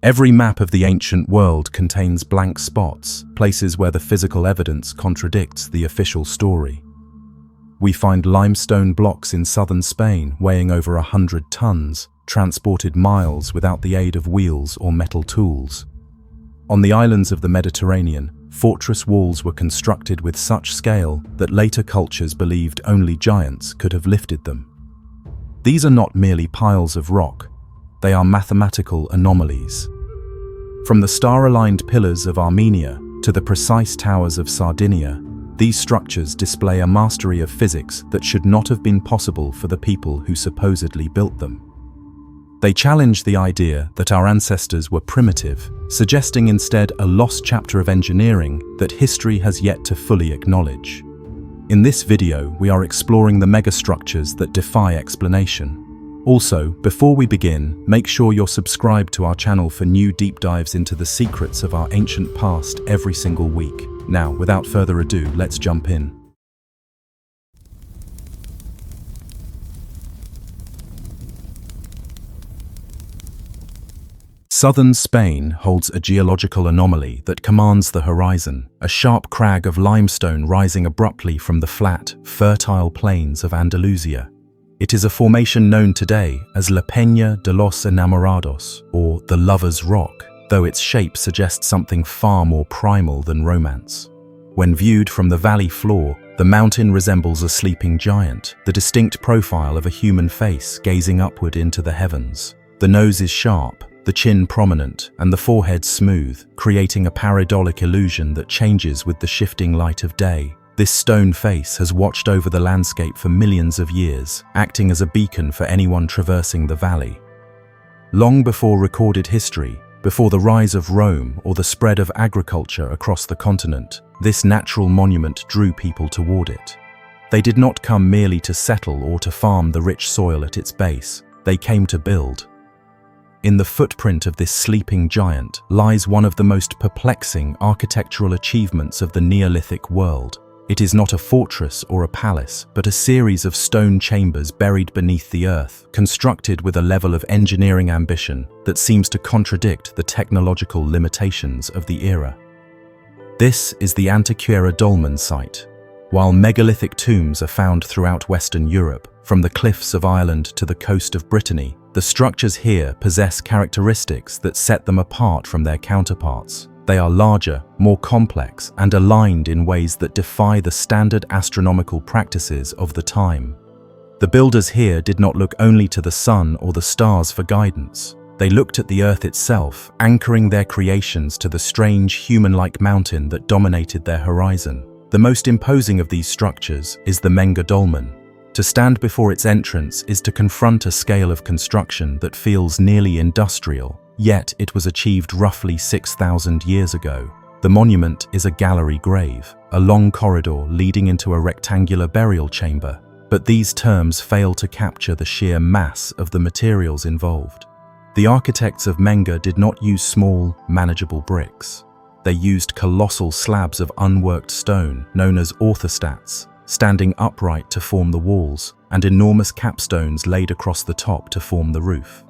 Every map of the ancient world contains blank spots, places where the physical evidence contradicts the official story. We find limestone blocks in southern Spain weighing over 100 tons, transported miles without the aid of wheels or metal tools. On the islands of the Mediterranean, fortress walls were constructed with such scale that later cultures believed only giants could have lifted them. These are not merely piles of rock, they are mathematical anomalies. From the star-aligned pillars of Armenia to the precise towers of Sardinia, these structures display a mastery of physics that should not have been possible for the people who supposedly built them. They challenge the idea that our ancestors were primitive, suggesting instead a lost chapter of engineering that history has yet to fully acknowledge. In this video, we are exploring the megastructures that defy explanation. Also, before we begin, make sure you're subscribed to our channel for new deep dives into the secrets of our ancient past every single week. Now, without further ado, let's jump in. Southern Spain holds a geological anomaly that commands the horizon, a sharp crag of limestone rising abruptly from the flat, fertile plains of Andalusia. It is a formation known today as La Peña de los Enamorados, or the Lover's Rock, though its shape suggests something far more primal than romance. When viewed from the valley floor, the mountain resembles a sleeping giant, the distinct profile of a human face gazing upward into the heavens. The nose is sharp, the chin prominent, and the forehead smooth, creating a pareidolik illusion that changes with the shifting light of day. This stone face has watched over the landscape for millions of years, acting as a beacon for anyone traversing the valley. Long before recorded history, before the rise of Rome or the spread of agriculture across the continent, this natural monument drew people toward it. They did not come merely to settle or to farm the rich soil at its base, they came to build. In the footprint of this sleeping giant lies one of the most perplexing architectural achievements of the Neolithic world. It is not a fortress or a palace, but a series of stone chambers buried beneath the earth, constructed with a level of engineering ambition that seems to contradict the technological limitations of the era. This is the Antequera dolmen site. While megalithic tombs are found throughout Western Europe, from the cliffs of Ireland to the coast of Brittany, the structures here possess characteristics that set them apart from their counterparts. They are larger, more complex, and aligned in ways that defy the standard astronomical practices of the time. The builders here did not look only to the sun or the stars for guidance. They looked at the earth itself, anchoring their creations to the strange human-like mountain that dominated their horizon. The most imposing of these structures is the Menga dolmen. To stand before its entrance is to confront a scale of construction that feels nearly industrial. Yet it was achieved roughly 6,000 years ago. The monument is a gallery grave, a long corridor leading into a rectangular burial chamber, but these terms fail to capture the sheer mass of the materials involved. The architects of Menga did not use small, manageable bricks. They used colossal slabs of unworked stone, known as orthostats, standing upright to form the walls, and enormous capstones laid across the top to form the roof.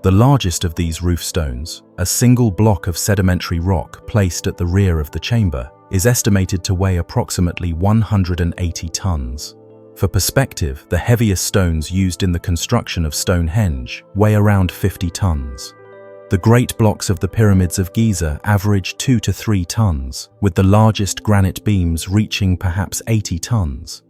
The largest of these roof stones, a single block of sedimentary rock placed at the rear of the chamber, is estimated to weigh approximately 180 tons. For perspective, the heaviest stones used in the construction of Stonehenge weigh around 50 tons. The great blocks of the pyramids of Giza average 2 to 3 tons, with the largest granite beams reaching perhaps 80 tons.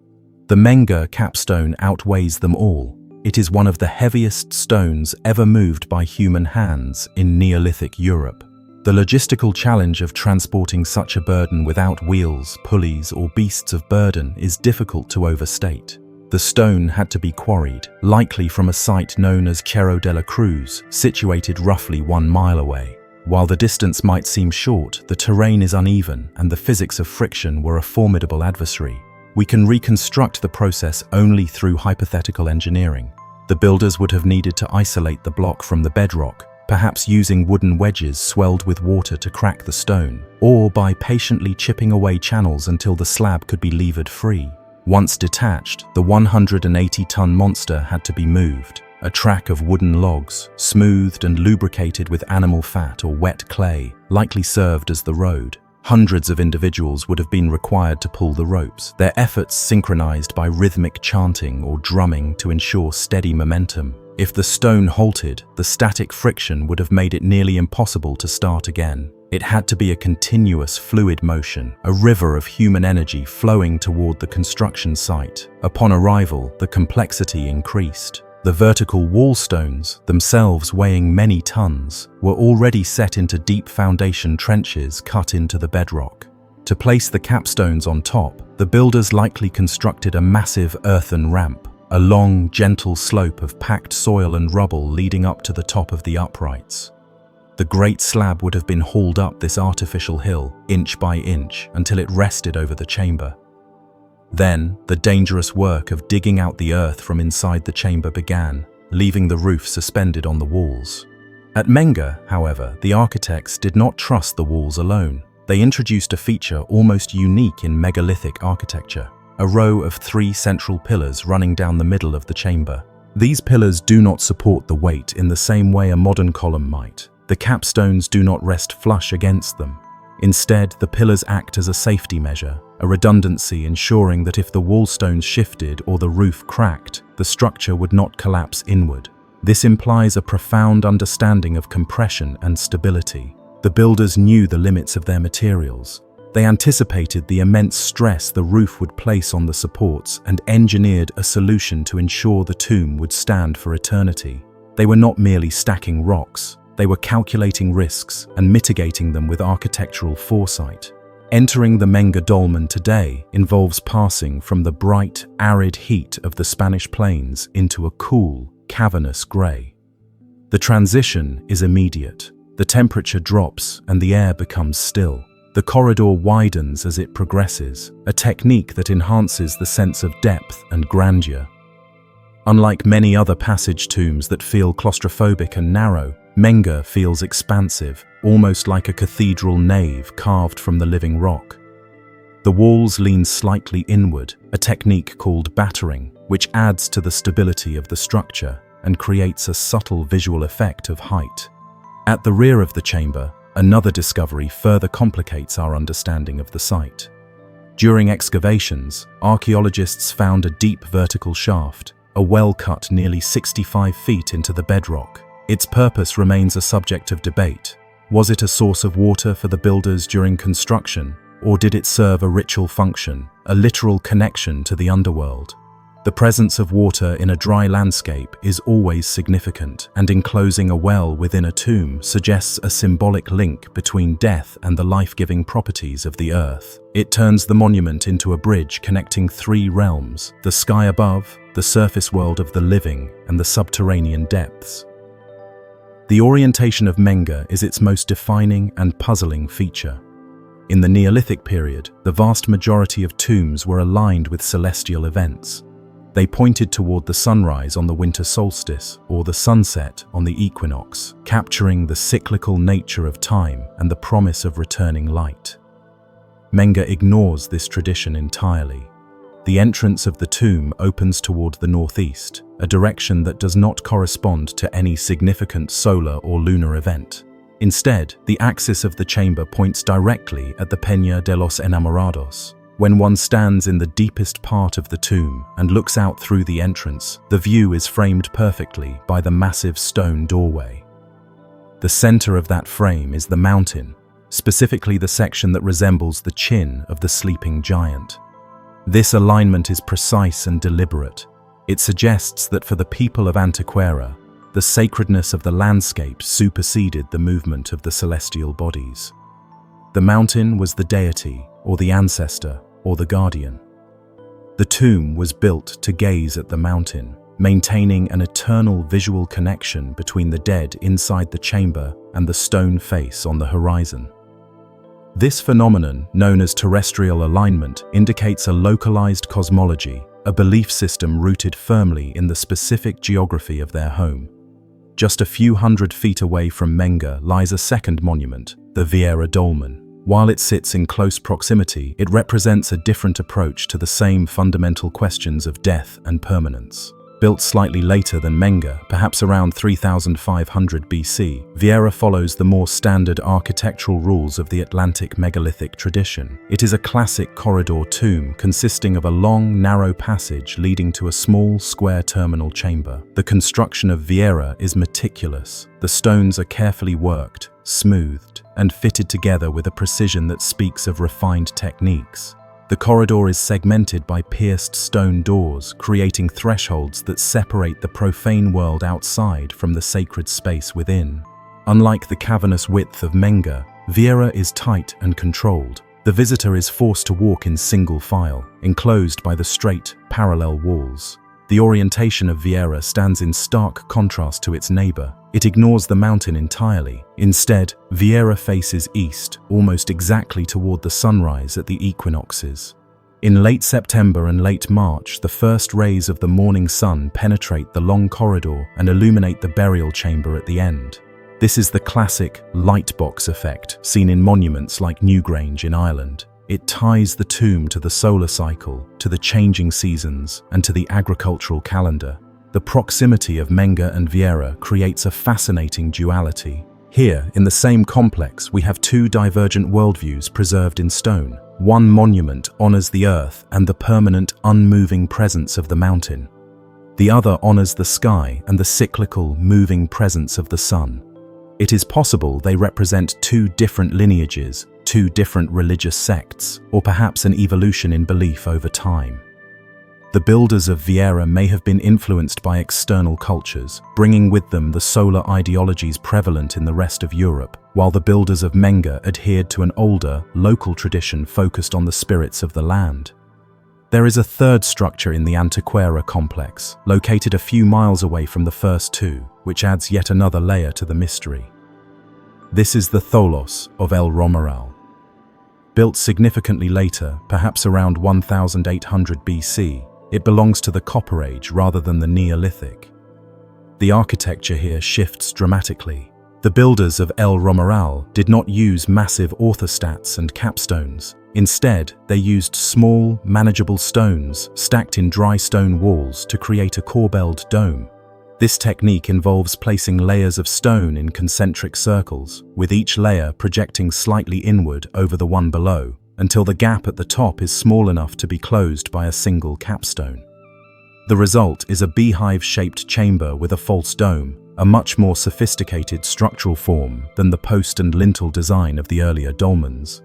The Menga capstone outweighs them all. It is one of the heaviest stones ever moved by human hands in Neolithic Europe. The logistical challenge of transporting such a burden without wheels, pulleys, or beasts of burden is difficult to overstate. The stone had to be quarried, likely from a site known as Cerro de la Cruz, situated roughly 1 mile away. While the distance might seem short, the terrain is uneven and the physics of friction were a formidable adversary. We can reconstruct the process only through hypothetical engineering. The builders would have needed to isolate the block from the bedrock, perhaps using wooden wedges swelled with water to crack the stone, or by patiently chipping away channels until the slab could be levered free. Once detached, the 180-ton monster had to be moved, a track of wooden logs, smoothed and lubricated with animal fat or wet clay, likely served as the road. Hundreds of individuals would have been required to pull the ropes, their efforts synchronized by rhythmic chanting or drumming to ensure steady momentum. If the stone halted, the static friction would have made it nearly impossible to start again. It had to be a continuous fluid motion, a river of human energy flowing toward the construction site. Upon arrival, the complexity increased. The vertical wall stones, themselves weighing many tons, were already set into deep foundation trenches cut into the bedrock. To place the capstones on top, the builders likely constructed a massive earthen ramp, a long, gentle slope of packed soil and rubble leading up to the top of the uprights. The great slab would have been hauled up this artificial hill, inch by inch, until it rested over the chamber. Then, the dangerous work of digging out the earth from inside the chamber began, leaving the roof suspended on the walls. At Menger, however, the architects did not trust the walls alone. They introduced a feature almost unique in megalithic architecture, a row of 3 central pillars running down the middle of the chamber. These pillars do not support the weight in the same way a modern column might. The capstones do not rest flush against them. Instead, the pillars act as a safety measure, a redundancy ensuring that if the wall stones shifted or the roof cracked, the structure would not collapse inward. This implies a profound understanding of compression and stability. The builders knew the limits of their materials. They anticipated the immense stress the roof would place on the supports and engineered a solution to ensure the tomb would stand for eternity. They were not merely stacking rocks. They were calculating risks and mitigating them with architectural foresight. Entering the Menger dolmen today involves passing from the bright, arid heat of the Spanish plains into a cool, cavernous grey. The transition is immediate. The temperature drops and the air becomes still. The corridor widens as it progresses, a technique that enhances the sense of depth and grandeur. Unlike many other passage tombs that feel claustrophobic and narrow, Menger feels expansive, almost like a cathedral nave carved from the living rock. The walls lean slightly inward, a technique called battering, which adds to the stability of the structure and creates a subtle visual effect of height. At the rear of the chamber, another discovery further complicates our understanding of the site. During excavations, archaeologists found a deep vertical shaft, a well cut nearly 65 feet into the bedrock. Its purpose remains a subject of debate. Was it a source of water for the builders during construction, or did it serve a ritual function, a literal connection to the underworld? The presence of water in a dry landscape is always significant, and enclosing a well within a tomb suggests a symbolic link between death and the life-giving properties of the earth. It turns the monument into a bridge connecting 3 realms: the sky above, the surface world of the living, and the subterranean depths. The orientation of Menger is its most defining and puzzling feature. In the Neolithic period, the vast majority of tombs were aligned with celestial events. They pointed toward the sunrise on the winter solstice or the sunset on the equinox, capturing the cyclical nature of time and the promise of returning light. Menger ignores this tradition entirely. The entrance of the tomb opens toward the northeast, a direction that does not correspond to any significant solar or lunar event. Instead, the axis of the chamber points directly at the Peña de los Enamorados. When one stands in the deepest part of the tomb and looks out through the entrance, the view is framed perfectly by the massive stone doorway. The center of that frame is the mountain, specifically the section that resembles the chin of the sleeping giant. This alignment is precise and deliberate. It suggests that for the people of Antequera, the sacredness of the landscape superseded the movement of the celestial bodies. The mountain was the deity, or the ancestor, or the guardian. The tomb was built to gaze at the mountain, maintaining an eternal visual connection between the dead inside the chamber and the stone face on the horizon. This phenomenon, known as terrestrial alignment, indicates a localized cosmology, a belief system rooted firmly in the specific geography of their home. Just a few hundred feet away from Menger lies a second monument, the Vieira Dolmen. While it sits in close proximity, it represents a different approach to the same fundamental questions of death and permanence. Built slightly later than Menga, perhaps around 3500 BC, Vieira follows the more standard architectural rules of the Atlantic megalithic tradition. It is a classic corridor tomb consisting of a long, narrow passage leading to a small, square terminal chamber. The construction of Vieira is meticulous. The stones are carefully worked, smoothed, and fitted together with a precision that speaks of refined techniques. The corridor is segmented by pierced stone doors, creating thresholds that separate the profane world outside from the sacred space within. Unlike the cavernous width of Menga, Vieira is tight and controlled. The visitor is forced to walk in single file, enclosed by the straight, parallel walls. The orientation of Vieira stands in stark contrast to its neighbor. It ignores the mountain entirely. Instead, Vieira faces east, almost exactly toward the sunrise at the equinoxes. In late September and late March, the first rays of the morning sun penetrate the long corridor and illuminate the burial chamber at the end. This is the classic lightbox effect seen in monuments like Newgrange in Ireland. It ties the tomb to the solar cycle, to the changing seasons, and to the agricultural calendar. The proximity of Menga and Vieira creates a fascinating duality. Here, in the same complex, we have two divergent worldviews preserved in stone. One monument honors the earth and the permanent, unmoving presence of the mountain. The other honors the sky and the cyclical, moving presence of the sun. It is possible they represent two different lineages, two different religious sects, or perhaps an evolution in belief over time. The builders of Vieira may have been influenced by external cultures, bringing with them the solar ideologies prevalent in the rest of Europe, while the builders of Menga adhered to an older, local tradition focused on the spirits of the land. There is a third structure in the Antequera complex, located a few miles away from the first two, which adds yet another layer to the mystery. This is the Taulas of El Romeral. Built significantly later, perhaps around 1800 BC, it belongs to the Copper Age rather than the Neolithic. The architecture here shifts dramatically. The builders of El Romeral did not use massive orthostats and capstones. Instead, they used small, manageable stones stacked in dry stone walls to create a corbelled dome. This technique involves placing layers of stone in concentric circles, with each layer projecting slightly inward over the one below, until the gap at the top is small enough to be closed by a single capstone. The result is a beehive-shaped chamber with a false dome, a much more sophisticated structural form than the post and lintel design of the earlier dolmens.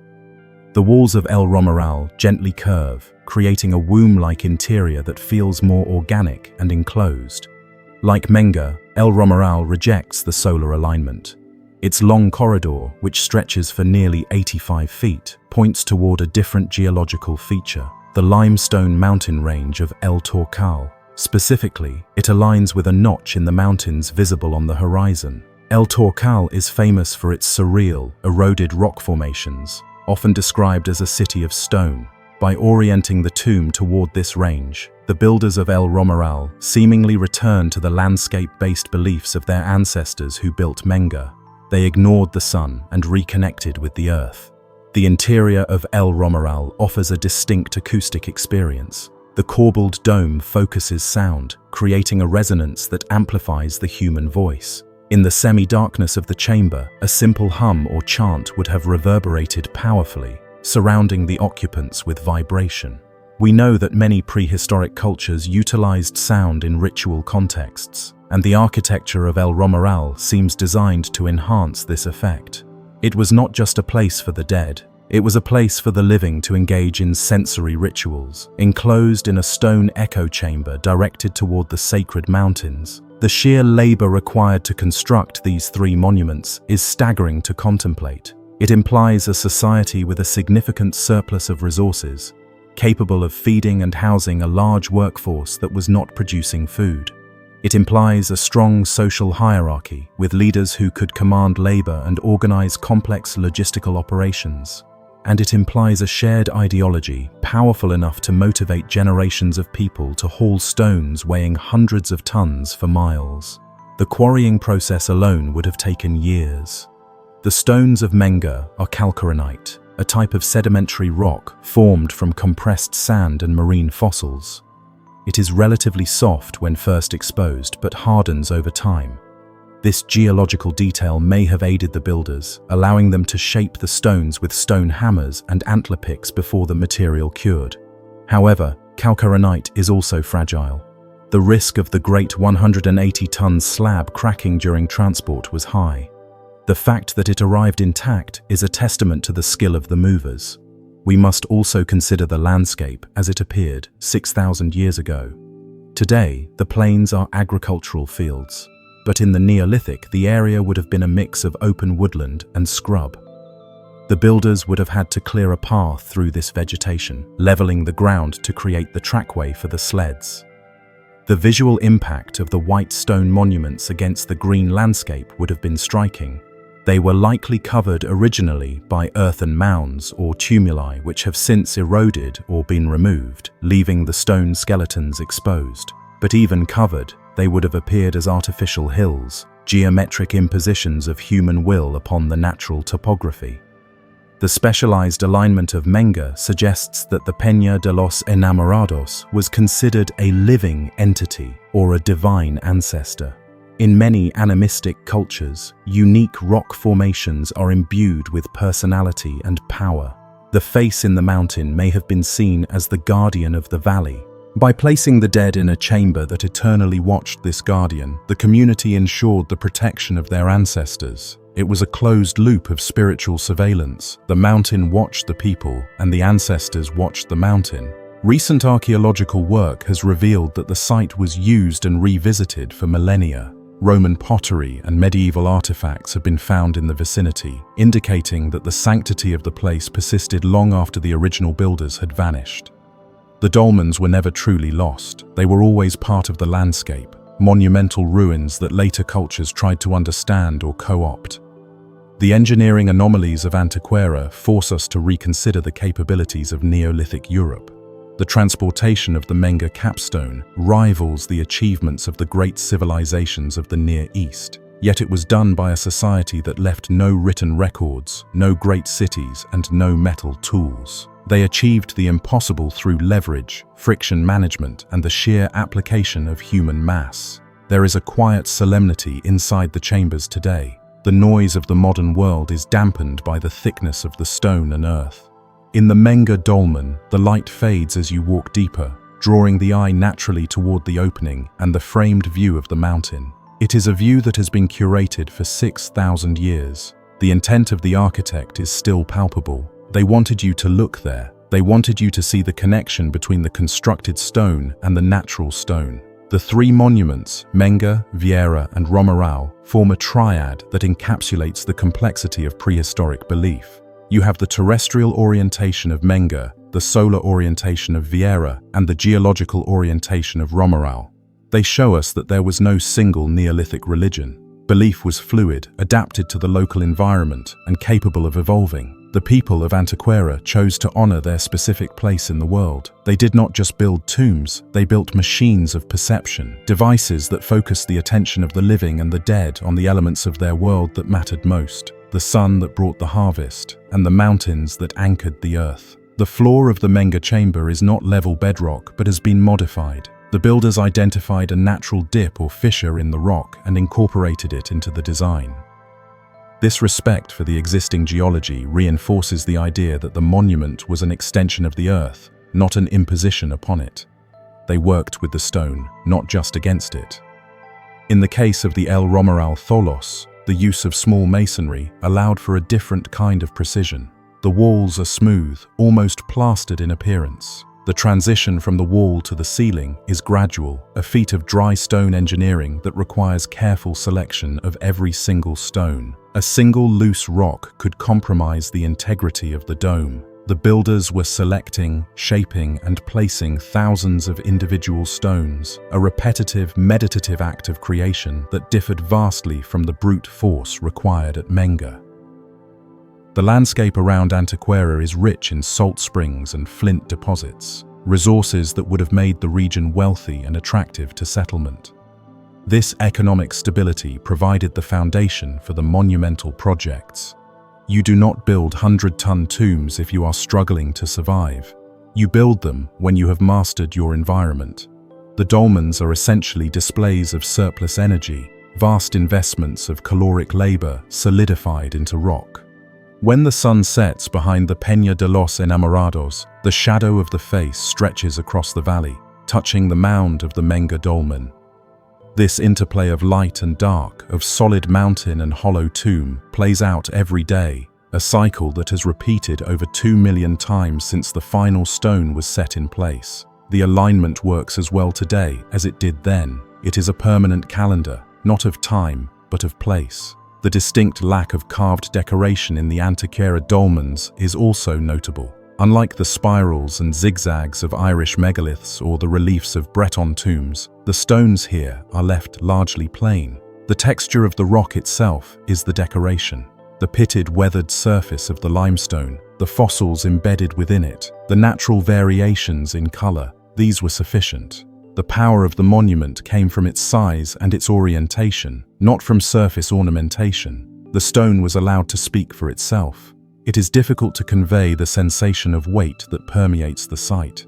The walls of El Romeral gently curve, creating a womb-like interior that feels more organic and enclosed. Like Menga, El Romeral rejects the solar alignment. Its long corridor, which stretches for nearly 85 feet, points toward a different geological feature, the limestone mountain range of El Torcal. Specifically, it aligns with a notch in the mountains visible on the horizon. El Torcal is famous for its surreal, eroded rock formations, often described as a city of stone. By orienting the tomb toward this range, the builders of El Romeral seemingly return to the landscape-based beliefs of their ancestors who built Menga. They ignored the sun and reconnected with the earth. The interior of El Romeral offers a distinct acoustic experience. The corbelled dome focuses sound, creating a resonance that amplifies the human voice. In the semi-darkness of the chamber, a simple hum or chant would have reverberated powerfully, surrounding the occupants with vibration. We know that many prehistoric cultures utilized sound in ritual contexts, and the architecture of El Romeral seems designed to enhance this effect. It was not just a place for the dead, it was a place for the living to engage in sensory rituals, enclosed in a stone echo chamber directed toward the sacred mountains. The sheer labor required to construct these three monuments is staggering to contemplate. It implies a society with a significant surplus of resources, capable of feeding and housing a large workforce that was not producing food. It implies a strong social hierarchy, with leaders who could command labor and organize complex logistical operations. And it implies a shared ideology powerful enough to motivate generations of people to haul stones weighing hundreds of tons for miles. The quarrying process alone would have taken years. The stones of Menga are calcarenite, a type of sedimentary rock formed from compressed sand and marine fossils. It is relatively soft when first exposed, but hardens over time. This geological detail may have aided the builders, allowing them to shape the stones with stone hammers and antler picks before the material cured. However, calcarenite is also fragile. The risk of the great 180-ton slab cracking during transport was high. The fact that it arrived intact is a testament to the skill of the movers. We must also consider the landscape as it appeared 6,000 years ago. Today, the plains are agricultural fields, but in the Neolithic, the area would have been a mix of open woodland and scrub. The builders would have had to clear a path through this vegetation, leveling the ground to create the trackway for the sleds. The visual impact of the white stone monuments against the green landscape would have been striking. They were likely covered originally by earthen mounds or tumuli which have since eroded or been removed, leaving the stone skeletons exposed. But even covered, they would have appeared as artificial hills, geometric impositions of human will upon the natural topography. The specialized alignment of Menga suggests that the Peña de los Enamorados was considered a living entity or a divine ancestor. In many animistic cultures, unique rock formations are imbued with personality and power. The face in the mountain may have been seen as the guardian of the valley. By placing the dead in a chamber that eternally watched this guardian, the community ensured the protection of their ancestors. It was a closed loop of spiritual surveillance. The mountain watched the people, and the ancestors watched the mountain. Recent archaeological work has revealed that the site was used and revisited for millennia. Roman pottery and medieval artifacts have been found in the vicinity, indicating that the sanctity of the place persisted long after the original builders had vanished. The dolmens were never truly lost. They were always part of the landscape, monumental ruins that later cultures tried to understand or co-opt. The engineering anomalies of Antequera force us to reconsider the capabilities of Neolithic Europe. The transportation of the Menga capstone rivals the achievements of the great civilizations of the Near East. Yet it was done by a society that left no written records, no great cities, and no metal tools. They achieved the impossible through leverage, friction management, and the sheer application of human mass. There is a quiet solemnity inside the chambers today. The noise of the modern world is dampened by the thickness of the stone and earth. In the Menga dolmen, the light fades as you walk deeper, drawing the eye naturally toward the opening and the framed view of the mountain. It is a view that has been curated for 6,000 years. The intent of the architect is still palpable. They wanted you to look there. They wanted you to see the connection between the constructed stone and the natural stone. The three monuments, Menga, Vieira, and Romeral, form a triad that encapsulates the complexity of prehistoric belief. You have the terrestrial orientation of Menga, the solar orientation of Vieira, and the geological orientation of Romeral. They show us that there was no single Neolithic religion. Belief was fluid, adapted to the local environment, and capable of evolving. The people of Antequera chose to honor their specific place in the world. They did not just build tombs, they built machines of perception, devices that focused the attention of the living and the dead on the elements of their world that mattered most. The sun that brought the harvest, and the mountains that anchored the earth. The floor of the Menga chamber is not level bedrock, but has been modified. The builders identified a natural dip or fissure in the rock and incorporated it into the design. This respect for the existing geology reinforces the idea that the monument was an extension of the earth, not an imposition upon it. They worked with the stone, not just against it. In the case of the El Romeral Tholos, the use of small masonry allowed for a different kind of precision. The walls are smooth, almost plastered in appearance. The transition from the wall to the ceiling is gradual, a feat of dry stone engineering that requires careful selection of every single stone. A single loose rock could compromise the integrity of the dome. The builders were selecting, shaping, and placing thousands of individual stones, a repetitive, meditative act of creation that differed vastly from the brute force required at Menga. The landscape around Antequera is rich in salt springs and flint deposits, resources that would have made the region wealthy and attractive to settlement. This economic stability provided the foundation for the monumental projects. You do not build 100-ton tombs if you are struggling to survive. You build them when you have mastered your environment. The dolmens are essentially displays of surplus energy, vast investments of caloric labor solidified into rock. When the sun sets behind the Peña de los Enamorados, the shadow of the face stretches across the valley, touching the mound of the Menga dolmen. This interplay of light and dark, of solid mountain and hollow tomb, plays out every day, a cycle that has repeated over 2 million times since the final stone was set in place. The alignment works as well today as it did then. It is a permanent calendar, not of time, but of place. The distinct lack of carved decoration in the Antequera dolmens is also notable. Unlike the spirals and zigzags of Irish megaliths or the reliefs of Breton tombs, the stones here are left largely plain. The texture of the rock itself is the decoration. The pitted, weathered surface of the limestone, the fossils embedded within it, the natural variations in color, these were sufficient. The power of the monument came from its size and its orientation, not from surface ornamentation. The stone was allowed to speak for itself. It is difficult to convey the sensation of weight that permeates the site.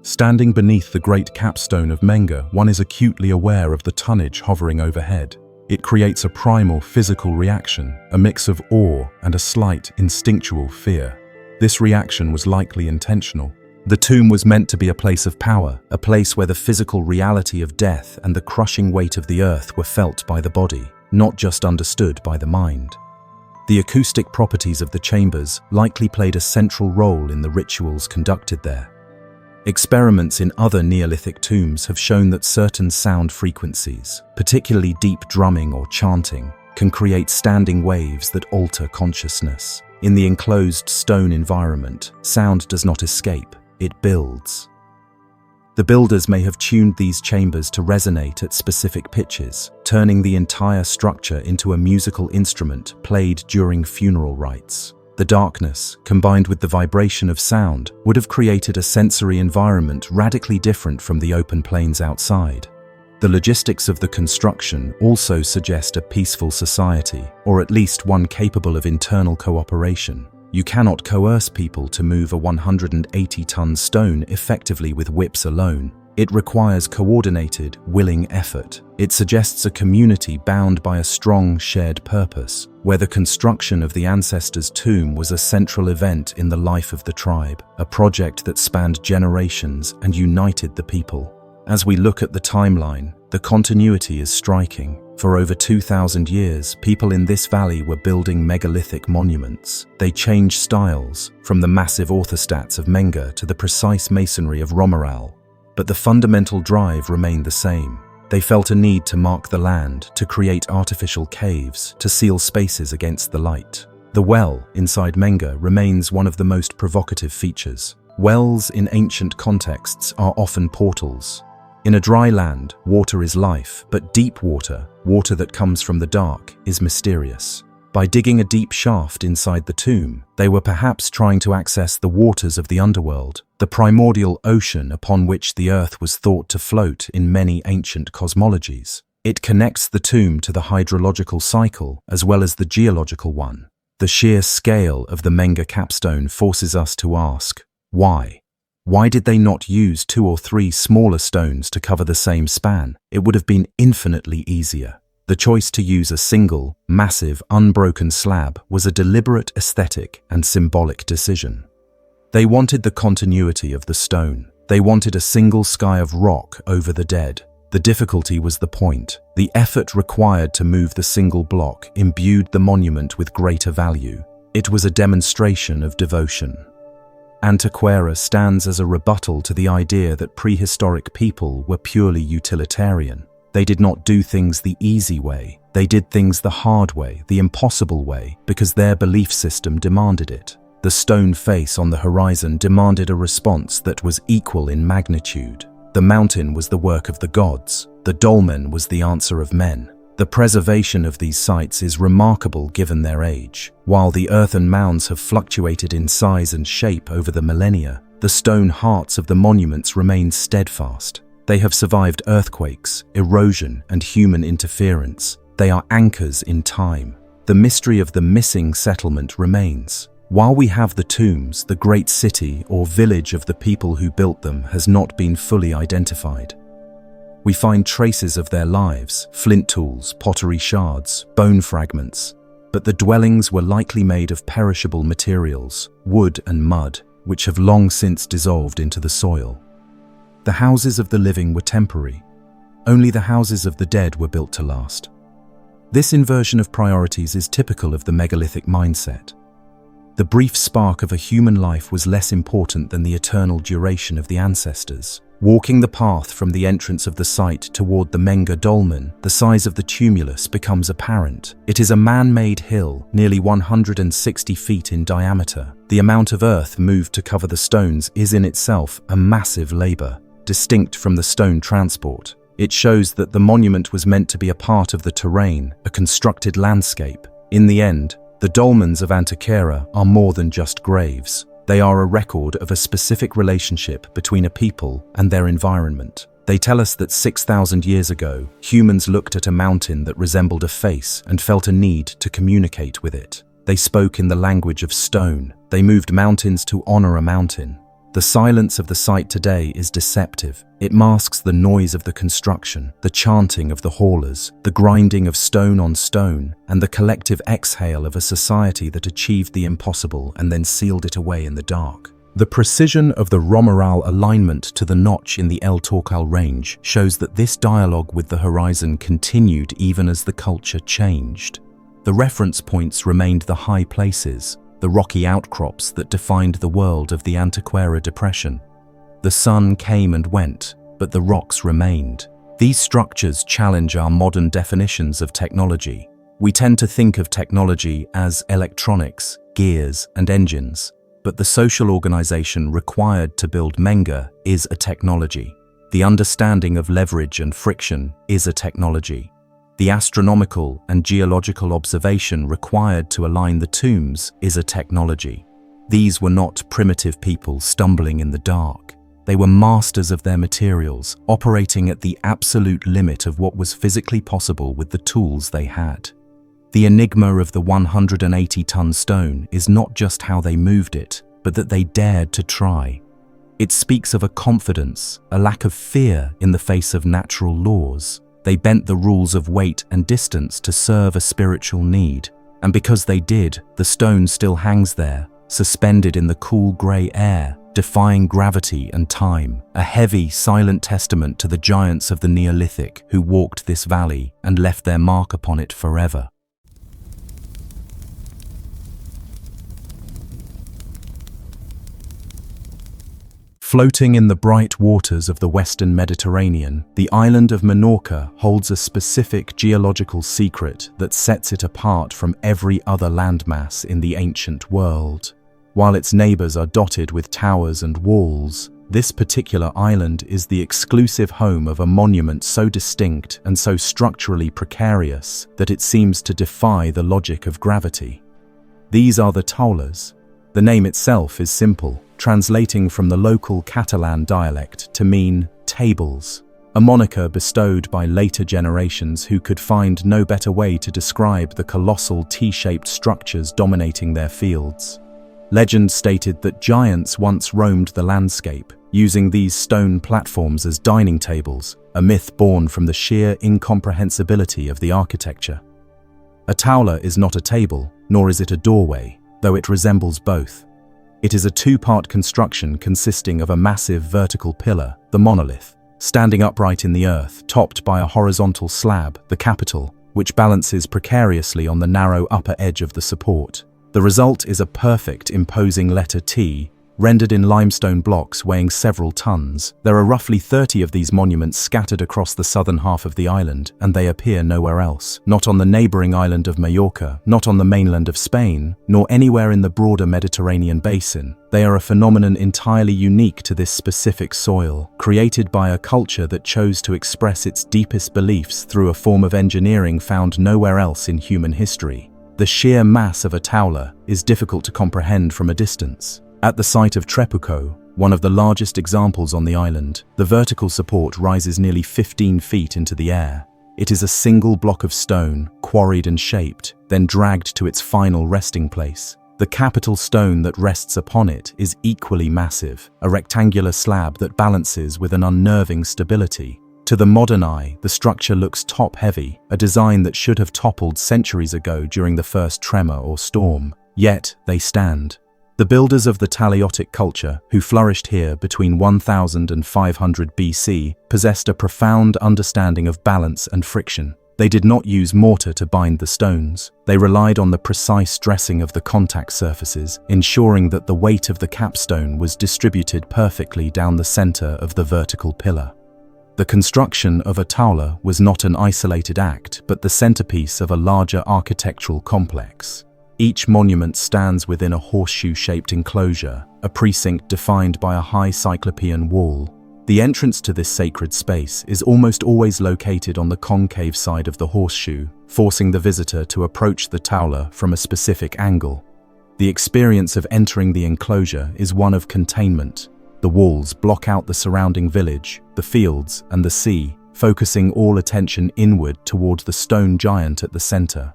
Standing beneath the great capstone of Menga, one is acutely aware of the tonnage hovering overhead. It creates a primal physical reaction, a mix of awe and a slight instinctual fear. This reaction was likely intentional. The tomb was meant to be a place of power, a place where the physical reality of death and the crushing weight of the earth were felt by the body, not just understood by the mind. The acoustic properties of the chambers likely played a central role in the rituals conducted there. Experiments in other Neolithic tombs have shown that certain sound frequencies, particularly deep drumming or chanting, can create standing waves that alter consciousness. In the enclosed stone environment, sound does not escape, it builds. The builders may have tuned these chambers to resonate at specific pitches, turning the entire structure into a musical instrument played during funeral rites. The darkness, combined with the vibration of sound, would have created a sensory environment radically different from the open plains outside. The logistics of the construction also suggest a peaceful society, or at least one capable of internal cooperation. You cannot coerce people to move a 180-ton stone effectively with whips alone. It requires coordinated, willing effort. It suggests a community bound by a strong shared purpose, where the construction of the ancestor's tomb was a central event in the life of the tribe, a project that spanned generations and united the people. As we look at the timeline, the continuity is striking. For over 2,000 years, people in this valley were building megalithic monuments. They changed styles, from the massive orthostats of Menga to the precise masonry of Romeral. But the fundamental drive remained the same. They felt a need to mark the land, to create artificial caves, to seal spaces against the light. The well inside Menga remains one of the most provocative features. Wells in ancient contexts are often portals. In a dry land, water is life, but deep water, water that comes from the dark, is mysterious. By digging a deep shaft inside the tomb, they were perhaps trying to access the waters of the underworld, the primordial ocean upon which the earth was thought to float in many ancient cosmologies. It connects the tomb to the hydrological cycle as well as the geological one. The sheer scale of the Menga capstone forces us to ask, why? Why did they not use 2 or 3 smaller stones to cover the same span? It would have been infinitely easier. The choice to use a single, massive, unbroken slab was a deliberate aesthetic and symbolic decision. They wanted the continuity of the stone. They wanted a single sky of rock over the dead. The difficulty was the point. The effort required to move the single block imbued the monument with greater value. It was a demonstration of devotion. Antequera stands as a rebuttal to the idea that prehistoric people were purely utilitarian. They did not do things the easy way. They did things the hard way, the impossible way, because their belief system demanded it. The stone face on the horizon demanded a response that was equal in magnitude. The mountain was the work of the gods. The dolmen was the answer of men. The preservation of these sites is remarkable given their age. While the earthen mounds have fluctuated in size and shape over the millennia, the stone hearts of the monuments remain steadfast. They have survived earthquakes, erosion, and human interference. They are anchors in time. The mystery of the missing settlement remains. While we have the tombs, the great city or village of the people who built them has not been fully identified. We find traces of their lives, flint tools, pottery shards, bone fragments, but the dwellings were likely made of perishable materials, wood and mud, which have long since dissolved into the soil. The houses of the living were temporary. Only the houses of the dead were built to last. This inversion of priorities is typical of the megalithic mindset. The brief spark of a human life was less important than the eternal duration of the ancestors. Walking the path from the entrance of the site toward the Menga dolmen, the size of the tumulus becomes apparent. It is a man-made hill, nearly 160 feet in diameter. The amount of earth moved to cover the stones is in itself a massive labor, distinct from the stone transport. It shows that the monument was meant to be a part of the terrain, a constructed landscape. In the end, the Dolmens of Antequera are more than just graves. They are a record of a specific relationship between a people and their environment. They tell us that 6,000 years ago, humans looked at a mountain that resembled a face and felt a need to communicate with it. They spoke in the language of stone. They moved mountains to honor a mountain. The silence of the site today is deceptive. It masks the noise of the construction, the chanting of the haulers, the grinding of stone on stone, and the collective exhale of a society that achieved the impossible and then sealed it away in the dark. The precision of the romeral alignment to the notch in the El Torcal range shows that this dialogue with the horizon continued even as the culture changed. The reference points remained the high places, the rocky outcrops that defined the world of the Antequera Depression. The sun came and went, but the rocks remained. These structures challenge our modern definitions of technology. We tend to think of technology as electronics, gears, and engines, but the social organization required to build Menga is a technology. The understanding of leverage and friction is a technology. The astronomical and geological observation required to align the tombs is a technology. These were not primitive people stumbling in the dark. They were masters of their materials, operating at the absolute limit of what was physically possible with the tools they had. The enigma of the 180-ton stone is not just how they moved it, but that they dared to try. It speaks of a confidence, a lack of fear in the face of natural laws. They bent the rules of weight and distance to serve a spiritual need, and because they did, the stone still hangs there, suspended in the cool grey air, defying gravity and time, a heavy, silent testament to the giants of the Neolithic who walked this valley and left their mark upon it forever. Floating in the bright waters of the Western Mediterranean, the island of Menorca holds a specific geological secret that sets it apart from every other landmass in the ancient world. While its neighbors are dotted with towers and walls, this particular island is the exclusive home of a monument so distinct and so structurally precarious that it seems to defy the logic of gravity. These are the Taulas. The name itself is simple, translating from the local Catalan dialect to mean tables, a moniker bestowed by later generations who could find no better way to describe the colossal T-shaped structures dominating their fields. Legend stated that giants once roamed the landscape, using these stone platforms as dining tables, a myth born from the sheer incomprehensibility of the architecture. A taula is not a table, nor is it a doorway, though it resembles both. It is a two-part construction consisting of a massive vertical pillar, the monolith, standing upright in the earth, topped by a horizontal slab, the capital, which balances precariously on the narrow upper edge of the support. The result is a perfect, imposing letter T, rendered in limestone blocks weighing several tons. There are roughly 30 of these monuments scattered across the southern half of the island, and they appear nowhere else. Not on the neighboring island of Majorca, not on the mainland of Spain, nor anywhere in the broader Mediterranean basin. They are a phenomenon entirely unique to this specific soil, created by a culture that chose to express its deepest beliefs through a form of engineering found nowhere else in human history. The sheer mass of a taula is difficult to comprehend from a distance. At the site of Trepuco, one of the largest examples on the island, the vertical support rises nearly 15 feet into the air. It is a single block of stone, quarried and shaped, then dragged to its final resting place. The capital stone that rests upon it is equally massive, a rectangular slab that balances with an unnerving stability. To the modern eye, the structure looks top-heavy, a design that should have toppled centuries ago during the first tremor or storm. Yet, they stand. The builders of the Taliotic culture, who flourished here between 1000 and 500 BC, possessed a profound understanding of balance and friction. They did not use mortar to bind the stones. They relied on the precise dressing of the contact surfaces, ensuring that the weight of the capstone was distributed perfectly down the center of the vertical pillar. The construction of a taula was not an isolated act, but the centerpiece of a larger architectural complex. Each monument stands within a horseshoe-shaped enclosure, a precinct defined by a high Cyclopean wall. The entrance to this sacred space is almost always located on the concave side of the horseshoe, forcing the visitor to approach the taula from a specific angle. The experience of entering the enclosure is one of containment. The walls block out the surrounding village, the fields, and the sea, focusing all attention inward toward the stone giant at the center.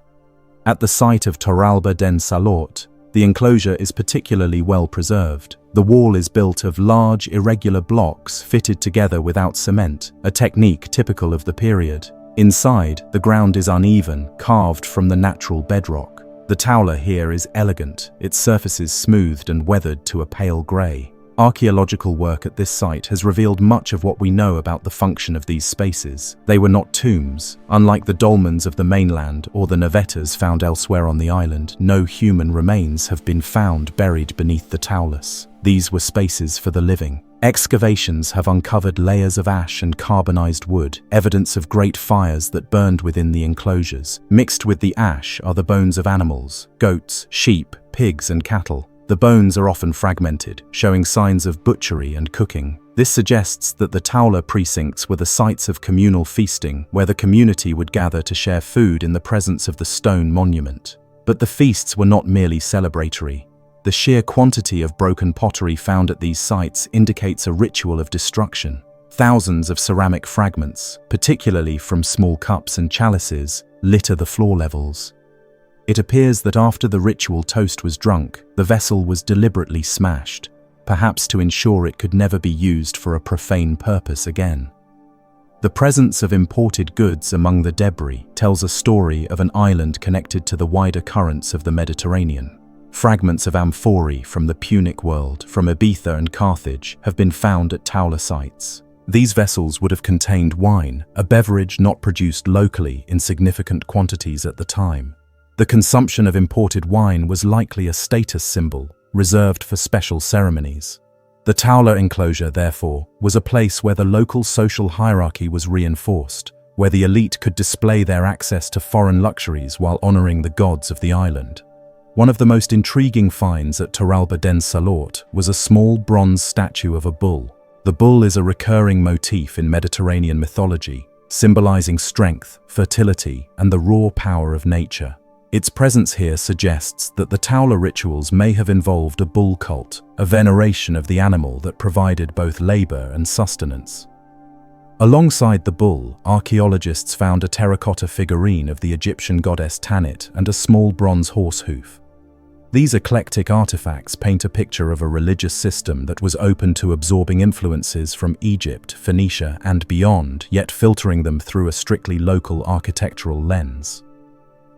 At the site of Torre den Salort, the enclosure is particularly well preserved. The wall is built of large, irregular blocks fitted together without cement, a technique typical of the period. Inside, the ground is uneven, carved from the natural bedrock. The taula here is elegant, its surfaces smoothed and weathered to a pale grey. Archaeological work at this site has revealed much of what we know about the function of these spaces. They were not tombs. Unlike the dolmens of the mainland or the navettas found elsewhere on the island, no human remains have been found buried beneath the taulas. These were spaces for the living. Excavations have uncovered layers of ash and carbonized wood, evidence of great fires that burned within the enclosures. Mixed with the ash are the bones of animals, goats, sheep, pigs, and cattle. The bones are often fragmented, showing signs of butchery and cooking. This suggests that the taula precincts were the sites of communal feasting, where the community would gather to share food in the presence of the stone monument. But the feasts were not merely celebratory. The sheer quantity of broken pottery found at these sites indicates a ritual of destruction. Thousands of ceramic fragments, particularly from small cups and chalices, litter the floor levels. It appears that after the ritual toast was drunk, the vessel was deliberately smashed, perhaps to ensure it could never be used for a profane purpose again. The presence of imported goods among the debris tells a story of an island connected to the wider currents of the Mediterranean. Fragments of amphorae from the Punic world, from Ibiza and Carthage, have been found at taula sites. These vessels would have contained wine, a beverage not produced locally in significant quantities at the time. The consumption of imported wine was likely a status symbol, reserved for special ceremonies. The taula enclosure, therefore, was a place where the local social hierarchy was reinforced, where the elite could display their access to foreign luxuries while honoring the gods of the island. One of the most intriguing finds at Torre den Salort was a small bronze statue of a bull. The bull is a recurring motif in Mediterranean mythology, symbolizing strength, fertility, and the raw power of nature. Its presence here suggests that the taula rituals may have involved a bull cult, a veneration of the animal that provided both labor and sustenance. Alongside the bull, archaeologists found a terracotta figurine of the Egyptian goddess Tanit and a small bronze horse hoof. These eclectic artifacts paint a picture of a religious system that was open to absorbing influences from Egypt, Phoenicia, and beyond, yet filtering them through a strictly local architectural lens.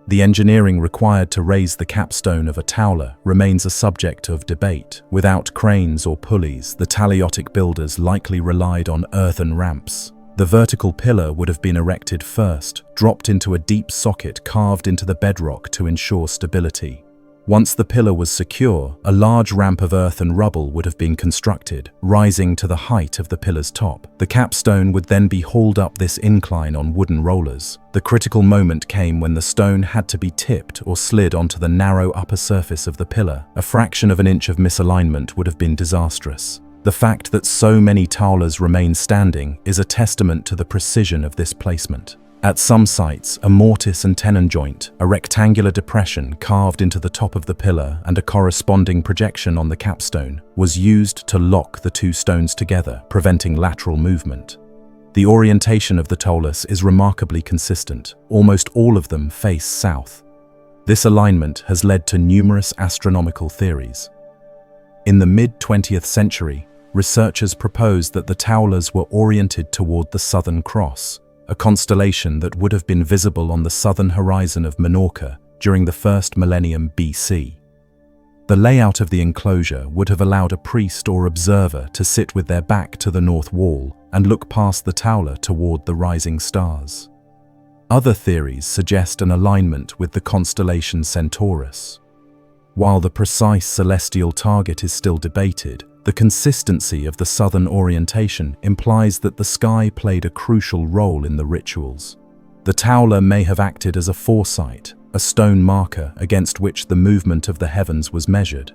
The engineering required to raise the capstone of a taula remains a subject of debate. Without cranes or pulleys, the Taliotic builders likely relied on earthen ramps. The vertical pillar would have been erected first, dropped into a deep socket carved into the bedrock to ensure stability. Once the pillar was secure, a large ramp of earth and rubble would have been constructed, rising to the height of the pillar's top. The capstone would then be hauled up this incline on wooden rollers. The critical moment came when the stone had to be tipped or slid onto the narrow upper surface of the pillar. A fraction of an inch of misalignment would have been disastrous. The fact that so many taulas remain standing is a testament to the precision of this placement. At some sites, a mortise and tenon joint, a rectangular depression carved into the top of the pillar and a corresponding projection on the capstone, was used to lock the two stones together, preventing lateral movement. The orientation of the taulas is remarkably consistent. Almost all of them face south. This alignment has led to numerous astronomical theories. In the mid-20th century, researchers propose that the Taulas were oriented toward the Southern Cross, a constellation that would have been visible on the southern horizon of Menorca during the first millennium BC. The layout of the enclosure would have allowed a priest or observer to sit with their back to the north wall and look past the Taula toward the rising stars. Other theories suggest an alignment with the constellation Centaurus. While the precise celestial target is still debated, the consistency of the southern orientation implies that the sky played a crucial role in the rituals. The Taula may have acted as a foresight, a stone marker against which the movement of the heavens was measured.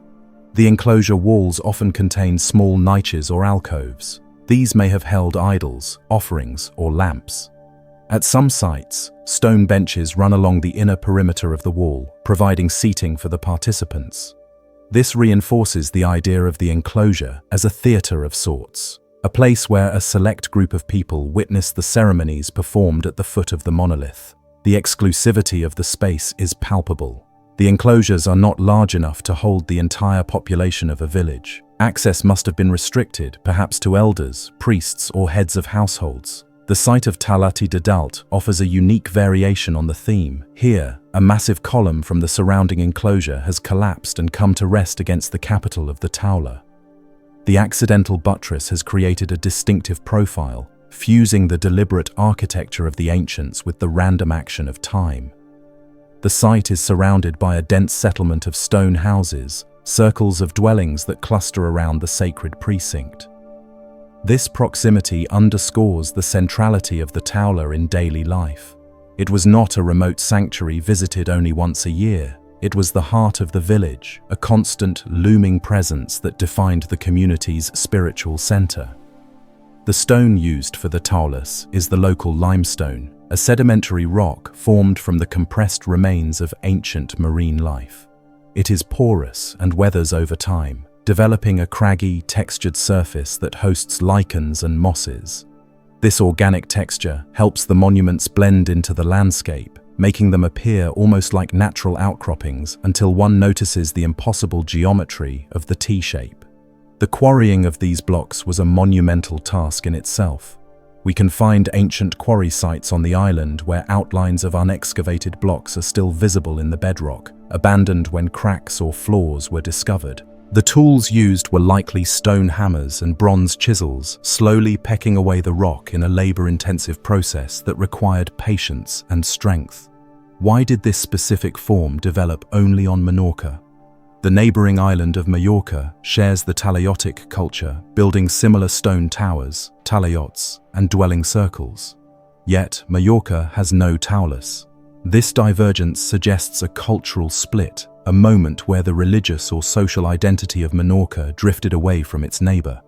The enclosure walls often contain small niches or alcoves. These may have held idols, offerings, or lamps. At some sites, stone benches run along the inner perimeter of the wall, providing seating for the participants. This reinforces the idea of the enclosure as a theater of sorts, a place where a select group of people witness the ceremonies performed at the foot of the monolith. The exclusivity of the space is palpable. The enclosures are not large enough to hold the entire population of a village. Access must have been restricted, perhaps to elders, priests, or heads of households. The site of Talati de Dalt offers a unique variation on the theme. Here, a massive column from the surrounding enclosure has collapsed and come to rest against the capital of the Taula. The accidental buttress has created a distinctive profile, fusing the deliberate architecture of the ancients with the random action of time. The site is surrounded by a dense settlement of stone houses, circles of dwellings that cluster around the sacred precinct. This proximity underscores the centrality of the Taula in daily life. It was not a remote sanctuary visited only once a year. It was the heart of the village, a constant, looming presence that defined the community's spiritual center. The stone used for the Taulas is the local limestone, a sedimentary rock formed from the compressed remains of ancient marine life. It is porous and weathers over time, developing a craggy, textured surface that hosts lichens and mosses. This organic texture helps the monuments blend into the landscape, making them appear almost like natural outcroppings until one notices the impossible geometry of the T-shape. The quarrying of these blocks was a monumental task in itself. We can find ancient quarry sites on the island where outlines of unexcavated blocks are still visible in the bedrock, abandoned when cracks or flaws were discovered. The tools used were likely stone hammers and bronze chisels, slowly pecking away the rock in a labor-intensive process that required patience and strength. Why did this specific form develop only on Menorca? The neighboring island of Majorca shares the Talaiotic culture, building similar stone towers, talaiots, and dwelling circles. Yet, Majorca has no Taulas. This divergence suggests a cultural split, a moment where the religious or social identity of Menorca drifted away from its neighbor.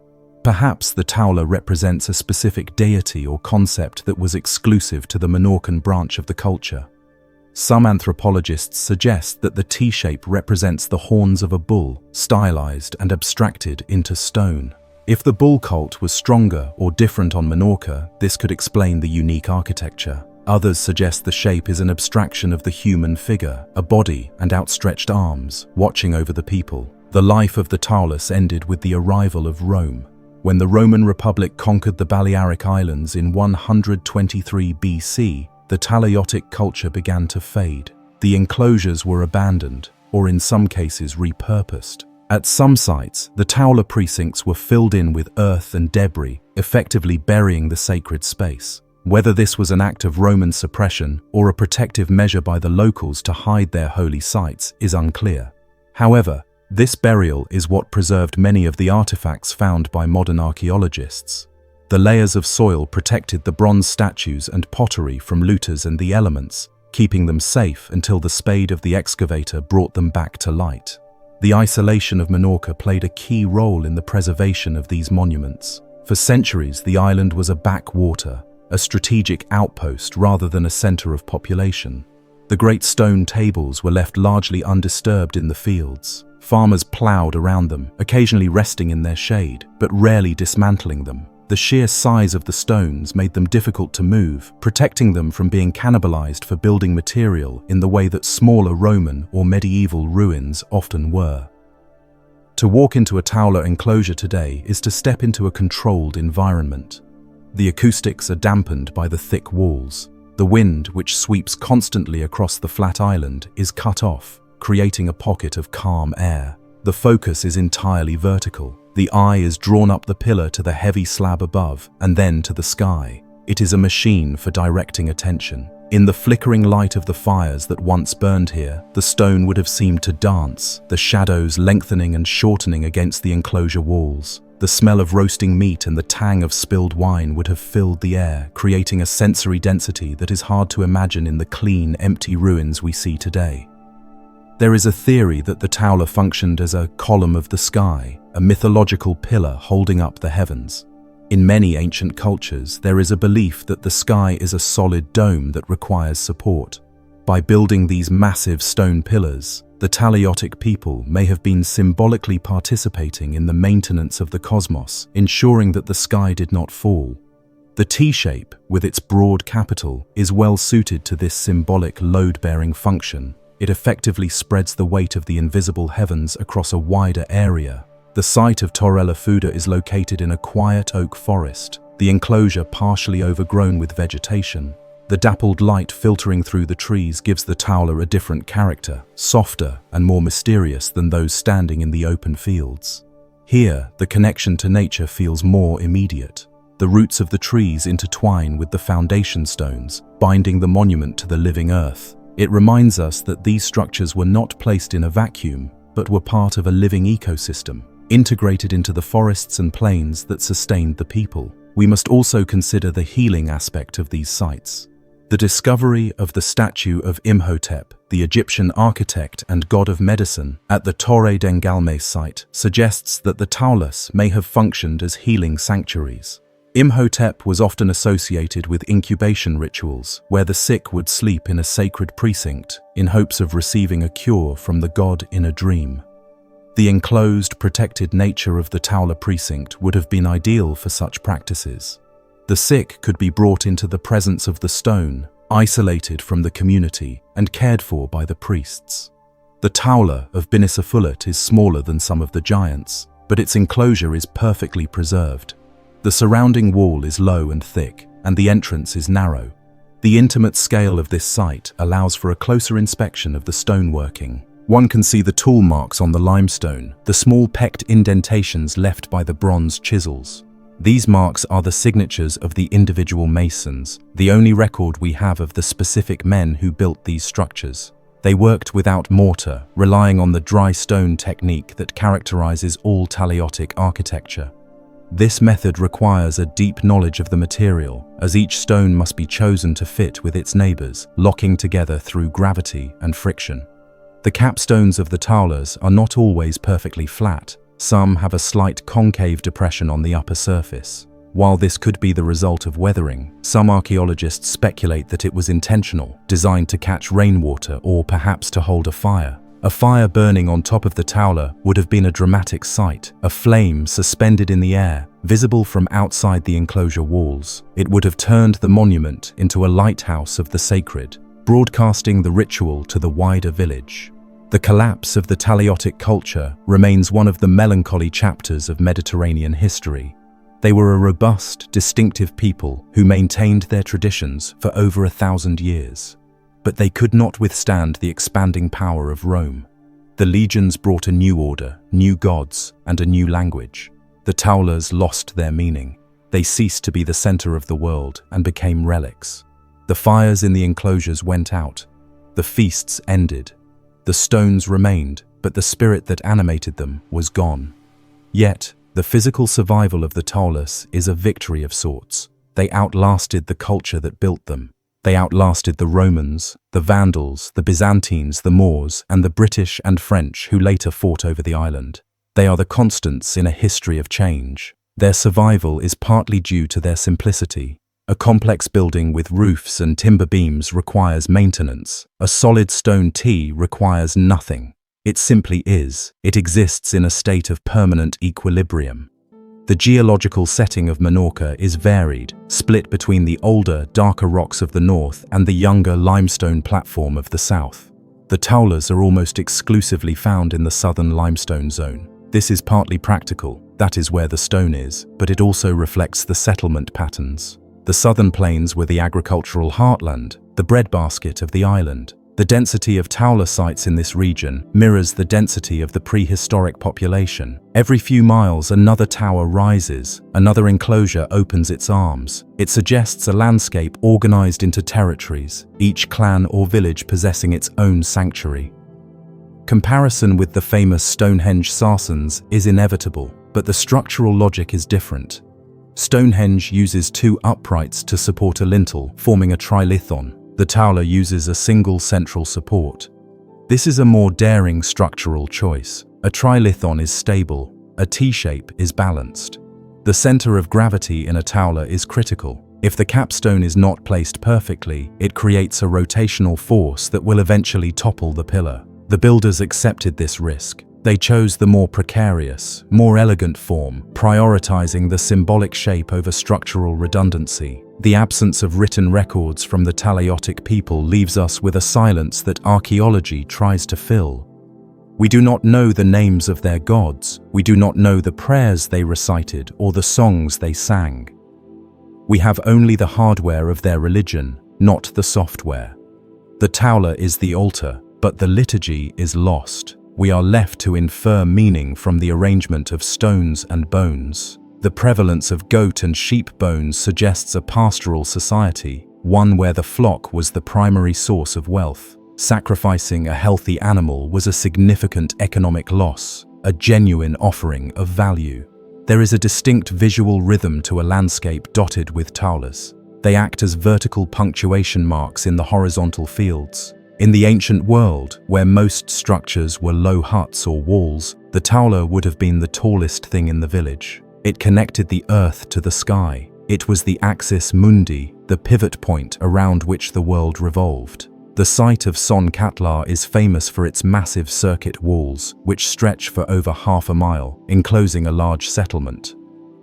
Perhaps the Taula represents a specific deity or concept that was exclusive to the Menorcan branch of the culture. Some anthropologists suggest that the T-shape represents the horns of a bull, stylized and abstracted into stone. If the bull cult was stronger or different on Menorca, this could explain the unique architecture. Others suggest the shape is an abstraction of the human figure, a body and outstretched arms, watching over the people. The life of the Taulas ended with the arrival of Rome. When the Roman Republic conquered the Balearic Islands in 123 BC, the Talaiotic culture began to fade. The enclosures were abandoned, or in some cases repurposed. At some sites, the Taula precincts were filled in with earth and debris, effectively burying the sacred space. Whether this was an act of Roman suppression or a protective measure by the locals to hide their holy sites is unclear. However, this burial is what preserved many of the artifacts found by modern archaeologists. The layers of soil protected the bronze statues and pottery from looters and the elements, keeping them safe until the spade of the excavator brought them back to light. The isolation of Menorca played a key role in the preservation of these monuments. For centuries, the island was a backwater, a strategic outpost rather than a center of population. The great stone tables were left largely undisturbed in the fields. Farmers plowed around them, occasionally resting in their shade, but rarely dismantling them. The sheer size of the stones made them difficult to move, protecting them from being cannibalized for building material in the way that smaller Roman or medieval ruins often were. To walk into a Taula enclosure today is to step into a controlled environment. The acoustics are dampened by the thick walls. The wind, which sweeps constantly across the flat island, is cut off, creating a pocket of calm air. The focus is entirely vertical. The eye is drawn up the pillar to the heavy slab above, and then to the sky. It is a machine for directing attention. In the flickering light of the fires that once burned here, the stone would have seemed to dance, the shadows lengthening and shortening against the enclosure walls. The smell of roasting meat and the tang of spilled wine would have filled the air, creating a sensory density that is hard to imagine in the clean, empty ruins we see today. There is a theory that the Taula functioned as a column of the sky, a mythological pillar holding up the heavens. In many ancient cultures, there is a belief that the sky is a solid dome that requires support. By building these massive stone pillars, the Taliotic people may have been symbolically participating in the maintenance of the cosmos, ensuring that the sky did not fall. The T-shape, with its broad capital, is well suited to this symbolic load-bearing function. It effectively spreads the weight of the invisible heavens across a wider area. The site of Torre is located in a quiet oak forest, the enclosure partially overgrown with vegetation. The dappled light filtering through the trees gives the Taula a different character, softer and more mysterious than those standing in the open fields. Here, the connection to nature feels more immediate. The roots of the trees intertwine with the foundation stones, binding the monument to the living earth. It reminds us that these structures were not placed in a vacuum, but were part of a living ecosystem, integrated into the forests and plains that sustained the people. We must also consider the healing aspect of these sites. The discovery of the statue of Imhotep, the Egyptian architect and god of medicine, at the Torre den Galmés site suggests that the Taulas may have functioned as healing sanctuaries. Imhotep was often associated with incubation rituals, where the sick would sleep in a sacred precinct in hopes of receiving a cure from the god in a dream. The enclosed, protected nature of the Taula precinct would have been ideal for such practices. The sick could be brought into the presence of the stone, isolated from the community, and cared for by the priests. The Taula of Binisafulat is smaller than some of the giants, but its enclosure is perfectly preserved. The surrounding wall is low and thick, and the entrance is narrow. The intimate scale of this site allows for a closer inspection of the stoneworking. One can see the tool marks on the limestone, the small pecked indentations left by the bronze chisels. These marks are the signatures of the individual masons, the only record we have of the specific men who built these structures. They worked without mortar, relying on the dry stone technique that characterizes all Taliotic architecture. This method requires a deep knowledge of the material, as each stone must be chosen to fit with its neighbors, locking together through gravity and friction. The capstones of the Taulas are not always perfectly flat. Some have a slight concave depression on the upper surface. While this could be the result of weathering, some archaeologists speculate that it was intentional, designed to catch rainwater or perhaps to hold a fire. A fire burning on top of the Taula would have been a dramatic sight, a flame suspended in the air, visible from outside the enclosure walls. It would have turned the monument into a lighthouse of the sacred, broadcasting the ritual to the wider village. The collapse of the Taliotic culture remains one of the melancholy chapters of Mediterranean history. They were a robust, distinctive people who maintained their traditions for over 1,000 years. But they could not withstand the expanding power of Rome. The legions brought a new order, new gods, and a new language. The Taulas lost their meaning. They ceased to be the center of the world and became relics. The fires in the enclosures went out. The feasts ended. The stones remained, but the spirit that animated them was gone. Yet, the physical survival of the Taulas is a victory of sorts. They outlasted the culture that built them. They outlasted the Romans, the Vandals, the Byzantines, the Moors, and the British and French who later fought over the island. They are the constants in a history of change. Their survival is partly due to their simplicity. A complex building with roofs and timber beams requires maintenance. A solid stone T requires nothing. It simply is. It exists in a state of permanent equilibrium. The geological setting of Menorca is varied, split between the older, darker rocks of the north and the younger limestone platform of the south. The Taulas are almost exclusively found in the southern limestone zone. This is partly practical, that is where the stone is, but it also reflects the settlement patterns. The southern plains were the agricultural heartland, the breadbasket of the island. The density of Taular sites in this region mirrors the density of the prehistoric population. Every few miles, another tower rises, another enclosure opens its arms. It suggests a landscape organized into territories, each clan or village possessing its own sanctuary. Comparison with the famous Stonehenge Sarsens is inevitable, but the structural logic is different. Stonehenge uses two uprights to support a lintel, forming a trilithon. The Taular uses a single central support. This is a more daring structural choice. A trilithon is stable, a T-shape is balanced. The center of gravity in a Taular is critical. If the capstone is not placed perfectly, it creates a rotational force that will eventually topple the pillar. The builders accepted this risk. They chose the more precarious, more elegant form, prioritizing the symbolic shape over structural redundancy. The absence of written records from the Talaiotic people leaves us with a silence that archaeology tries to fill. We do not know the names of their gods, we do not know the prayers they recited or the songs they sang. We have only the hardware of their religion, not the software. The Taular is the altar, but the liturgy is lost. We are left to infer meaning from the arrangement of stones and bones. The prevalence of goat and sheep bones suggests a pastoral society, one where the flock was the primary source of wealth. Sacrificing a healthy animal was a significant economic loss, a genuine offering of value. There is a distinct visual rhythm to a landscape dotted with taulars. They act as vertical punctuation marks in the horizontal fields. In the ancient world, where most structures were low huts or walls, the Taular would have been the tallest thing in the village. It connected the earth to the sky. It was the axis mundi, the pivot point around which the world revolved. The site of Son Catlar is famous for its massive circuit walls, which stretch for over half a mile, enclosing a large settlement.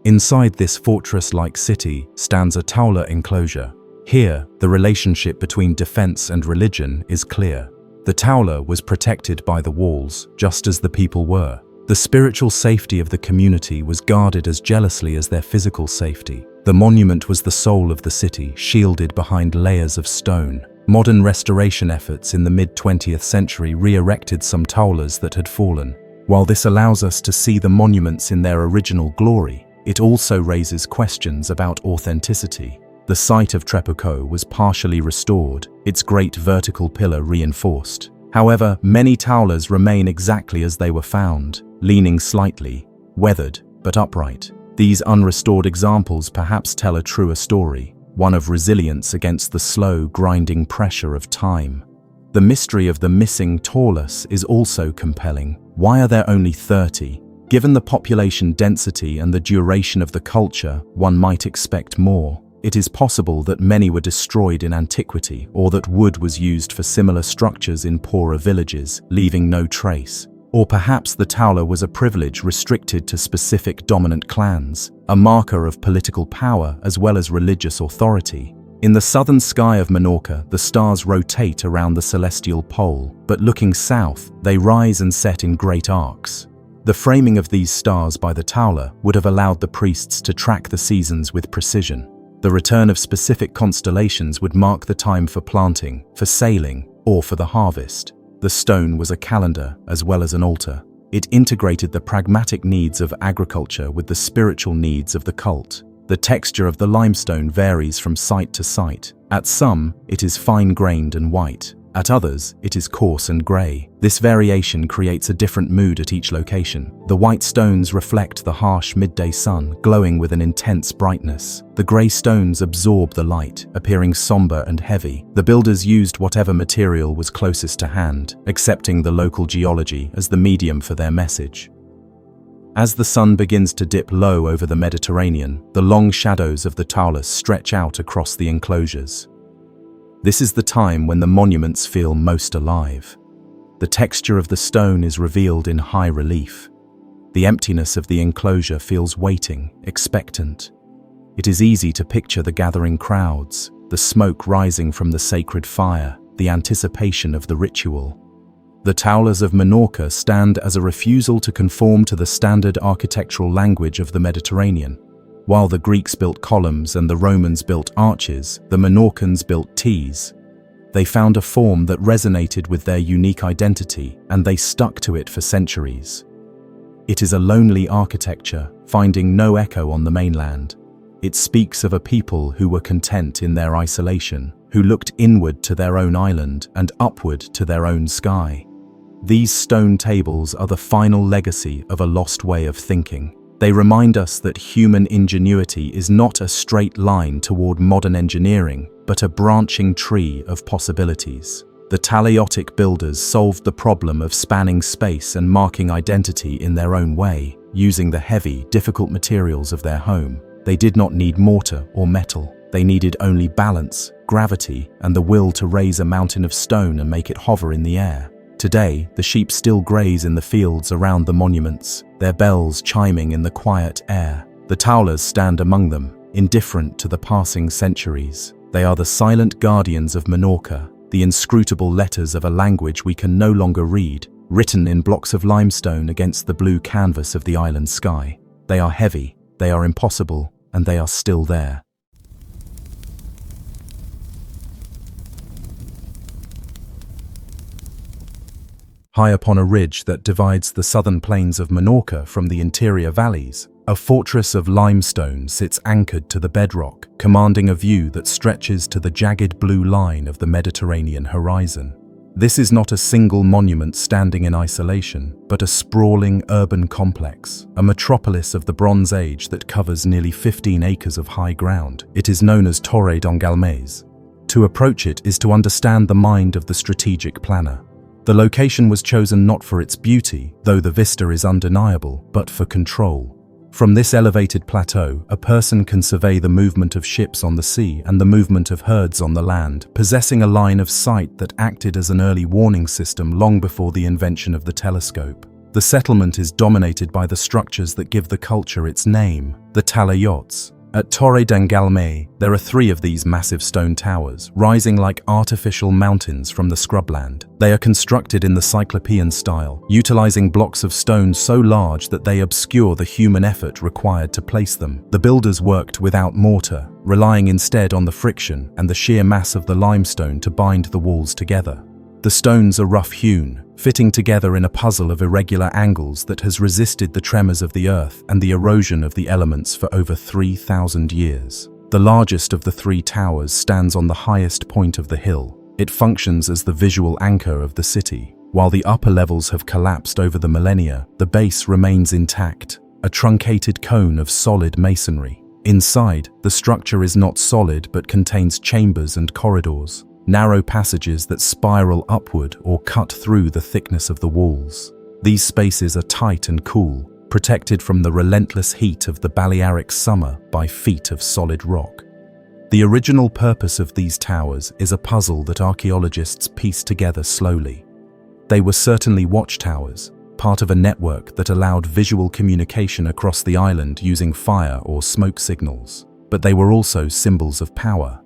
Inside this fortress-like city stands a Taular enclosure. Here, the relationship between defense and religion is clear. The Taular was protected by the walls, just as the people were. The spiritual safety of the community was guarded as jealously as their physical safety. The monument was the soul of the city, shielded behind layers of stone. Modern restoration efforts in the mid-20th century re-erected some Taulars that had fallen. While this allows us to see the monuments in their original glory, it also raises questions about authenticity. The site of Trepuko was partially restored, its great vertical pillar reinforced. However, many Taulars remain exactly as they were found, leaning slightly, weathered, but upright. These unrestored examples perhaps tell a truer story, one of resilience against the slow, grinding pressure of time. The mystery of the missing Taulas is also compelling. Why are there only 30? Given the population density and the duration of the culture, one might expect more. It is possible that many were destroyed in antiquity, or that wood was used for similar structures in poorer villages, leaving no trace. Or perhaps the Taular was a privilege restricted to specific dominant clans, a marker of political power as well as religious authority. In the southern sky of Menorca, the stars rotate around the celestial pole, but looking south, they rise and set in great arcs. The framing of these stars by the Taular would have allowed the priests to track the seasons with precision. The return of specific constellations would mark the time for planting, for sailing, or for the harvest. The stone was a calendar as well as an altar. It integrated the pragmatic needs of agriculture with the spiritual needs of the cult. The texture of the limestone varies from site to site. At some, it is fine-grained and white. At others, it is coarse and grey. This variation creates a different mood at each location. The white stones reflect the harsh midday sun, glowing with an intense brightness. The grey stones absorb the light, appearing somber and heavy. The builders used whatever material was closest to hand, accepting the local geology as the medium for their message. As the sun begins to dip low over the Mediterranean, the long shadows of the Taulas stretch out across the enclosures. This is the time when the monuments feel most alive. The texture of the stone is revealed in high relief. The emptiness of the enclosure feels waiting, expectant. It is easy to picture the gathering crowds, the smoke rising from the sacred fire, the anticipation of the ritual. The Taulas of Menorca stand as a refusal to conform to the standard architectural language of the Mediterranean. While the Greeks built columns and the Romans built arches, the Menorcans built Ts. They found a form that resonated with their unique identity, and they stuck to it for centuries. It is a lonely architecture, finding no echo on the mainland. It speaks of a people who were content in their isolation, who looked inward to their own island and upward to their own sky. These stone tables are the final legacy of a lost way of thinking. They remind us that human ingenuity is not a straight line toward modern engineering, but a branching tree of possibilities. The Taliotic builders solved the problem of spanning space and marking identity in their own way, using the heavy, difficult materials of their home. They did not need mortar or metal. They needed only balance, gravity, and the will to raise a mountain of stone and make it hover in the air. Today, the sheep still graze in the fields around the monuments, their bells chiming in the quiet air. The Taulas stand among them, indifferent to the passing centuries. They are the silent guardians of Menorca, the inscrutable letters of a language we can no longer read, written in blocks of limestone against the blue canvas of the island sky. They are heavy, they are impossible, and they are still there. High upon a ridge that divides the southern plains of Menorca from the interior valleys, a fortress of limestone sits anchored to the bedrock, commanding a view that stretches to the jagged blue line of the Mediterranean horizon. This is not a single monument standing in isolation, but a sprawling urban complex, a metropolis of the Bronze Age that covers nearly 15 acres of high ground. It is known as Torre de Galmés. To approach it is to understand the mind of the strategic planner. The location was chosen not for its beauty, though the vista is undeniable, but for control. From this elevated plateau, a person can survey the movement of ships on the sea and the movement of herds on the land, possessing a line of sight that acted as an early warning system long before the invention of the telescope. The settlement is dominated by the structures that give the culture its name, the talayots. At Torre de Galmés, there are 3 of these massive stone towers, rising like artificial mountains from the scrubland. They are constructed in the Cyclopean style, utilizing blocks of stone so large that they obscure the human effort required to place them. The builders worked without mortar, relying instead on the friction and the sheer mass of the limestone to bind the walls together. The stones are rough-hewn, fitting together in a puzzle of irregular angles that has resisted the tremors of the earth and the erosion of the elements for over 3,000 years. The largest of the 3 towers stands on the highest point of the hill. It functions as the visual anchor of the city. While the upper levels have collapsed over the millennia, the base remains intact, a truncated cone of solid masonry. Inside, the structure is not solid but contains chambers and corridors, narrow passages that spiral upward or cut through the thickness of the walls. These spaces are tight and cool, protected from the relentless heat of the Balearic summer by feet of solid rock. The original purpose of these towers is a puzzle that archaeologists piece together slowly. They were certainly watchtowers, part of a network that allowed visual communication across the island using fire or smoke signals. But they were also symbols of power.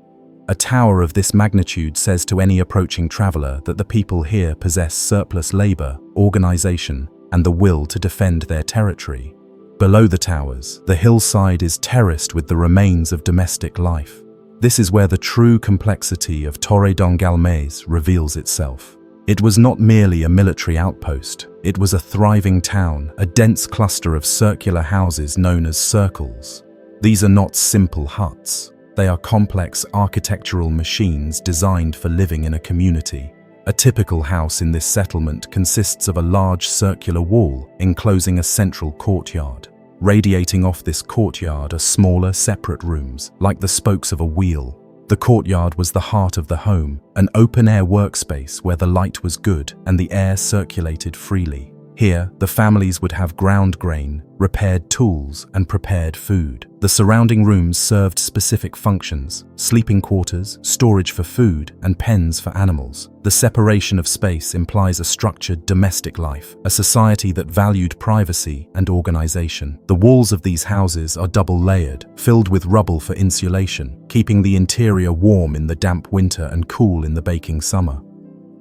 A tower of this magnitude says to any approaching traveler that the people here possess surplus labor, organization, and the will to defend their territory. Below the towers, the hillside is terraced with the remains of domestic life. This is where the true complexity of Torre de Galmés reveals itself. It was not merely a military outpost. It was a thriving town, a dense cluster of circular houses known as circles. These are not simple huts. They are complex architectural machines designed for living in a community. A typical house in this settlement consists of a large circular wall enclosing a central courtyard. Radiating off this courtyard are smaller, separate rooms, like the spokes of a wheel. The courtyard was the heart of the home, an open-air workspace where the light was good and the air circulated freely. Here, the families would have ground grain, repaired tools, and prepared food. The surrounding rooms served specific functions: sleeping quarters, storage for food, and pens for animals. The separation of space implies a structured domestic life, a society that valued privacy and organization. The walls of these houses are double-layered, filled with rubble for insulation, keeping the interior warm in the damp winter and cool in the baking summer.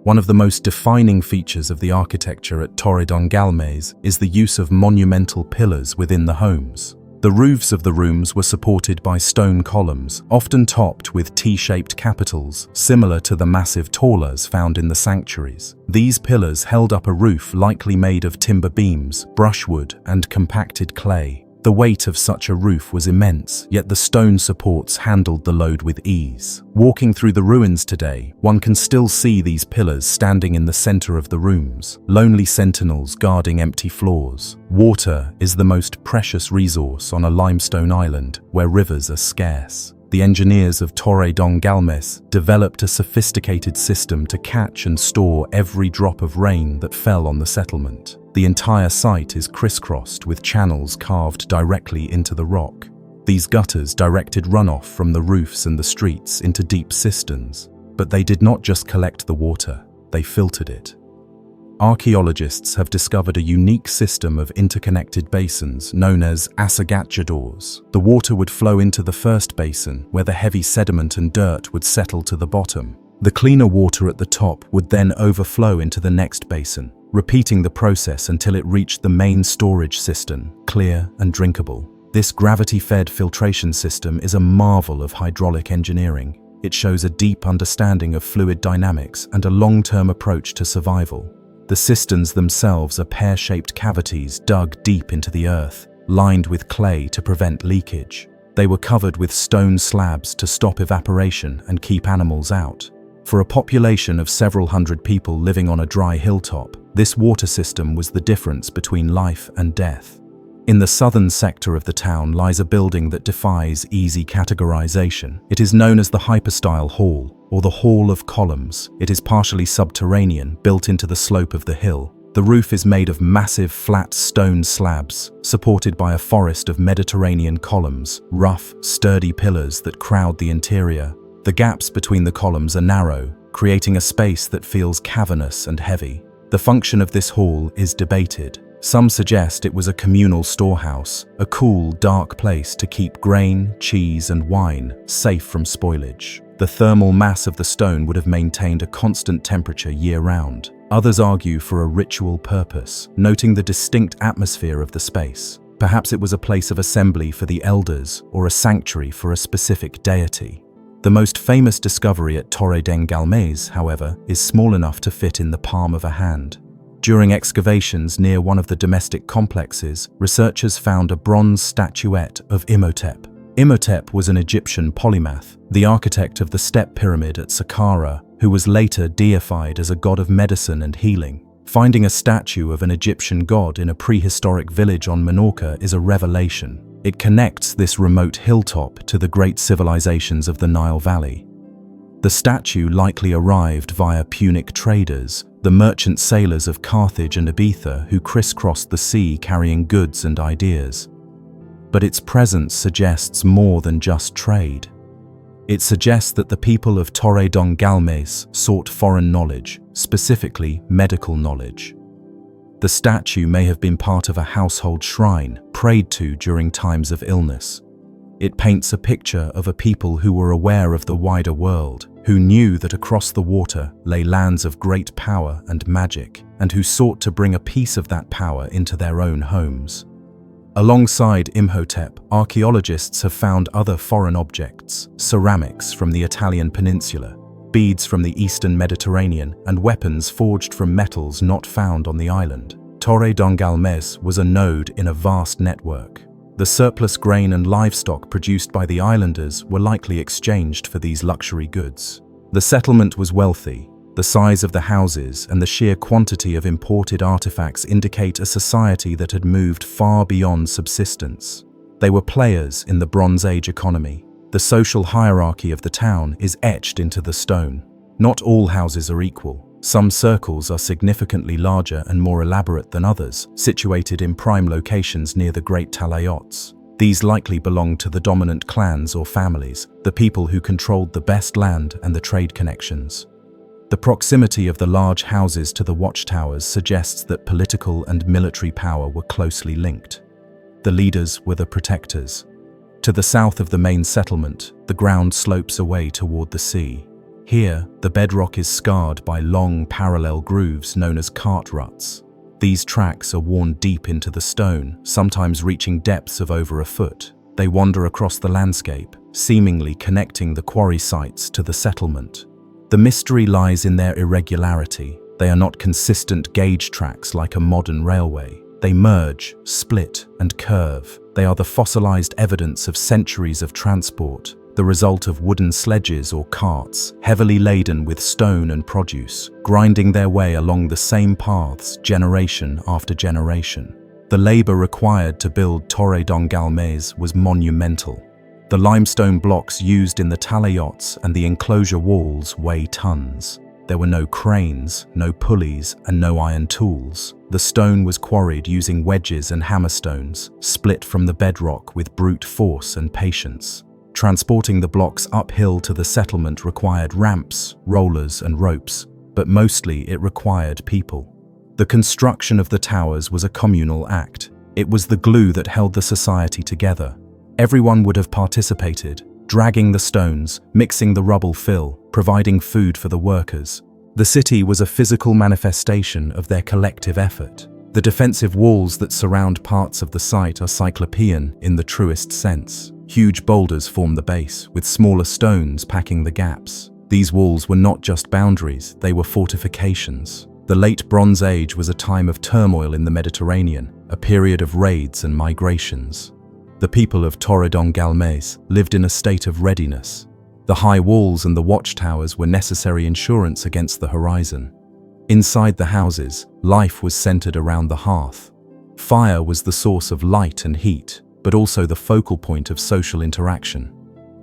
One of the most defining features of the architecture at Torre don Galmés is the use of monumental pillars within the homes. The roofs of the rooms were supported by stone columns, often topped with T-shaped capitals, similar to the massive taulas found in the sanctuaries. These pillars held up a roof likely made of timber beams, brushwood, and compacted clay. The weight of such a roof was immense, yet the stone supports handled the load with ease. Walking through the ruins today, one can still see these pillars standing in the center of the rooms, lonely sentinels guarding empty floors. Water is the most precious resource on a limestone island where rivers are scarce. The engineers of Torre don Galmés developed a sophisticated system to catch and store every drop of rain that fell on the settlement. The entire site is crisscrossed with channels carved directly into the rock. These gutters directed runoff from the roofs and the streets into deep cisterns. But they did not just collect the water, they filtered it. Archaeologists have discovered a unique system of interconnected basins known as assagatjadors. The water would flow into the first basin, where the heavy sediment and dirt would settle to the bottom. The cleaner water at the top would then overflow into the next basin, repeating the process until it reached the main storage cistern, clear and drinkable. This gravity-fed filtration system is a marvel of hydraulic engineering. It shows a deep understanding of fluid dynamics and a long-term approach to survival. The cisterns themselves are pear-shaped cavities dug deep into the earth, lined with clay to prevent leakage. They were covered with stone slabs to stop evaporation and keep animals out. For a population of several hundred people living on a dry hilltop, this water system was the difference between life and death. In the southern sector of the town lies a building that defies easy categorization. It is known as the Hypostyle Hall, or the Hall of Columns. It is partially subterranean, built into the slope of the hill. The roof is made of massive flat stone slabs, supported by a forest of Mediterranean columns, rough, sturdy pillars that crowd the interior. The gaps between the columns are narrow, creating a space that feels cavernous and heavy. The function of this hall is debated. Some suggest it was a communal storehouse, a cool, dark place to keep grain, cheese, and wine safe from spoilage. The thermal mass of the stone would have maintained a constant temperature year-round. Others argue for a ritual purpose, noting the distinct atmosphere of the space. Perhaps it was a place of assembly for the elders or a sanctuary for a specific deity. The most famous discovery at Torre don Galmés, however, is small enough to fit in the palm of a hand. During excavations near one of the domestic complexes, researchers found a bronze statuette of Imhotep. Imhotep was an Egyptian polymath, the architect of the step pyramid at Saqqara, who was later deified as a god of medicine and healing. Finding a statue of an Egyptian god in a prehistoric village on Menorca is a revelation. It connects this remote hilltop to the great civilizations of the Nile Valley. The statue likely arrived via Punic traders, the merchant sailors of Carthage and Ibiza who crisscrossed the sea carrying goods and ideas. But its presence suggests more than just trade. It suggests that the people of Torre don Galmés sought foreign knowledge, specifically medical knowledge. The statue may have been part of a household shrine, prayed to during times of illness. It paints a picture of a people who were aware of the wider world, who knew that across the water lay lands of great power and magic, and who sought to bring a piece of that power into their own homes. Alongside Imhotep, archaeologists have found other foreign objects, ceramics from the Italian peninsula, beads from the eastern Mediterranean, and weapons forged from metals not found on the island. Torre don Galmés was a node in a vast network. The surplus grain and livestock produced by the islanders were likely exchanged for these luxury goods. The settlement was wealthy. The size of the houses and the sheer quantity of imported artifacts indicate a society that had moved far beyond subsistence. They were players in the Bronze Age economy. The social hierarchy of the town is etched into the stone. Not all houses are equal. Some circles are significantly larger and more elaborate than others, situated in prime locations near the great talayots. These likely belonged to the dominant clans or families, the people who controlled the best land and the trade connections. The proximity of the large houses to the watchtowers suggests that political and military power were closely linked. The leaders were the protectors. To the south of the main settlement, the ground slopes away toward the sea. Here, the bedrock is scarred by long, parallel grooves known as cart ruts. These tracks are worn deep into the stone, sometimes reaching depths of over a foot. They wander across the landscape, seemingly connecting the quarry sites to the settlement. The mystery lies in their irregularity. They are not consistent gauge tracks like a modern railway. They merge, split, and curve. They are the fossilized evidence of centuries of transport, the result of wooden sledges or carts, heavily laden with stone and produce, grinding their way along the same paths generation after generation. The labor required to build Torre dos Galmés was monumental. The limestone blocks used in the talayots and the enclosure walls weigh tons. There were no cranes, no pulleys, and no iron tools. The stone was quarried using wedges and hammerstones, split from the bedrock with brute force and patience. Transporting the blocks uphill to the settlement required ramps, rollers, and ropes, but mostly it required people. The construction of the towers was a communal act. It was the glue that held the society together. Everyone would have participated, dragging the stones, mixing the rubble fill, providing food for the workers. The city was a physical manifestation of their collective effort. The defensive walls that surround parts of the site are Cyclopean in the truest sense. Huge boulders form the base, with smaller stones packing the gaps. These walls were not just boundaries, they were fortifications. The late Bronze Age was a time of turmoil in the Mediterranean, a period of raids and migrations. The people of Torre dos Galmés lived in a state of readiness. The high walls and the watchtowers were necessary insurance against the horizon. Inside the houses, life was centered around the hearth. Fire was the source of light and heat, but also the focal point of social interaction.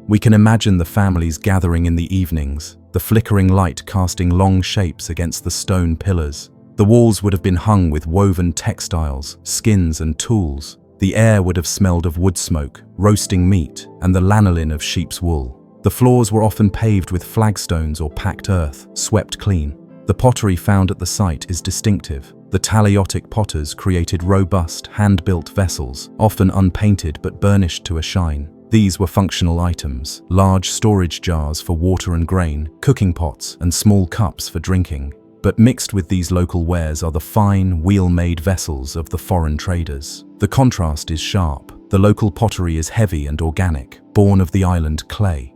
We can imagine the families gathering in the evenings, the flickering light casting long shapes against the stone pillars. The walls would have been hung with woven textiles, skins, and tools. The air would have smelled of wood smoke, roasting meat, and the lanolin of sheep's wool. The floors were often paved with flagstones or packed earth, swept clean. The pottery found at the site is distinctive. The Talaiotic potters created robust, hand-built vessels, often unpainted but burnished to a shine. These were functional items, large storage jars for water and grain, cooking pots, and small cups for drinking. But mixed with these local wares are the fine, wheel-made vessels of the foreign traders. The contrast is sharp. The local pottery is heavy and organic, born of the island clay.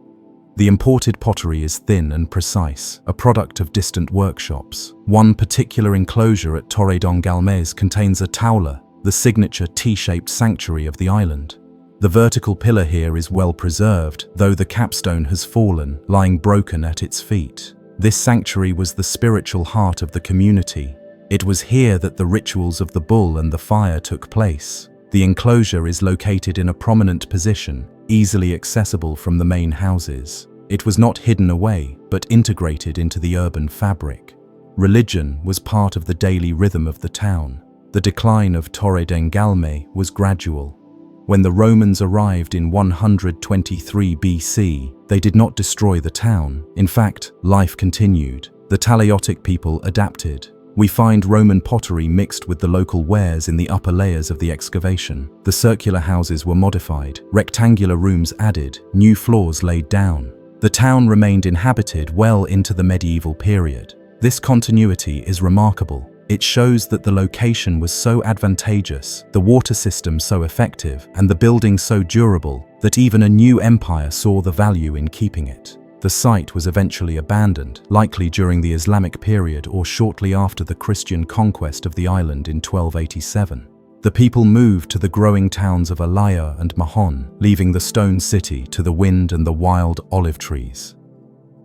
The imported pottery is thin and precise, a product of distant workshops. One particular enclosure at Torre dos Galmés contains a taula, the signature T-shaped sanctuary of the island. The vertical pillar here is well preserved, though the capstone has fallen, lying broken at its feet. This sanctuary was the spiritual heart of the community. It was here that the rituals of the bull and the fire took place. The enclosure is located in a prominent position, easily accessible from the main houses. It was not hidden away, but integrated into the urban fabric. Religion was part of the daily rhythm of the town. The decline of Torre dos Galmés was gradual. When the Romans arrived in 123 BC, they did not destroy the town. In fact, life continued. The Talaiotic people adapted. We find Roman pottery mixed with the local wares in the upper layers of the excavation. The circular houses were modified, rectangular rooms added, new floors laid down. The town remained inhabited well into the medieval period. This continuity is remarkable. It shows that the location was so advantageous, the water system so effective, and the building so durable that even a new empire saw the value in keeping it. The site was eventually abandoned, likely during the Islamic period or shortly after the Christian conquest of the island in 1287. The people moved to the growing towns of Alaya and Mahon, leaving the stone city to the wind and the wild olive trees.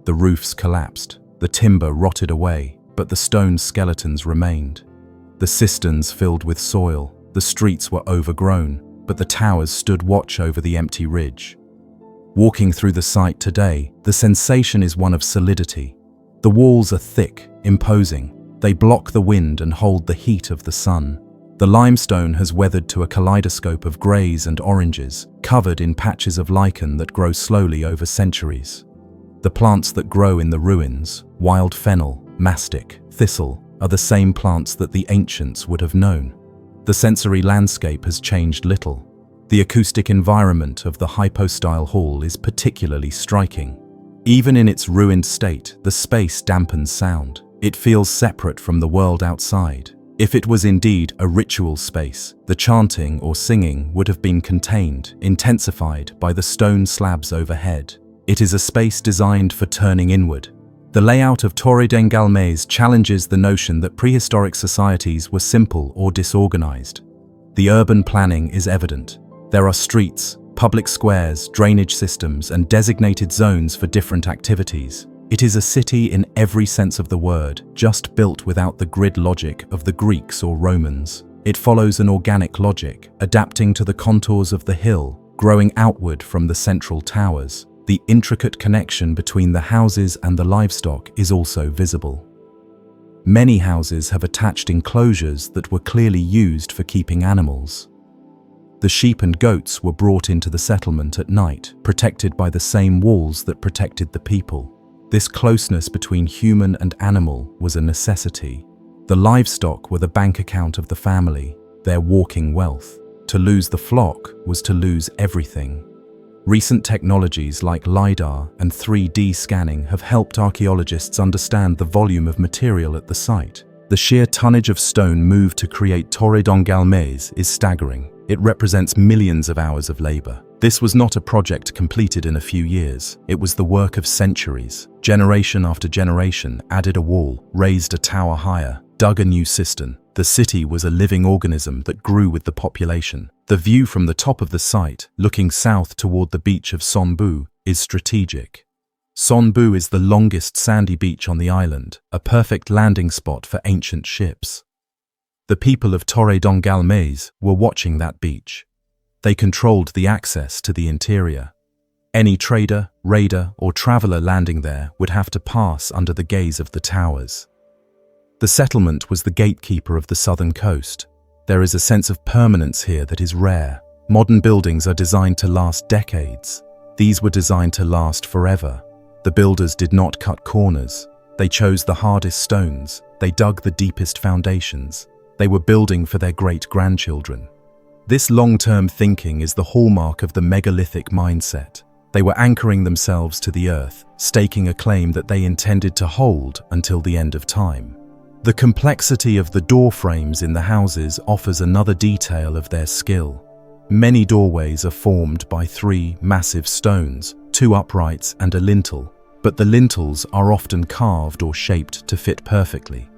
The roofs collapsed, the timber rotted away, but the stone skeletons remained. The cisterns filled with soil, the streets were overgrown, but the towers stood watch over the empty ridge. Walking through the site today, the sensation is one of solidity. The walls are thick, imposing. They block the wind and hold the heat of the sun. The limestone has weathered to a kaleidoscope of greys and oranges, covered in patches of lichen that grow slowly over centuries. The plants that grow in the ruins, wild fennel, mastic, thistle, are the same plants that the ancients would have known. The sensory landscape has changed little. The acoustic environment of the hypostyle hall is particularly striking. Even in its ruined state, the space dampens sound. It feels separate from the world outside. If it was indeed a ritual space, the chanting or singing would have been contained, intensified by the stone slabs overhead. It is a space designed for turning inward. The layout of Torre de Galmés challenges the notion that prehistoric societies were simple or disorganized. The urban planning is evident. There are streets, public squares, drainage systems, and designated zones for different activities. It is a city in every sense of the word, just built without the grid logic of the Greeks or Romans. It follows an organic logic, adapting to the contours of the hill, growing outward from the central towers. The intricate connection between the houses and the livestock is also visible. Many houses have attached enclosures that were clearly used for keeping animals. The sheep and goats were brought into the settlement at night, protected by the same walls that protected the people. This closeness between human and animal was a necessity. The livestock were the bank account of the family, their walking wealth. To lose the flock was to lose everything. Recent technologies like LiDAR and 3D scanning have helped archaeologists understand the volume of material at the site. The sheer tonnage of stone moved to create Torre de Galmés is staggering. It represents millions of hours of labor. This was not a project completed in a few years. It was the work of centuries. Generation after generation added a wall, raised a tower higher, dug a new cistern. The city was a living organism that grew with the population. The view from the top of the site, looking south toward the beach of Sonbu, is strategic. Sonbu is the longest sandy beach on the island, a perfect landing spot for ancient ships. The people of Torre de Galmés were watching that beach. They controlled the access to the interior. Any trader, raider, or traveler landing there would have to pass under the gaze of the towers. The settlement was the gatekeeper of the southern coast. There is a sense of permanence here that is rare. Modern buildings are designed to last decades. These were designed to last forever. The builders did not cut corners. They chose the hardest stones. They dug the deepest foundations. They were building for their great-grandchildren. This long-term thinking is the hallmark of the megalithic mindset. They were anchoring themselves to the earth, staking a claim that they intended to hold until the end of time. The complexity of the door frames in the houses offers another detail of their skill. Many doorways are formed by 3 massive stones, 2 uprights and a lintel, but the lintels are often carved or shaped to fit perfectly.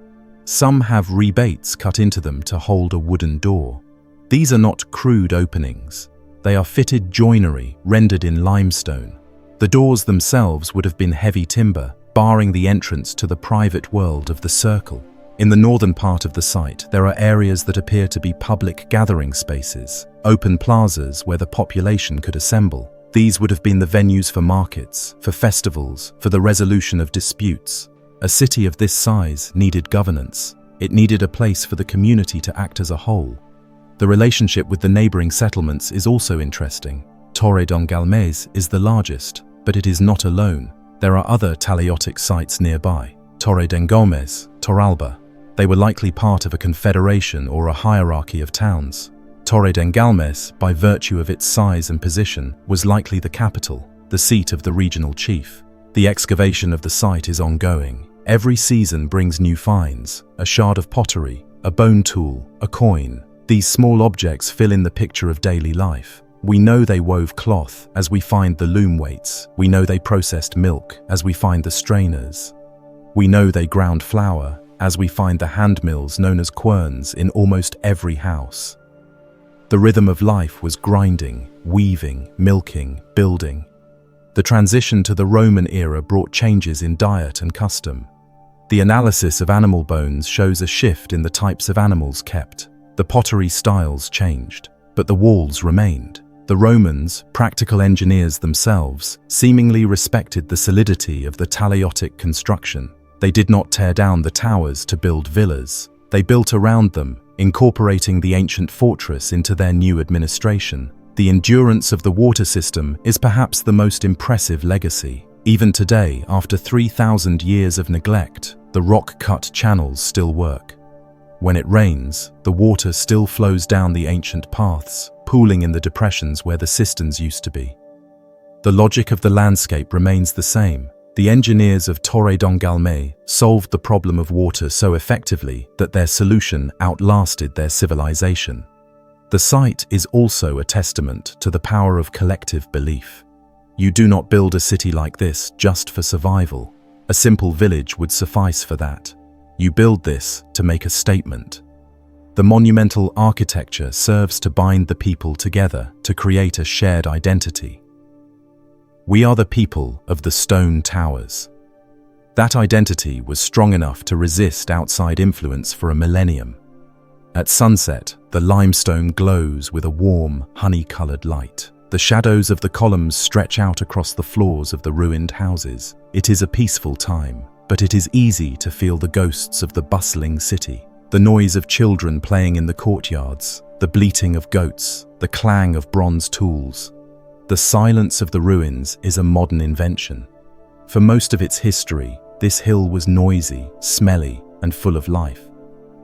Some have rebates cut into them to hold a wooden door. These are not crude openings. They are fitted joinery rendered in limestone. The doors themselves would have been heavy timber, barring the entrance to the private world of the circle. In the northern part of the site, there are areas that appear to be public gathering spaces, open plazas where the population could assemble. These would have been the venues for markets, for festivals, for the resolution of disputes. A city of this size needed governance. It needed a place for the community to act as a whole. The relationship with the neighboring settlements is also interesting. Torre de Galmés is the largest, but it is not alone. There are other Talaiotic sites nearby. Torre de Galmés, Torralba. They were likely part of a confederation or a hierarchy of towns. Torre de Galmés, by virtue of its size and position, was likely the capital, the seat of the regional chief. The excavation of the site is ongoing. Every season brings new finds, a shard of pottery, a bone tool, a coin. These small objects fill in the picture of daily life. We know they wove cloth as we find the loom weights. We know they processed milk as we find the strainers. We know they ground flour as we find the hand mills known as querns in almost every house. The rhythm of life was grinding, weaving, milking, building. The transition to the Roman era brought changes in diet and custom. The analysis of animal bones shows a shift in the types of animals kept. The pottery styles changed, but the walls remained. The Romans, practical engineers themselves, seemingly respected the solidity of the Talaiotic construction. They did not tear down the towers to build villas. They built around them, incorporating the ancient fortress into their new administration. The endurance of the water system is perhaps the most impressive legacy. Even today, after 3,000 years of neglect, the rock-cut channels still work. When it rains, the water still flows down the ancient paths, pooling in the depressions where the cisterns used to be. The logic of the landscape remains the same. The engineers of Torre don Galmés solved the problem of water so effectively that their solution outlasted their civilization. The site is also a testament to the power of collective belief. You do not build a city like this just for survival. A simple village would suffice for that. You build this to make a statement. The monumental architecture serves to bind the people together to create a shared identity. We are the people of the stone towers. That identity was strong enough to resist outside influence for a millennium. At sunset, the limestone glows with a warm, honey-colored light. The shadows of the columns stretch out across the floors of the ruined houses. It is a peaceful time, but it is easy to feel the ghosts of the bustling city. The noise of children playing in the courtyards, the bleating of goats, the clang of bronze tools. The silence of the ruins is a modern invention. For most of its history, this hill was noisy, smelly, and full of life.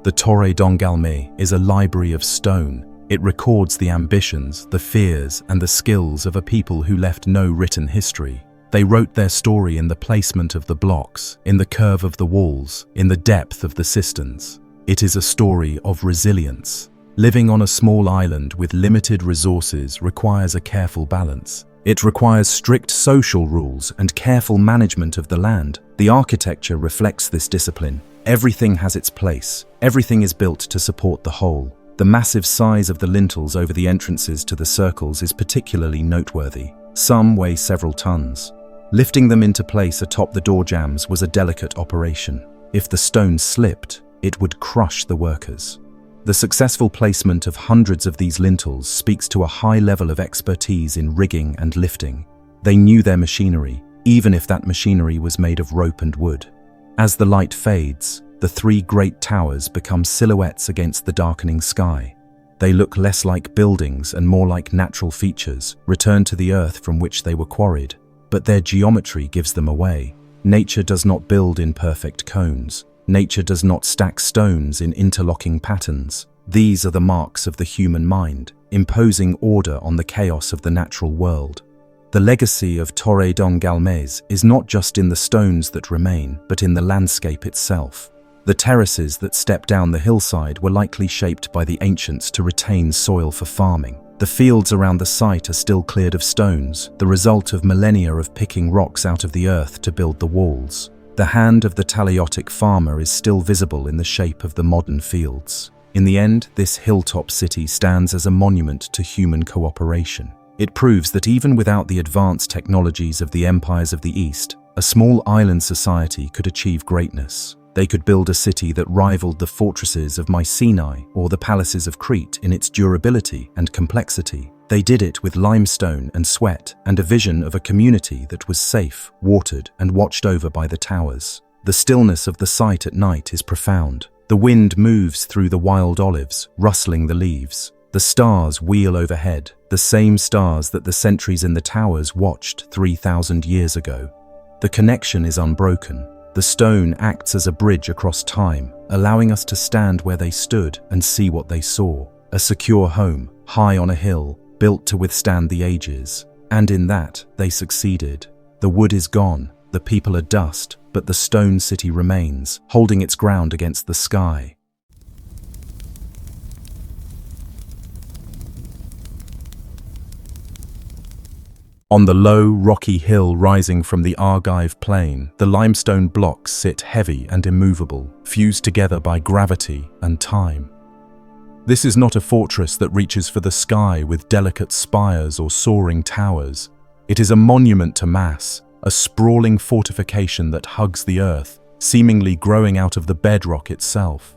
The Torre don Galmés is a library of stone. It records the ambitions, the fears, and the skills of a people who left no written history. They wrote their story in the placement of the blocks, in the curve of the walls, in the depth of the cisterns. It is a story of resilience. Living on a small island with limited resources requires a careful balance. It requires strict social rules and careful management of the land. The architecture reflects this discipline. Everything has its place. Everything is built to support the whole. The massive size of the lintels over the entrances to the circles is particularly noteworthy. Some weigh several tons. Lifting them into place atop the door jambs was a delicate operation. If the stone slipped, it would crush the workers. The successful placement of hundreds of these lintels speaks to a high level of expertise in rigging and lifting. They knew their machinery, even if that machinery was made of rope and wood. As the light fades, the three great towers become silhouettes against the darkening sky. They look less like buildings and more like natural features, returned to the earth from which they were quarried. But their geometry gives them away. Nature does not build in perfect cones. Nature does not stack stones in interlocking patterns. These are the marks of the human mind, imposing order on the chaos of the natural world. The legacy of Torre don Galmés is not just in the stones that remain, but in the landscape itself. The terraces that step down the hillside were likely shaped by the ancients to retain soil for farming. The fields around the site are still cleared of stones, the result of millennia of picking rocks out of the earth to build the walls. The hand of the Taliotic farmer is still visible in the shape of the modern fields. In the end, this hilltop city stands as a monument to human cooperation. It proves that even without the advanced technologies of the empires of the East, a small island society could achieve greatness. They could build a city that rivaled the fortresses of Mycenae or the palaces of Crete in its durability and complexity. They did it with limestone and sweat and a vision of a community that was safe, watered, and watched over by the towers. The stillness of the site at night is profound. The wind moves through the wild olives, rustling the leaves. The stars wheel overhead, the same stars that the sentries in the towers watched 3,000 years ago. The connection is unbroken. The stone acts as a bridge across time, allowing us to stand where they stood and see what they saw. A secure home, high on a hill, built to withstand the ages. And in that, they succeeded. The wood is gone, the people are dust, but the stone city remains, holding its ground against the sky. On the low, rocky hill rising from the Argive plain, the limestone blocks sit heavy and immovable, fused together by gravity and time. This is not a fortress that reaches for the sky with delicate spires or soaring towers. It is a monument to mass, a sprawling fortification that hugs the earth, seemingly growing out of the bedrock itself.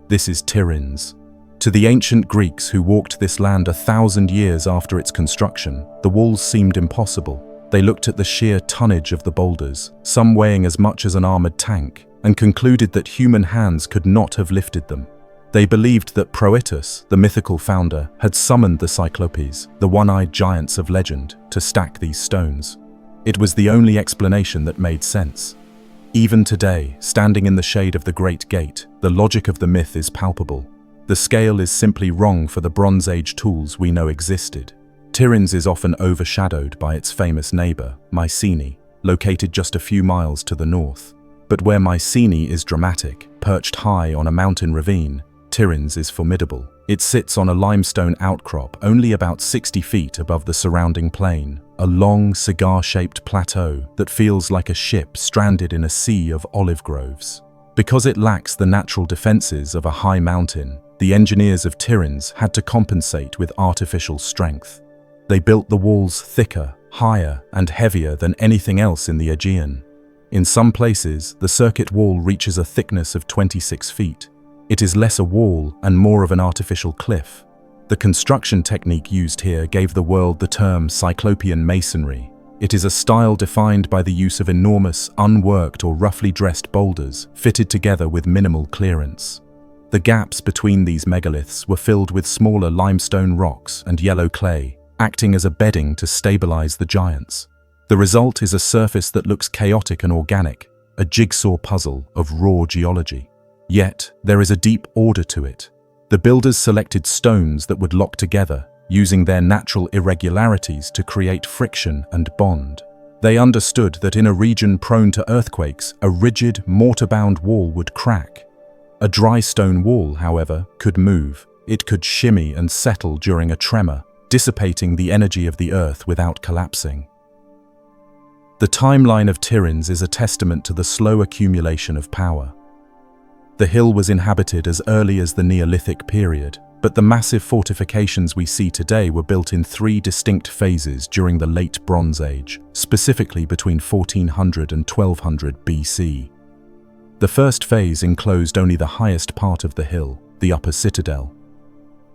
This is Tiryns. To the ancient Greeks who walked this land 1,000 years after its construction, the walls seemed impossible. They looked at the sheer tonnage of the boulders, some weighing as much as an armored tank, and concluded that human hands could not have lifted them. They believed that Proetus, the mythical founder, had summoned the Cyclopes, the one-eyed giants of legend, to stack these stones. It was the only explanation that made sense. Even today, standing in the shade of the Great Gate, the logic of the myth is palpable. The scale is simply wrong for the Bronze Age tools we know existed. Tiryns is often overshadowed by its famous neighbor, Mycenae. located just a few miles to the north. But where Mycenae is dramatic, perched high on a mountain ravine, Tiryns is formidable. It sits on a limestone outcrop only about 60 feet above the surrounding plain, a long, cigar-shaped plateau that feels like a ship stranded in a sea of olive groves. Because it lacks the natural defenses of a high mountain, the engineers of Tiryns had to compensate with artificial strength. They built the walls thicker, higher, and heavier than anything else in the Aegean. In some places, the circuit wall reaches a thickness of 26 feet. It is less a wall and more of an artificial cliff. The construction technique used here gave the world the term Cyclopean masonry. It is a style defined by the use of enormous, unworked or roughly dressed boulders fitted together with minimal clearance. The gaps between these megaliths were filled with smaller limestone rocks and yellow clay, acting as a bedding to stabilize the giants. The result is a surface that looks chaotic and organic, a jigsaw puzzle of raw geology. Yet, there is a deep order to it. The builders selected stones that would lock together, using their natural irregularities to create friction and bond. They understood that in a region prone to earthquakes, a rigid, mortar-bound wall would crack. A dry stone wall, however, could move. It could shimmy and settle during a tremor, dissipating the energy of the earth without collapsing. The timeline of Tiryns is a testament to the slow accumulation of power. The hill was inhabited as early as the Neolithic period, but the massive fortifications we see today were built in 3 distinct phases during the Late Bronze Age, specifically between 1400 and 1200 BC. The first phase enclosed only the highest part of the hill, the upper citadel.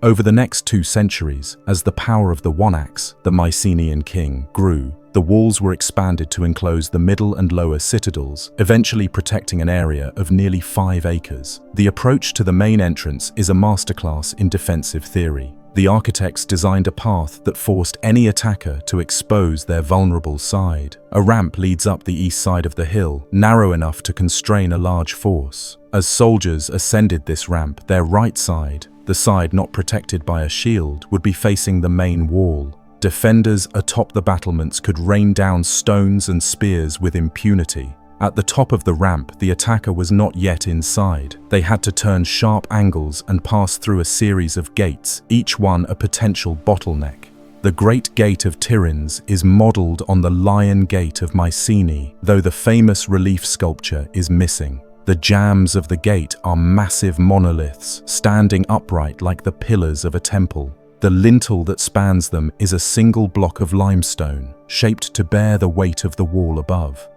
Over the next 2 centuries, as the power of the Wanax, the Mycenaean king, grew, the walls were expanded to enclose the middle and lower citadels, eventually protecting an area of nearly 5 acres. The approach to the main entrance is a masterclass in defensive theory. The architects designed a path that forced any attacker to expose their vulnerable side. A ramp leads up the east side of the hill, narrow enough to constrain a large force. As soldiers ascended this ramp, their right side, the side not protected by a shield, would be facing the main wall. Defenders atop the battlements could rain down stones and spears with impunity. At the top of the ramp, the attacker was not yet inside. They had to turn sharp angles and pass through a series of gates, each one a potential bottleneck. The Great Gate of Tiryns is modeled on the Lion Gate of Mycenae, though the famous relief sculpture is missing. The jambs of the gate are massive monoliths, standing upright like the pillars of a temple. The lintel that spans them is a single block of limestone, shaped to bear the weight of the wall above.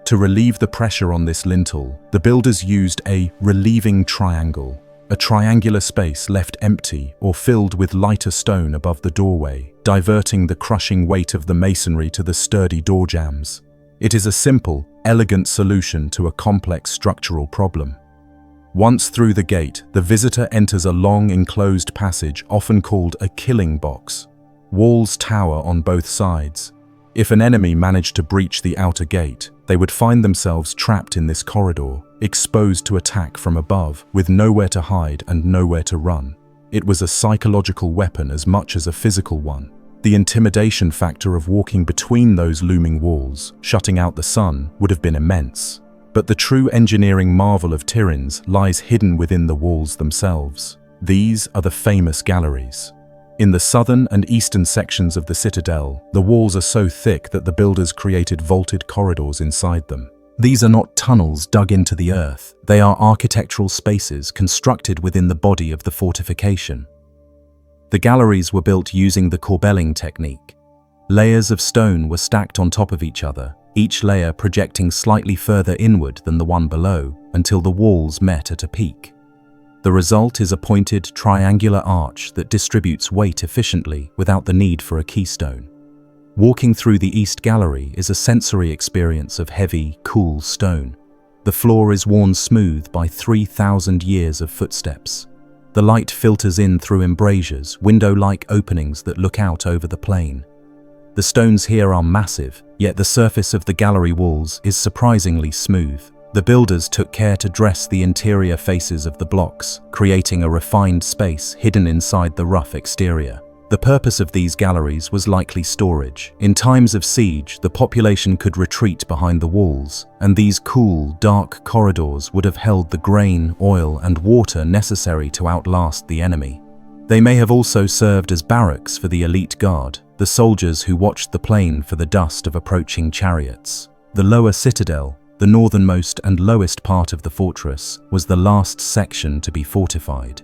To relieve the pressure on this lintel, the builders used a relieving triangle, a triangular space left empty or filled with lighter stone above the doorway, diverting the crushing weight of the masonry to the sturdy door jambs. It is a simple, elegant solution to a complex structural problem. Once through the gate, the visitor enters a long enclosed passage often called a killing box. Walls tower on both sides. If an enemy managed to breach the outer gate, they would find themselves trapped in this corridor, exposed to attack from above, with nowhere to hide and nowhere to run. It was a psychological weapon as much as a physical one. The intimidation factor of walking between those looming walls, shutting out the sun, would have been immense. But the true engineering marvel of Tiryns lies hidden within the walls themselves. These are the famous galleries. In the southern and eastern sections of the citadel, the walls are so thick that the builders created vaulted corridors inside them. These are not tunnels dug into the earth. They are architectural spaces constructed within the body of the fortification. The galleries were built using the corbelling technique. Layers of stone were stacked on top of each other, each layer projecting slightly further inward than the one below, until the walls met at a peak. The result is a pointed, triangular arch that distributes weight efficiently without the need for a keystone. Walking through the East Gallery is a sensory experience of heavy, cool stone. The floor is worn smooth by 3,000 years of footsteps. The light filters in through embrasures, window-like openings that look out over the plain. The stones here are massive, yet the surface of the gallery walls is surprisingly smooth. The builders took care to dress the interior faces of the blocks, creating a refined space hidden inside the rough exterior. The The purpose of these galleries was likely storage. In times of siege, the population could retreat behind the walls, and these cool, dark corridors would have held the grain, oil, and water necessary to outlast the enemy. They may have also served as barracks for the elite guard, the soldiers who watched the plain for the dust of approaching chariots. The lower citadel, the northernmost and lowest part of the fortress, was the last section to be fortified.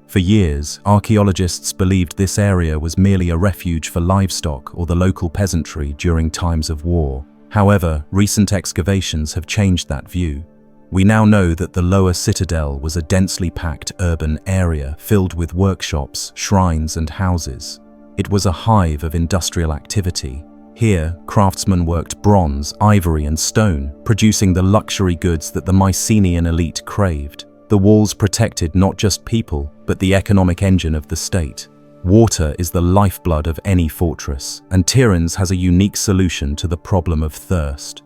For years, archaeologists believed this area was merely a refuge for livestock or the local peasantry during times of war. However, recent excavations have changed that view. We now know that the lower citadel was a densely packed urban area filled with workshops, shrines, and houses. It was a hive of industrial activity. Here, craftsmen worked bronze, ivory, and stone, producing the luxury goods that the Mycenaean elite craved. The walls protected not just people, but the economic engine of the state. Water is the lifeblood of any fortress, and Tiryns has a unique solution to the problem of thirst.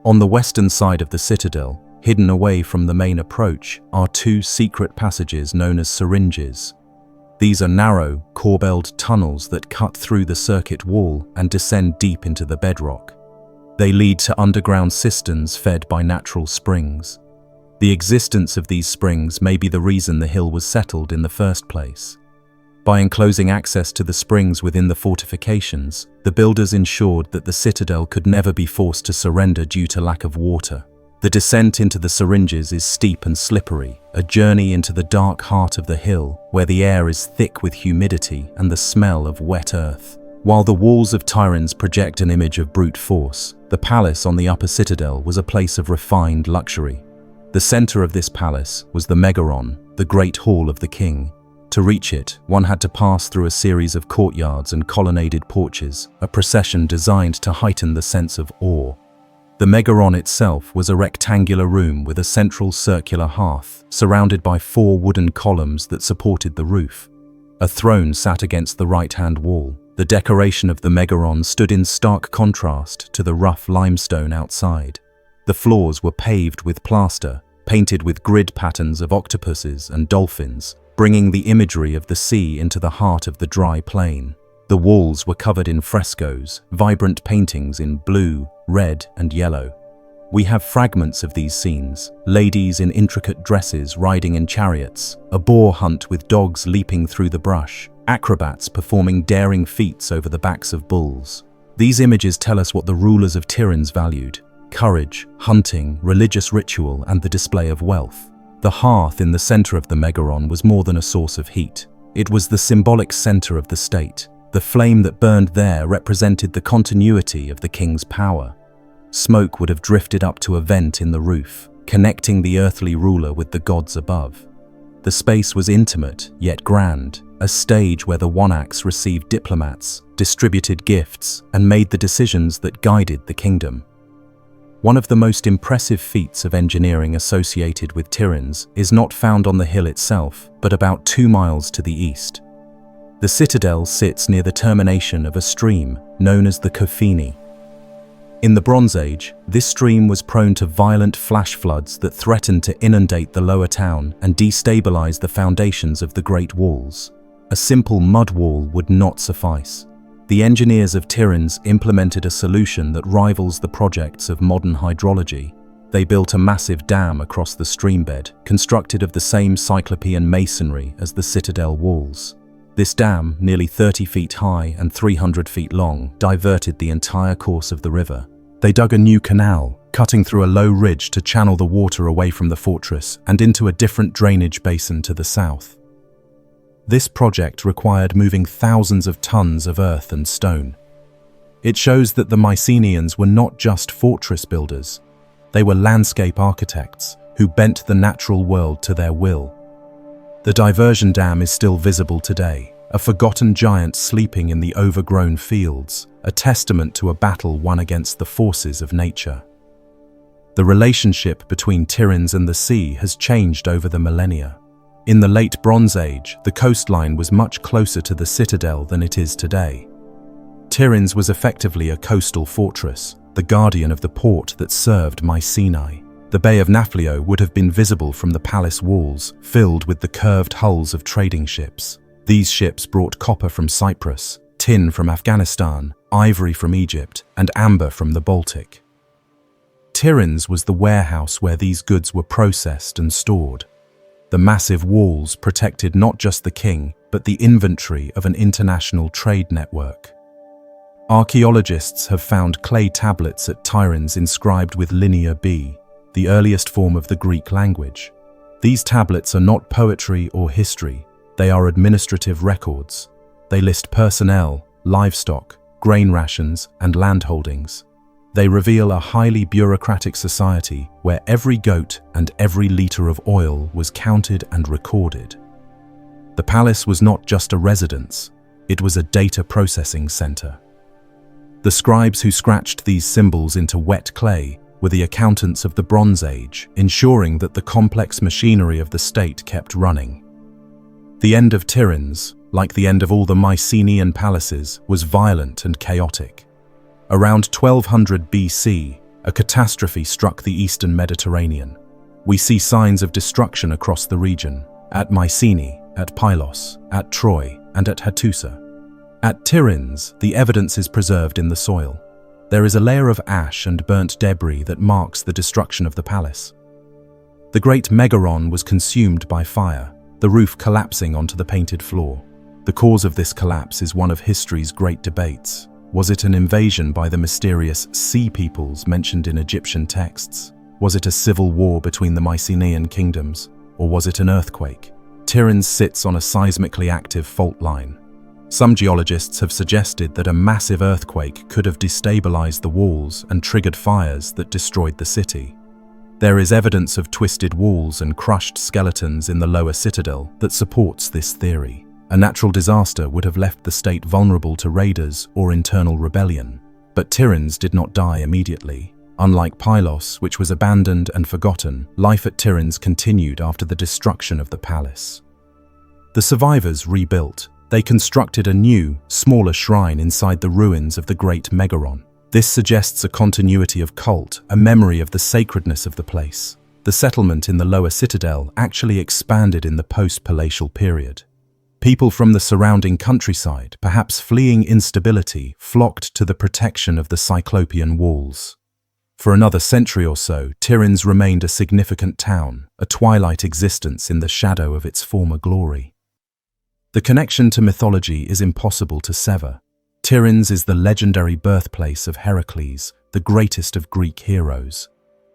On the western side of the citadel, hidden away from the main approach, are two secret passages known as syringes. These are narrow, corbelled tunnels that cut through the circuit wall and descend deep into the bedrock. They lead to underground cisterns fed by natural springs. The existence of these springs may be the reason the hill was settled in the first place. By enclosing access to the springs within the fortifications, the builders ensured that the citadel could never be forced to surrender due to lack of water. The descent into the syringes is steep and slippery, a journey into the dark heart of the hill, where the air is thick with humidity and the smell of wet earth. While the walls of Tiryns project an image of brute force, the palace on the upper citadel was a place of refined luxury. The center of this palace was the Megaron, the great hall of the king. To reach it, one had to pass through a series of courtyards and colonnaded porches, a procession designed to heighten the sense of awe. The Megaron itself was a rectangular room with a central circular hearth, surrounded by 4 wooden columns that supported the roof. A throne sat against the right-hand wall. The decoration of the Megaron stood in stark contrast to the rough limestone outside. The floors were paved with plaster, painted with grid patterns of octopuses and dolphins, bringing the imagery of the sea into the heart of the dry plain. The walls were covered in frescoes, vibrant paintings in blue, red, and yellow. We have fragments of these scenes: ladies in intricate dresses riding in chariots, a boar hunt with dogs leaping through the brush, acrobats performing daring feats over the backs of bulls. These images tell us what the rulers of Tiryns valued: courage, hunting, religious ritual, and the display of wealth. The hearth in the center of the Megaron was more than a source of heat. It was the symbolic center of the state. The flame that burned there represented the continuity of the king's power. Smoke would have drifted up to a vent in the roof, connecting the earthly ruler with the gods above. The space was intimate, yet grand, a stage where the One-Axe received diplomats, distributed gifts, and made the decisions that guided the kingdom. One of the most impressive feats of engineering associated with Tiryns is not found on the hill itself, but about 2 miles to the east. The citadel sits near the termination of a stream known as the Kofini. In the Bronze Age, this stream was prone to violent flash floods that threatened to inundate the lower town and destabilize the foundations of the Great Walls. A simple mud wall would not suffice. The engineers of Tiryns implemented a solution that rivals the projects of modern hydrology. They built a massive dam across the streambed, constructed of the same Cyclopean masonry as the citadel walls. This dam, nearly 30 feet high and 300 feet long, diverted the entire course of the river. They dug a new canal, cutting through a low ridge to channel the water away from the fortress and into a different drainage basin to the south. This project required moving thousands of tons of earth and stone. It shows that the Mycenaeans were not just fortress builders. They were landscape architects who bent the natural world to their will. The diversion dam is still visible today, a forgotten giant sleeping in the overgrown fields, a testament to a battle won against the forces of nature. The relationship between Tiryns and the sea has changed over the millennia. In the late Bronze Age, the coastline was much closer to the citadel than it is today. Tiryns was effectively a coastal fortress, the guardian of the port that served Mycenae. The Bay of Nafplio would have been visible from the palace walls, filled with the curved hulls of trading ships. These ships brought copper from Cyprus, tin from Afghanistan, ivory from Egypt, and amber from the Baltic. Tiryns was the warehouse where these goods were processed and stored. The massive walls protected not just the king, but the inventory of an international trade network. Archaeologists have found clay tablets at Tiryns inscribed with Linear B, the earliest form of the Greek language. These tablets are not poetry or history, they are administrative records. They list personnel, livestock, grain rations, and land holdings. They reveal a highly bureaucratic society where every goat and every liter of oil was counted and recorded. The palace was not just a residence, it was a data processing center. The scribes who scratched these symbols into wet clay were the accountants of the Bronze Age, ensuring that the complex machinery of the state kept running. The end of Tiryns, like the end of all the Mycenaean palaces, was violent and chaotic. Around 1200 BC, a catastrophe struck the eastern Mediterranean. We see signs of destruction across the region, at Mycenae, at Pylos, at Troy, and at Hattusa. At Tiryns, the evidence is preserved in the soil. There is a layer of ash and burnt debris that marks the destruction of the palace. The great megaron was consumed by fire, the roof collapsing onto the painted floor. The cause of this collapse is one of history's great debates. Was it an invasion by the mysterious sea peoples mentioned in Egyptian texts? Was it a civil war between the Mycenaean kingdoms? Or was it an earthquake? Tiryns sits on a seismically active fault line. Some geologists have suggested that a massive earthquake could have destabilized the walls and triggered fires that destroyed the city. There is evidence of twisted walls and crushed skeletons in the lower citadel that supports this theory. A natural disaster would have left the state vulnerable to raiders or internal rebellion. But Tiryns did not die immediately. Unlike Pylos, which was abandoned and forgotten, life at Tiryns continued after the destruction of the palace. The survivors rebuilt. They constructed a new, smaller shrine inside the ruins of the great megaron. This suggests a continuity of cult, a memory of the sacredness of the place. The settlement in the lower citadel actually expanded in the post-palatial period. People from the surrounding countryside, perhaps fleeing instability, flocked to the protection of the Cyclopean walls. For another century or so, Tiryns remained a significant town, a twilight existence in the shadow of its former glory. The connection to mythology is impossible to sever. Tiryns is the legendary birthplace of Heracles, the greatest of Greek heroes.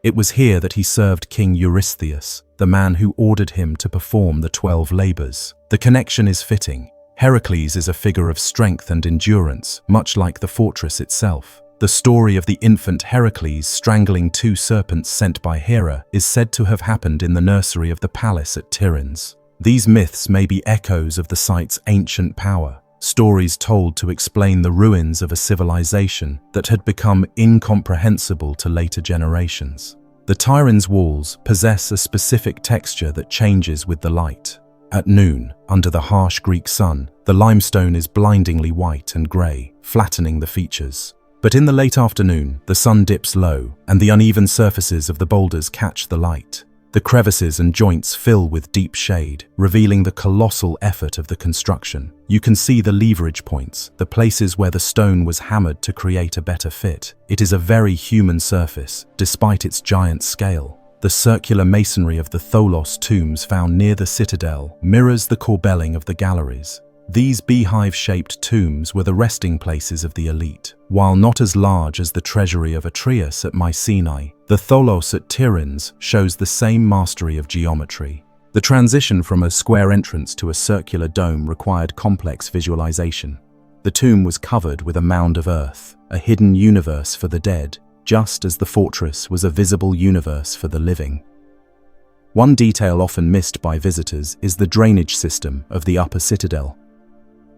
It was here that he served King Eurystheus, the man who ordered him to perform the 12 labors. The connection is fitting. Heracles is a figure of strength and endurance, much like the fortress itself. The story of the infant Heracles strangling 2 serpents sent by Hera is said to have happened in the nursery of the palace at Tiryns. These myths may be echoes of the site's ancient power, stories told to explain the ruins of a civilization that had become incomprehensible to later generations. The Tiryns walls possess a specific texture that changes with the light. At noon, under the harsh Greek sun, the limestone is blindingly white and grey, flattening the features. But in the late afternoon, the sun dips low, and the uneven surfaces of the boulders catch the light. The crevices and joints fill with deep shade, revealing the colossal effort of the construction. You can see the leverage points, the places where the stone was hammered to create a better fit. It is a very human surface, despite its giant scale. The circular masonry of the Taulos tombs found near the citadel mirrors the corbelling of the galleries. These beehive-shaped tombs were the resting places of the elite. While not as large as the treasury of Atreus at Mycenae, the Taulos at Tiryns shows the same mastery of geometry. The transition from a square entrance to a circular dome required complex visualization. The tomb was covered with a mound of earth, a hidden universe for the dead, just as the fortress was a visible universe for the living. One detail often missed by visitors is the drainage system of the upper citadel.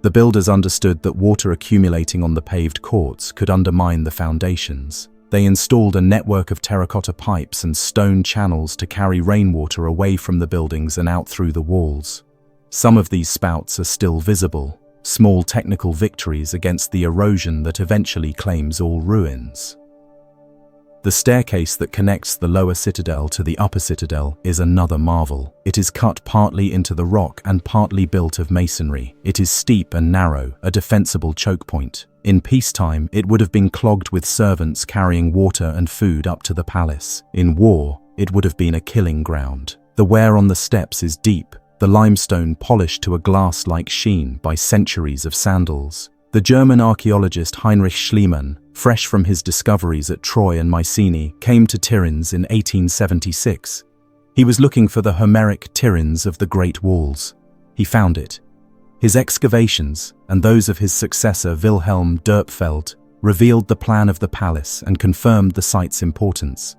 The builders understood that water accumulating on the paved courts could undermine the foundations. They installed a network of terracotta pipes and stone channels to carry rainwater away from the buildings and out through the walls. Some of these spouts are still visible, small technical victories against the erosion that eventually claims all ruins. The staircase that connects the lower citadel to the upper citadel is another marvel. It is cut partly into the rock and partly built of masonry. It is steep and narrow, a defensible choke point. In peacetime, it would have been clogged with servants carrying water and food up to the palace. In war, it would have been a killing ground. The wear on the steps is deep, the limestone polished to a glass-like sheen by centuries of sandals. The German archaeologist Heinrich Schliemann, fresh from his discoveries at Troy and Mycenae, came to Tiryns in 1876. He was looking for the Homeric Tiryns of the Great Walls. He found it. His excavations, and those of his successor Wilhelm Dörpfeld, revealed the plan of the palace and confirmed the site's importance.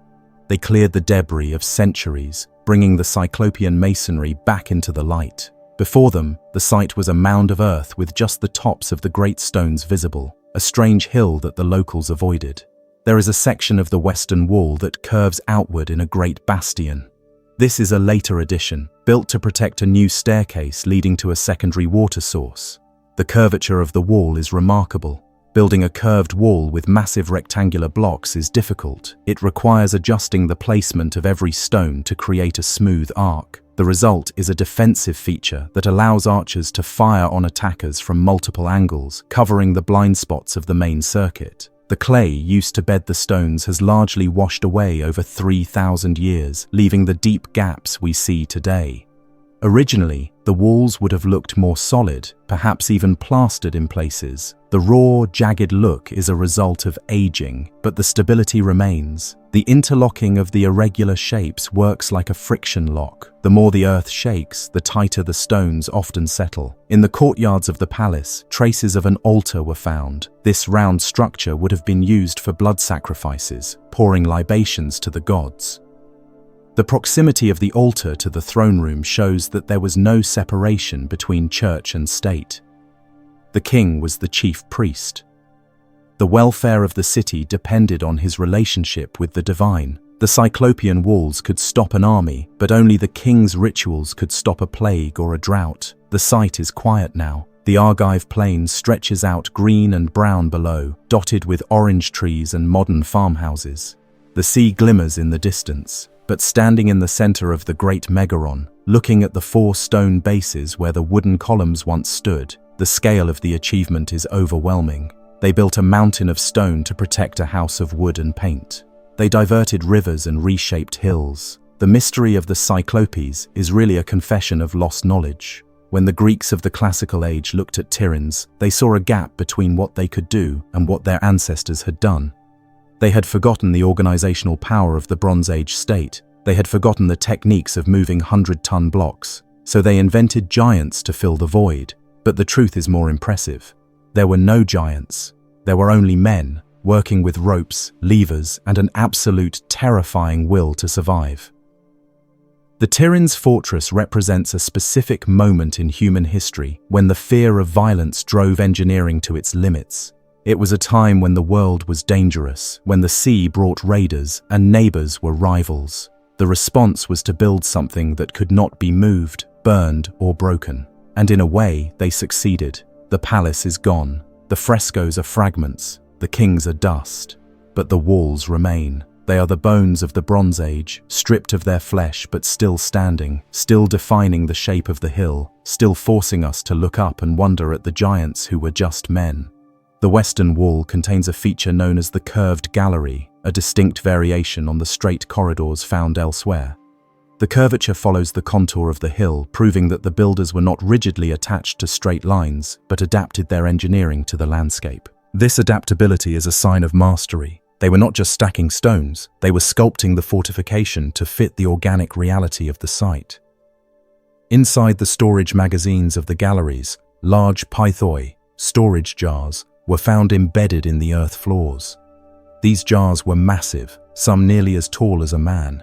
They cleared the debris of centuries, bringing the Cyclopean masonry back into the light. Before them, the site was a mound of earth with just the tops of the great stones visible, a strange hill that the locals avoided. There is a section of the western wall that curves outward in a great bastion. This is a later addition, built to protect a new staircase leading to a secondary water source. The curvature of the wall is remarkable. Building a curved wall with massive rectangular blocks is difficult. It requires adjusting the placement of every stone to create a smooth arc. The result is a defensive feature that allows archers to fire on attackers from multiple angles, covering the blind spots of the main circuit. The clay used to bed the stones has largely washed away over 3,000 years, leaving the deep gaps we see today. Originally, the walls would have looked more solid, perhaps even plastered in places. The raw, jagged look is a result of aging, but the stability remains. The interlocking of the irregular shapes works like a friction lock. The more the earth shakes, the tighter the stones often settle. In the courtyards of the palace, traces of an altar were found. This round structure would have been used for blood sacrifices, pouring libations to the gods. The proximity of the altar to the throne room shows that there was no separation between church and state. The king was the chief priest. The welfare of the city depended on his relationship with the divine. The Cyclopean walls could stop an army, but only the king's rituals could stop a plague or a drought. The site is quiet now. The Argive plain stretches out green and brown below, dotted with orange trees and modern farmhouses. The sea glimmers in the distance. But standing in the center of the great megaron, looking at the 4 stone bases where the wooden columns once stood, the scale of the achievement is overwhelming. They built a mountain of stone to protect a house of wood and paint. They diverted rivers and reshaped hills. The mystery of the Cyclopes is really a confession of lost knowledge. When the Greeks of the classical age looked at Tiryns, they saw a gap between what they could do and what their ancestors had done. They had forgotten the organizational power of the Bronze Age state. They had forgotten the techniques of moving 100-ton blocks. So they invented giants to fill the void. But the truth is more impressive. There were no giants. There were only men, working with ropes, levers, and an absolute terrifying will to survive. The Tiryns fortress represents a specific moment in human history when the fear of violence drove engineering to its limits. It was a time when the world was dangerous, when the sea brought raiders and neighbors were rivals. The response was to build something that could not be moved, burned, or broken. And in a way, they succeeded. The palace is gone. The frescoes are fragments. The kings are dust. But the walls remain. They are the bones of the Bronze Age, stripped of their flesh but still standing, still defining the shape of the hill, still forcing us to look up and wonder at the giants who were just men. The western wall contains a feature known as the curved gallery, a distinct variation on the straight corridors found elsewhere. The curvature follows the contour of the hill, proving that the builders were not rigidly attached to straight lines, but adapted their engineering to the landscape. This adaptability is a sign of mastery. They were not just stacking stones, they were sculpting the fortification to fit the organic reality of the site. Inside the storage magazines of the galleries, large pythoi, storage jars, were found embedded in the earth floors. These jars were massive, some nearly as tall as a man.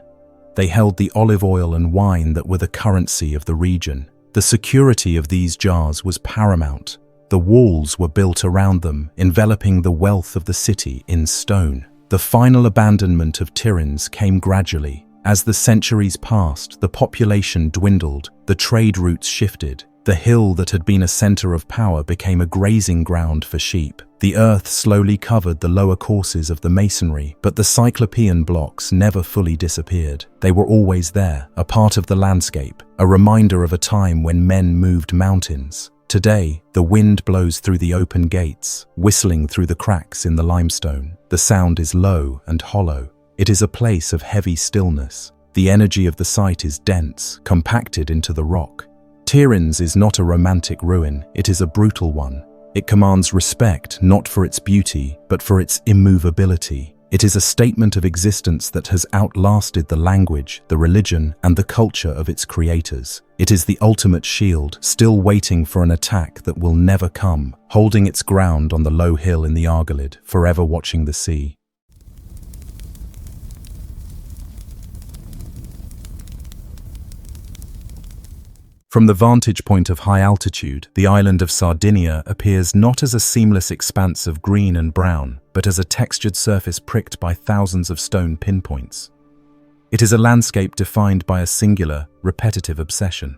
They held the olive oil and wine that were the currency of the region. The security of these jars was paramount. The walls were built around them, enveloping the wealth of the city in stone. The final abandonment of Tiryns came gradually. As the centuries passed, the population dwindled, the trade routes shifted. The hill that had been a center of power became a grazing ground for sheep. The earth slowly covered the lower courses of the masonry, but the Cyclopean blocks never fully disappeared. They were always there, a part of the landscape, a reminder of a time when men moved mountains. Today, the wind blows through the open gates, whistling through the cracks in the limestone. The sound is low and hollow. It is a place of heavy stillness. The energy of the site is dense, compacted into the rock. Tiryns is not a romantic ruin, it is a brutal one. It commands respect not for its beauty, but for its immovability. It is a statement of existence that has outlasted the language, the religion, and the culture of its creators. It is the ultimate shield, still waiting for an attack that will never come, holding its ground on the low hill in the Argolid, forever watching the sea. From the vantage point of high altitude, the island of Sardinia appears not as a seamless expanse of green and brown, but as a textured surface pricked by thousands of stone pinpoints. It is a landscape defined by a singular, repetitive obsession.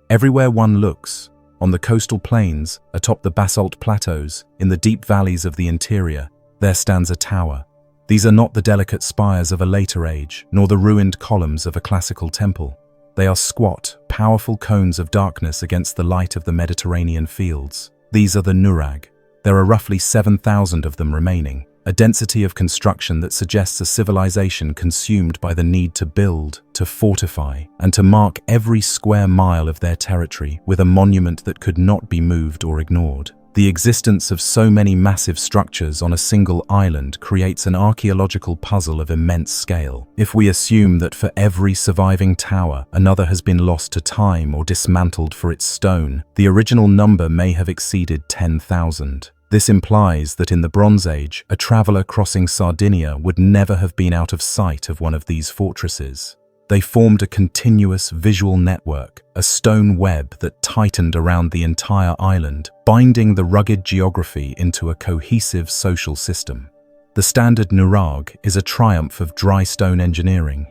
Everywhere one looks, on the coastal plains, atop the basalt plateaus, in the deep valleys of the interior, there stands a tower. These are not the delicate spires of a later age, nor the ruined columns of a classical temple. They are squat, powerful cones of darkness against the light of the Mediterranean fields. These are the Nuraghe. There are roughly 7,000 of them remaining, a density of construction that suggests a civilization consumed by the need to build, to fortify, and to mark every square mile of their territory with a monument that could not be moved or ignored. The existence of so many massive structures on a single island creates an archaeological puzzle of immense scale. If we assume that for every surviving tower, another has been lost to time or dismantled for its stone, the original number may have exceeded 10,000. This implies that in the Bronze Age, a traveler crossing Sardinia would never have been out of sight of one of these fortresses. They formed a continuous visual network, a stone web that tightened around the entire island, binding the rugged geography into a cohesive social system. The standard Nuraghe is a triumph of dry stone engineering.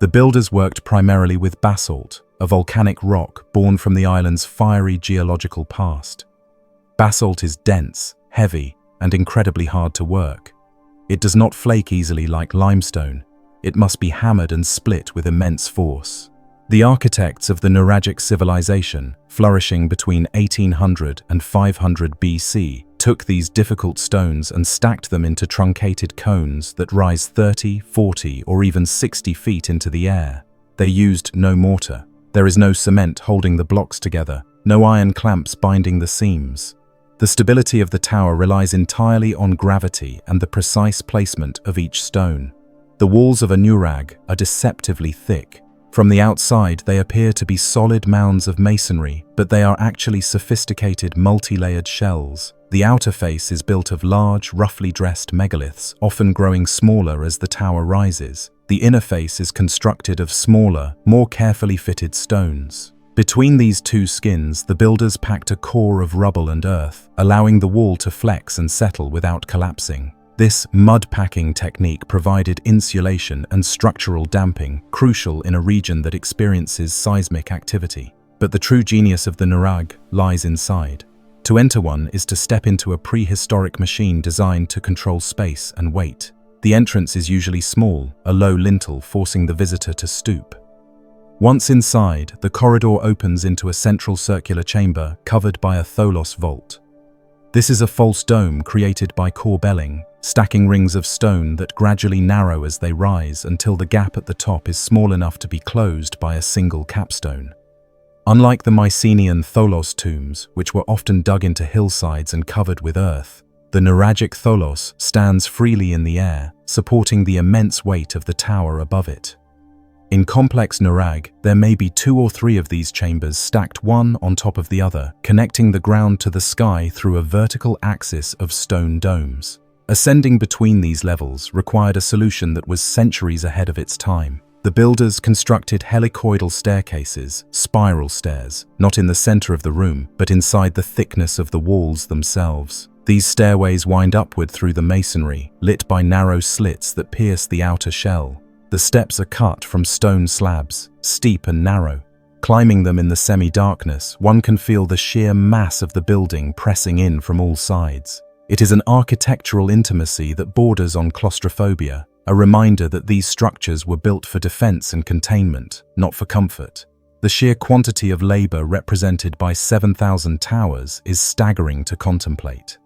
The builders worked primarily with basalt, a volcanic rock born from the island's fiery geological past. Basalt is dense, heavy, and incredibly hard to work. It does not flake easily like limestone. It must be hammered and split with immense force. The architects of the Nuragic civilization, flourishing between 1800 and 500 BC, took these difficult stones and stacked them into truncated cones that rise 30, 40, or even 60 feet into the air. They used no mortar. There is no cement holding the blocks together, no iron clamps binding the seams. The stability of the tower relies entirely on gravity and the precise placement of each stone. The walls of a Nuraghe are deceptively thick. From the outside, they appear to be solid mounds of masonry, but they are actually sophisticated multi-layered shells. The outer face is built of large, roughly dressed megaliths, often growing smaller as the tower rises. The inner face is constructed of smaller, more carefully fitted stones. Between these two skins, the builders packed a core of rubble and earth, allowing the wall to flex and settle without collapsing. This mud packing technique provided insulation and structural damping, crucial in a region that experiences seismic activity. But the true genius of the Nuraghe lies inside. To enter one is to step into a prehistoric machine designed to control space and weight. The entrance is usually small, a low lintel forcing the visitor to stoop. Once inside, the corridor opens into a central circular chamber covered by a Taulas vault. This is a false dome created by corbelling, stacking rings of stone that gradually narrow as they rise until the gap at the top is small enough to be closed by a single capstone. Unlike the Mycenaean Taulas tombs, which were often dug into hillsides and covered with earth, the Nuragic Taulas stands freely in the air, supporting the immense weight of the tower above it. In complex Nuraghe, there may be 2 or 3 of these chambers stacked one on top of the other, connecting the ground to the sky through a vertical axis of stone domes. Ascending between these levels required a solution that was centuries ahead of its time. The builders constructed helicoidal staircases, spiral stairs, not in the center of the room, but inside the thickness of the walls themselves. These stairways wind upward through the masonry, lit by narrow slits that pierce the outer shell. The steps are cut from stone slabs, steep and narrow. Climbing them in the semi-darkness, one can feel the sheer mass of the building pressing in from all sides. It is an architectural intimacy that borders on claustrophobia, a reminder that these structures were built for defense and containment, not for comfort. The sheer quantity of labor represented by 7,000 towers is staggering to contemplate.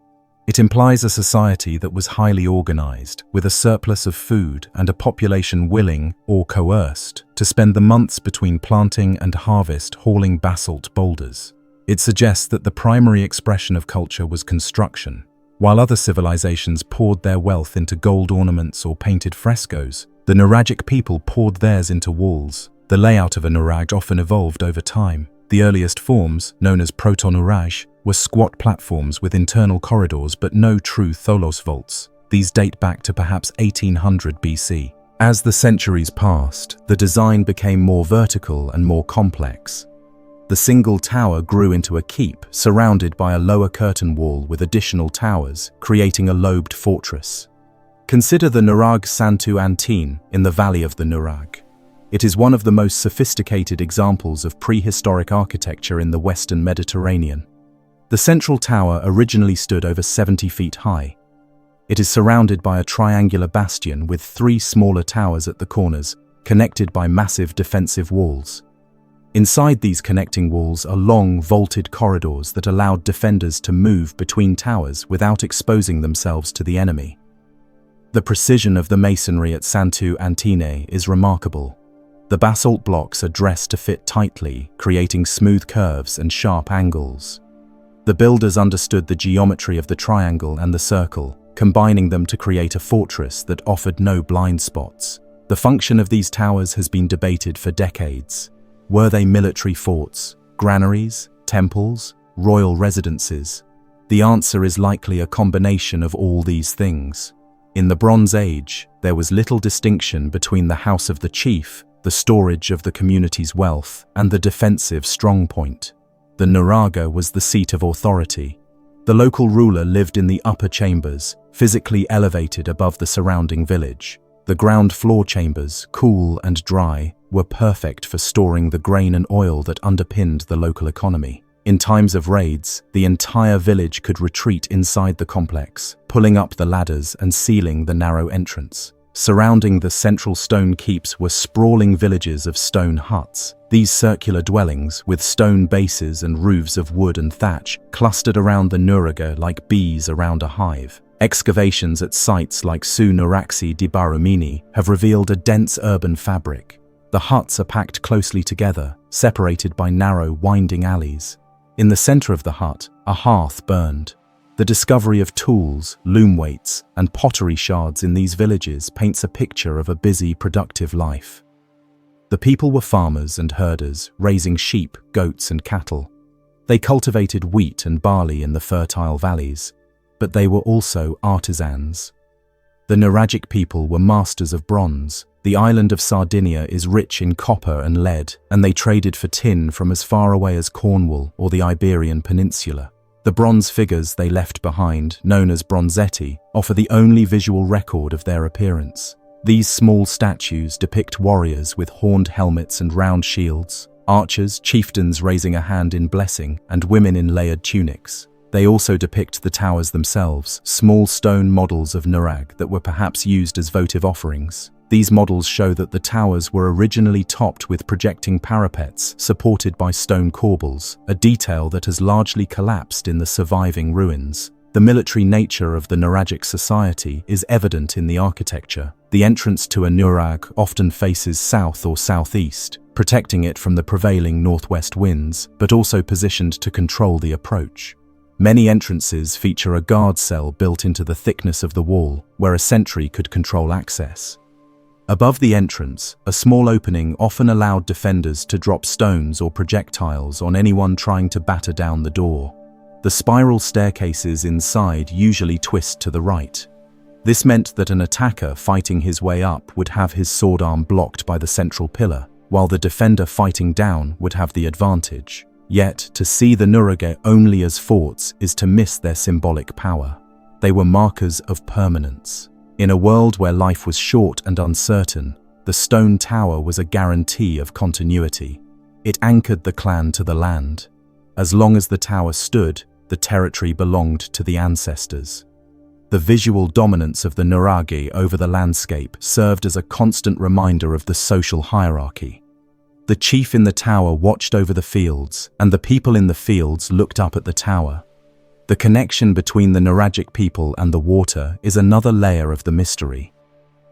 It implies a society that was highly organized, with a surplus of food and a population willing, or coerced, to spend the months between planting and harvest hauling basalt boulders. It suggests that the primary expression of culture was construction. While other civilizations poured their wealth into gold ornaments or painted frescoes, the Nuragic people poured theirs into walls. The layout of a nuraghe often evolved over time. The earliest forms, known as proto-nuraghe, were squat platforms with internal corridors but no true tholos vaults. These date back to perhaps 1800 BC. As the centuries passed, the design became more vertical and more complex. The single tower grew into a keep, surrounded by a lower curtain wall with additional towers, creating a lobed fortress. Consider the Nuraghe Santu Antine in the valley of the Nuraghe. It is one of the most sophisticated examples of prehistoric architecture in the Western Mediterranean. The central tower originally stood over 70 feet high. It is surrounded by a triangular bastion with 3 smaller towers at the corners, connected by massive defensive walls. Inside these connecting walls are long, vaulted corridors that allowed defenders to move between towers without exposing themselves to the enemy. The precision of the masonry at Santu Antine is remarkable. The basalt blocks are dressed to fit tightly, creating smooth curves and sharp angles. The builders understood the geometry of the triangle and the circle, combining them to create a fortress that offered no blind spots. The function of these towers has been debated for decades. Were they military forts, granaries, temples, royal residences? The answer is likely a combination of all these things. In the Bronze Age, there was little distinction between the house of the chief, the storage of the community's wealth, and the defensive strongpoint. The Nuraghe was the seat of authority. The local ruler lived in the upper chambers, physically elevated above the surrounding village. The ground floor chambers, cool and dry, were perfect for storing the grain and oil that underpinned the local economy. In times of raids, the entire village could retreat inside the complex, pulling up the ladders and sealing the narrow entrance. Surrounding the central stone keeps were sprawling villages of stone huts. These circular dwellings, with stone bases and roofs of wood and thatch, clustered around the Nuraghe like bees around a hive. Excavations at sites like Su Nuraxi di Barumini have revealed a dense urban fabric. The huts are packed closely together, separated by narrow, winding alleys. In the center of the hut, a hearth burned. The discovery of tools, loom weights, and pottery shards in these villages paints a picture of a busy, productive life. The people were farmers and herders, raising sheep, goats, and cattle. They cultivated wheat and barley in the fertile valleys, but they were also artisans. The Nuragic people were masters of bronze. The island of Sardinia is rich in copper and lead, and they traded for tin from as far away as Cornwall or the Iberian Peninsula. The bronze figures they left behind, known as bronzetti, offer the only visual record of their appearance. These small statues depict warriors with horned helmets and round shields, archers, chieftains raising a hand in blessing, and women in layered tunics. They also depict the towers themselves, small stone models of Nuraghe that were perhaps used as votive offerings. These models show that the towers were originally topped with projecting parapets supported by stone corbels, a detail that has largely collapsed in the surviving ruins. The military nature of the Nuragic society is evident in the architecture. The entrance to a nuraghe often faces south or southeast, protecting it from the prevailing northwest winds, but also positioned to control the approach. Many entrances feature a guard cell built into the thickness of the wall, where a sentry could control access. Above the entrance, a small opening often allowed defenders to drop stones or projectiles on anyone trying to batter down the door. The spiral staircases inside usually twist to the right. This meant that an attacker fighting his way up would have his sword arm blocked by the central pillar, while the defender fighting down would have the advantage. Yet, to see the Nuraghe only as forts is to miss their symbolic power. They were markers of permanence. In a world where life was short and uncertain, the stone tower was a guarantee of continuity. It anchored the clan to the land. As long as the tower stood, the territory belonged to the ancestors. The visual dominance of the Nuraghe over the landscape served as a constant reminder of the social hierarchy. The chief in the tower watched over the fields, and the people in the fields looked up at the tower. The connection between the Nuragic people and the water is another layer of the mystery.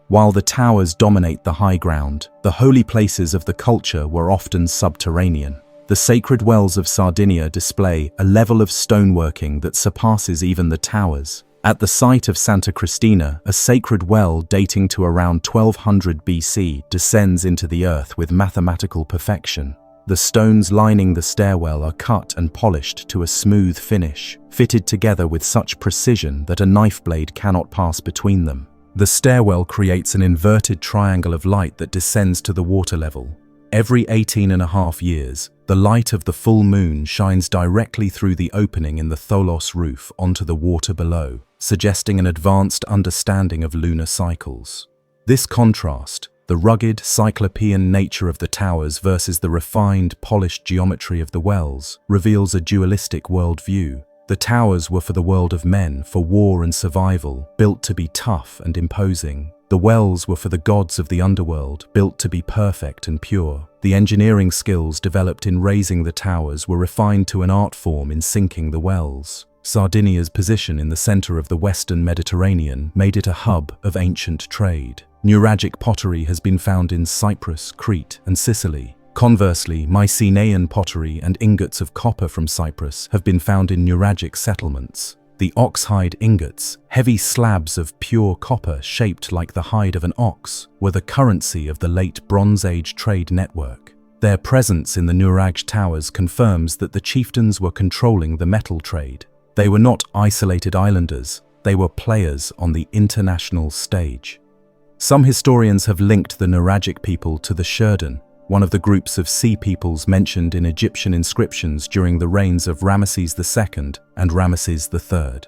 While the towers dominate the high ground, the holy places of the culture were often subterranean. The sacred wells of Sardinia display a level of stoneworking that surpasses even the towers. At the site of Santa Cristina, a sacred well dating to around 1200 BC descends into the earth with mathematical perfection. The stones lining the stairwell are cut and polished to a smooth finish, fitted together with such precision that a knife blade cannot pass between them. The stairwell creates an inverted triangle of light that descends to the water level. Every 18.5 years, the light of the full moon shines directly through the opening in the Taulas roof onto the water below, suggesting an advanced understanding of lunar cycles. This contrast, the rugged, Cyclopean nature of the towers versus the refined, polished geometry of the wells, reveals a dualistic worldview. The towers were for the world of men, for war and survival, built to be tough and imposing. The wells were for the gods of the underworld, built to be perfect and pure. The engineering skills developed in raising the towers were refined to an art form in sinking the wells. Sardinia's position in the center of the Western Mediterranean made it a hub of ancient trade. Nuragic pottery has been found in Cyprus, Crete, and Sicily. Conversely, Mycenaean pottery and ingots of copper from Cyprus have been found in Nuragic settlements. The oxhide ingots, heavy slabs of pure copper shaped like the hide of an ox, were the currency of the late Bronze Age trade network. Their presence in the Nuraghe towers confirms that the chieftains were controlling the metal trade. They were not isolated islanders, they were players on the international stage. Some historians have linked the Nuragic people to the Shurden, one of the groups of sea peoples mentioned in Egyptian inscriptions during the reigns of Ramesses II and Ramesses III.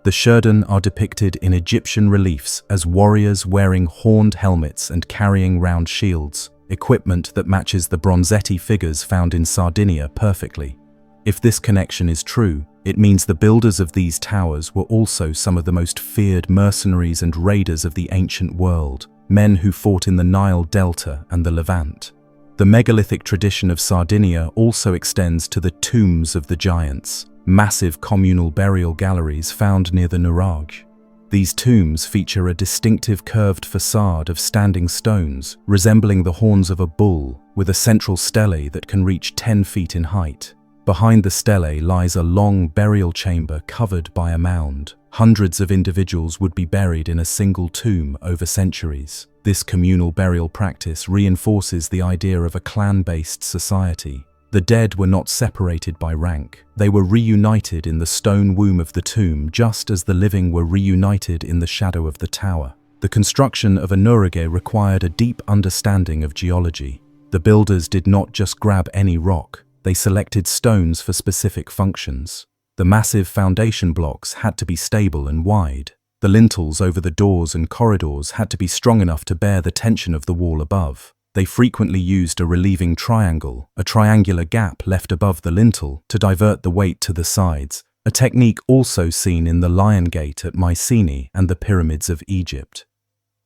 The Shurden are depicted in Egyptian reliefs as warriors wearing horned helmets and carrying round shields, equipment that matches the Bronzetti figures found in Sardinia perfectly. If this connection is true, it means the builders of these towers were also some of the most feared mercenaries and raiders of the ancient world, men who fought in the Nile Delta and the Levant. The megalithic tradition of Sardinia also extends to the tombs of the giants, massive communal burial galleries found near the Nuraghe. These tombs feature a distinctive curved facade of standing stones, resembling the horns of a bull, with a central stele that can reach 10 feet in height. Behind the stele lies a long burial chamber covered by a mound. Hundreds of individuals would be buried in a single tomb over centuries. This communal burial practice reinforces the idea of a clan-based society. The dead were not separated by rank. They were reunited in the stone womb of the tomb just as the living were reunited in the shadow of the tower. The construction of a Nuraghe required a deep understanding of geology. The builders did not just grab any rock. They selected stones for specific functions. The massive foundation blocks had to be stable and wide. The lintels over the doors and corridors had to be strong enough to bear the tension of the wall above. They frequently used a relieving triangle, a triangular gap left above the lintel, to divert the weight to the sides, a technique also seen in the Lion Gate at Mycenae and the pyramids of Egypt.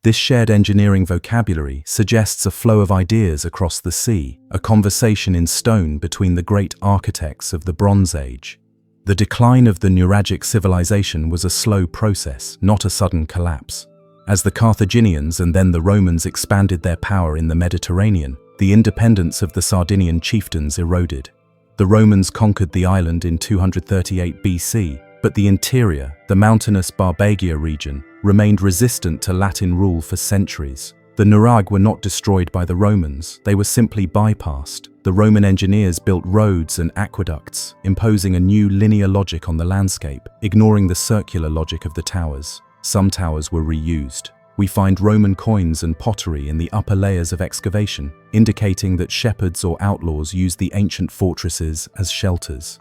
This shared engineering vocabulary suggests a flow of ideas across the sea, a conversation in stone between the great architects of the Bronze Age. The decline of the Nuragic civilization was a slow process, not a sudden collapse. As the Carthaginians and then the Romans expanded their power in the Mediterranean, the independence of the Sardinian chieftains eroded. The Romans conquered the island in 238 BC, but the interior, the mountainous Barbagia region, remained resistant to Latin rule for centuries. The Nuraghe were not destroyed by the Romans, they were simply bypassed. The Roman engineers built roads and aqueducts, imposing a new linear logic on the landscape, ignoring the circular logic of the towers. Some towers were reused. We find Roman coins and pottery in the upper layers of excavation, indicating that shepherds or outlaws used the ancient fortresses as shelters.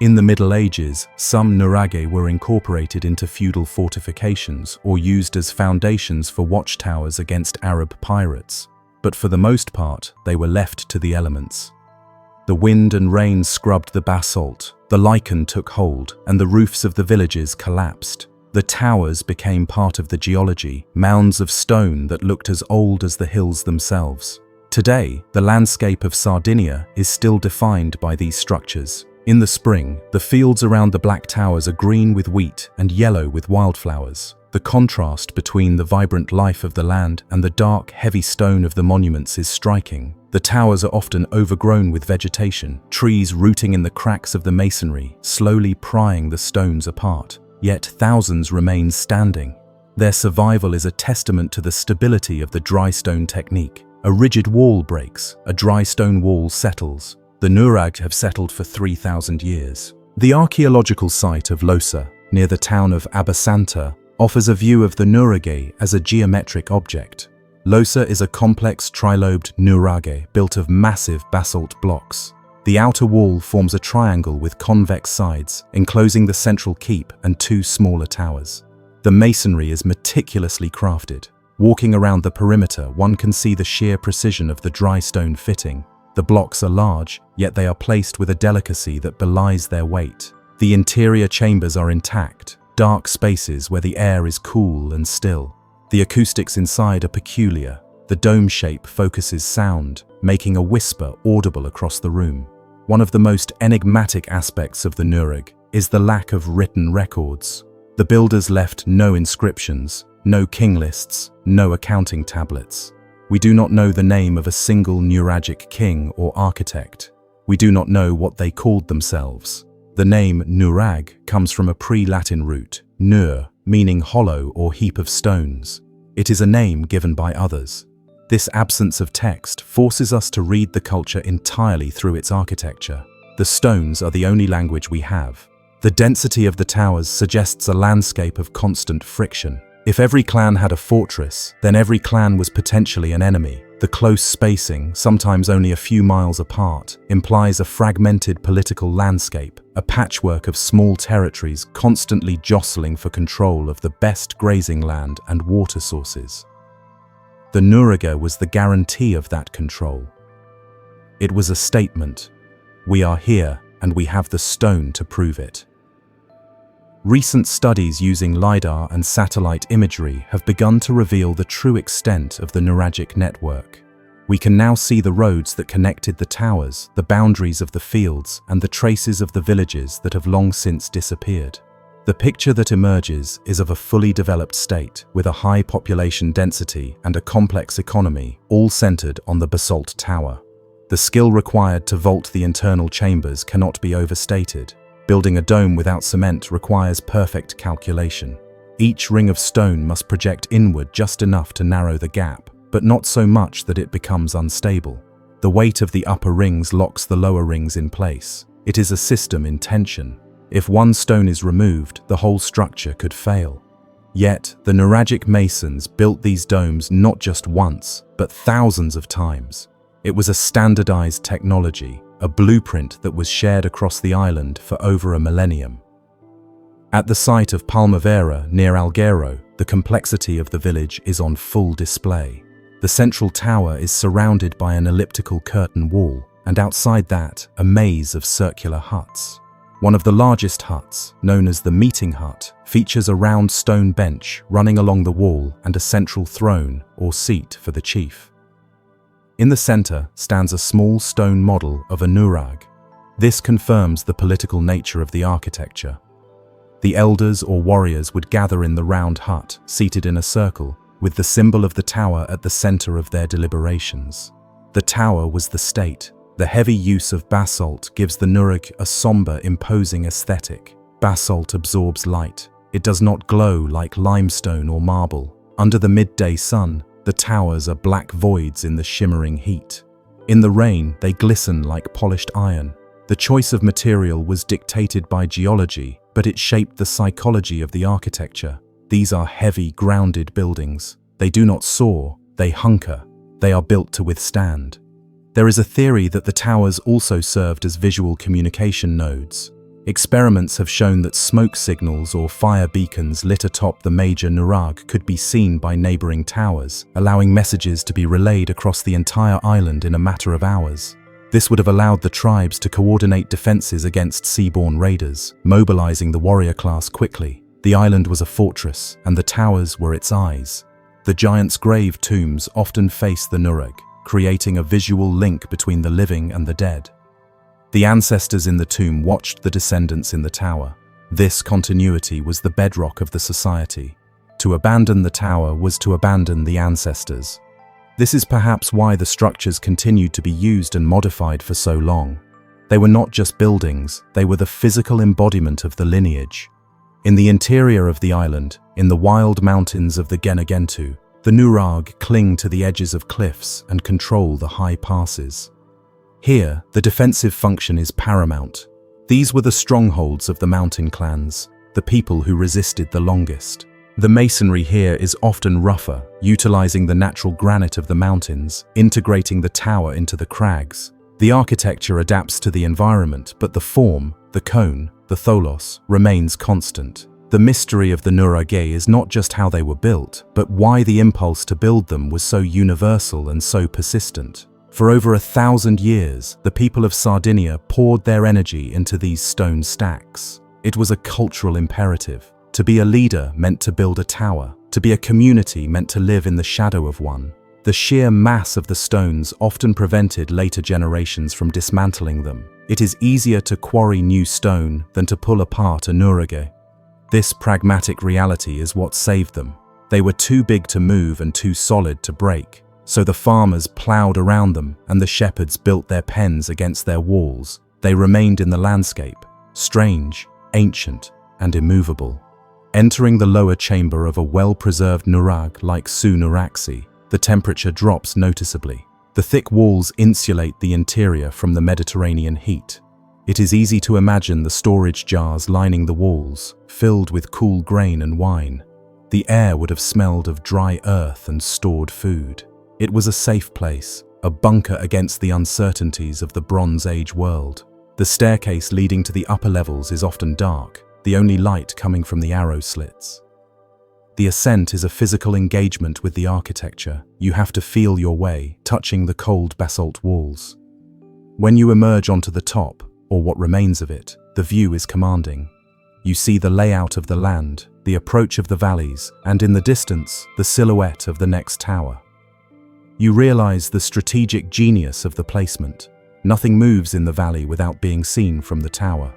In the Middle Ages, some Nuraghe were incorporated into feudal fortifications or used as foundations for watchtowers against Arab pirates, but for the most part, they were left to the elements. The wind and rain scrubbed the basalt, the lichen took hold, and the roofs of the villages collapsed. The towers became part of the geology, mounds of stone that looked as old as the hills themselves. Today, the landscape of Sardinia is still defined by these structures. In the spring, the fields around the black towers are green with wheat and yellow with wildflowers. The contrast between the vibrant life of the land and the dark, heavy stone of the monuments is striking. The towers are often overgrown with vegetation, trees rooting in the cracks of the masonry, slowly prying the stones apart. Yet thousands remain standing. Their survival is a testament to the stability of the dry stone technique. A rigid wall breaks, a dry stone wall settles. The Nuraghe have settled for 3,000 years. The archaeological site of Losa, near the town of Abasanta, offers a view of the Nuraghe as a geometric object. Losa is a complex trilobed Nuraghe built of massive basalt blocks. The outer wall forms a triangle with convex sides, enclosing the central keep and two smaller towers. The masonry is meticulously crafted. Walking around the perimeter, one can see the sheer precision of the dry stone fitting. The blocks are large, yet they are placed with a delicacy that belies their weight. The interior chambers are intact, dark spaces where the air is cool and still. The acoustics inside are peculiar. The dome shape focuses sound, making a whisper audible across the room. One of the most enigmatic aspects of the Nuraghe is the lack of written records. The builders left no inscriptions, no king lists, no accounting tablets. We do not know the name of a single Nuragic king or architect. We do not know what they called themselves. The name Nuraghe comes from a pre-Latin root, nur, meaning hollow or heap of stones. It is a name given by others. This absence of text forces us to read the culture entirely through its architecture. The stones are the only language we have. The density of the towers suggests a landscape of constant friction. If every clan had a fortress, then every clan was potentially an enemy. The close spacing, sometimes only a few miles apart, implies a fragmented political landscape, a patchwork of small territories constantly jostling for control of the best grazing land and water sources. The Nuraghe was the guarantee of that control. It was a statement. We are here, and we have the stone to prove it. Recent studies using LiDAR and satellite imagery have begun to reveal the true extent of the Nuragic network. We can now see the roads that connected the towers, the boundaries of the fields, and the traces of the villages that have long since disappeared. The picture that emerges is of a fully developed state, with a high population density and a complex economy, all centered on the basalt tower. The skill required to vault the internal chambers cannot be overstated. Building a dome without cement requires perfect calculation. Each ring of stone must project inward just enough to narrow the gap, but not so much that it becomes unstable. The weight of the upper rings locks the lower rings in place. It is a system in tension. If one stone is removed, the whole structure could fail. Yet, the Nuragic masons built these domes not just once, but thousands of times. It was a standardized technology, a blueprint that was shared across the island for over a millennium. At the site of Palmavera near Alghero, the complexity of the village is on full display. The central tower is surrounded by an elliptical curtain wall, and outside that, a maze of circular huts. One of the largest huts, known as the meeting hut, features a round stone bench running along the wall and a central throne or seat for the chief. In the center stands a small stone model of a Nuraghe. This confirms the political nature of the architecture. The elders or warriors would gather in the round hut, seated in a circle, with the symbol of the tower at the center of their deliberations. The tower was the state. The heavy use of basalt gives the Nuraghe a somber, imposing aesthetic. Basalt absorbs light. It does not glow like limestone or marble. Under the midday sun, the towers are black voids in the shimmering heat. In the rain, they glisten like polished iron. The choice of material was dictated by geology, but it shaped the psychology of the architecture. These are heavy, grounded buildings. They do not soar, they hunker. They are built to withstand. There is a theory that the towers also served as visual communication nodes. Experiments have shown that smoke signals or fire beacons lit atop the major Nuraghe could be seen by neighboring towers, allowing messages to be relayed across the entire island in a matter of hours. This would have allowed the tribes to coordinate defenses against seaborne raiders, mobilizing the warrior class quickly. The island was a fortress, and the towers were its eyes. The giants' grave tombs often face the Nuraghe, creating a visual link between the living and the dead. The ancestors in the tomb watched the descendants in the tower. This continuity was the bedrock of the society. To abandon the tower was to abandon the ancestors. This is perhaps why the structures continued to be used and modified for so long. They were not just buildings, they were the physical embodiment of the lineage. In the interior of the island, in the wild mountains of the Genegentu, the Nuraghe cling to the edges of cliffs and control the high passes. Here, the defensive function is paramount. These were the strongholds of the mountain clans, the people who resisted the longest. The masonry here is often rougher, utilizing the natural granite of the mountains, integrating the tower into the crags. The architecture adapts to the environment, but the form, the cone, the tholos, remains constant. The mystery of the Nuraghe is not just how they were built, but why the impulse to build them was so universal and so persistent. For over 1,000 years, the people of Sardinia poured their energy into these stone stacks. It was a cultural imperative. To be a leader meant to build a tower. To be a community meant to live in the shadow of one. The sheer mass of the stones often prevented later generations from dismantling them. It is easier to quarry new stone than to pull apart a Nuraghe. This pragmatic reality is what saved them. They were too big to move and too solid to break. So the farmers ploughed around them and the shepherds built their pens against their walls. They remained in the landscape, strange, ancient, and immovable. Entering the lower chamber of a well-preserved Nuraghe like Nuraxi, the temperature drops noticeably. The thick walls insulate the interior from the Mediterranean heat. It is easy to imagine the storage jars lining the walls, filled with cool grain and wine. The air would have smelled of dry earth and stored food. It was a safe place, a bunker against the uncertainties of the Bronze Age world. The staircase leading to the upper levels is often dark, the only light coming from the arrow slits. The ascent is a physical engagement with the architecture. You have to feel your way, touching the cold basalt walls. When you emerge onto the top, or what remains of it, the view is commanding. You see the layout of the land, the approach of the valleys, and in the distance, the silhouette of the next tower. You realize the strategic genius of the placement. Nothing moves in the valley without being seen from the tower.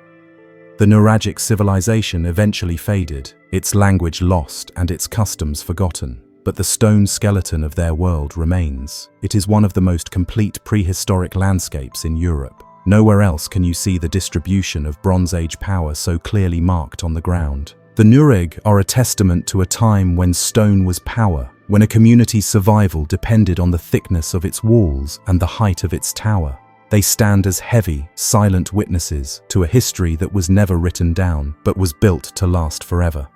The Nuragic civilization eventually faded, its language lost and its customs forgotten. But the stone skeleton of their world remains. It is one of the most complete prehistoric landscapes in Europe. Nowhere else can you see the distribution of Bronze Age power so clearly marked on the ground. The Nuraghe are a testament to a time when stone was power, when a community's survival depended on the thickness of its walls and the height of its tower. They stand as heavy, silent witnesses to a history that was never written down, but was built to last forever.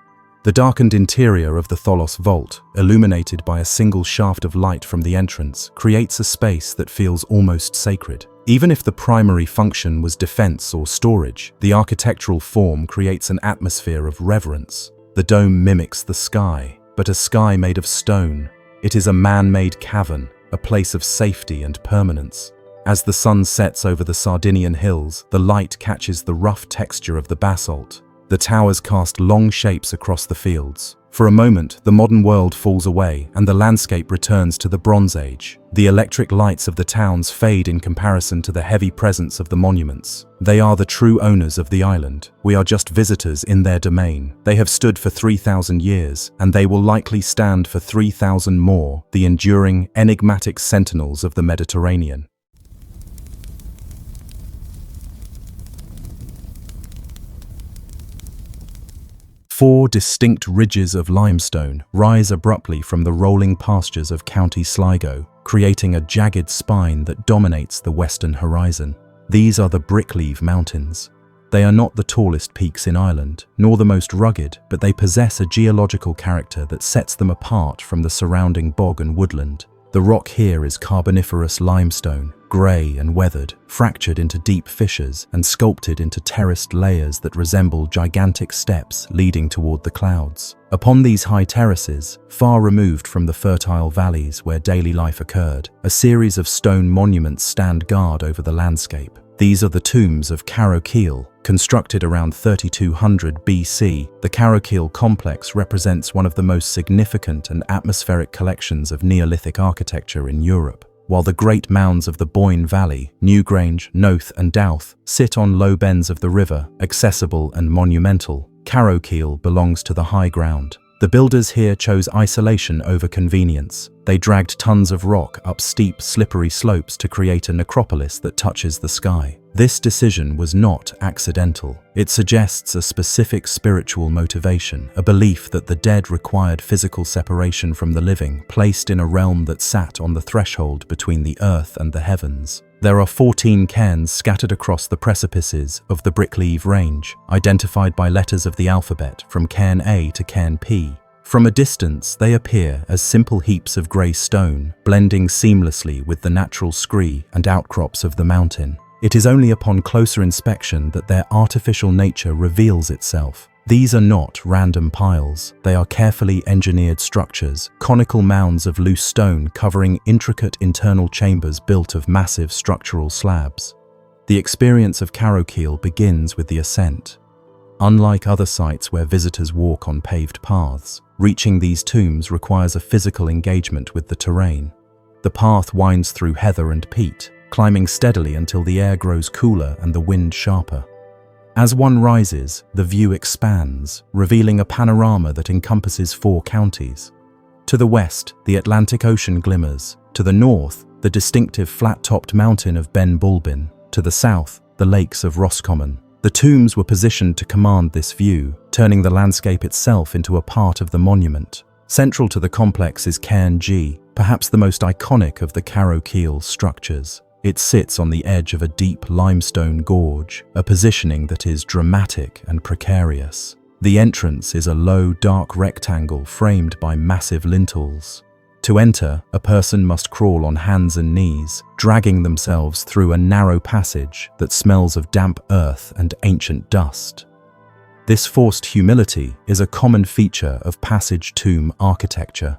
The darkened interior of the Taulas vault, illuminated by a single shaft of light from the entrance, creates a space that feels almost sacred. Even if the primary function was defense or storage, the architectural form creates an atmosphere of reverence. The dome mimics the sky, but a sky made of stone. It is a man-made cavern, a place of safety and permanence. As the sun sets over the Sardinian hills, the light catches the rough texture of the basalt. The towers cast long shapes across the fields. For a moment, the modern world falls away and the landscape returns to the Bronze Age. The electric lights of the towns fade in comparison to the heavy presence of the monuments. They are the true owners of the island. We are just visitors in their domain. They have stood for 3,000 years, and they will likely stand for 3,000 more, the enduring, enigmatic sentinels of the Mediterranean. 4 distinct ridges of limestone rise abruptly from the rolling pastures of County Sligo, creating a jagged spine that dominates the western horizon. These are the Brickleave Mountains. They are not the tallest peaks in Ireland, nor the most rugged, but they possess a geological character that sets them apart from the surrounding bog and woodland. The rock here is Carboniferous limestone, grey and weathered, fractured into deep fissures and sculpted into terraced layers that resemble gigantic steps leading toward the clouds. Upon these high terraces, far removed from the fertile valleys where daily life occurred, a series of stone monuments stand guard over the landscape. These are the tombs of Carrowkeel. Constructed around 3200 BC, the Carrowkeel complex represents one of the most significant and atmospheric collections of Neolithic architecture in Europe. While the great mounds of the Boyne Valley, Newgrange, Noath and Douth, sit on low bends of the river, accessible and monumental, Carrowkeel belongs to the high ground. The builders here chose isolation over convenience. They dragged tons of rock up steep, slippery slopes to create a necropolis that touches the sky. This decision was not accidental. It suggests a specific spiritual motivation, a belief that the dead required physical separation from the living, placed in a realm that sat on the threshold between the earth and the heavens. There are 14 cairns scattered across the precipices of the Brickleave Range, identified by letters of the alphabet from cairn A to cairn P. From a distance, they appear as simple heaps of grey stone, blending seamlessly with the natural scree and outcrops of the mountain. It is only upon closer inspection that their artificial nature reveals itself. These are not random piles. They are carefully engineered structures, conical mounds of loose stone covering intricate internal chambers built of massive structural slabs. The experience of Carrowkeel begins with the ascent. Unlike other sites where visitors walk on paved paths, reaching these tombs requires a physical engagement with the terrain. The path winds through heather and peat, climbing steadily until the air grows cooler and the wind sharper. As one rises, the view expands, revealing a panorama that encompasses 4 counties. To the west, the Atlantic Ocean glimmers. To the north, the distinctive flat-topped mountain of Ben Bulbin. To the south, the lakes of Roscommon. The tombs were positioned to command this view, turning the landscape itself into a part of the monument. Central to the complex is Cairn G, perhaps the most iconic of the Carrowkeel structures. It sits on the edge of a deep limestone gorge, a positioning that is dramatic and precarious. The entrance is a low, dark rectangle framed by massive lintels. To enter, a person must crawl on hands and knees, dragging themselves through a narrow passage that smells of damp earth and ancient dust. This forced humility is a common feature of passage tomb architecture.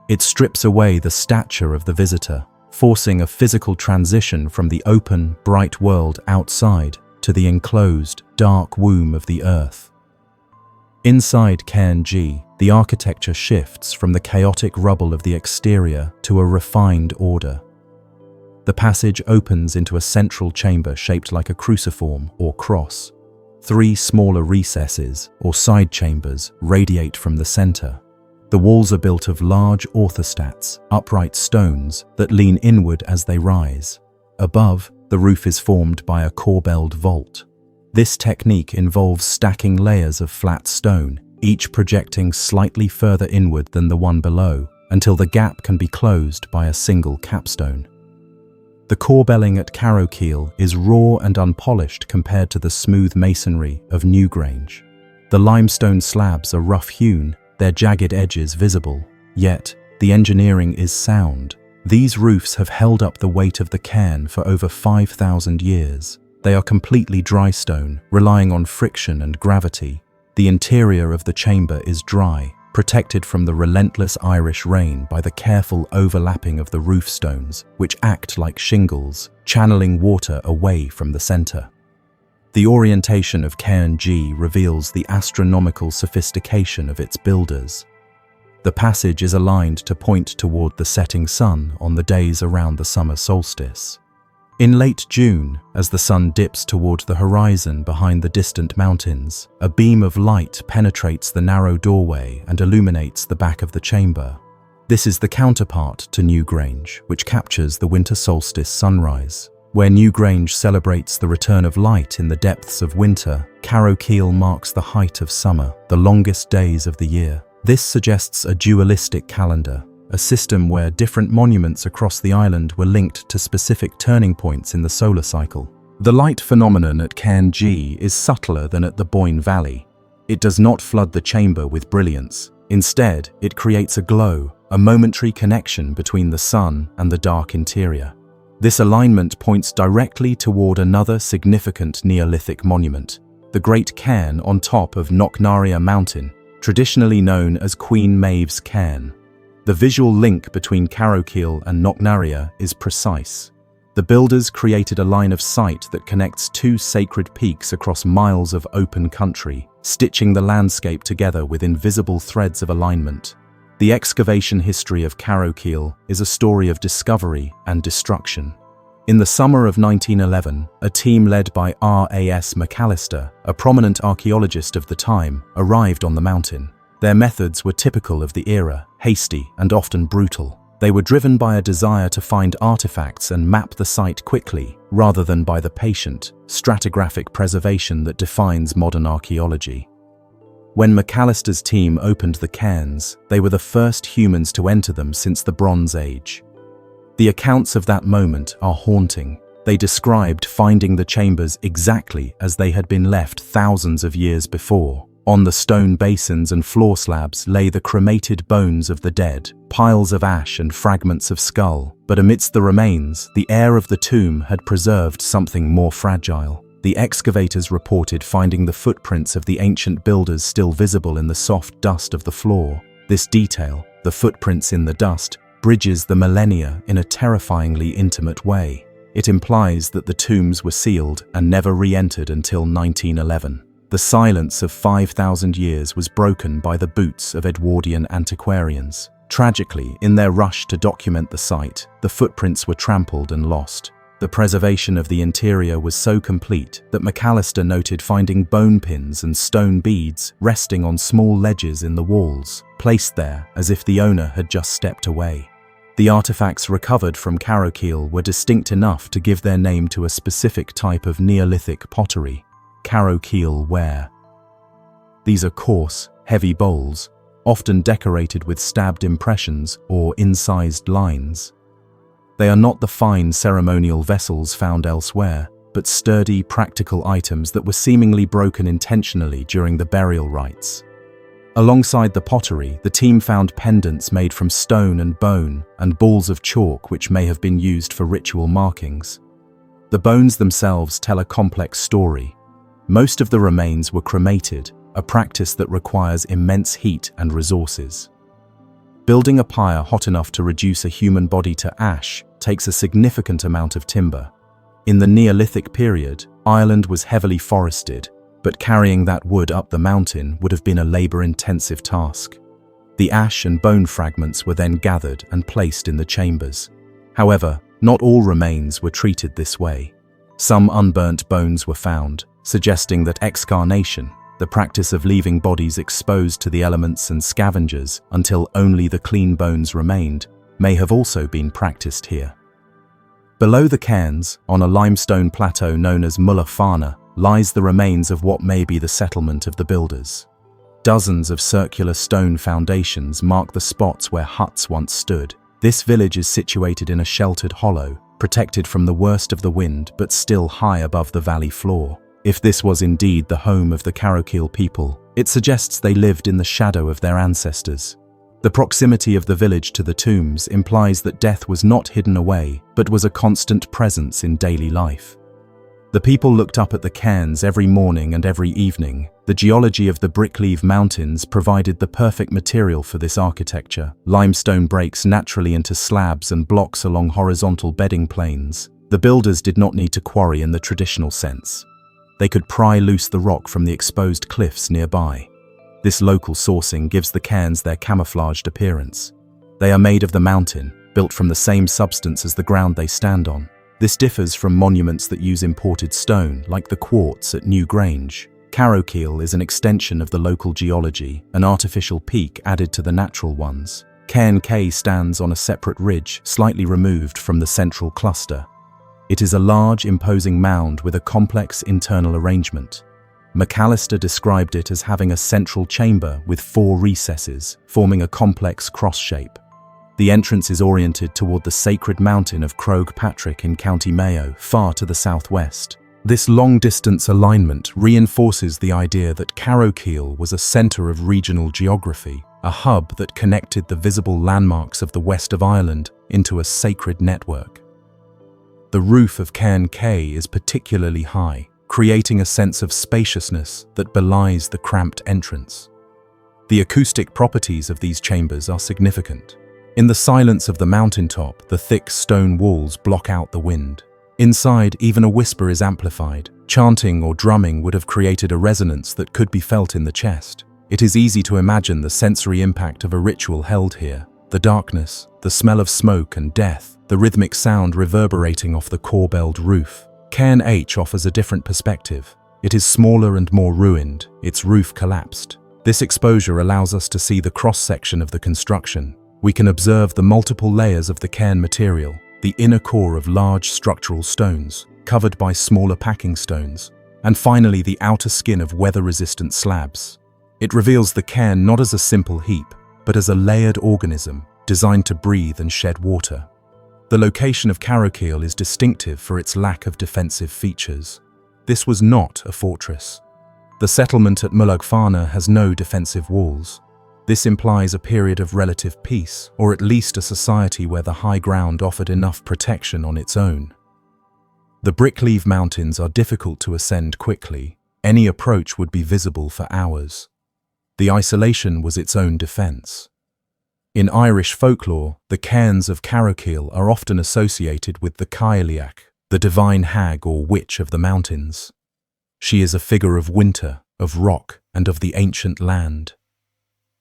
It strips away the stature of the visitor, forcing a physical transition from the open, bright world outside to the enclosed, dark womb of the earth. Inside Cairn G, the architecture shifts from the chaotic rubble of the exterior to a refined order. The passage opens into a central chamber shaped like a cruciform or cross. 3 smaller recesses, or side chambers, radiate from the center. The walls are built of large orthostats, upright stones that lean inward as they rise. Above, the roof is formed by a corbelled vault. This technique involves stacking layers of flat stone, each projecting slightly further inward than the one below, until the gap can be closed by a single capstone. The corbelling at Carrowkeel is raw and unpolished compared to the smooth masonry of Newgrange. The limestone slabs are rough-hewn, their jagged edges visible, yet the engineering is sound. These roofs have held up the weight of the cairn for over 5,000 years. They are completely dry stone, relying on friction and gravity. The interior of the chamber is dry, protected from the relentless Irish rain by the careful overlapping of the roof stones, which act like shingles, channeling water away from the center. The orientation of Cairn G reveals the astronomical sophistication of its builders. The passage is aligned to point toward the setting sun on the days around the summer solstice. In late June, as the sun dips toward the horizon behind the distant mountains, a beam of light penetrates the narrow doorway and illuminates the back of the chamber. This is the counterpart to Newgrange, which captures the winter solstice sunrise. Where Newgrange celebrates the return of light in the depths of winter, Carrowkeel marks the height of summer, the longest days of the year. This suggests a dualistic calendar, a system where different monuments across the island were linked to specific turning points in the solar cycle. The light phenomenon at Cairn G is subtler than at the Boyne Valley. It does not flood the chamber with brilliance. Instead, it creates a glow, a momentary connection between the sun and the dark interior. This alignment points directly toward another significant Neolithic monument, the Great Cairn on top of Knocknarea Mountain, traditionally known as Queen Maeve's Cairn. The visual link between Carrowkeel and Knocknarea is precise. The builders created a line of sight that connects two sacred peaks across miles of open country, stitching the landscape together with invisible threads of alignment. The excavation history of Carrowkeel is a story of discovery and destruction. In the summer of 1911, a team led by R.A.S. McAllister, a prominent archaeologist of the time, arrived on the mountain. Their methods were typical of the era, hasty and often brutal. They were driven by a desire to find artifacts and map the site quickly, rather than by the patient, stratigraphic preservation that defines modern archaeology. When McAllister's team opened the cairns, they were the first humans to enter them since the Bronze Age. The accounts of that moment are haunting. They described finding the chambers exactly as they had been left thousands of years before. On the stone basins and floor slabs lay the cremated bones of the dead, piles of ash and fragments of skull. But amidst the remains, the air of the tomb had preserved something more fragile. The excavators reported finding the footprints of the ancient builders still visible in the soft dust of the floor. This detail, the footprints in the dust, bridges the millennia in a terrifyingly intimate way. It implies that the tombs were sealed and never re-entered until 1911. The silence of 5,000 years was broken by the boots of Edwardian antiquarians. Tragically, in their rush to document the site, the footprints were trampled and lost. The preservation of the interior was so complete that McAllister noted finding bone pins and stone beads resting on small ledges in the walls, placed there as if the owner had just stepped away. The artifacts recovered from Carrowkeel were distinct enough to give their name to a specific type of Neolithic pottery, Carrowkeel ware. These are coarse, heavy bowls, often decorated with stabbed impressions or incised lines. They are not the fine ceremonial vessels found elsewhere, but sturdy, practical items that were seemingly broken intentionally during the burial rites. Alongside the pottery, the team found pendants made from stone and bone and balls of chalk which may have been used for ritual markings. The bones themselves tell a complex story. Most of the remains were cremated, a practice that requires immense heat and resources. Building a pyre hot enough to reduce a human body to ash takes a significant amount of timber. In the Neolithic period, Ireland was heavily forested, but carrying that wood up the mountain would have been a labor-intensive task. The ash and bone fragments were then gathered and placed in the chambers. However, not all remains were treated this way. Some unburnt bones were found, suggesting that excarnation, the practice of leaving bodies exposed to the elements and scavengers until only the clean bones remained, may have also been practiced here. Below the cairns, on a limestone plateau known as Mulla Fana, lies the remains of what may be the settlement of the builders. Dozens of circular stone foundations mark the spots where huts once stood. This village is situated in a sheltered hollow, protected from the worst of the wind but still high above the valley floor. If this was indeed the home of the Carrowkeel people, it suggests they lived in the shadow of their ancestors. The proximity of the village to the tombs implies that death was not hidden away, but was a constant presence in daily life. The people looked up at the cairns every morning and every evening. The geology of the Brickleave Mountains provided the perfect material for this architecture. Limestone breaks naturally into slabs and blocks along horizontal bedding planes. The builders did not need to quarry in the traditional sense. They could pry loose the rock from the exposed cliffs nearby. This local sourcing gives the cairns their camouflaged appearance. They are made of the mountain, built from the same substance as the ground they stand on. This differs from monuments that use imported stone, like the quartz at New Grange. Carrowkeel is an extension of the local geology, an artificial peak added to the natural ones. Cairn K stands on a separate ridge, slightly removed from the central cluster. It is a large, imposing mound with a complex internal arrangement. McAllister described it as having a central chamber with 4 recesses, forming a complex cross shape. The entrance is oriented toward the sacred mountain of Croagh Patrick in County Mayo, far to the southwest. This long-distance alignment reinforces the idea that Carrowkeel was a center of regional geography, a hub that connected the visible landmarks of the west of Ireland into a sacred network. The roof of Cairn K is particularly high, creating a sense of spaciousness that belies the cramped entrance. The acoustic properties of these chambers are significant. In the silence of the mountaintop, the thick stone walls block out the wind. Inside, even a whisper is amplified. Chanting or drumming would have created a resonance that could be felt in the chest. It is easy to imagine the sensory impact of a ritual held here. The darkness, the smell of smoke and death, the rhythmic sound reverberating off the corbelled roof. Cairn H offers a different perspective. It is smaller and more ruined, its roof collapsed. This exposure allows us to see the cross-section of the construction. We can observe the multiple layers of the cairn material, the inner core of large structural stones, covered by smaller packing stones, and finally the outer skin of weather-resistant slabs. It reveals the cairn not as a simple heap, but as a layered organism designed to breathe and shed water. The location of Carrowkeel is distinctive for its lack of defensive features. This was not a fortress. The settlement at Mulugfana has no defensive walls. This implies a period of relative peace, or at least a society where the high ground offered enough protection on its own. The Brickleave Mountains are difficult to ascend quickly. Any approach would be visible for hours. The isolation was its own defense. In Irish folklore, the cairns of Carrowkeel are often associated with the Cailleach, the divine hag or witch of the mountains. She is a figure of winter, of rock, and of the ancient land.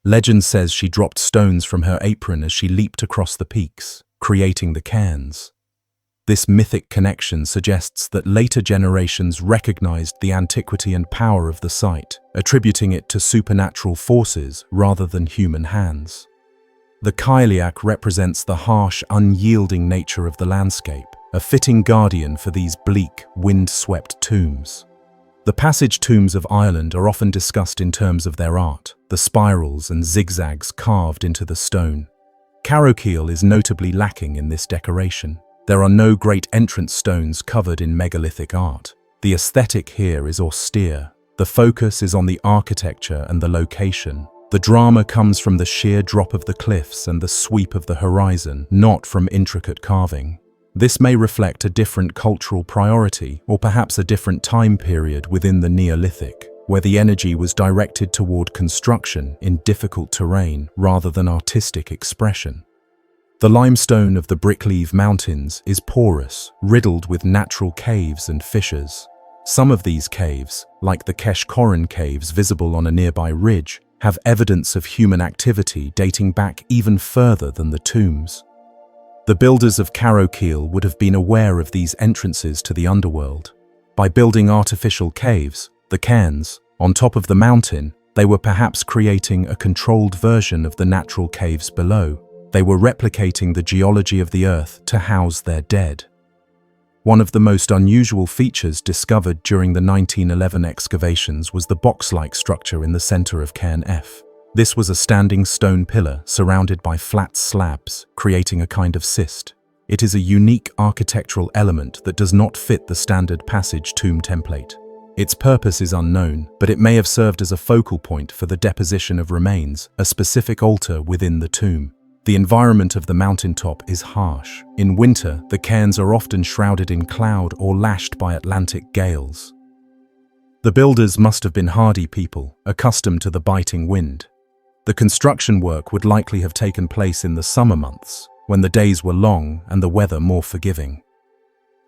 Legend says she dropped stones from her apron as she leaped across the peaks, creating the cairns. This mythic connection suggests that later generations recognized the antiquity and power of the site, attributing it to supernatural forces rather than human hands. The Cailleach represents the harsh, unyielding nature of the landscape, a fitting guardian for these bleak, wind-swept tombs. The passage tombs of Ireland are often discussed in terms of their art, the spirals and zigzags carved into the stone. Carrowkeel is notably lacking in this decoration. There are no great entrance stones covered in megalithic art. The aesthetic here is austere. The focus is on the architecture and the location. The drama comes from the sheer drop of the cliffs and the sweep of the horizon, not from intricate carving. This may reflect a different cultural priority, or perhaps a different time period within the Neolithic, where the energy was directed toward construction in difficult terrain rather than artistic expression. The limestone of the Brickleave Mountains is porous, riddled with natural caves and fissures. Some of these caves, like the Keshkoran caves visible on a nearby ridge, have evidence of human activity dating back even further than the tombs. The builders of Carrowkeel would have been aware of these entrances to the underworld. By building artificial caves, the cairns, on top of the mountain, they were perhaps creating a controlled version of the natural caves below. They were replicating the geology of the earth to house their dead. One of the most unusual features discovered during the 1911 excavations was the box-like structure in the center of Cairn F. This was a standing stone pillar surrounded by flat slabs, creating a kind of cyst. It is a unique architectural element that does not fit the standard passage tomb template. Its purpose is unknown, but it may have served as a focal point for the deposition of remains, a specific altar within the tomb. The environment of the mountaintop is harsh. In winter, the cairns are often shrouded in cloud or lashed by Atlantic gales. The builders must have been hardy people, accustomed to the biting wind. The construction work would likely have taken place in the summer months, when the days were long and the weather more forgiving.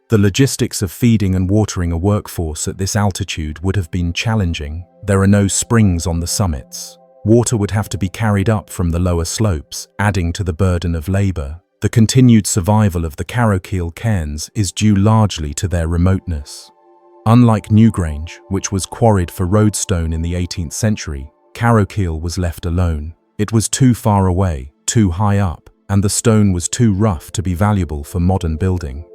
The logistics of feeding and watering a workforce at this altitude would have been challenging. There are no springs on the summits. Water would have to be carried up from the lower slopes, adding to the burden of labor. The continued survival of the Carrowkeel cairns is due largely to their remoteness. Unlike Newgrange, which was quarried for roadstone in the 18th century, Carrowkeel was left alone. It was too far away, too high up, and the stone was too rough to be valuable for modern building.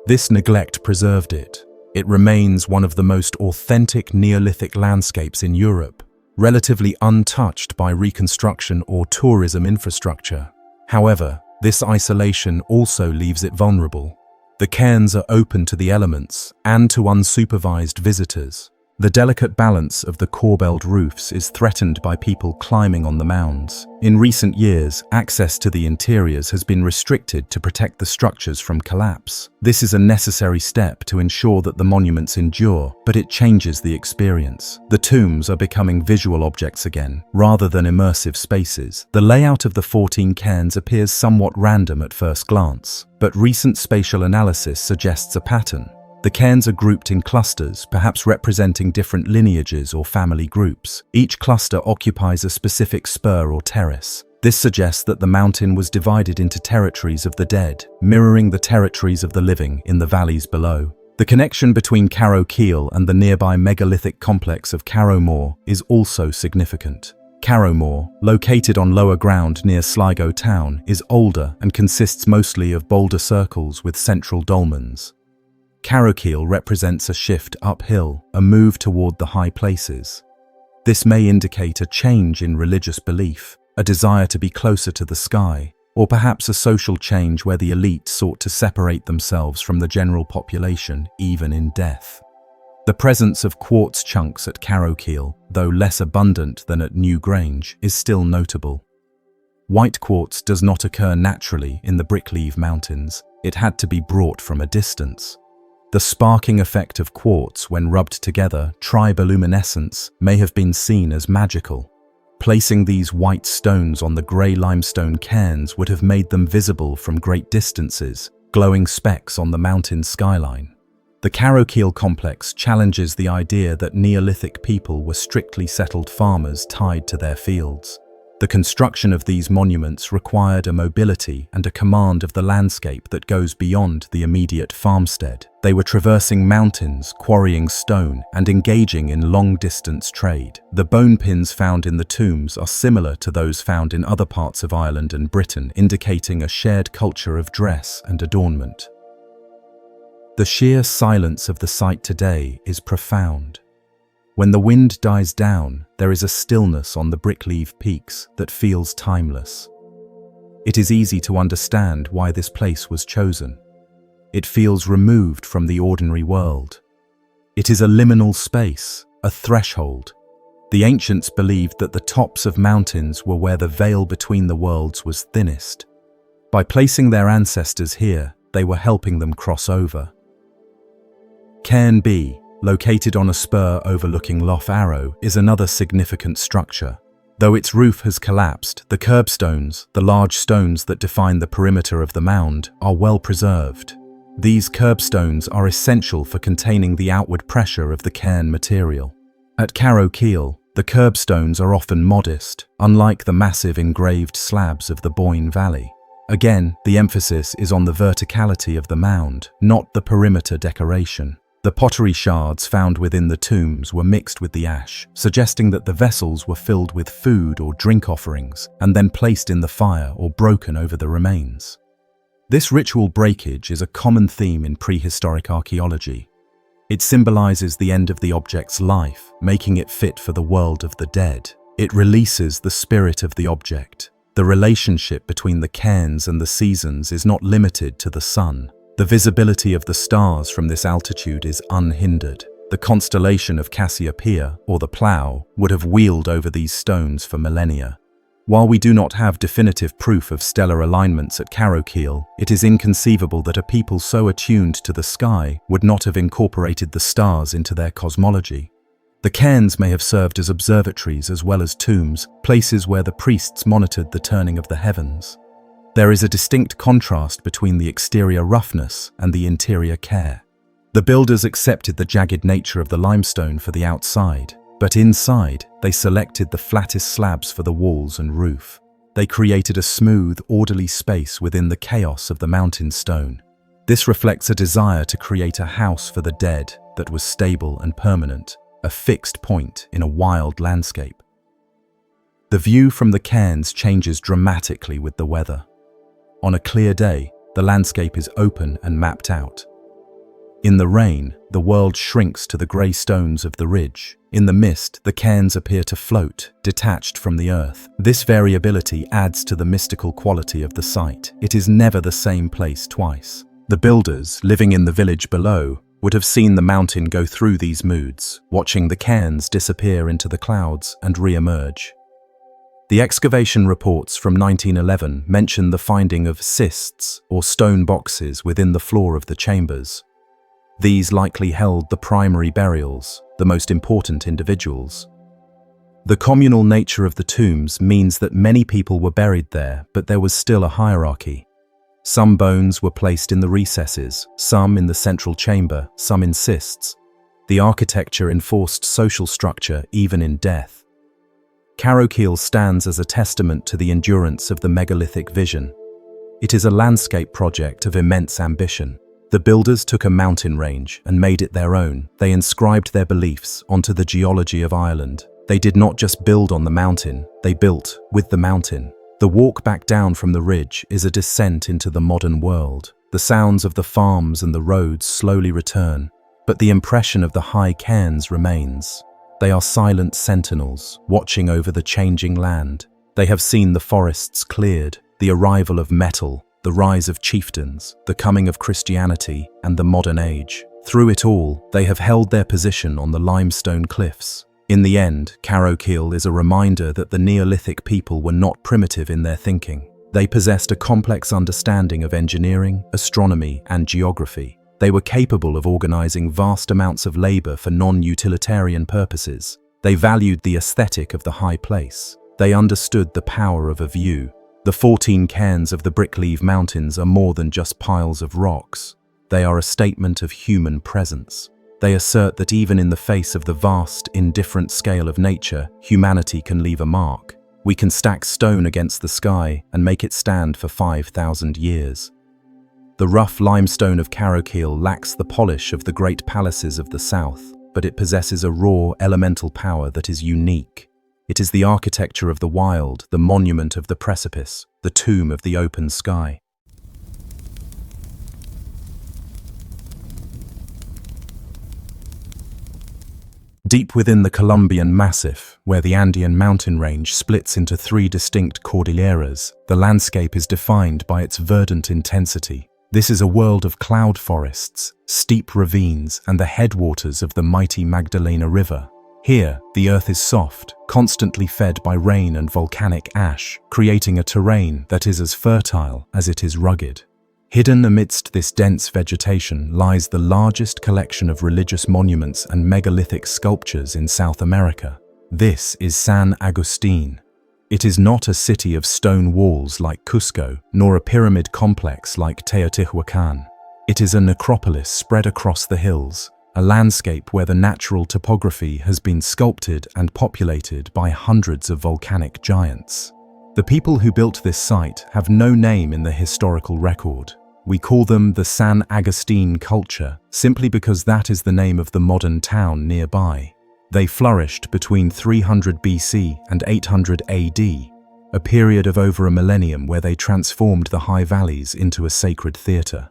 This neglect preserved it. It remains one of the most authentic Neolithic landscapes in Europe, relatively untouched by reconstruction or tourism infrastructure. However, this isolation also leaves it vulnerable. The cairns are open to the elements and to unsupervised visitors. The delicate balance of the corbelled roofs is threatened by people climbing on the mounds. In recent years, access to the interiors has been restricted to protect the structures from collapse. This is a necessary step to ensure that the monuments endure, but it changes the experience. The tombs are becoming visual objects again, rather than immersive spaces. The layout of the 14 cairns appears somewhat random at first glance, but recent spatial analysis suggests a pattern. The cairns are grouped in clusters, perhaps representing different lineages or family groups. Each cluster occupies a specific spur or terrace. This suggests that the mountain was divided into territories of the dead, mirroring the territories of the living in the valleys below. The connection between Carrowkeel and the nearby megalithic complex of Carrowmore is also significant. Carrowmore, located on lower ground near Sligo town, is older and consists mostly of boulder circles with central dolmens. Carrowkeel represents a shift uphill, a move toward the high places. This may indicate a change in religious belief, a desire to be closer to the sky, or perhaps a social change where the elite sought to separate themselves from the general population, even in death. The presence of quartz chunks at Carrowkeel, though less abundant than at New Grange, is still notable. White quartz does not occur naturally in the Brickleave Mountains. It had to be brought from a distance. The sparking effect of quartz when rubbed together, triboluminescence, may have been seen as magical. Placing these white stones on the grey limestone cairns would have made them visible from great distances, glowing specks on the mountain skyline. The Carrowkeel complex challenges the idea that Neolithic people were strictly settled farmers tied to their fields. The construction of these monuments required a mobility and a command of the landscape that goes beyond the immediate farmstead. They were traversing mountains, quarrying stone, and engaging in long-distance trade. The bone pins found in the tombs are similar to those found in other parts of Ireland and Britain, indicating a shared culture of dress and adornment. The sheer silence of the site today is profound. When the wind dies down, there is a stillness on the Brickleave peaks that feels timeless. It is easy to understand why this place was chosen. It feels removed from the ordinary world. It is a liminal space, a threshold. The ancients believed that the tops of mountains were where the veil between the worlds was thinnest. By placing their ancestors here, they were helping them cross over. Cairn B, located on a spur overlooking Lough Arrow, is another significant structure. Though its roof has collapsed, the curbstones, the large stones that define the perimeter of the mound, are well preserved. These curbstones are essential for containing the outward pressure of the cairn material. At Carrowkeel, the curbstones are often modest, unlike the massive engraved slabs of the Boyne Valley. Again, the emphasis is on the verticality of the mound, not the perimeter decoration. The pottery shards found within the tombs were mixed with the ash, suggesting that the vessels were filled with food or drink offerings and then placed in the fire or broken over the remains. This ritual breakage is a common theme in prehistoric archaeology. It symbolizes the end of the object's life, making it fit for the world of the dead. It releases the spirit of the object. The relationship between the cairns and the seasons is not limited to the sun. The visibility of the stars from this altitude is unhindered. The constellation of Cassiopeia, or the Plough, would have wheeled over these stones for millennia. While we do not have definitive proof of stellar alignments at Carrowkeel, it is inconceivable that a people so attuned to the sky would not have incorporated the stars into their cosmology. The cairns may have served as observatories as well as tombs, places where the priests monitored the turning of the heavens. There is a distinct contrast between the exterior roughness and the interior care. The builders accepted the jagged nature of the limestone for the outside, but inside, they selected the flattest slabs for the walls and roof. They created a smooth, orderly space within the chaos of the mountain stone. This reflects a desire to create a house for the dead that was stable and permanent, a fixed point in a wild landscape. The view from the cairns changes dramatically with the weather. On a clear day, the landscape is open and mapped out. In the rain, the world shrinks to the grey stones of the ridge. In the mist, the cairns appear to float, detached from the earth. This variability adds to the mystical quality of the site. It is never the same place twice. The builders, living in the village below, would have seen the mountain go through these moods, watching the cairns disappear into the clouds and re-emerge. The excavation reports from 1911 mention the finding of cists, or stone boxes, within the floor of the chambers. These likely held the primary burials, the most important individuals. The communal nature of the tombs means that many people were buried there, but there was still a hierarchy. Some bones were placed in the recesses, some in the central chamber, some in cists. The architecture enforced social structure even in death. Carrowkeel stands as a testament to the endurance of the megalithic vision. It is a landscape project of immense ambition. The builders took a mountain range and made it their own. They inscribed their beliefs onto the geology of Ireland. They did not just build on the mountain, they built with the mountain. The walk back down from the ridge is a descent into the modern world. The sounds of the farms and the roads slowly return, but the impression of the high cairns remains. They are silent sentinels, watching over the changing land. They have seen the forests cleared, the arrival of metal, the rise of chieftains, the coming of Christianity, and the modern age. Through it all, they have held their position on the limestone cliffs. In the end, Carrowkeel is a reminder that the Neolithic people were not primitive in their thinking. They possessed a complex understanding of engineering, astronomy, and geography. They were capable of organizing vast amounts of labor for non-utilitarian purposes. They valued the aesthetic of the high place. They understood the power of a view. The 14 cairns of the Brickleave Mountains are more than just piles of rocks. They are a statement of human presence. They assert that even in the face of the vast, indifferent scale of nature, humanity can leave a mark. We can stack stone against the sky and make it stand for 5,000 years. The rough limestone of Carrowkeel lacks the polish of the great palaces of the south, but it possesses a raw, elemental power that is unique. It is the architecture of the wild, the monument of the precipice, the tomb of the open sky. Deep within the Colombian Massif, where the Andean mountain range splits into 3 distinct cordilleras, the landscape is defined by its verdant intensity. This is a world of cloud forests, steep ravines, and the headwaters of the mighty Magdalena River. Here, the earth is soft, constantly fed by rain and volcanic ash, creating a terrain that is as fertile as it is rugged. Hidden amidst this dense vegetation lies the largest collection of religious monuments and megalithic sculptures in South America. This is San Agustín. It is not a city of stone walls like Cusco, nor a pyramid complex like Teotihuacan. It is a necropolis spread across the hills, a landscape where the natural topography has been sculpted and populated by hundreds of volcanic giants. The people who built this site have no name in the historical record. We call them the San Agustín culture, simply because that is the name of the modern town nearby. They flourished between 300 BC and 800 AD, a period of over a millennium where they transformed the high valleys into a sacred theatre.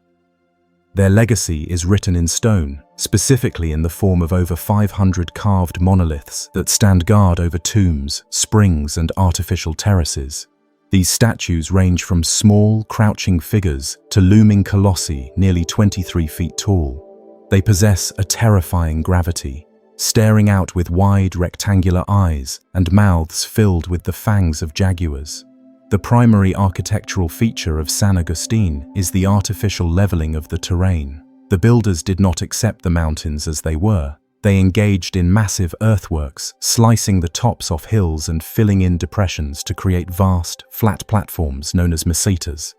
Their legacy is written in stone, specifically in the form of over 500 carved monoliths that stand guard over tombs, springs, and artificial terraces. These statues range from small, crouching figures to looming colossi nearly 23 feet tall. They possess a terrifying gravity, staring out with wide rectangular eyes and mouths filled with the fangs of jaguars. The primary architectural feature of San Agustín is the artificial leveling of the terrain. The builders did not accept the mountains as they were. They engaged in massive earthworks, slicing the tops off hills and filling in depressions to create vast, flat platforms known as mesetas.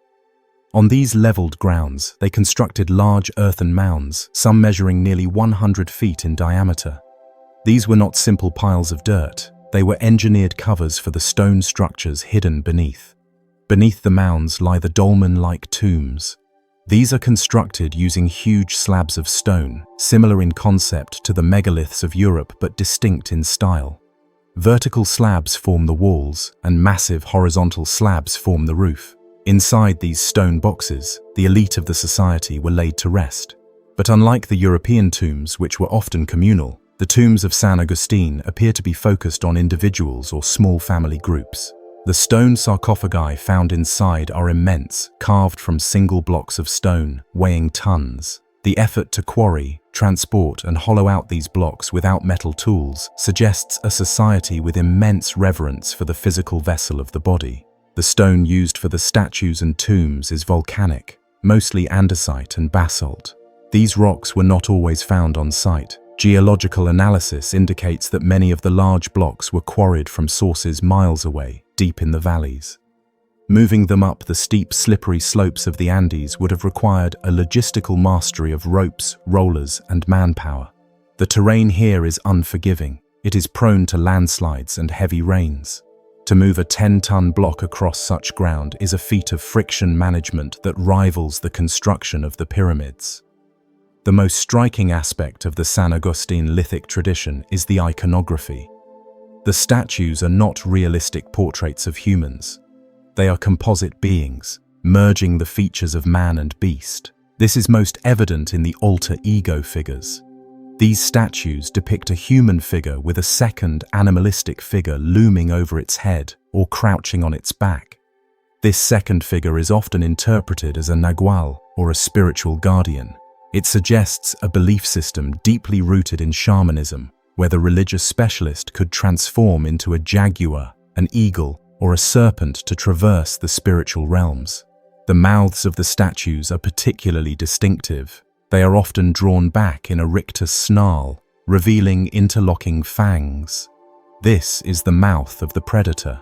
On these leveled grounds, they constructed large earthen mounds, some measuring nearly 100 feet in diameter. These were not simple piles of dirt. They were engineered covers for the stone structures hidden beneath. Beneath the mounds lie the dolmen-like tombs. These are constructed using huge slabs of stone, similar in concept to the megaliths of Europe but distinct in style. Vertical slabs form the walls, and massive horizontal slabs form the roof. Inside these stone boxes, the elite of the society were laid to rest. But unlike the European tombs, which were often communal, the tombs of San Agustín appear to be focused on individuals or small family groups. The stone sarcophagi found inside are immense, carved from single blocks of stone, weighing tons. The effort to quarry, transport, and hollow out these blocks without metal tools suggests a society with immense reverence for the physical vessel of the body. The stone used for the statues and tombs is volcanic, mostly andesite and basalt. These rocks were not always found on site. Geological analysis indicates that many of the large blocks were quarried from sources miles away, deep in the valleys. Moving them up the steep, slippery slopes of the Andes would have required a logistical mastery of ropes, rollers, and manpower. The terrain here is unforgiving. It is prone to landslides and heavy rains. To move a 10-ton block across such ground is a feat of friction management that rivals the construction of the pyramids. The most striking aspect of the San Agustín lithic tradition is the iconography. The statues are not realistic portraits of humans. They are composite beings, merging the features of man and beast. This is most evident in the alter ego figures. These statues depict a human figure with a second animalistic figure looming over its head or crouching on its back. This second figure is often interpreted as a nagual or a spiritual guardian. It suggests a belief system deeply rooted in shamanism, where the religious specialist could transform into a jaguar, an eagle, or a serpent to traverse the spiritual realms. The mouths of the statues are particularly distinctive. They are often drawn back in a rictus snarl, revealing interlocking fangs. This is the mouth of the predator.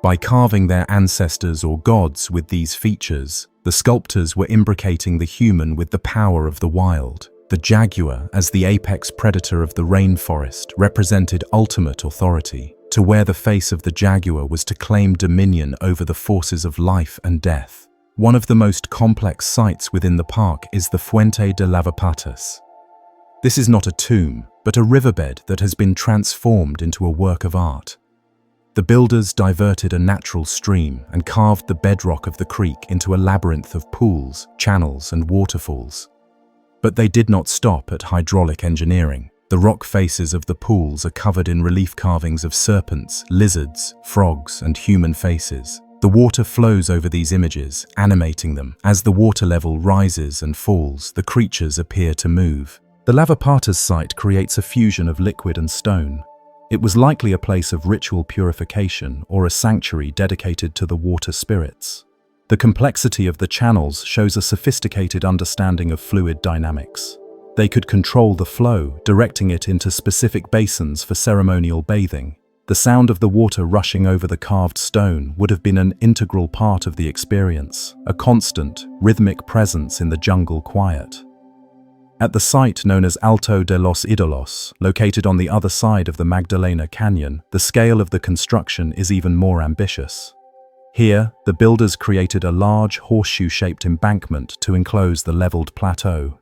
By carving their ancestors or gods with these features, the sculptors were imbricating the human with the power of the wild. The jaguar, as the apex predator of the rainforest, represented ultimate authority. To wear the face of the jaguar was to claim dominion over the forces of life and death. One of the most complex sites within the park is the Fuente de Lavapatas. This is not a tomb, but a riverbed that has been transformed into a work of art. The builders diverted a natural stream and carved the bedrock of the creek into a labyrinth of pools, channels, and waterfalls. But they did not stop at hydraulic engineering. The rock faces of the pools are covered in relief carvings of serpents, lizards, frogs, and human faces. The water flows over these images, animating them. As the water level rises and falls, the creatures appear to move. The Lavapatas site creates a fusion of liquid and stone. It was likely a place of ritual purification or a sanctuary dedicated to the water spirits. The complexity of the channels shows a sophisticated understanding of fluid dynamics. They could control the flow, directing it into specific basins for ceremonial bathing. The sound of the water rushing over the carved stone would have been an integral part of the experience, a constant, rhythmic presence in the jungle quiet. At the site known as Alto de los Ídolos, located on the other side of the Magdalena Canyon, the scale of the construction is even more ambitious. Here, the builders created a large horseshoe-shaped embankment to enclose the leveled plateau.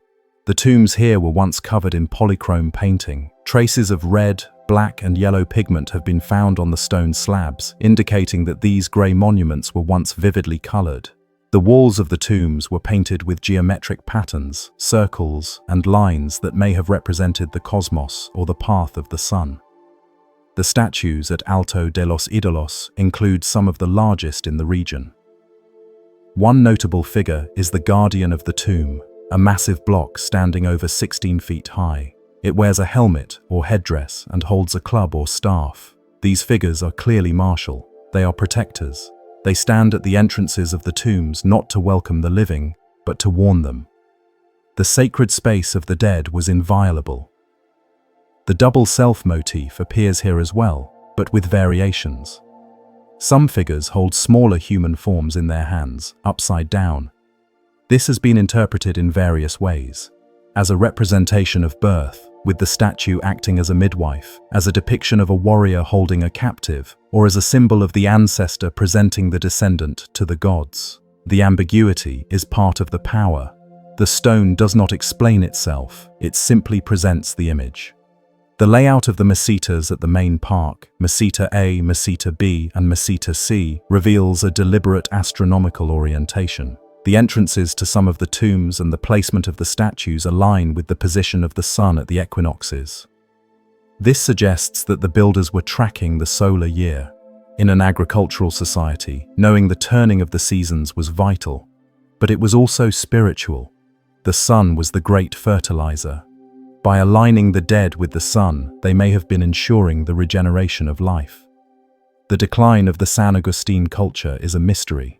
The tombs here were once covered in polychrome painting. Traces of red, black, and yellow pigment have been found on the stone slabs, indicating that these grey monuments were once vividly coloured. The walls of the tombs were painted with geometric patterns, circles, and lines that may have represented the cosmos or the path of the sun. The statues at Alto de los Ídolos include some of the largest in the region. One notable figure is the guardian of the tomb, a massive block standing over 16 feet high. It wears a helmet or headdress and holds a club or staff. These figures are clearly martial. They are protectors. They stand at the entrances of the tombs not to welcome the living, but to warn them. The sacred space of the dead was inviolable. The double self motif appears here as well, but with variations. Some figures hold smaller human forms in their hands, upside down. This has been interpreted in various ways. As a representation of birth, with the statue acting as a midwife, as a depiction of a warrior holding a captive, or as a symbol of the ancestor presenting the descendant to the gods. The ambiguity is part of the power. The stone does not explain itself, it simply presents the image. The layout of the mesetas at the main park, Meseta A, Meseta B, and Meseta C, reveals a deliberate astronomical orientation. The entrances to some of the tombs and the placement of the statues align with the position of the sun at the equinoxes. This suggests that the builders were tracking the solar year. In an agricultural society, knowing the turning of the seasons was vital, but it was also spiritual. The sun was the great fertilizer. By aligning the dead with the sun, they may have been ensuring the regeneration of life. The decline of the San Agustín culture is a mystery.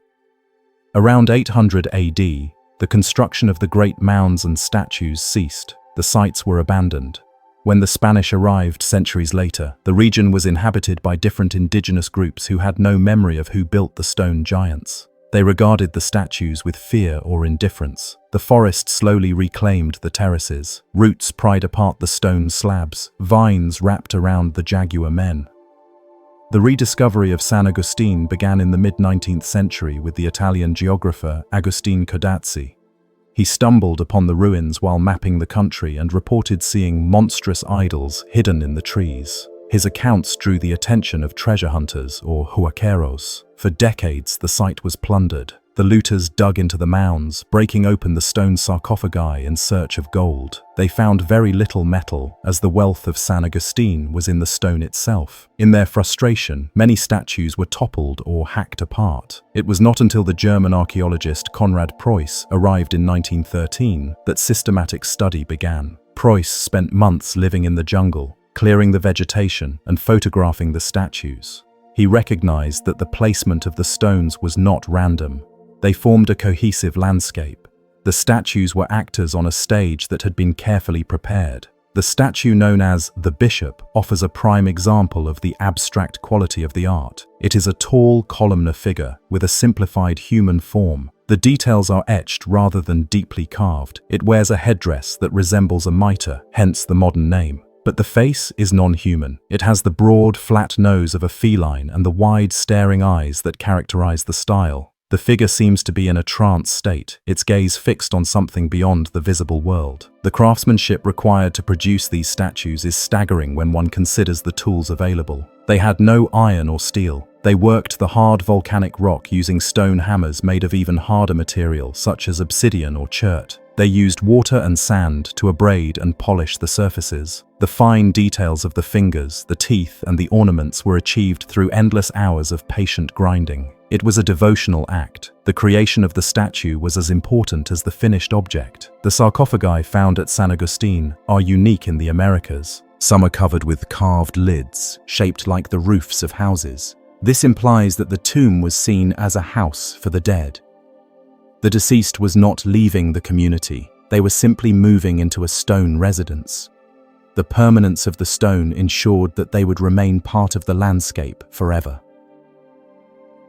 Around 800 AD, the construction of the great mounds and statues ceased. The sites were abandoned. When the Spanish arrived centuries later, the region was inhabited by different indigenous groups who had no memory of who built the stone giants. They regarded the statues with fear or indifference. The forest slowly reclaimed the terraces. Roots pried apart the stone slabs. Vines wrapped around the jaguar men. The rediscovery of San Agustín began in the mid-19th century with the Italian geographer Agustín Codazzi. He stumbled upon the ruins while mapping the country and reported seeing monstrous idols hidden in the trees. His accounts drew the attention of treasure hunters, or huaqueros. For decades, the site was plundered. The looters dug into the mounds, breaking open the stone sarcophagi in search of gold. They found very little metal, as the wealth of San Agustín was in the stone itself. In their frustration, many statues were toppled or hacked apart. It was not until the German archaeologist Konrad Preuss arrived in 1913 that systematic study began. Preuss spent months living in the jungle, clearing the vegetation and photographing the statues. He recognized that the placement of the stones was not random. They formed a cohesive landscape. The statues were actors on a stage that had been carefully prepared. The statue known as the Bishop offers a prime example of the abstract quality of the art. It is a tall, columnar figure with a simplified human form. The details are etched rather than deeply carved. It wears a headdress that resembles a mitre, hence the modern name. But the face is non-human. It has the broad, flat nose of a feline and the wide, staring eyes that characterize the style. The figure seems to be in a trance state, its gaze fixed on something beyond the visible world. The craftsmanship required to produce these statues is staggering when one considers the tools available. They had no iron or steel. They worked the hard volcanic rock using stone hammers made of even harder material, such as obsidian or chert. They used water and sand to abrade and polish the surfaces. The fine details of the fingers, the teeth, and the ornaments were achieved through endless hours of patient grinding. It was a devotional act. The creation of the statue was as important as the finished object. The sarcophagi found at San Agustín are unique in the Americas. Some are covered with carved lids, shaped like the roofs of houses. This implies that the tomb was seen as a house for the dead. The deceased was not leaving the community. They were simply moving into a stone residence. The permanence of the stone ensured that they would remain part of the landscape forever.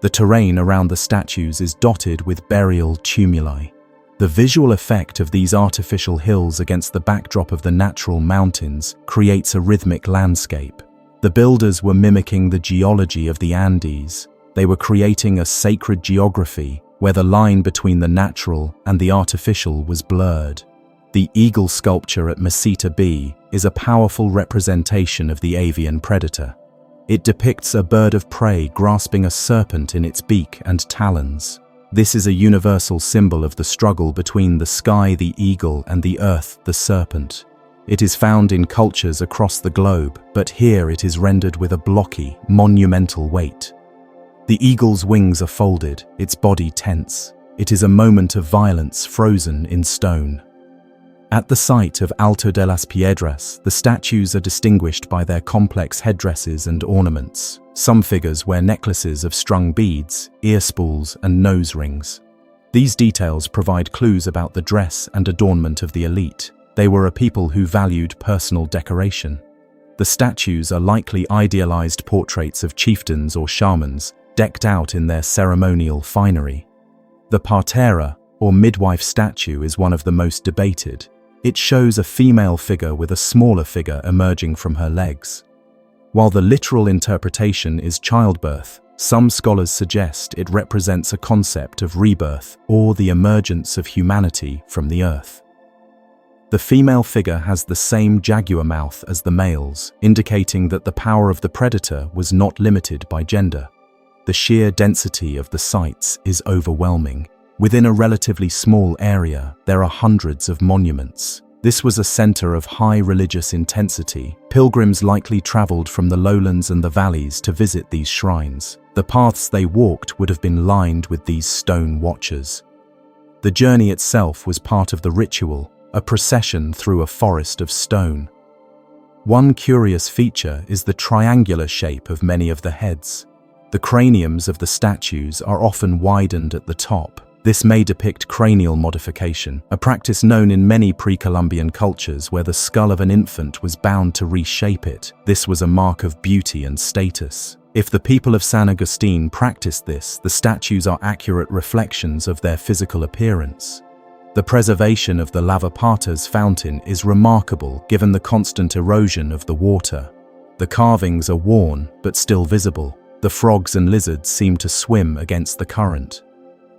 The terrain around the statues is dotted with burial tumuli. The visual effect of these artificial hills against the backdrop of the natural mountains creates a rhythmic landscape. The builders were mimicking the geology of the Andes. They were creating a sacred geography where the line between the natural and the artificial was blurred. The eagle sculpture at Meseta B is a powerful representation of the avian predator. It depicts a bird of prey grasping a serpent in its beak and talons. This is a universal symbol of the struggle between the sky, the eagle, and the earth, the serpent. It is found in cultures across the globe, but here it is rendered with a blocky, monumental weight. The eagle's wings are folded, its body tense. It is a moment of violence frozen in stone. At the site of Alto de las Piedras, the statues are distinguished by their complex headdresses and ornaments. Some figures wear necklaces of strung beads, ear spools, and nose rings. These details provide clues about the dress and adornment of the elite. They were a people who valued personal decoration. The statues are likely idealized portraits of chieftains or shamans, decked out in their ceremonial finery. The partera, or midwife statue, is one of the most debated. It shows a female figure with a smaller figure emerging from her legs. While the literal interpretation is childbirth, some scholars suggest it represents a concept of rebirth or the emergence of humanity from the earth. The female figure has the same jaguar mouth as the males, indicating that the power of the predator was not limited by gender. The sheer density of the sites is overwhelming. Within a relatively small area, there are hundreds of monuments. This was a center of high religious intensity. Pilgrims likely traveled from the lowlands and the valleys to visit these shrines. The paths they walked would have been lined with these stone watchers. The journey itself was part of the ritual. a procession through a forest of stone. One curious feature is the triangular shape of many of the heads. The craniums of the statues are often widened at the top. This may depict cranial modification, a practice known in many pre-Columbian cultures where the skull of an infant was bound to reshape it. This was a mark of beauty and status. If the people of San Agustín practiced this, the statues are accurate reflections of their physical appearance. The preservation of the Lavapatas fountain is remarkable given the constant erosion of the water. The carvings are worn, but still visible. The frogs and lizards seem to swim against the current.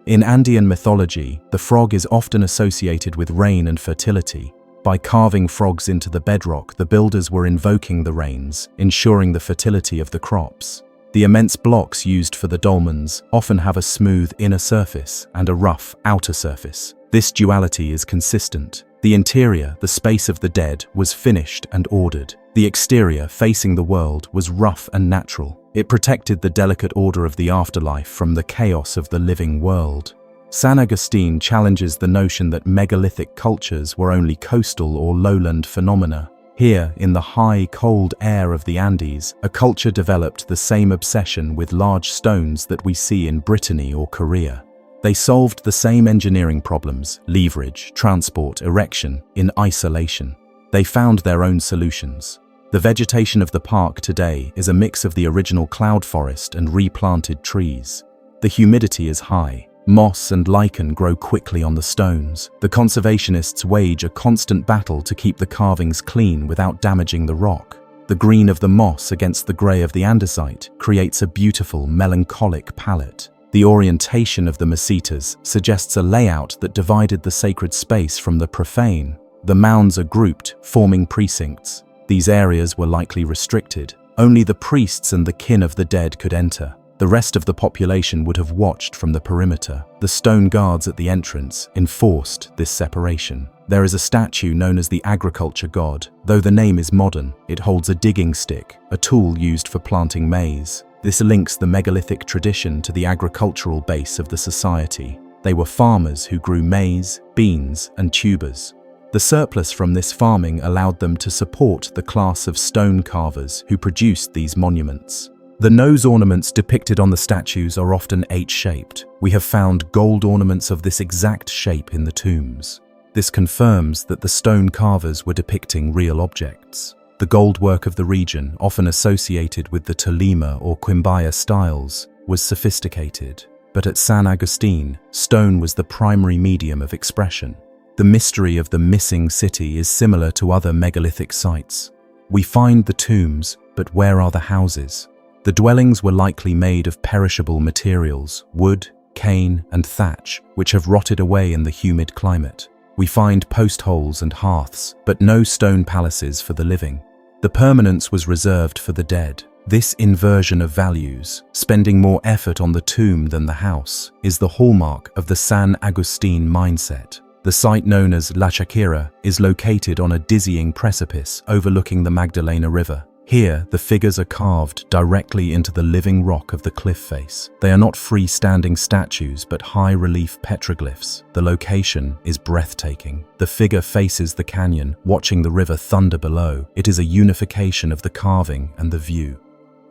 In Andean mythology, the frog is often associated with rain and fertility. By carving frogs into the bedrock, the builders were invoking the rains, ensuring the fertility of the crops. The immense blocks used for the dolmens often have a smooth inner surface and a rough outer surface. This duality is consistent. The interior, the space of the dead, was finished and ordered. The exterior, facing the world, was rough and natural. It protected the delicate order of the afterlife from the chaos of the living world. San Agustín challenges the notion that megalithic cultures were only coastal or lowland phenomena. Here, in the high, cold air of the Andes, a culture developed the same obsession with large stones that we see in Brittany or Korea. They solved the same engineering problems, leverage, transport, erection, in isolation. They found their own solutions. The vegetation of the park today is a mix of the original cloud forest and replanted trees. The humidity is high. Moss and lichen grow quickly on the stones. The conservationists wage a constant battle to keep the carvings clean without damaging the rock. The green of the moss against the grey of the andesite creates a beautiful, melancholic palette. The orientation of the mesetas suggests a layout that divided the sacred space from the profane. The mounds are grouped, forming precincts. These areas were likely restricted. Only the priests and the kin of the dead could enter. The rest of the population would have watched from the perimeter. The stone guards at the entrance enforced this separation. There is a statue known as the agriculture god. Though the name is modern, it holds a digging stick, a tool used for planting maize. This links the megalithic tradition to the agricultural base of the society. They were farmers who grew maize, beans, and tubers. The surplus from this farming allowed them to support the class of stone carvers who produced these monuments. The nose ornaments depicted on the statues are often H-shaped. We have found gold ornaments of this exact shape in the tombs. This confirms that the stone carvers were depicting real objects. The gold work of the region, often associated with the Tolima or Quimbaya styles, was sophisticated. But at San Agustín, stone was the primary medium of expression. The mystery of the missing city is similar to other megalithic sites. We find the tombs, but where are the houses? The dwellings were likely made of perishable materials, wood, cane, and thatch, which have rotted away in the humid climate. We find post holes and hearths, but no stone palaces for the living. The permanence was reserved for the dead. This inversion of values, spending more effort on the tomb than the house, is the hallmark of the San Agustín mindset. The site known as La Chaquera is located on a dizzying precipice overlooking the Magdalena River. Here, the figures are carved directly into the living rock of the cliff face. They are not freestanding statues, but high-relief petroglyphs. The location is breathtaking. The figure faces the canyon, watching the river thunder below. It is a unification of the carving and the view.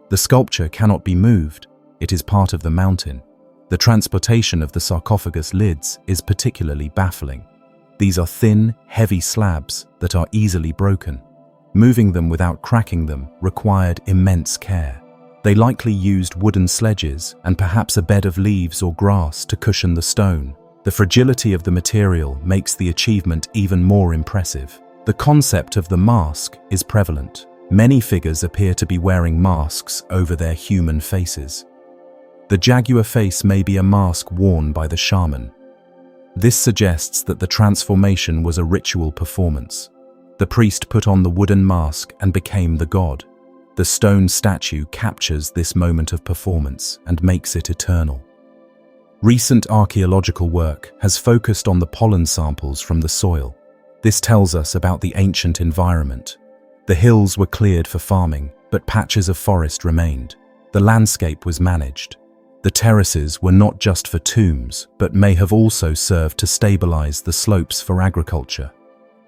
The sculpture cannot be moved. It is part of the mountain. The transportation of the sarcophagus lids is particularly baffling. These are thin, heavy slabs that are easily broken. Moving them without cracking them required immense care. They likely used wooden sledges and perhaps a bed of leaves or grass to cushion the stone. The fragility of the material makes the achievement even more impressive. The concept of the mask is prevalent. Many figures appear to be wearing masks over their human faces. The jaguar face may be a mask worn by the shaman. This suggests that the transformation was a ritual performance. The priest put on the wooden mask and became the god. The stone statue captures this moment of performance and makes it eternal. Recent archaeological work has focused on the pollen samples from the soil. This tells us about the ancient environment. The hills were cleared for farming, but patches of forest remained. The landscape was managed. The terraces were not just for tombs, but may have also served to stabilize the slopes for agriculture.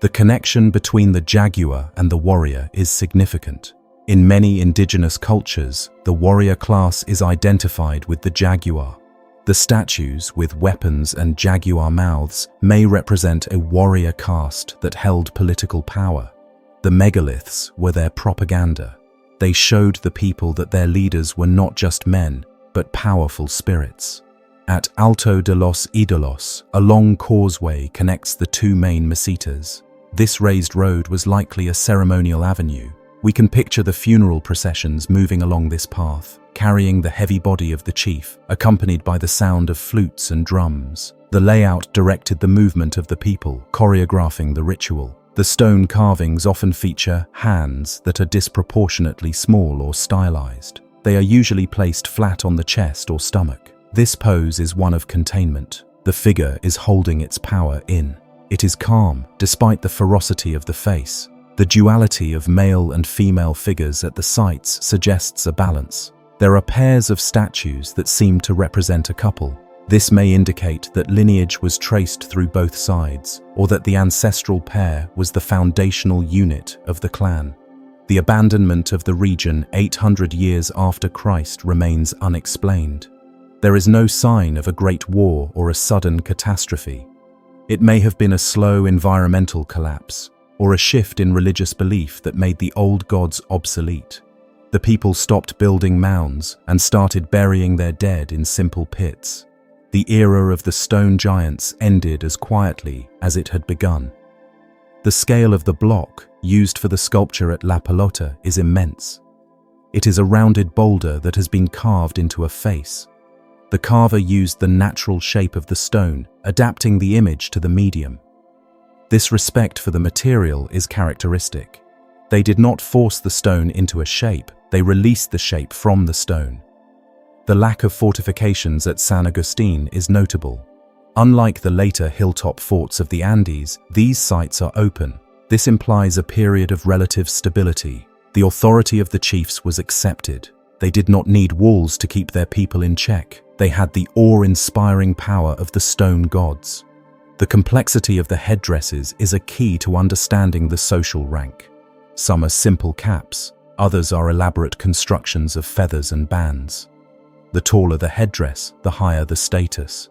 The connection between the jaguar and the warrior is significant. In many indigenous cultures, the warrior class is identified with the jaguar. The statues with weapons and jaguar mouths may represent a warrior caste that held political power. The megaliths were their propaganda. They showed the people that their leaders were not just men, but powerful spirits. At Alto de los Ídolos, a long causeway connects the two main mesitas. This raised road was likely a ceremonial avenue. We can picture the funeral processions moving along this path, carrying the heavy body of the chief, accompanied by the sound of flutes and drums. The layout directed the movement of the people, choreographing the ritual. The stone carvings often feature hands that are disproportionately small or stylized. They are usually placed flat on the chest or stomach. This pose is one of containment. The figure is holding its power in. It is calm, despite the ferocity of the face. The duality of male and female figures at the sites suggests a balance. There are pairs of statues that seem to represent a couple. This may indicate that lineage was traced through both sides, or that the ancestral pair was the foundational unit of the clan. The abandonment of the region 800 years after Christ remains unexplained. There is no sign of a great war or a sudden catastrophe. It may have been a slow environmental collapse, or a shift in religious belief that made the old gods obsolete. The people stopped building mounds and started burying their dead in simple pits. The era of the stone giants ended as quietly as it had begun. The scale of the block used for the sculpture at La Pelota is immense. It is a rounded boulder that has been carved into a face. The carver used the natural shape of the stone, adapting the image to the medium. This respect for the material is characteristic. They did not force the stone into a shape, they released the shape from the stone. The lack of fortifications at San Agustín is notable. Unlike the later hilltop forts of the Andes, these sites are open. This implies a period of relative stability. The authority of the chiefs was accepted. They did not need walls to keep their people in check. They had the awe-inspiring power of the stone gods. The complexity of the headdresses is a key to understanding the social rank. Some are simple caps, others are elaborate constructions of feathers and bands. The taller the headdress, the higher the status.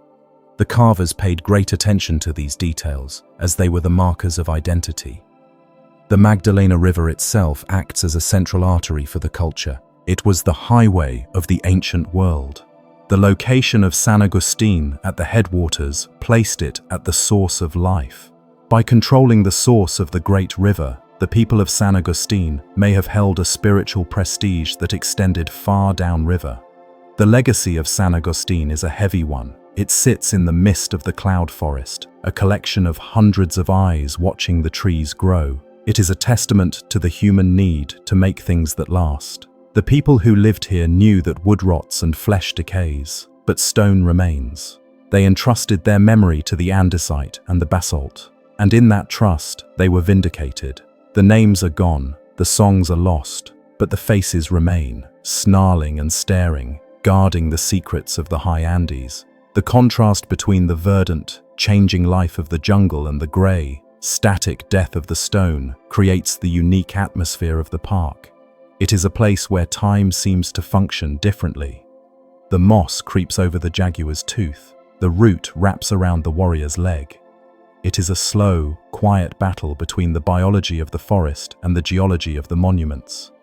The carvers paid great attention to these details, as they were the markers of identity. The Magdalena River itself acts as a central artery for the culture. It was the highway of the ancient world. The location of San Agustín at the headwaters placed it at the source of life. By controlling the source of the great river, the people of San Agustín may have held a spiritual prestige that extended far downriver. The legacy of San Agustín is a heavy one. It sits in the midst of the cloud forest, a collection of hundreds of eyes watching the trees grow. It is a testament to the human need to make things that last. The people who lived here knew that wood rots and flesh decays, but stone remains. They entrusted their memory to the andesite and the basalt, and in that trust, they were vindicated. The names are gone, the songs are lost, but the faces remain, snarling and staring, guarding the secrets of the high Andes. The contrast between the verdant, changing life of the jungle and the grey, static death of the stone creates the unique atmosphere of the park. It is a place where time seems to function differently. The moss creeps over the jaguar's tooth. The root wraps around the warrior's leg. It is a slow, quiet battle between the biology of the forest and the geology of the monuments.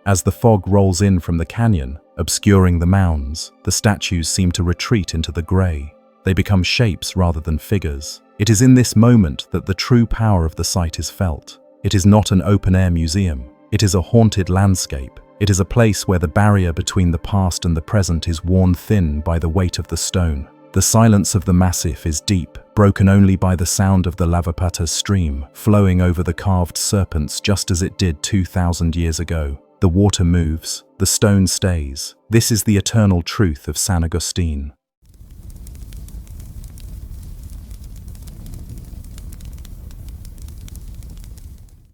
As the fog rolls in from the canyon, obscuring the mounds, the statues seem to retreat into the grey. They become shapes rather than figures. It is in this moment that the true power of the site is felt. It is not an open-air museum. It is a haunted landscape. It is a place where the barrier between the past and the present is worn thin by the weight of the stone. The silence of the massif is deep, broken only by the sound of the Lavapata stream, flowing over the carved serpents just as it did 2,000 years ago. The water moves, the stone stays. This is the eternal truth of San Agustín.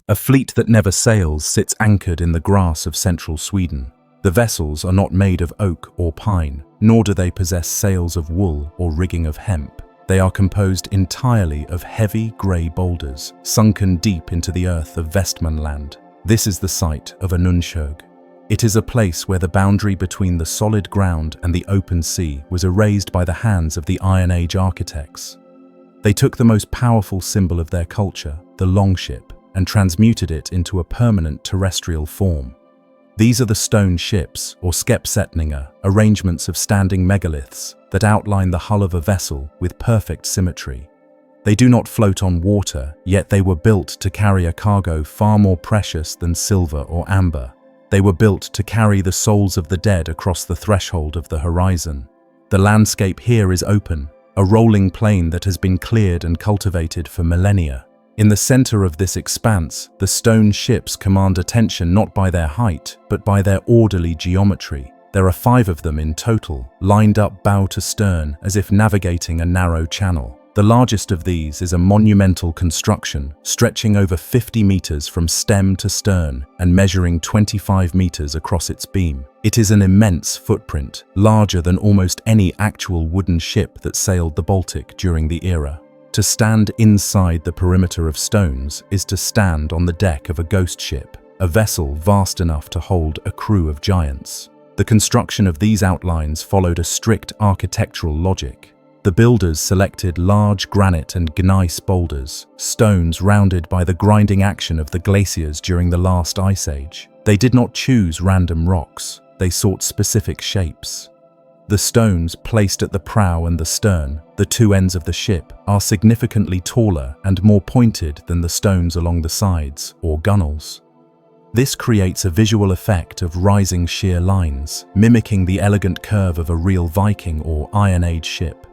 A fleet that never sails sits anchored in the grass of central Sweden. The vessels are not made of oak or pine, nor do they possess sails of wool or rigging of hemp. They are composed entirely of heavy grey boulders, sunken deep into the earth of Vestmanland. This is the site of Anundshög. It is a place where the boundary between the solid ground and the open sea was erased by the hands of the Iron Age architects. They took the most powerful symbol of their culture, the longship, and transmuted it into a permanent terrestrial form. These are the stone ships, or skepsetningar, arrangements of standing megaliths that outline the hull of a vessel with perfect symmetry. They do not float on water, yet they were built to carry a cargo far more precious than silver or amber. They were built to carry the souls of the dead across the threshold of the horizon. The landscape here is open, a rolling plain that has been cleared and cultivated for millennia. In the center of this expanse, the stone ships command attention not by their height, but by their orderly geometry. There are 5 of them in total, lined up bow to stern as if navigating a narrow channel. The largest of these is a monumental construction, stretching over 50 meters from stem to stern and measuring 25 meters across its beam. It is an immense footprint, larger than almost any actual wooden ship that sailed the Baltic during the era. To stand inside the perimeter of stones is to stand on the deck of a ghost ship, a vessel vast enough to hold a crew of giants. The construction of these outlines followed a strict architectural logic. The builders selected large granite and gneiss boulders, stones rounded by the grinding action of the glaciers during the last ice age. They did not choose random rocks, they sought specific shapes. The stones placed at the prow and the stern, the 2 ends of the ship, are significantly taller and more pointed than the stones along the sides, or gunnels. This creates a visual effect of rising sheer lines, mimicking the elegant curve of a real Viking or Iron Age ship.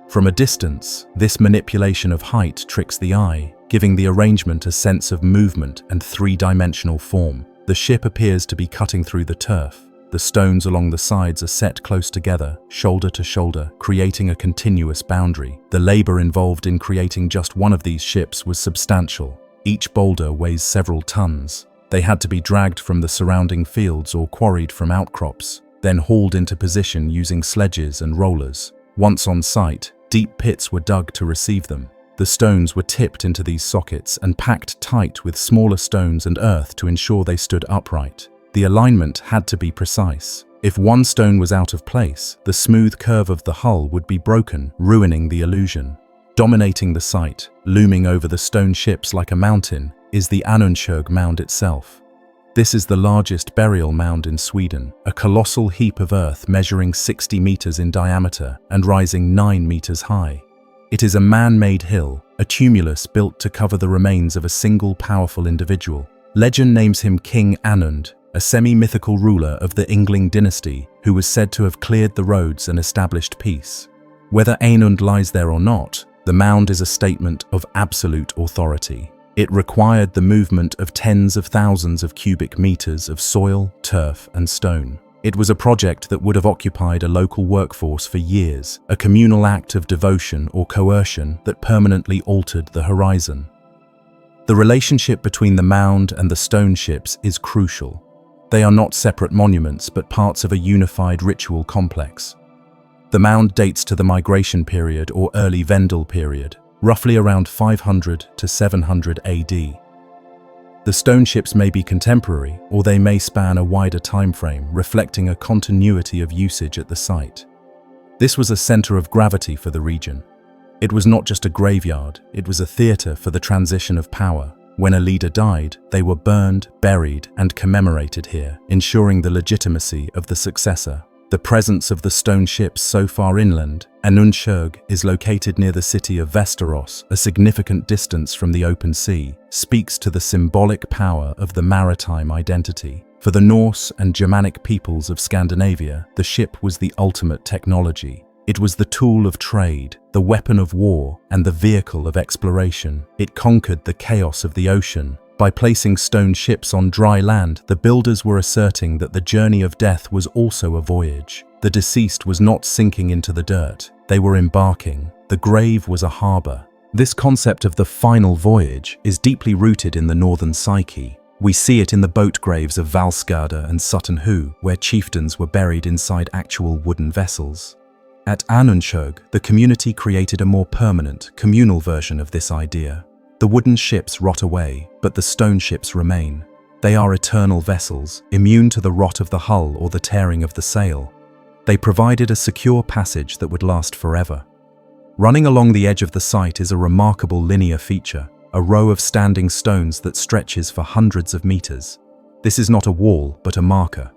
From a distance, this manipulation of height tricks the eye, giving the arrangement a sense of movement and 3-dimensional form. The ship appears to be cutting through the turf. The stones along the sides are set close together, shoulder to shoulder, creating a continuous boundary. The labor involved in creating just one of these ships was substantial. Each boulder weighs several tons. They had to be dragged from the surrounding fields or quarried from outcrops, then hauled into position using sledges and rollers. Once on site, deep pits were dug to receive them. The stones were tipped into these sockets and packed tight with smaller stones and earth to ensure they stood upright. The alignment had to be precise. If one stone was out of place, the smooth curve of the hull would be broken, ruining the illusion. Dominating the site, looming over the stone ships like a mountain, is the Anundshög mound itself. This is the largest burial mound in Sweden, a colossal heap of earth measuring 60 meters in diameter and rising 9 meters high. It is a man-made hill, a tumulus built to cover the remains of a single powerful individual. Legend names him King Anund, a semi-mythical ruler of the Yngling dynasty who was said to have cleared the roads and established peace. Whether Anund lies there or not, the mound is a statement of absolute authority. It required the movement of tens of thousands of cubic meters of soil, turf, and stone. It was a project that would have occupied a local workforce for years, a communal act of devotion or coercion that permanently altered the horizon. The relationship between the mound and the stone ships is crucial. They are not separate monuments, but parts of a unified ritual complex. The mound dates to the migration period or early Vendel period, roughly around 500 to 700 AD. The stone ships may be contemporary, or they may span a wider time frame, reflecting a continuity of usage at the site. This was a center of gravity for the region. It was not just a graveyard, it was a theater for the transition of power. When a leader died, they were burned, buried, and commemorated here, ensuring the legitimacy of the successor. The presence of the stone ships so far inland, Anundshög is located near the city of Västerås, a significant distance from the open sea, speaks to the symbolic power of the maritime identity. For the Norse and Germanic peoples of Scandinavia, the ship was the ultimate technology. It was the tool of trade, the weapon of war, and the vehicle of exploration. It conquered the chaos of the ocean. By placing stone ships on dry land, the builders were asserting that the journey of death was also a voyage. The deceased was not sinking into the dirt, they were embarking. The grave was a harbor. This concept of the final voyage is deeply rooted in the northern psyche. We see it in the boat graves of Valsgärde and Sutton Hoo, where chieftains were buried inside actual wooden vessels. At Anundshög, the community created a more permanent, communal version of this idea. The wooden ships rot away, but the stone ships remain. They are eternal vessels, immune to the rot of the hull or the tearing of the sail. They provided a secure passage that would last forever. Running along the edge of the site is a remarkable linear feature, a row of standing stones that stretches for hundreds of meters. This is not a wall, but a marker.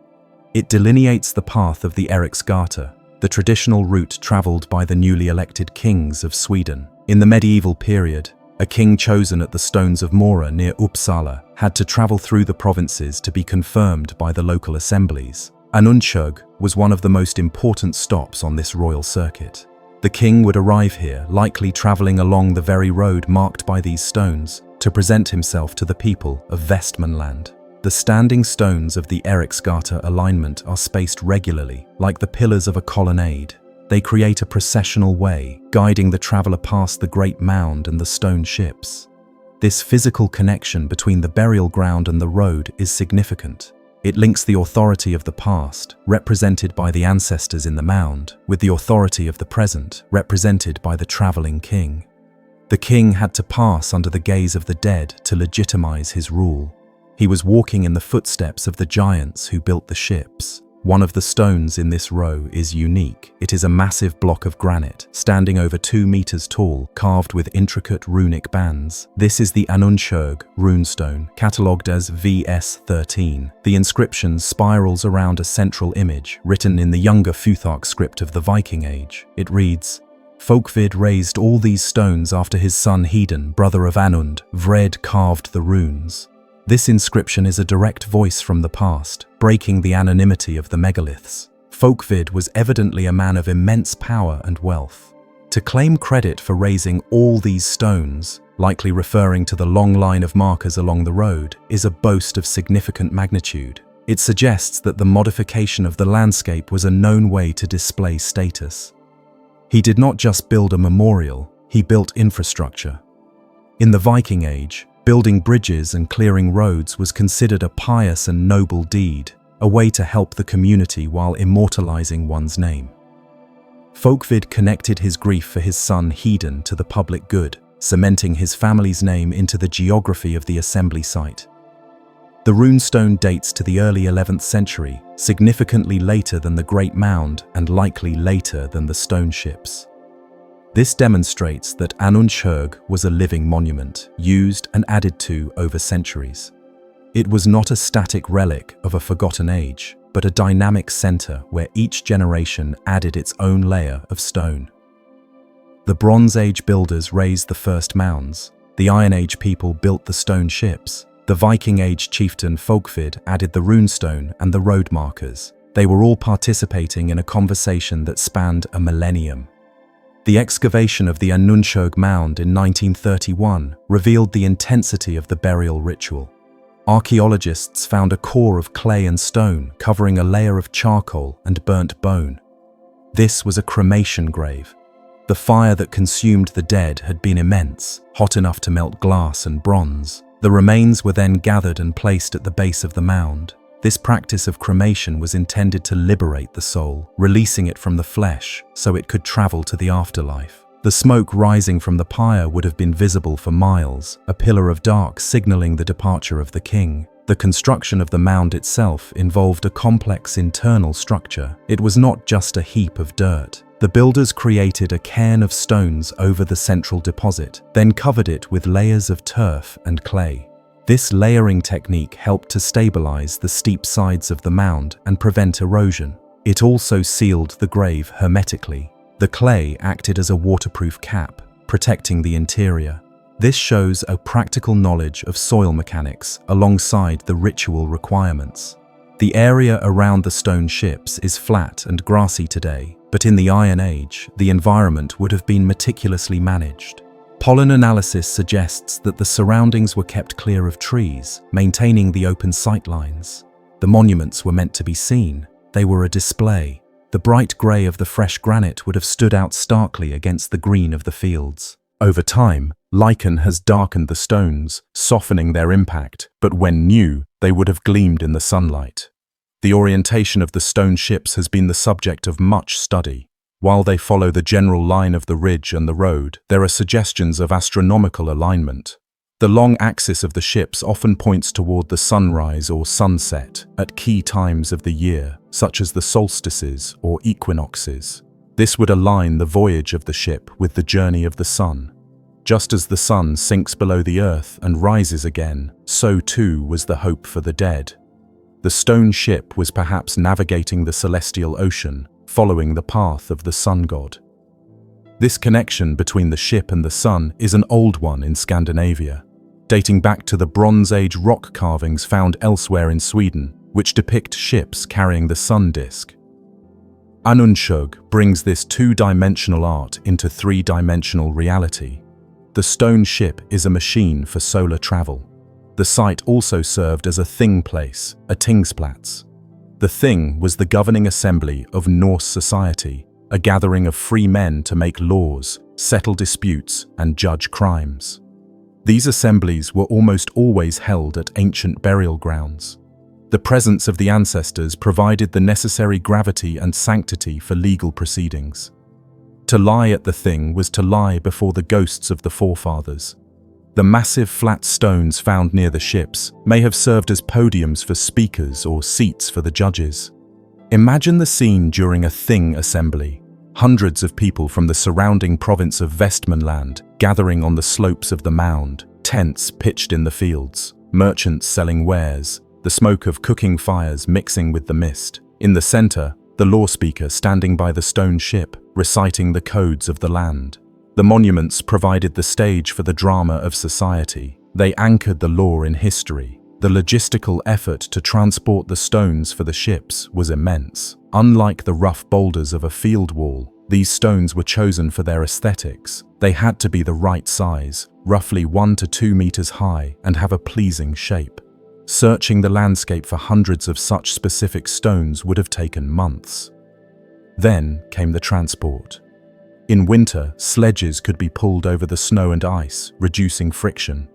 It delineates the path of the Eriksgata, the traditional route traveled by the newly elected kings of Sweden. In the medieval period, a king chosen at the Stones of Menorca near Uppsala had to travel through the provinces to be confirmed by the local assemblies. Anundshög was one of the most important stops on this royal circuit. The king would arrive here, likely traveling along the very road marked by these stones, to present himself to the people of Västmanland. The standing stones of the Eriksgata alignment are spaced regularly, like the pillars of a colonnade. They create a processional way, guiding the traveler past the great mound and the stone ships. This physical connection between the burial ground and the road is significant. It links the authority of the past, represented by the ancestors in the mound, with the authority of the present, represented by the traveling king. The king had to pass under the gaze of the dead to legitimize his rule. He was walking in the footsteps of the giants who built the ships. One of the stones in this row is unique. It is a massive block of granite, standing over 2 meters tall, carved with intricate runic bands. This is the Anundshög runestone, catalogued as VS13. The inscription spirals around a central image, written in the younger Futhark script of the Viking Age. It reads, "Folkvid raised all these stones after his son Hedon, brother of Anund. Vred carved the runes." This inscription is a direct voice from the past, breaking the anonymity of the megaliths. Folkvid was evidently a man of immense power and wealth. To claim credit for raising all these stones, likely referring to the long line of markers along the road, is a boast of significant magnitude. It suggests that the modification of the landscape was a known way to display status. He did not just build a memorial, he built infrastructure. In the Viking Age, building bridges and clearing roads was considered a pious and noble deed, a way to help the community while immortalizing one's name. Folkvid connected his grief for his son Hedon to the public good, cementing his family's name into the geography of the assembly site. The runestone dates to the early 11th century, significantly later than the Great Mound and likely later than the stone ships. This demonstrates that Anundshög was a living monument, used and added to over centuries. It was not a static relic of a forgotten age, but a dynamic center where each generation added its own layer of stone. The Bronze Age builders raised the first mounds. The Iron Age people built the stone ships. The Viking Age chieftain Folkvid added the runestone and the road markers. They were all participating in a conversation that spanned a millennium. The excavation of the Anundshög mound in 1931 revealed the intensity of the burial ritual. Archaeologists found a core of clay and stone covering a layer of charcoal and burnt bone. This was a cremation grave. The fire that consumed the dead had been immense, hot enough to melt glass and bronze. The remains were then gathered and placed at the base of the mound. This practice of cremation was intended to liberate the soul, releasing it from the flesh so it could travel to the afterlife. The smoke rising from the pyre would have been visible for miles, a pillar of dark signaling the departure of the king. The construction of the mound itself involved a complex internal structure. It was not just a heap of dirt. The builders created a cairn of stones over the central deposit, then covered it with layers of turf and clay. This layering technique helped to stabilize the steep sides of the mound and prevent erosion. It also sealed the grave hermetically. The clay acted as a waterproof cap, protecting the interior. This shows a practical knowledge of soil mechanics alongside the ritual requirements. The area around the stone ships is flat and grassy today, but in the Iron Age, the environment would have been meticulously managed. Pollen analysis suggests that the surroundings were kept clear of trees, maintaining the open sightlines. The monuments were meant to be seen. They were a display. The bright grey of the fresh granite would have stood out starkly against the green of the fields. Over time, lichen has darkened the stones, softening their impact, but when new, they would have gleamed in the sunlight. The orientation of the stone ships has been the subject of much study. While they follow the general line of the ridge and the road, there are suggestions of astronomical alignment. The long axis of the ships often points toward the sunrise or sunset at key times of the year, such as the solstices or equinoxes. This would align the voyage of the ship with the journey of the sun. Just as the sun sinks below the earth and rises again, so too was the hope for the dead. The stone ship was perhaps navigating the celestial ocean, following the path of the sun god. This connection between the ship and the sun is an old one in Scandinavia, dating back to the Bronze Age rock carvings found elsewhere in Sweden, which depict ships carrying the sun disk. Anundshög brings this two-dimensional art into three-dimensional reality. The stone ship is a machine for solar travel. The site also served as a thing place, a tingsplats. The thing was the governing assembly of Norse society, a gathering of free men to make laws, settle disputes, and judge crimes. These assemblies were almost always held at ancient burial grounds. The presence of the ancestors provided the necessary gravity and sanctity for legal proceedings. To lie at the thing was to lie before the ghosts of the forefathers. The massive flat stones found near the ships may have served as podiums for speakers or seats for the judges. Imagine the scene during a thing assembly. Hundreds of people from the surrounding province of Västmanland gathering on the slopes of the mound, tents pitched in the fields, merchants selling wares, the smoke of cooking fires mixing with the mist. In the center, the law speaker standing by the stone ship, reciting the codes of the land. The monuments provided the stage for the drama of society. They anchored the law in history. The logistical effort to transport the stones for the ships was immense. Unlike the rough boulders of a field wall, these stones were chosen for their aesthetics. They had to be the right size, roughly 1 to 2 meters high, and have a pleasing shape. Searching the landscape for hundreds of such specific stones would have taken months. Then came the transport. In winter, sledges could be pulled over the snow and ice, reducing friction.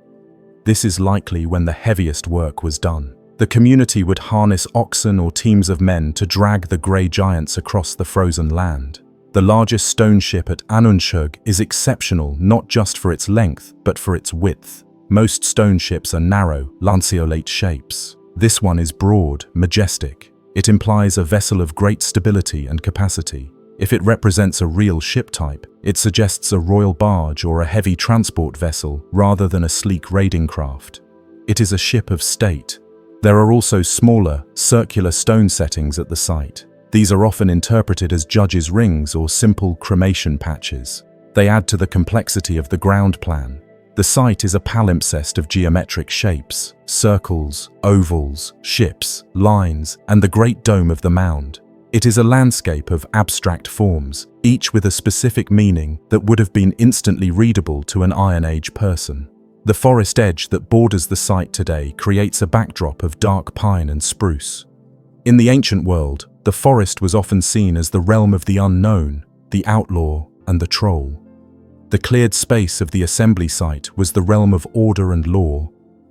This is likely when the heaviest work was done. The community would harness oxen or teams of men to drag the grey giants across the frozen land. The largest stone ship at Anundshög is exceptional not just for its length, but for its width. Most stone ships are narrow, lanceolate shapes. This one is broad, majestic. It implies a vessel of great stability and capacity. If it represents a real ship type, it suggests a royal barge or a heavy transport vessel rather than a sleek raiding craft. It is a ship of state. There are also smaller, circular stone settings at the site. These are often interpreted as judges' rings or simple cremation patches. They add to the complexity of the ground plan. The site is a palimpsest of geometric shapes, circles, ovals, ships, lines, and the great dome of the mound. It is a landscape of abstract forms, each with a specific meaning that would have been instantly readable to an Iron Age person. The forest edge that borders the site today creates a backdrop of dark pine and spruce. In the ancient world, the forest was often seen as the realm of the unknown, the outlaw, and the troll. The cleared space of the assembly site was the realm of order and law.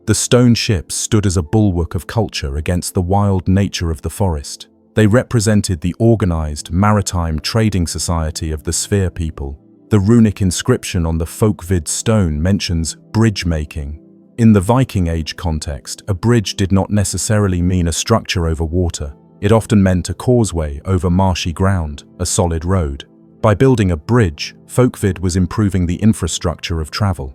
The stone ships stood as a bulwark of culture against the wild nature of the forest. They represented the organized, maritime trading society of the Sphere people. The runic inscription on the folkvid stone mentions bridge making. In the Viking Age context, a bridge did not necessarily mean a structure over water. It often meant a causeway over marshy ground, a solid road. By building a bridge, folkvid was improving the infrastructure of travel.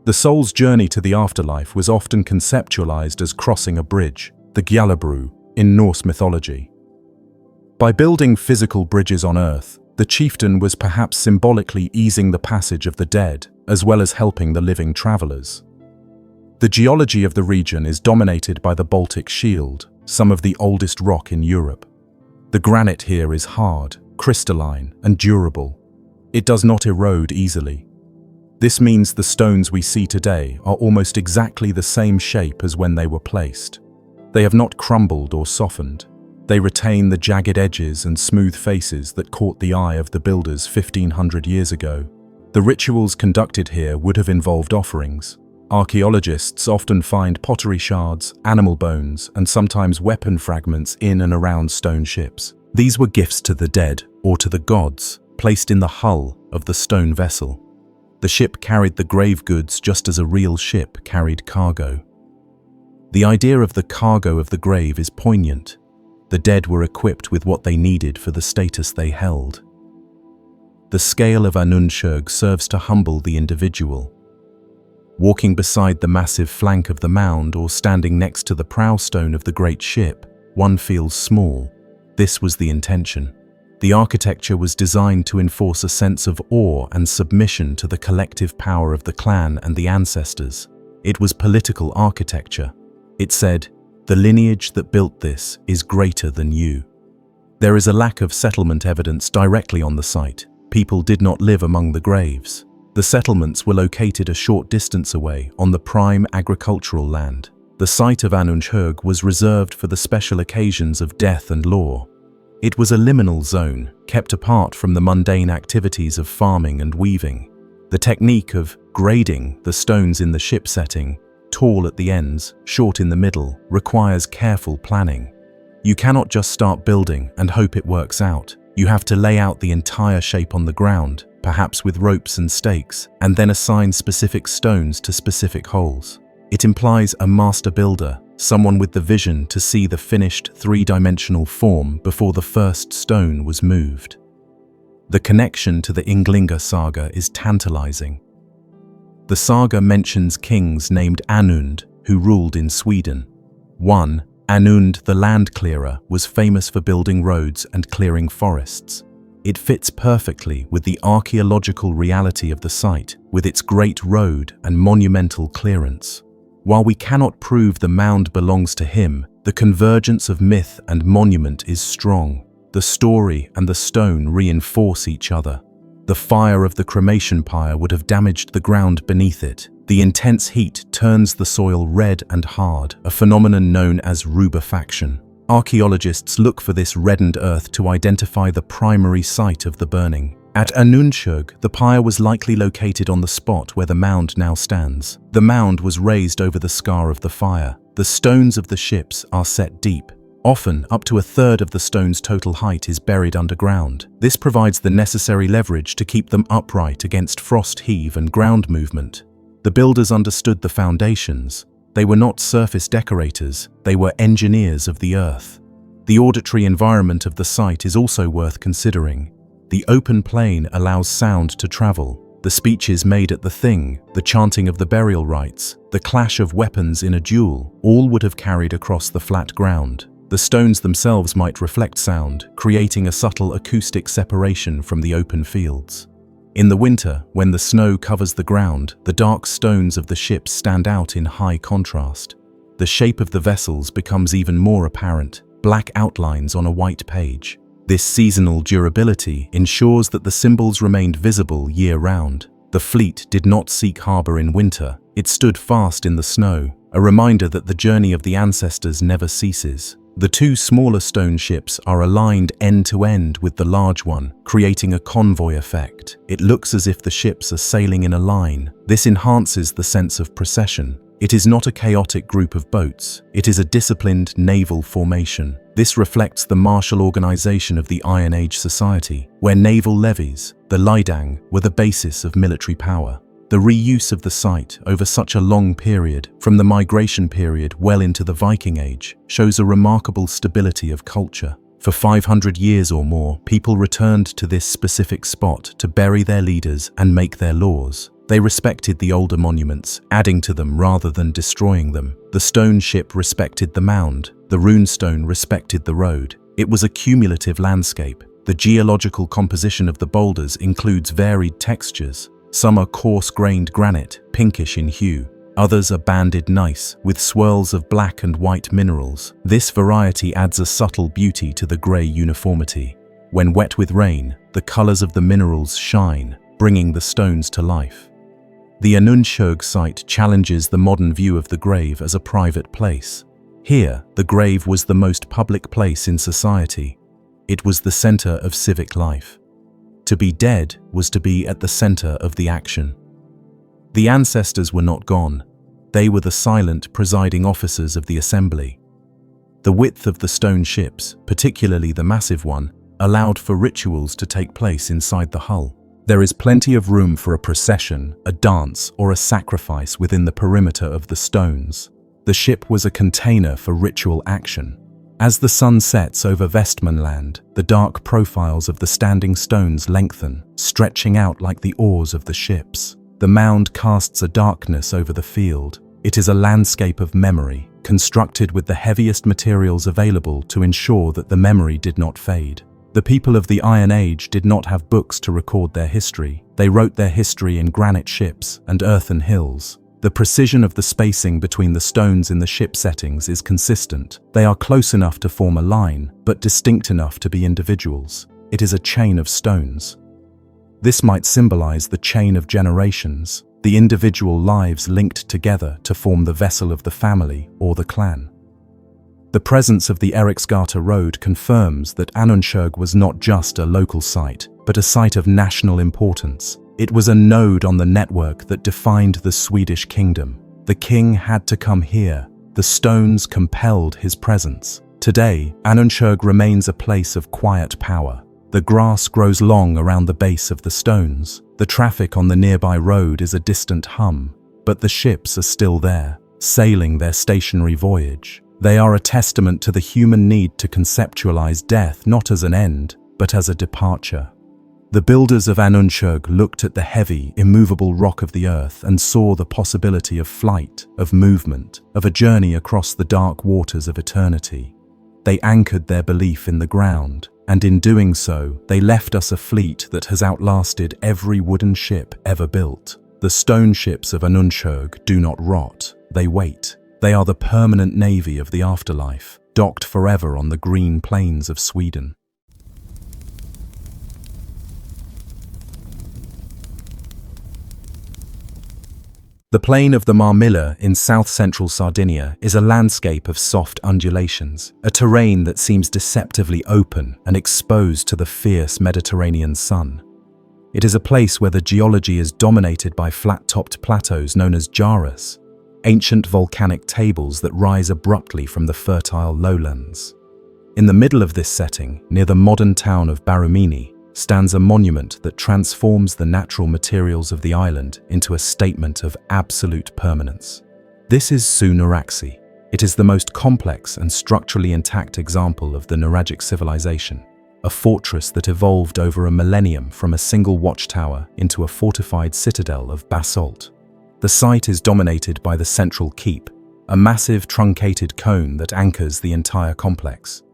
The soul's journey to the afterlife was often conceptualized as crossing a bridge, the Gjallabru, in Norse mythology. By building physical bridges on Earth, the chieftain was perhaps symbolically easing the passage of the dead, as well as helping the living travelers. The geology of the region is dominated by the Baltic Shield, some of the oldest rock in Europe. The granite here is hard, crystalline, and durable. It does not erode easily. This means the stones we see today are almost exactly the same shape as when they were placed. They have not crumbled or softened. They retain the jagged edges and smooth faces that caught the eye of the builders 1500 years ago. The rituals conducted here would have involved offerings. Archaeologists often find pottery shards, animal bones, and sometimes weapon fragments in and around stone ships. These were gifts to the dead or to the gods, placed in the hull of the stone vessel. The ship carried the grave goods just as a real ship carried cargo. The idea of the cargo of the grave is poignant. The dead were equipped with what they needed for the status they held. The scale of Anundshög serves to humble the individual. Walking beside the massive flank of the mound or standing next to the prow stone of the great ship, one feels small. This was the intention. The architecture was designed to enforce a sense of awe and submission to the collective power of the clan and the ancestors. It was political architecture. It said, "The lineage that built this is greater than you." There is a lack of settlement evidence directly on the site. People did not live among the graves. The settlements were located a short distance away on the prime agricultural land. The site of Anundshög was reserved for the special occasions of death and law. It was a liminal zone, kept apart from the mundane activities of farming and weaving. The technique of grading the stones in the ship setting, tall at the ends, short in the middle, requires careful planning. You cannot just start building and hope it works out. You have to lay out the entire shape on the ground, perhaps with ropes and stakes, and then assign specific stones to specific holes. It implies a master builder, someone with the vision to see the finished three-dimensional form before the first stone was moved. The connection to the Ynglinga saga is tantalizing. The saga mentions kings named Anund, who ruled in Sweden. 1. Anund the land clearer was famous for building roads and clearing forests. It fits perfectly with the archaeological reality of the site, with its great road and monumental clearance. While we cannot prove the mound belongs to him, the convergence of myth and monument is strong. The story and the stone reinforce each other. The fire of the cremation pyre would have damaged the ground beneath it. The intense heat turns the soil red and hard, a phenomenon known as rubefaction. Archaeologists look for this reddened earth to identify the primary site of the burning. At Anundshög, the pyre was likely located on the spot where the mound now stands. The mound was raised over the scar of the fire. The stones of the ships are set deep. Often, up to a third of the stone's total height is buried underground. This provides the necessary leverage to keep them upright against frost heave and ground movement. The builders understood the foundations. They were not surface decorators, they were engineers of the earth. The auditory environment of the site is also worth considering. The open plain allows sound to travel. The speeches made at the thing, the chanting of the burial rites, the clash of weapons in a duel, all would have carried across the flat ground. The stones themselves might reflect sound, creating a subtle acoustic separation from the open fields. In the winter, when the snow covers the ground, the dark stones of the ships stand out in high contrast. The shape of the vessels becomes even more apparent, black outlines on a white page. This seasonal durability ensures that the symbols remained visible year-round. The fleet did not seek harbor in winter, it stood fast in the snow, a reminder that the journey of the ancestors never ceases. The two smaller stone ships are aligned end-to-end with the large one, creating a convoy effect. It looks as if the ships are sailing in a line. This enhances the sense of procession. It is not a chaotic group of boats, it is a disciplined naval formation. This reflects the martial organization of the Iron Age society, where naval levies, the Lidang, were the basis of military power. The reuse of the site over such a long period, from the migration period well into the Viking Age, shows a remarkable stability of culture. For 500 years or more, people returned to this specific spot to bury their leaders and make their laws. They respected the older monuments, adding to them rather than destroying them. The stone ship respected the mound, the runestone respected the road. It was a cumulative landscape. The geological composition of the boulders includes varied textures. Some are coarse-grained granite, pinkish in hue. Others are banded gneiss, with swirls of black and white minerals. This variety adds a subtle beauty to the grey uniformity. When wet with rain, the colours of the minerals shine, bringing the stones to life. The Anundshög site challenges the modern view of the grave as a private place. Here, the grave was the most public place in society. It was the centre of civic life. To be dead was to be at the center of the action. The ancestors were not gone. They were the silent presiding officers of the assembly. The width of the stone ships, particularly the massive one, allowed for rituals to take place inside the hull. There is plenty of room for a procession, a dance, or a sacrifice within the perimeter of the stones. The ship was a container for ritual action. As the sun sets over Vestmanland, the dark profiles of the standing stones lengthen, stretching out like the oars of the ships. The mound casts a darkness over the field. It is a landscape of memory, constructed with the heaviest materials available to ensure that the memory did not fade. The people of the Iron Age did not have books to record their history. They wrote their history in granite ships and earthen hills. The precision of the spacing between the stones in the ship settings is consistent. They are close enough to form a line, but distinct enough to be individuals. It is a chain of stones. This might symbolize the chain of generations, the individual lives linked together to form the vessel of the family or the clan. The presence of the Eriksgata road confirms that Anundshög was not just a local site, but a site of national importance. It was a node on the network that defined the Swedish kingdom. The king had to come here. The stones compelled his presence. Today, Anundshög remains a place of quiet power. The grass grows long around the base of the stones. The traffic on the nearby road is a distant hum, but the ships are still there, sailing their stationary voyage. They are a testament to the human need to conceptualize death not as an end, but as a departure. The builders of Anundshög looked at the heavy, immovable rock of the earth and saw the possibility of flight, of movement, of a journey across the dark waters of eternity. They anchored their belief in the ground, and in doing so, they left us a fleet that has outlasted every wooden ship ever built. The stone ships of Anundshög do not rot, they wait. They are the permanent navy of the afterlife, docked forever on the green plains of Sweden. The plain of the Marmilla in south-central Sardinia is a landscape of soft undulations, a terrain that seems deceptively open and exposed to the fierce Mediterranean sun. It is a place where the geology is dominated by flat-topped plateaus known as jarras, ancient volcanic tables that rise abruptly from the fertile lowlands. In the middle of this setting, near the modern town of Barumini, stands a monument that transforms the natural materials of the island into a statement of absolute permanence. This is Nuraxi. It is the most complex and structurally intact example of the Nuraghic civilization, a fortress that evolved over a millennium from a single watchtower into a fortified citadel of basalt. The site is dominated by the central keep, a massive truncated cone that anchors the entire complex.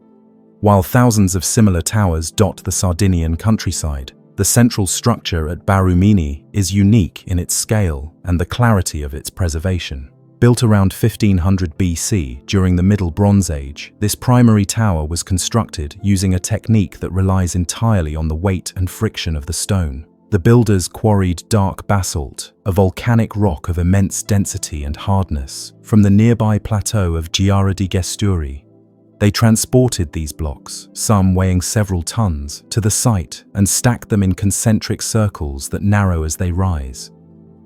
While thousands of similar towers dot the Sardinian countryside, the central structure at Barumini is unique in its scale and the clarity of its preservation. Built around 1500 BC during the Middle Bronze Age, this primary tower was constructed using a technique that relies entirely on the weight and friction of the stone. The builders quarried dark basalt, a volcanic rock of immense density and hardness, from the nearby plateau of Giara di Gesturi. They transported these blocks, some weighing several tons, to the site and stacked them in concentric circles that narrow as they rise.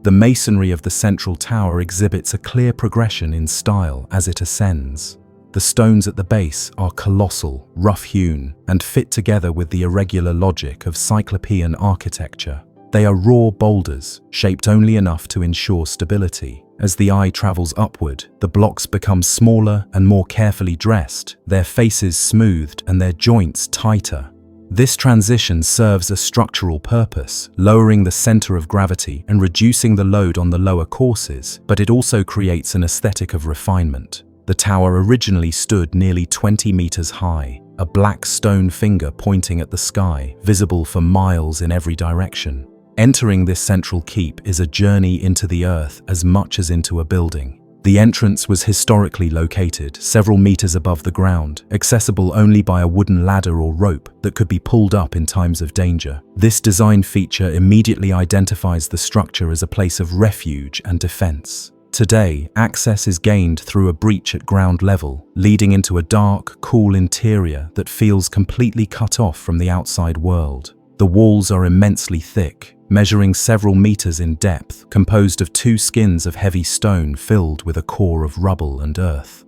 The masonry of the central tower exhibits a clear progression in style as it ascends. The stones at the base are colossal, rough-hewn, and fit together with the irregular logic of Cyclopean architecture. They are raw boulders, shaped only enough to ensure stability. As the eye travels upward, the blocks become smaller and more carefully dressed, their faces smoothed and their joints tighter. This transition serves a structural purpose, lowering the center of gravity and reducing the load on the lower courses, but it also creates an aesthetic of refinement. The tower originally stood nearly 20 meters high, a black stone finger pointing at the sky, visible for miles in every direction. Entering this central keep is a journey into the earth as much as into a building. The entrance was historically located several meters above the ground, accessible only by a wooden ladder or rope that could be pulled up in times of danger. This design feature immediately identifies the structure as a place of refuge and defense. Today, access is gained through a breach at ground level, leading into a dark, cool interior that feels completely cut off from the outside world. The walls are immensely thick, measuring several meters in depth, composed of two skins of heavy stone filled with a core of rubble and earth.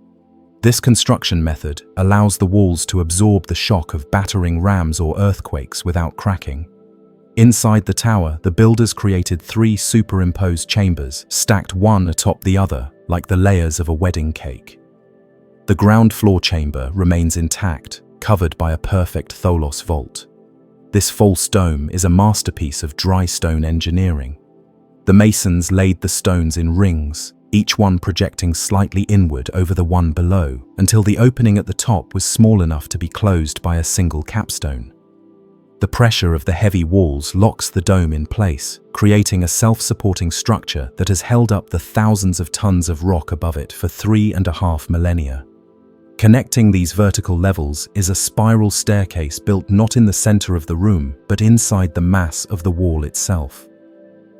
This construction method allows the walls to absorb the shock of battering rams or earthquakes without cracking. Inside the tower, the builders created 3 superimposed chambers, stacked one atop the other, like the layers of a wedding cake. The ground floor chamber remains intact, covered by a perfect Taulos vault. This false dome is a masterpiece of dry stone engineering. The masons laid the stones in rings, each one projecting slightly inward over the one below, until the opening at the top was small enough to be closed by a single capstone. The pressure of the heavy walls locks the dome in place, creating a self-supporting structure that has held up the thousands of tons of rock above it for 3.5 millennia. Connecting these vertical levels is a spiral staircase built not in the center of the room, but inside the mass of the wall itself.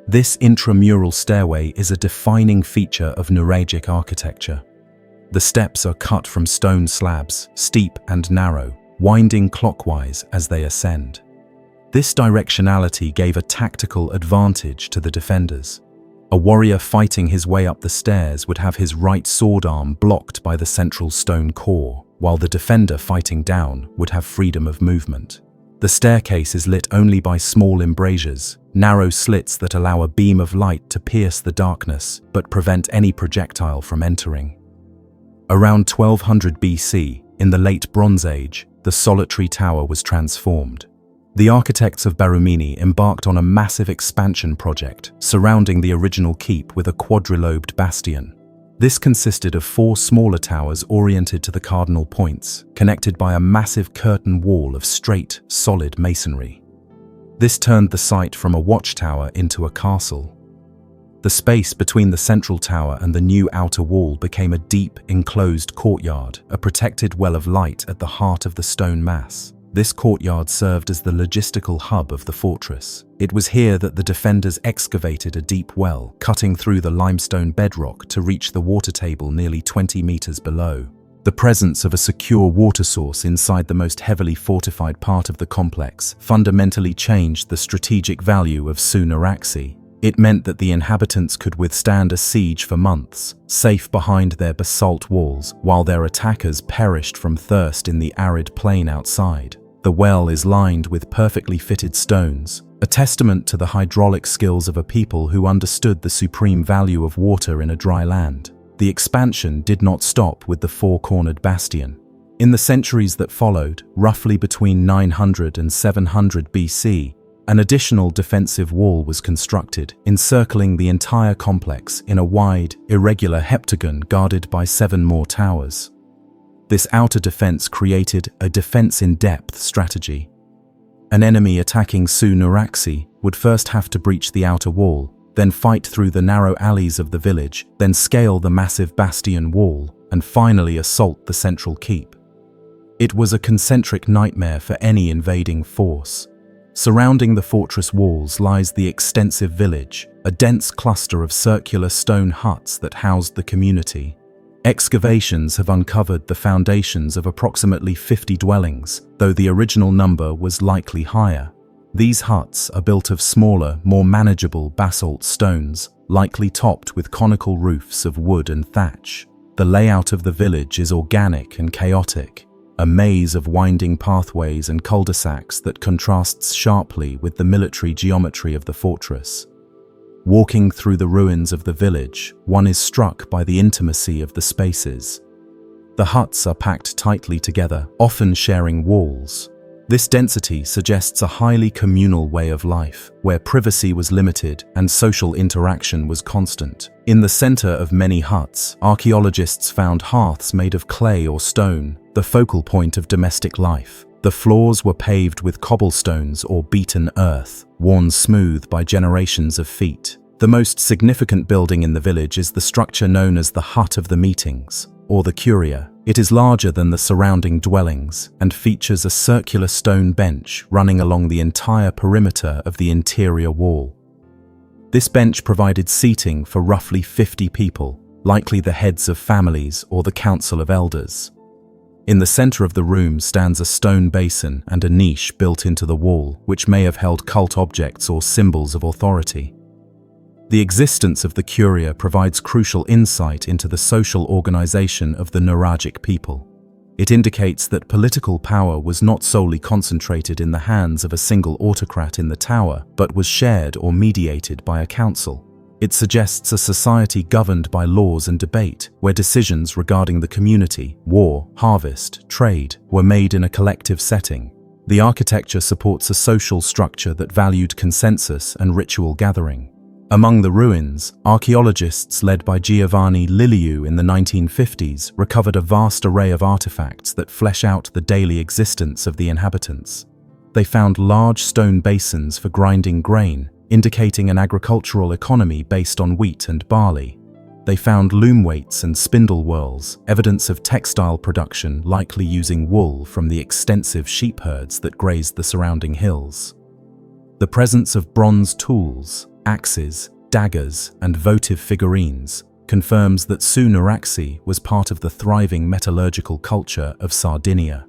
This intramural stairway is a defining feature of Nuragic architecture. The steps are cut from stone slabs, steep and narrow, winding clockwise as they ascend. This directionality gave a tactical advantage to the defenders. A warrior fighting his way up the stairs would have his right sword arm blocked by the central stone core, while the defender fighting down would have freedom of movement. The staircase is lit only by small embrasures, narrow slits that allow a beam of light to pierce the darkness but prevent any projectile from entering. Around 1200 BC, in the late Bronze Age, the solitary tower was transformed. The architects of Barumini embarked on a massive expansion project surrounding the original keep with a quadrilobed bastion. This consisted of 4 smaller towers oriented to the cardinal points, connected by a massive curtain wall of straight, solid masonry. This turned the site from a watchtower into a castle. The space between the central tower and the new outer wall became a deep, enclosed courtyard, a protected well of light at the heart of the stone mass. This courtyard served as the logistical hub of the fortress. It was here that the defenders excavated a deep well, cutting through the limestone bedrock to reach the water table nearly 20 meters below. The presence of a secure water source inside the most heavily fortified part of the complex fundamentally changed the strategic value of Nuraxi. It meant that the inhabitants could withstand a siege for months, safe behind their basalt walls, while their attackers perished from thirst in the arid plain outside. The well is lined with perfectly fitted stones, a testament to the hydraulic skills of a people who understood the supreme value of water in a dry land. The expansion did not stop with the 4-cornered bastion. In the centuries that followed, roughly between 900 and 700 BC, an additional defensive wall was constructed, encircling the entire complex in a wide, irregular heptagon guarded by 7 more towers. This outer defense created a defense-in-depth strategy. An enemy attacking Nuraxi would first have to breach the outer wall, then fight through the narrow alleys of the village, then scale the massive bastion wall, and finally assault the central keep. It was a concentric nightmare for any invading force. Surrounding the fortress walls lies the extensive village, a dense cluster of circular stone huts that housed the community. Excavations have uncovered the foundations of approximately 50 dwellings, though the original number was likely higher. These huts are built of smaller, more manageable basalt stones, likely topped with conical roofs of wood and thatch. The layout of the village is organic and chaotic, a maze of winding pathways and cul-de-sacs that contrasts sharply with the military geometry of the fortress. Walking through the ruins of the village, one is struck by the intimacy of the spaces. The huts are packed tightly together, often sharing walls. This density suggests a highly communal way of life, where privacy was limited and social interaction was constant. In the center of many huts, archaeologists found hearths made of clay or stone, the focal point of domestic life. The floors were paved with cobblestones or beaten earth, worn smooth by generations of feet. The most significant building in the village is the structure known as the Hut of the Meetings, or the Curia. It is larger than the surrounding dwellings and features a circular stone bench running along the entire perimeter of the interior wall. This bench provided seating for roughly 50 people, likely the heads of families or the council of elders. In the center of the room stands a stone basin and a niche built into the wall, which may have held cult objects or symbols of authority. The existence of the curia provides crucial insight into the social organization of the Nuraghic people. It indicates that political power was not solely concentrated in the hands of a single autocrat in the tower, but was shared or mediated by a council. It suggests a society governed by laws and debate, where decisions regarding the community, war, harvest, trade, were made in a collective setting. The architecture supports a social structure that valued consensus and ritual gathering. Among the ruins, archaeologists led by Giovanni Liliu in the 1950s recovered a vast array of artifacts that flesh out the daily existence of the inhabitants. They found large stone basins for grinding grain, indicating an agricultural economy based on wheat and barley. They found loom weights and spindle whorls, evidence of textile production likely using wool from the extensive sheep herds that grazed the surrounding hills. The presence of bronze tools, axes, daggers, and votive figurines confirms that Nuraxi was part of the thriving metallurgical culture of Sardinia.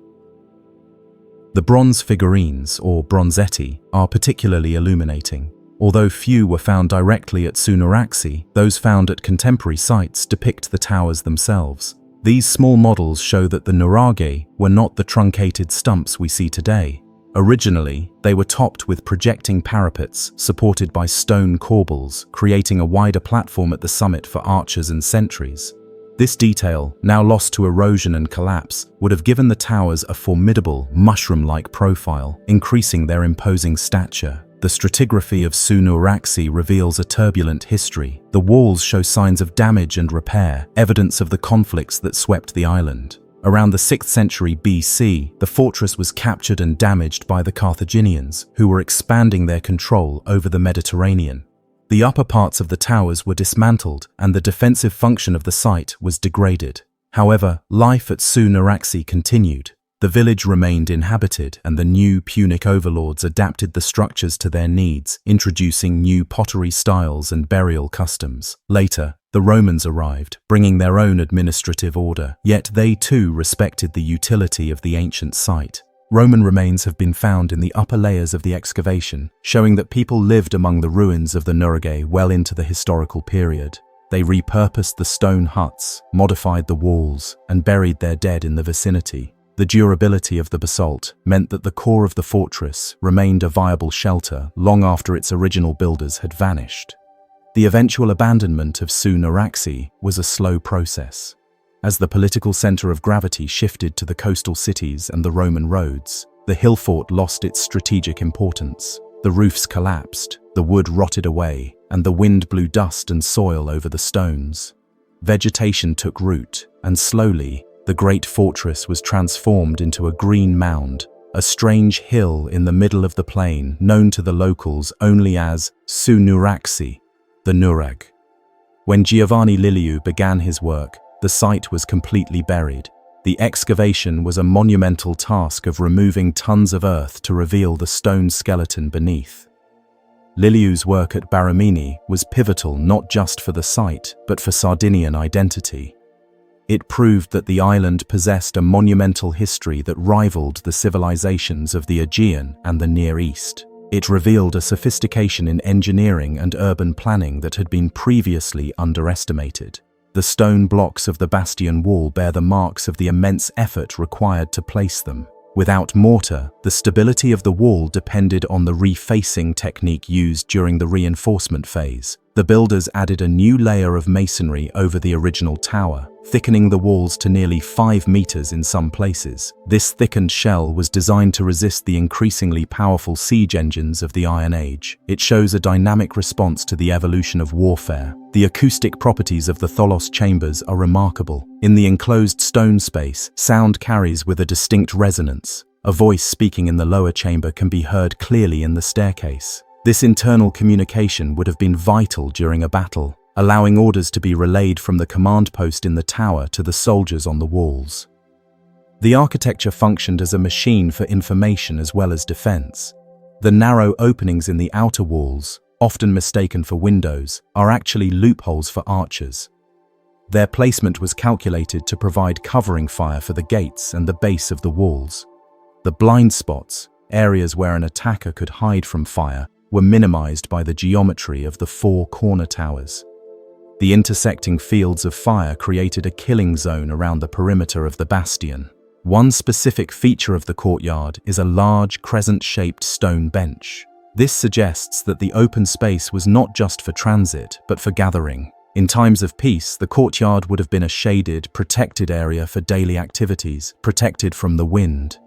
The bronze figurines, or bronzetti, are particularly illuminating. Although few were found directly at Nuraxi, those found at contemporary sites depict the towers themselves. These small models show that the Nuraghe were not the truncated stumps we see today. Originally, they were topped with projecting parapets supported by stone corbels, creating a wider platform at the summit for archers and sentries. This detail, now lost to erosion and collapse, would have given the towers a formidable, mushroom-like profile, increasing their imposing stature. The stratigraphy of Nuraxi reveals a turbulent history. The walls show signs of damage and repair, evidence of the conflicts that swept the island. Around the 6th century BC, the fortress was captured and damaged by the Carthaginians, who were expanding their control over the Mediterranean. The upper parts of the towers were dismantled, and the defensive function of the site was degraded. However, life at Nuraxi continued. The village remained inhabited, and the new Punic overlords adapted the structures to their needs, introducing new pottery styles and burial customs. Later, the Romans arrived, bringing their own administrative order, yet they too respected the utility of the ancient site. Roman remains have been found in the upper layers of the excavation, showing that people lived among the ruins of the Nuraghe well into the historical period. They repurposed the stone huts, modified the walls, and buried their dead in the vicinity. The durability of the basalt meant that the core of the fortress remained a viable shelter long after its original builders had vanished. The eventual abandonment of Nuraxi was a slow process. As the political center of gravity shifted to the coastal cities and the Roman roads, the hill fort lost its strategic importance. The roofs collapsed, the wood rotted away, and the wind blew dust and soil over the stones. Vegetation took root, and slowly, the great fortress was transformed into a green mound, a strange hill in the middle of the plain known to the locals only as Nuraxi, the Nuraghe. When Giovanni Liliu began his work, the site was completely buried. The excavation was a monumental task of removing tons of earth to reveal the stone skeleton beneath. Liliu's work at Baramini was pivotal not just for the site, but for Sardinian identity. It proved that the island possessed a monumental history that rivaled the civilizations of the Aegean and the Near East. It revealed a sophistication in engineering and urban planning that had been previously underestimated. The stone blocks of the bastion wall bear the marks of the immense effort required to place them. Without mortar, the stability of the wall depended on the refacing technique used during the reinforcement phase. The builders added a new layer of masonry over the original tower, thickening the walls to nearly 5 meters in some places. This thickened shell was designed to resist the increasingly powerful siege engines of the Iron Age. It shows a dynamic response to the evolution of warfare. The acoustic properties of the Taulas chambers are remarkable. In the enclosed stone space, sound carries with a distinct resonance. A voice speaking in the lower chamber can be heard clearly in the staircase. This internal communication would have been vital during a battle, allowing orders to be relayed from the command post in the tower to the soldiers on the walls. The architecture functioned as a machine for information as well as defense. The narrow openings in the outer walls, often mistaken for windows, are actually loopholes for archers. Their placement was calculated to provide covering fire for the gates and the base of the walls. The blind spots, areas where an attacker could hide from fire, were minimized by the geometry of the four corner towers. The intersecting fields of fire created a killing zone around the perimeter of the bastion. One specific feature of the courtyard is a large crescent-shaped stone bench. This suggests that the open space was not just for transit, but for gathering. In times of peace, the courtyard would have been a shaded, protected area for daily activities, protected from the wind.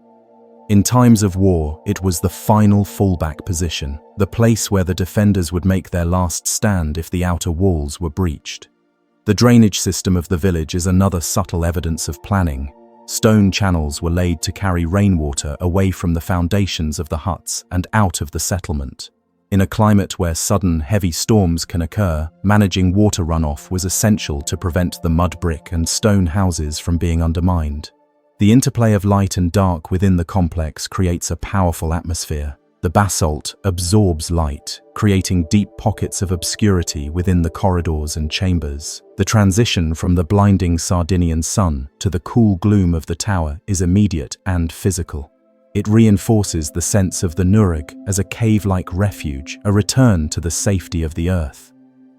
In times of war, it was the final fallback position, the place where the defenders would make their last stand if the outer walls were breached. The drainage system of the village is another subtle evidence of planning. Stone channels were laid to carry rainwater away from the foundations of the huts and out of the settlement. In a climate where sudden, heavy storms can occur, managing water runoff was essential to prevent the mud brick and stone houses from being undermined. The interplay of light and dark within the complex creates a powerful atmosphere. The basalt absorbs light, creating deep pockets of obscurity within the corridors and chambers. The transition from the blinding Sardinian sun to the cool gloom of the tower is immediate and physical. It reinforces the sense of the Nuraghe as a cave-like refuge, a return to the safety of the earth.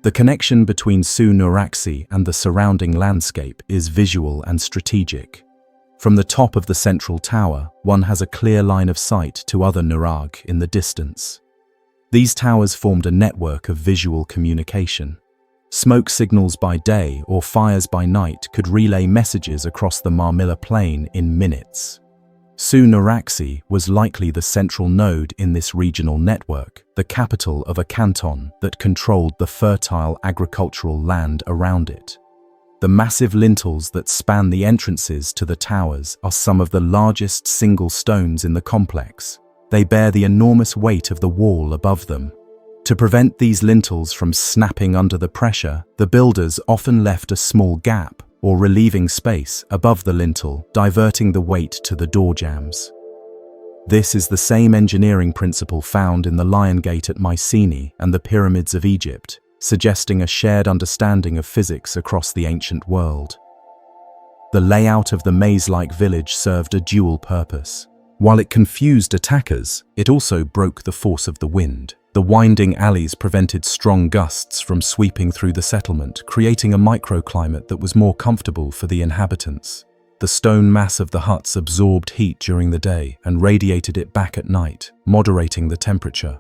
The connection between Nuraxi and the surrounding landscape is visual and strategic. From the top of the central tower, one has a clear line of sight to other Nuraghe in the distance. These towers formed a network of visual communication. Smoke signals by day or fires by night could relay messages across the Marmilla plain in minutes. Nuraxi was likely the central node in this regional network, the capital of a canton that controlled the fertile agricultural land around it. The massive lintels that span the entrances to the towers are some of the largest single stones in the complex. They bear the enormous weight of the wall above them. To prevent these lintels from snapping under the pressure, the builders often left a small gap or relieving space above the lintel, diverting the weight to the door jambs. This is the same engineering principle found in the Lion Gate at Mycenae and the pyramids of Egypt, suggesting a shared understanding of physics across the ancient world. The layout of the maze-like village served a dual purpose. While it confused attackers, it also broke the force of the wind. The winding alleys prevented strong gusts from sweeping through the settlement, creating a microclimate that was more comfortable for the inhabitants. The stone mass of the huts absorbed heat during the day and radiated it back at night, moderating the temperature.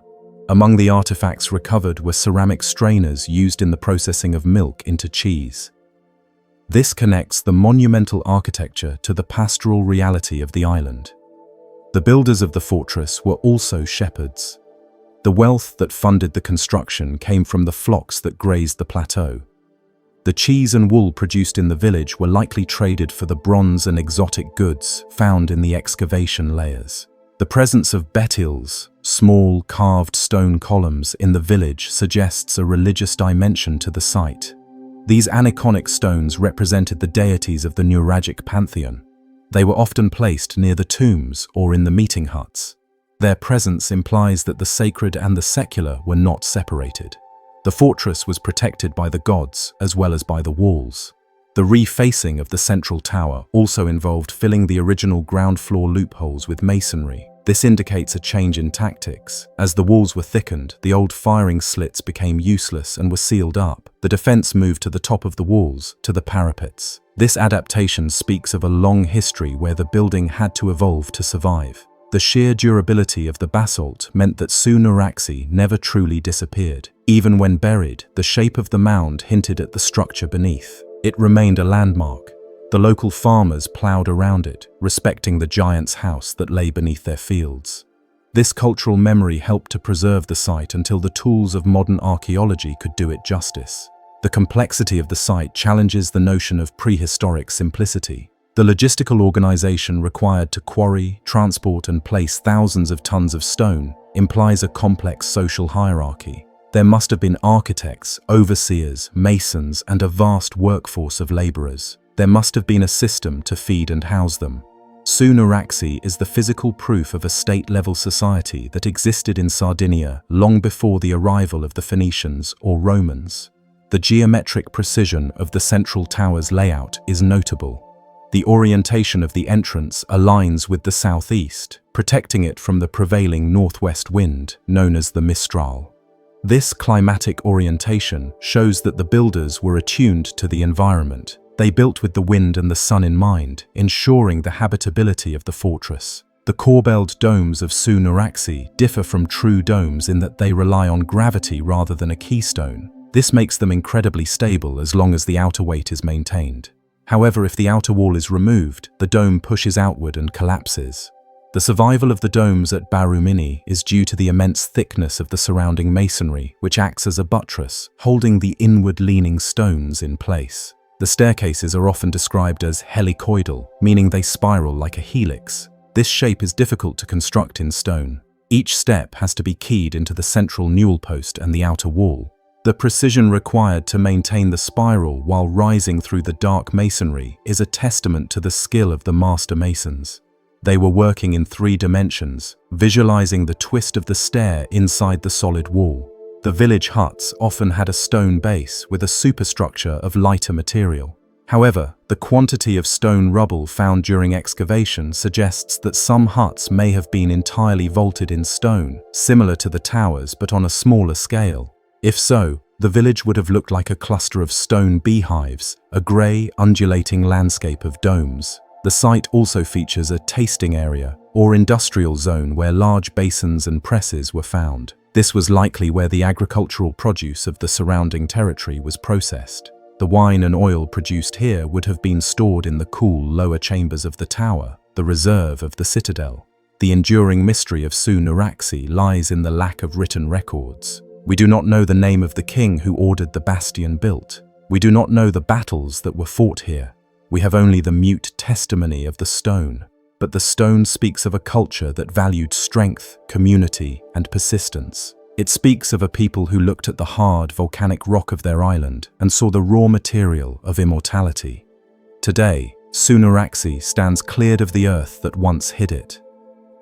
Among the artifacts recovered were ceramic strainers used in the processing of milk into cheese. This connects the monumental architecture to the pastoral reality of the island. The builders of the fortress were also shepherds. The wealth that funded the construction came from the flocks that grazed the plateau. The cheese and wool produced in the village were likely traded for the bronze and exotic goods found in the excavation layers. The presence of betils, small carved stone columns in the village, suggests a religious dimension to the site. These aniconic stones represented the deities of the Nuragic pantheon. They were often placed near the tombs or in the meeting huts. Their presence implies that the sacred and the secular were not separated. The fortress was protected by the gods as well as by the walls. The refacing of the central tower also involved filling the original ground floor loopholes with masonry. This indicates a change in tactics. As the walls were thickened, the old firing slits became useless and were sealed up. The defense moved to the top of the walls, to the parapets. This adaptation speaks of a long history where the building had to evolve to survive. The sheer durability of the basalt meant that Nuraxi never truly disappeared. Even when buried, the shape of the mound hinted at the structure beneath. It remained a landmark. The local farmers ploughed around it, respecting the giant's house that lay beneath their fields. This cultural memory helped to preserve the site until the tools of modern archaeology could do it justice. The complexity of the site challenges the notion of prehistoric simplicity. The logistical organization required to quarry, transport, and place thousands of tons of stone implies a complex social hierarchy. There must have been architects, overseers, masons, and a vast workforce of laborers. There must have been a system to feed and house them. Nuraxi is the physical proof of a state-level society that existed in Sardinia long before the arrival of the Phoenicians or Romans. The geometric precision of the central tower's layout is notable. The orientation of the entrance aligns with the southeast, protecting it from the prevailing northwest wind, known as the Mistral. This climatic orientation shows that the builders were attuned to the environment. They built with the wind and the sun in mind, ensuring the habitability of the fortress. The corbelled domes of Nuraxi differ from true domes in that they rely on gravity rather than a keystone. This makes them incredibly stable as long as the outer weight is maintained. However, if the outer wall is removed, the dome pushes outward and collapses. The survival of the domes at Barumini is due to the immense thickness of the surrounding masonry, which acts as a buttress, holding the inward-leaning stones in place. The staircases are often described as helicoidal, meaning they spiral like a helix. This shape is difficult to construct in stone. Each step has to be keyed into the central newel post and the outer wall. The precision required to maintain the spiral while rising through the dark masonry is a testament to the skill of the master masons. They were working in 3 dimensions, visualizing the twist of the stair inside the solid wall. The village huts often had a stone base with a superstructure of lighter material. However, the quantity of stone rubble found during excavation suggests that some huts may have been entirely vaulted in stone, similar to the towers but on a smaller scale. If so, the village would have looked like a cluster of stone beehives, a grey, undulating landscape of domes. The site also features a tasting area, or industrial zone where large basins and presses were found. This was likely where the agricultural produce of the surrounding territory was processed. The wine and oil produced here would have been stored in the cool lower chambers of the tower, the reserve of the citadel. The enduring mystery of Nuraxi lies in the lack of written records. We do not know the name of the king who ordered the bastion built. We do not know the battles that were fought here. We have only the mute testimony of the stone. But the stone speaks of a culture that valued strength, community, and persistence. It speaks of a people who looked at the hard volcanic rock of their island and saw the raw material of immortality. Today, Nuraxi stands cleared of the earth that once hid it.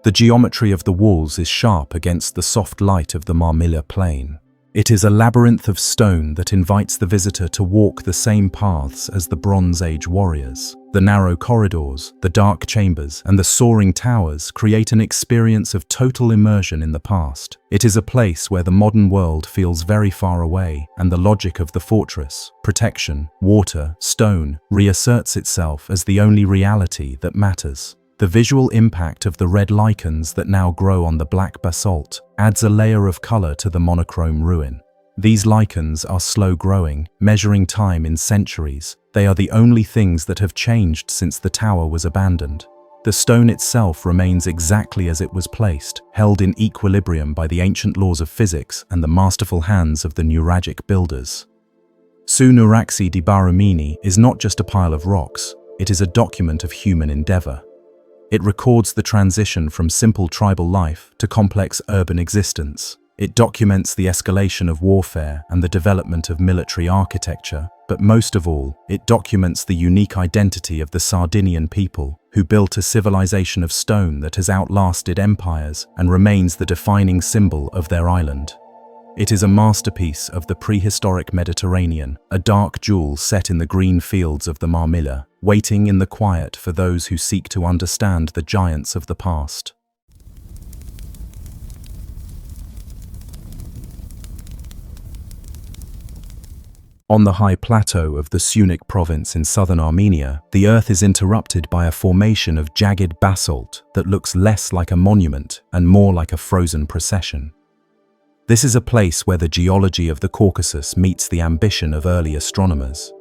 The geometry of the walls is sharp against the soft light of the Marmilla plain. It is a labyrinth of stone that invites the visitor to walk the same paths as the Bronze Age warriors. The narrow corridors, the dark chambers, and the soaring towers create an experience of total immersion in the past. It is a place where the modern world feels very far away, and the logic of the fortress, protection, water, stone, reasserts itself as the only reality that matters. The visual impact of the red lichens that now grow on the black basalt adds a layer of color to the monochrome ruin. These lichens are slow-growing, measuring time in centuries. They are the only things that have changed since the tower was abandoned. The stone itself remains exactly as it was placed, held in equilibrium by the ancient laws of physics and the masterful hands of the Nuraghic builders. Nuraxi di Barumini is not just a pile of rocks, it is a document of human endeavor. It records the transition from simple tribal life to complex urban existence. It documents the escalation of warfare and the development of military architecture, but most of all, it documents the unique identity of the Sardinian people, who built a civilization of stone that has outlasted empires and remains the defining symbol of their island. It is a masterpiece of the prehistoric Mediterranean, a dark jewel set in the green fields of the Marmilla, waiting in the quiet for those who seek to understand the giants of the past. On the high plateau of the Syunik province in southern Armenia, the earth is interrupted by a formation of jagged basalt that looks less like a monument and more like a frozen procession. This is a place where the geology of the Caucasus meets the ambition of early astronomers.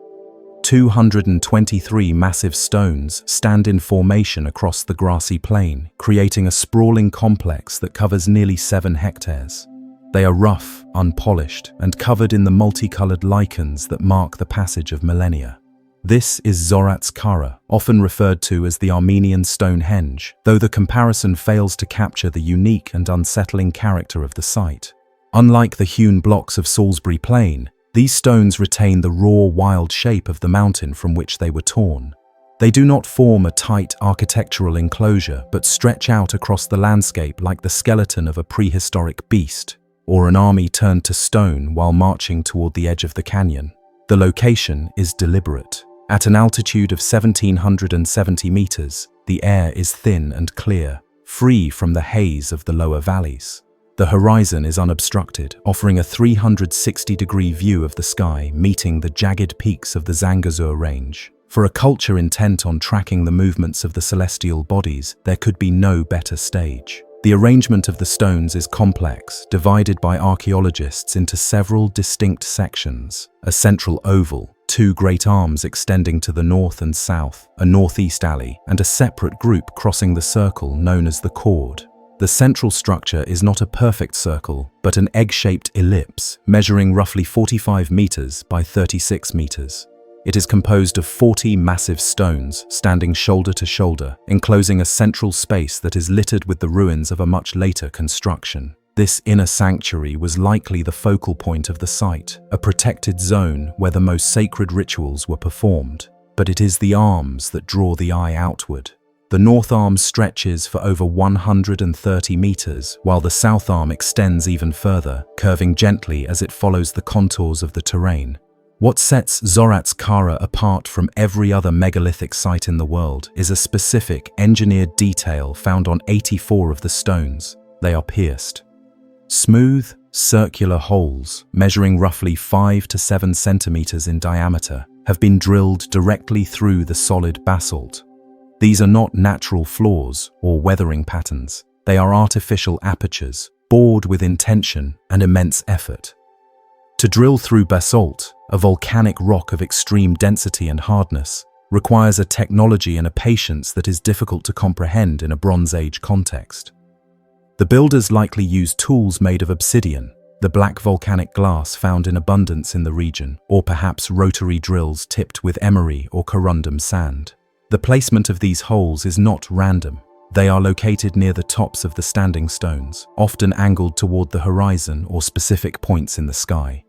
223 massive stones stand in formation across the grassy plain, creating a sprawling complex that covers nearly 7 hectares. They are rough, unpolished, and covered in the multicolored lichens that mark the passage of millennia. This is Zorat's Kara, often referred to as the Armenian Stonehenge, though the comparison fails to capture the unique and unsettling character of the site. Unlike the hewn blocks of Salisbury Plain, these stones retain the raw, wild shape of the mountain from which they were torn. They do not form a tight architectural enclosure, but stretch out across the landscape like the skeleton of a prehistoric beast, or an army turned to stone while marching toward the edge of the canyon. The location is deliberate. At an altitude of 1,770 meters, the air is thin and clear, free from the haze of the lower valleys. The horizon is unobstructed, offering a 360-degree view of the sky, meeting the jagged peaks of the Zangezur range. For a culture intent on tracking the movements of the celestial bodies, there could be no better stage. The arrangement of the stones is complex, divided by archaeologists into several distinct sections: a central oval, two great arms extending to the north and south, a northeast alley, and a separate group crossing the circle known as the chord. The central structure is not a perfect circle, but an egg-shaped ellipse, measuring roughly 45 meters by 36 meters. It is composed of 40 massive stones standing shoulder to shoulder, enclosing a central space that is littered with the ruins of a much later construction. This inner sanctuary was likely the focal point of the site, a protected zone where the most sacred rituals were performed. But it is the arms that draw the eye outward. The north arm stretches for over 130 meters, while the south arm extends even further, curving gently as it follows the contours of the terrain. What sets Zorat's Kara apart from every other megalithic site in the world is a specific, engineered detail found on 84 of the stones. They are pierced. Smooth, circular holes, measuring roughly 5 to 7 centimeters in diameter, have been drilled directly through the solid basalt. These are not natural flaws or weathering patterns. They are artificial apertures, bored with intention and immense effort. To drill through basalt, a volcanic rock of extreme density and hardness, requires a technology and a patience that is difficult to comprehend in a Bronze Age context. The builders likely used tools made of obsidian, the black volcanic glass found in abundance in the region, or perhaps rotary drills tipped with emery or corundum sand. The placement of these holes is not random. They are located near the tops of the standing stones, often angled toward the horizon or specific points in the sky.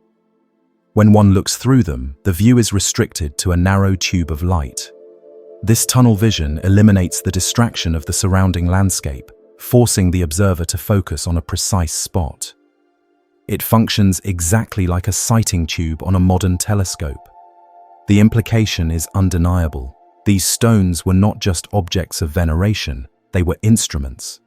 When one looks through them, the view is restricted to a narrow tube of light. This tunnel vision eliminates the distraction of the surrounding landscape, forcing the observer to focus on a precise spot. It functions exactly like a sighting tube on a modern telescope. The implication is undeniable. These stones were not just objects of veneration, they were instruments.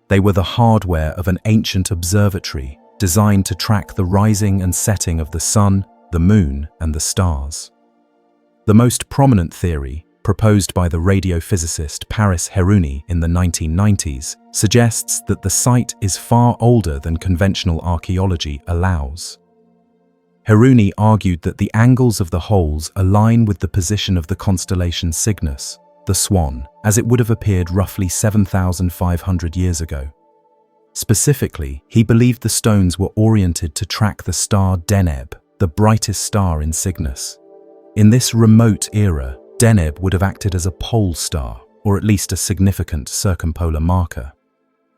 They were the hardware of an ancient observatory designed to track the rising and setting of the sun, the moon, and the stars. The most prominent theory, proposed by the radiophysicist Paris Hérouni in the 1990s, suggests that the site is far older than conventional archaeology allows. Hérouni argued that the angles of the holes align with the position of the constellation Cygnus, the swan, as it would have appeared roughly 7,500 years ago. Specifically, he believed the stones were oriented to track the star Deneb, the brightest star in Cygnus. In this remote era, Deneb would have acted as a pole star, or at least a significant circumpolar marker.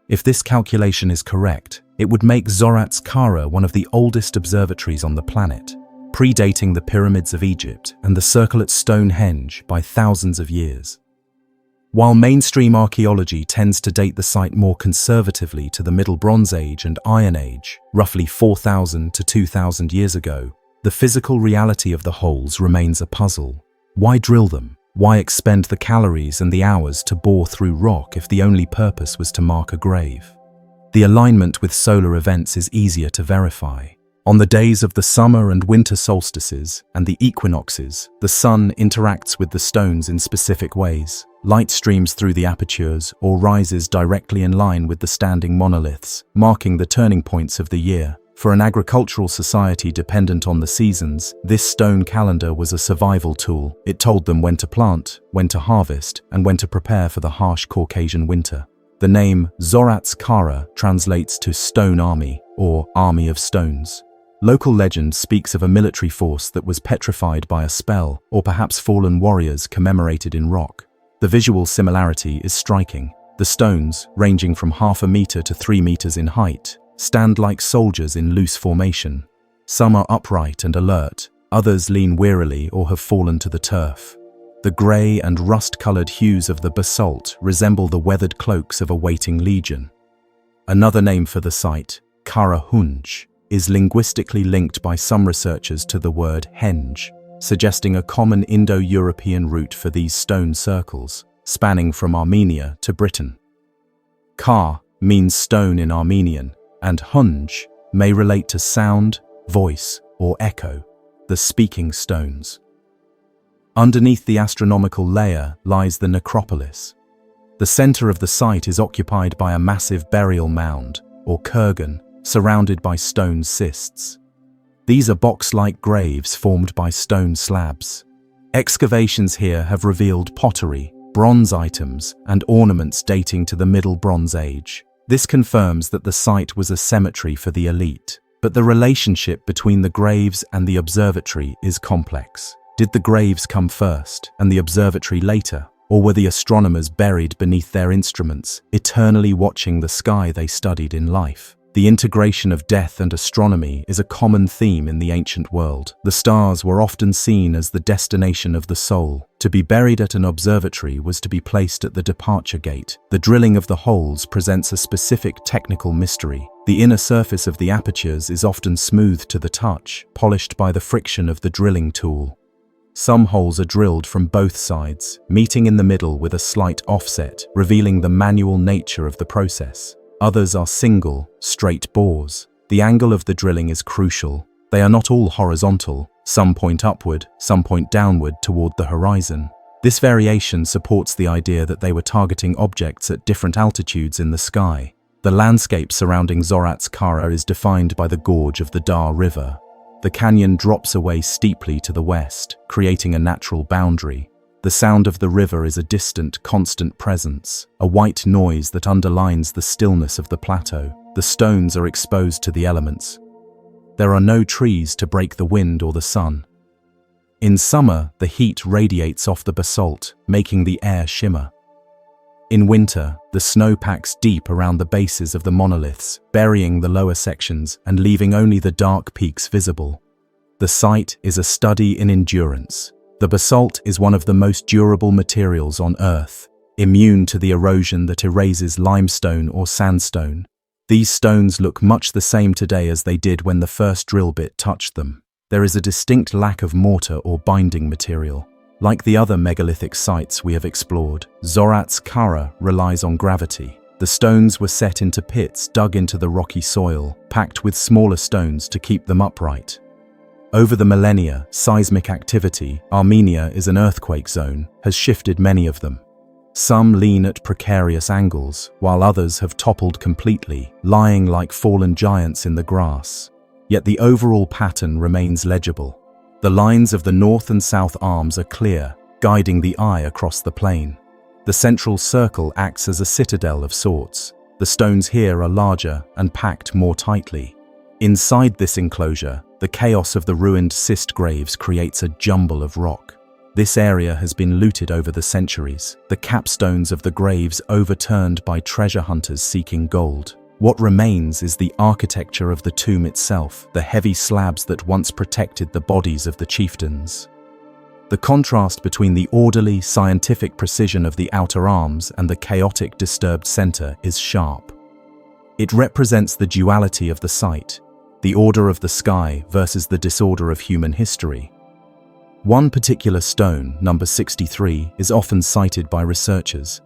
If this calculation is correct, it would make Zorat's Kara one of the oldest observatories on the planet, predating the pyramids of Egypt and the circle at Stonehenge by thousands of years. While mainstream archaeology tends to date the site more conservatively to the Middle Bronze Age and Iron Age, roughly 4,000 to 2,000 years ago, the physical reality of the holes remains a puzzle. Why drill them? Why expend the calories and the hours to bore through rock if the only purpose was to mark a grave? The alignment with solar events is easier to verify. On the days of the summer and winter solstices and the equinoxes, the sun interacts with the stones in specific ways. Light streams through the apertures or rises directly in line with the standing monoliths, marking the turning points of the year. For an agricultural society dependent on the seasons, this stone calendar was a survival tool. It told them when to plant, when to harvest, and when to prepare for the harsh Caucasian winter. The name Zorat's Kara translates to stone army or army of stones. Local legend speaks of a military force that was petrified by a spell, or perhaps fallen warriors commemorated in rock. The visual similarity is striking. The stones, ranging from 0.5 meter to 3 meters in height, stand like soldiers in loose formation. Some are upright and alert, others lean wearily or have fallen to the turf. The grey and rust-colored hues of the basalt resemble the weathered cloaks of a waiting legion. Another name for the site, Karahunj, is linguistically linked by some researchers to the word henge. suggesting a common Indo-European route for these stone circles, spanning from Armenia to Britain. Kar means stone in Armenian, and hunj may relate to sound, voice, or echo, the speaking stones. Underneath the astronomical layer lies the necropolis. The center of the site is occupied by a massive burial mound, or kurgan, surrounded by stone cists. These are box-like graves formed by stone slabs. Excavations here have revealed pottery, bronze items, and ornaments dating to the Middle Bronze Age. This confirms that the site was a cemetery for the elite. But the relationship between the graves and the observatory is complex. Did the graves come first and the observatory later? Or were the astronomers buried beneath their instruments, eternally watching the sky they studied in life? The integration of death and astronomy is a common theme in the ancient world. The stars were often seen as the destination of the soul. To be buried at an observatory was to be placed at the departure gate. The drilling of the holes presents a specific technical mystery. The inner surface of the apertures is often smooth to the touch, polished by the friction of the drilling tool. Some holes are drilled from both sides, meeting in the middle with a slight offset, revealing the manual nature of the process. Others are single, straight bores. The angle of the drilling is crucial. They are not all horizontal. Some point upward, some point downward toward the horizon. This variation supports the idea that they were targeting objects at different altitudes in the sky. The landscape surrounding Zorat's Kara is defined by the gorge of the Dar River. The canyon drops away steeply to the west, creating a natural boundary. The sound of the river is a distant, constant presence, a white noise that underlines the stillness of the plateau. The stones are exposed to the elements. There are no trees to break the wind or the sun. In summer, the heat radiates off the basalt, making the air shimmer. In winter, the snow packs deep around the bases of the monoliths, burying the lower sections and leaving only the dark peaks visible. The site is a study in endurance. The basalt is one of the most durable materials on Earth, immune to the erosion that erases limestone or sandstone. These stones look much the same today as they did when the first drill bit touched them. There is a distinct lack of mortar or binding material. Like the other megalithic sites we have explored, Zorat's Kara relies on gravity. The stones were set into pits dug into the rocky soil, packed with smaller stones to keep them upright. Over the millennia, seismic activity, Armenia is an earthquake zone, has shifted many of them. Some lean at precarious angles, while others have toppled completely, lying like fallen giants in the grass. Yet the overall pattern remains legible. The lines of the north and south arms are clear, guiding the eye across the plain. The central circle acts as a citadel of sorts. The stones here are larger and packed more tightly. Inside this enclosure, the chaos of the ruined cist graves creates a jumble of rock. This area has been looted over the centuries, the capstones of the graves overturned by treasure hunters seeking gold. What remains is the architecture of the tomb itself, the heavy slabs that once protected the bodies of the chieftains. The contrast between the orderly, scientific precision of the outer arms and the chaotic, disturbed center is sharp. It represents the duality of the site, the order of the sky versus the disorder of human history. One particular stone, number 63, is often cited by researchers.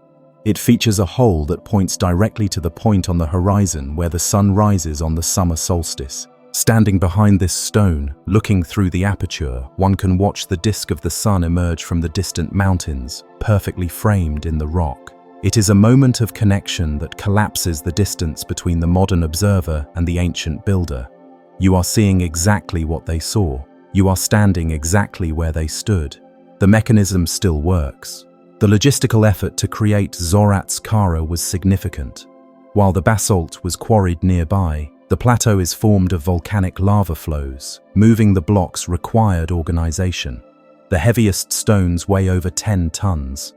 It features a hole that points directly to the point on the horizon where the sun rises on the summer solstice. Standing behind this stone, looking through the aperture, one can watch the disk of the sun emerge from the distant mountains, perfectly framed in the rock. It is a moment of connection that collapses the distance between the modern observer and the ancient builder. You are seeing exactly what they saw. You are standing exactly where they stood. The mechanism still works. The logistical effort to create Zorat's Kara was significant. While the basalt was quarried nearby, the plateau is formed of volcanic lava flows. Moving the blocks required organization. The heaviest stones weigh over 10 tons.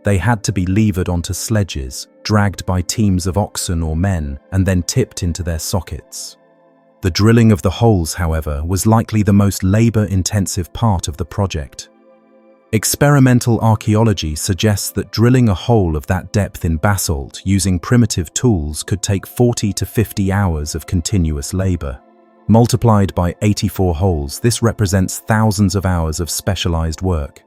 They had to be levered onto sledges, dragged by teams of oxen or men, and then tipped into their sockets. The drilling of the holes, however, was likely the most labor-intensive part of the project. Experimental archaeology suggests that drilling a hole of that depth in basalt using primitive tools could take 40 to 50 hours of continuous labor. Multiplied by 84 holes, this represents thousands of hours of specialized work.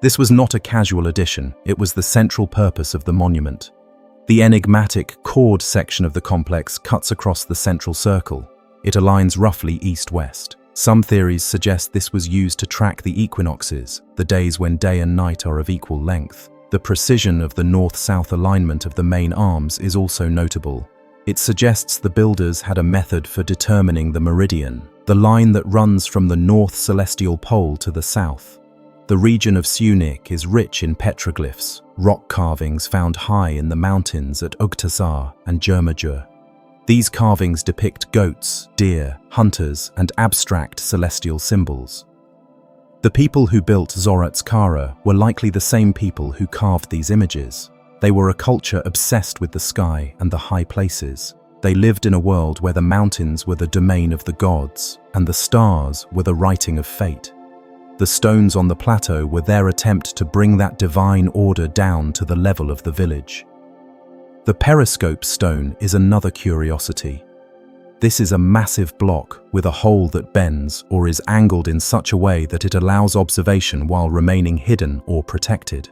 This was not a casual addition, it was the central purpose of the monument. The enigmatic chord section of the complex cuts across the central circle. It aligns roughly east-west. Some theories suggest this was used to track the equinoxes, the days when day and night are of equal length. The precision of the north-south alignment of the main arms is also notable. It suggests the builders had a method for determining the meridian, the line that runs from the north celestial pole to the south. The region of Syunik is rich in petroglyphs, rock carvings found high in the mountains at Ugtasar and Germajur. These carvings depict goats, deer, hunters, and abstract celestial symbols. The people who built Zoroastrian were likely the same people who carved these images. They were a culture obsessed with the sky and the high places. They lived in a world where the mountains were the domain of the gods, and the stars were the writing of fate. The stones on the plateau were their attempt to bring that divine order down to the level of the village. The periscope stone is another curiosity. This is a massive block with a hole that bends or is angled in such a way that it allows observation while remaining hidden or protected.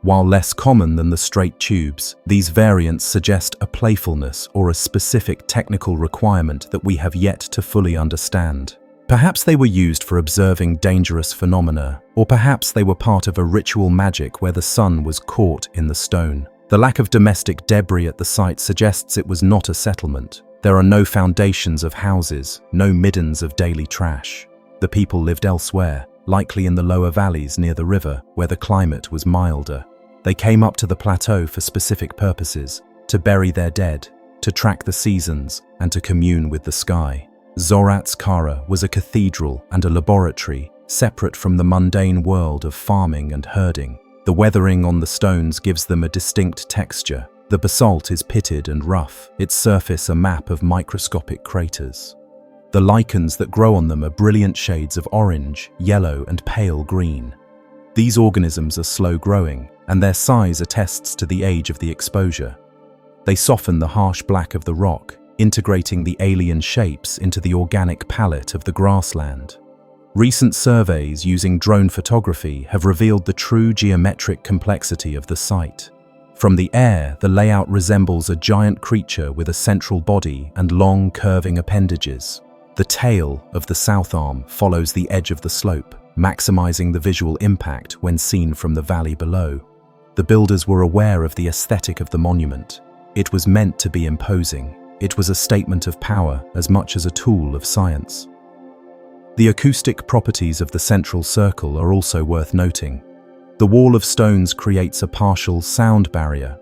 While less common than the straight tubes, these variants suggest a playfulness or a specific technical requirement that we have yet to fully understand. Perhaps they were used for observing dangerous phenomena, or perhaps they were part of a ritual magic where the sun was caught in the stone. The lack of domestic debris at the site suggests it was not a settlement. There are no foundations of houses, no middens of daily trash. The people lived elsewhere, likely in the lower valleys near the river, where the climate was milder. They came up to the plateau for specific purposes, to bury their dead, to track the seasons, and to commune with the sky. Zoroastrian was a cathedral and a laboratory, separate from the mundane world of farming and herding. The weathering on the stones gives them a distinct texture. The basalt is pitted and rough, its surface a map of microscopic craters. The lichens that grow on them are brilliant shades of orange, yellow, and pale green. These organisms are slow-growing, and their size attests to the age of the exposure. They soften the harsh black of the rock, integrating the alien shapes into the organic palette of the grassland. Recent surveys using drone photography have revealed the true geometric complexity of the site. From the air, the layout resembles a giant creature with a central body and long, curving appendages. The tail of the south arm follows the edge of the slope, maximizing the visual impact when seen from the valley below. The builders were aware of the aesthetic of the monument. It was meant to be imposing. It was a statement of power as much as a tool of science. The acoustic properties of the central circle are also worth noting. The wall of stones creates a partial sound barrier.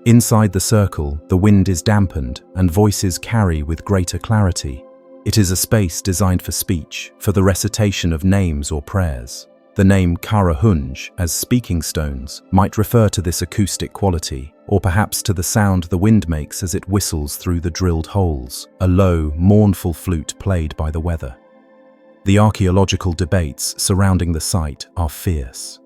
Inside the circle, the wind is dampened and voices carry with greater clarity. It is a space designed for speech, for the recitation of names or prayers. The name Karahunj, as speaking stones, might refer to this acoustic quality, or perhaps to the sound the wind makes as it whistles through the drilled holes, a low, mournful flute played by the weather. The archaeological debates surrounding the site are fierce.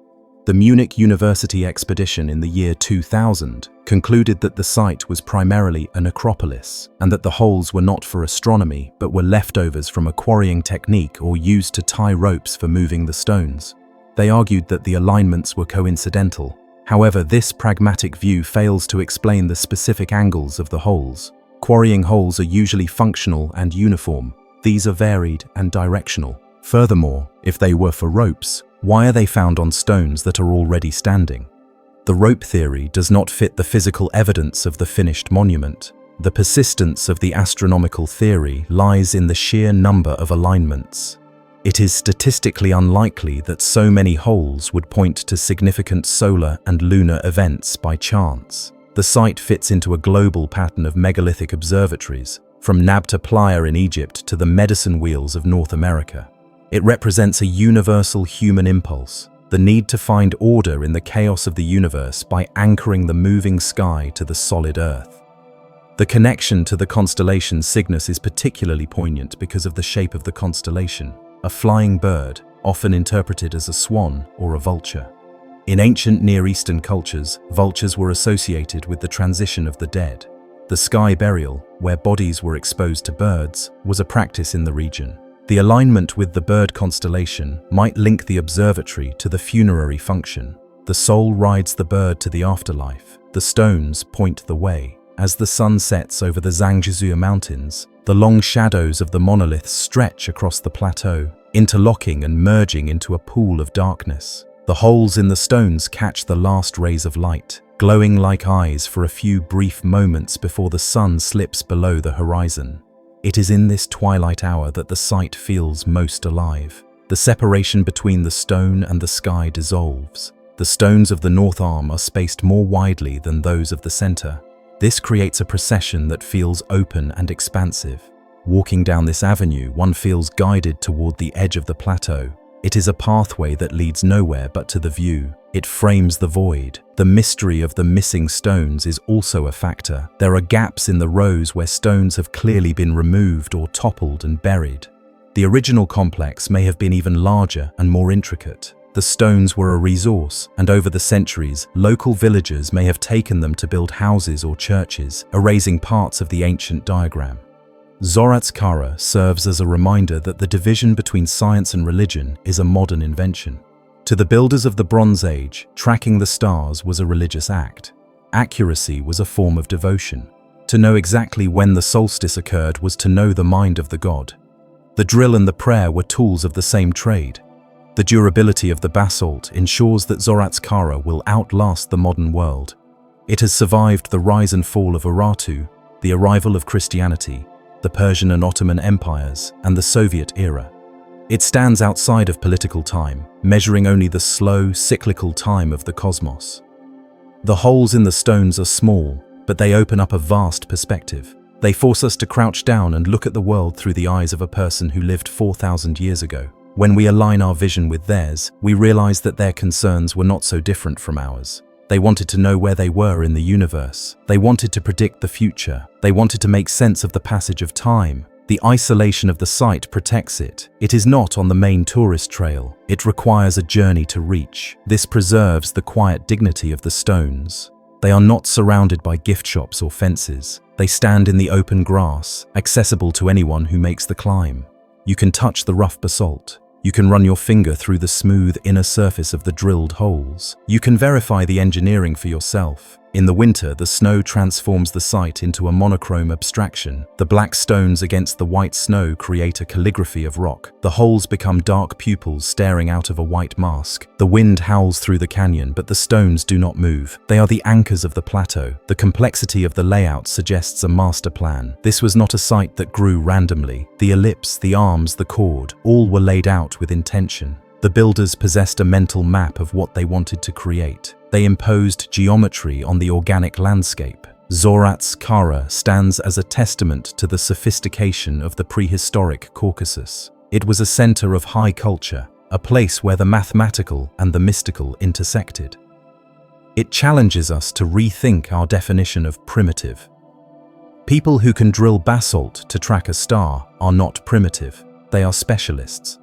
The Munich University expedition in the year 2000 concluded that the site was primarily a necropolis and that the holes were not for astronomy but were leftovers from a quarrying technique or used to tie ropes for moving the stones. They argued that the alignments were coincidental. However, this pragmatic view fails to explain the specific angles of the holes. Quarrying holes are usually functional and uniform. These are varied and directional. Furthermore, if they were for ropes, why are they found on stones that are already standing? The rope theory does not fit the physical evidence of the finished monument. The persistence of the astronomical theory lies in the sheer number of alignments. It is statistically unlikely that so many holes would point to significant solar and lunar events by chance. The site fits into a global pattern of megalithic observatories, from Nabta Playa in Egypt to the medicine wheels of North America. It represents a universal human impulse, the need to find order in the chaos of the universe by anchoring the moving sky to the solid earth. The connection to the constellation Cygnus is particularly poignant because of the shape of the constellation, a flying bird, often interpreted as a swan or a vulture. In ancient Near Eastern cultures, vultures were associated with the transition of the dead. The sky burial, where bodies were exposed to birds, was a practice in the region. The alignment with the bird constellation might link the observatory to the funerary function. The soul rides the bird to the afterlife. The stones point the way. As the sun sets over the Zhangjiajie Mountains, the long shadows of the monoliths stretch across the plateau, interlocking and merging into a pool of darkness. The holes in the stones catch the last rays of light, glowing like eyes for a few brief moments before the sun slips below the horizon. It is in this twilight hour that the site feels most alive. The separation between the stone and the sky dissolves. The stones of the north arm are spaced more widely than those of the center. This creates a procession that feels open and expansive. Walking down this avenue, one feels guided toward the edge of the plateau. It is a pathway that leads nowhere but to the view. It frames the void. The mystery of the missing stones is also a factor. There are gaps in the rows where stones have clearly been removed or toppled and buried. The original complex may have been even larger and more intricate. The stones were a resource, and over the centuries, local villagers may have taken them to build houses or churches, erasing parts of the ancient diagram. Zoroastrian serves as a reminder that the division between science and religion is a modern invention. To the builders of the Bronze Age, tracking the stars was a religious act. Accuracy was a form of devotion. To know exactly when the solstice occurred was to know the mind of the god. The drill and the prayer were tools of the same trade. The durability of the basalt ensures that Zoroastrian will outlast the modern world. It has survived the rise and fall of Urartu, the arrival of Christianity, the Persian and Ottoman empires, and the Soviet era. It stands outside of political time, measuring only the slow, cyclical time of the cosmos. The holes in the stones are small, but they open up a vast perspective. They force us to crouch down and look at the world through the eyes of a person who lived 4,000 years ago. When we align our vision with theirs, we realize that their concerns were not so different from ours. They wanted to know where they were in the universe. They wanted to predict the future. They wanted to make sense of the passage of time. The isolation of the site protects it. It is not on the main tourist trail. It requires a journey to reach. This preserves the quiet dignity of the stones. They are not surrounded by gift shops or fences. They stand in the open grass, accessible to anyone who makes the climb. You can touch the rough basalt. You can run your finger through the smooth inner surface of the drilled holes. You can verify the engineering for yourself. In the winter, the snow transforms the site into a monochrome abstraction. The black stones against the white snow create a calligraphy of rock. The holes become dark pupils staring out of a white mask. The wind howls through the canyon, but the stones do not move. They are the anchors of the plateau. The complexity of the layout suggests a master plan. This was not a site that grew randomly. The ellipse, the arms, the chord, all were laid out with intention. The builders possessed a mental map of what they wanted to create. They imposed geometry on the organic landscape. Zoroastrian stands as a testament to the sophistication of the prehistoric Caucasus. It was a center of high culture, a place where the mathematical and the mystical intersected. It challenges us to rethink our definition of primitive. People who can drill basalt to track a star are not primitive, they are specialists.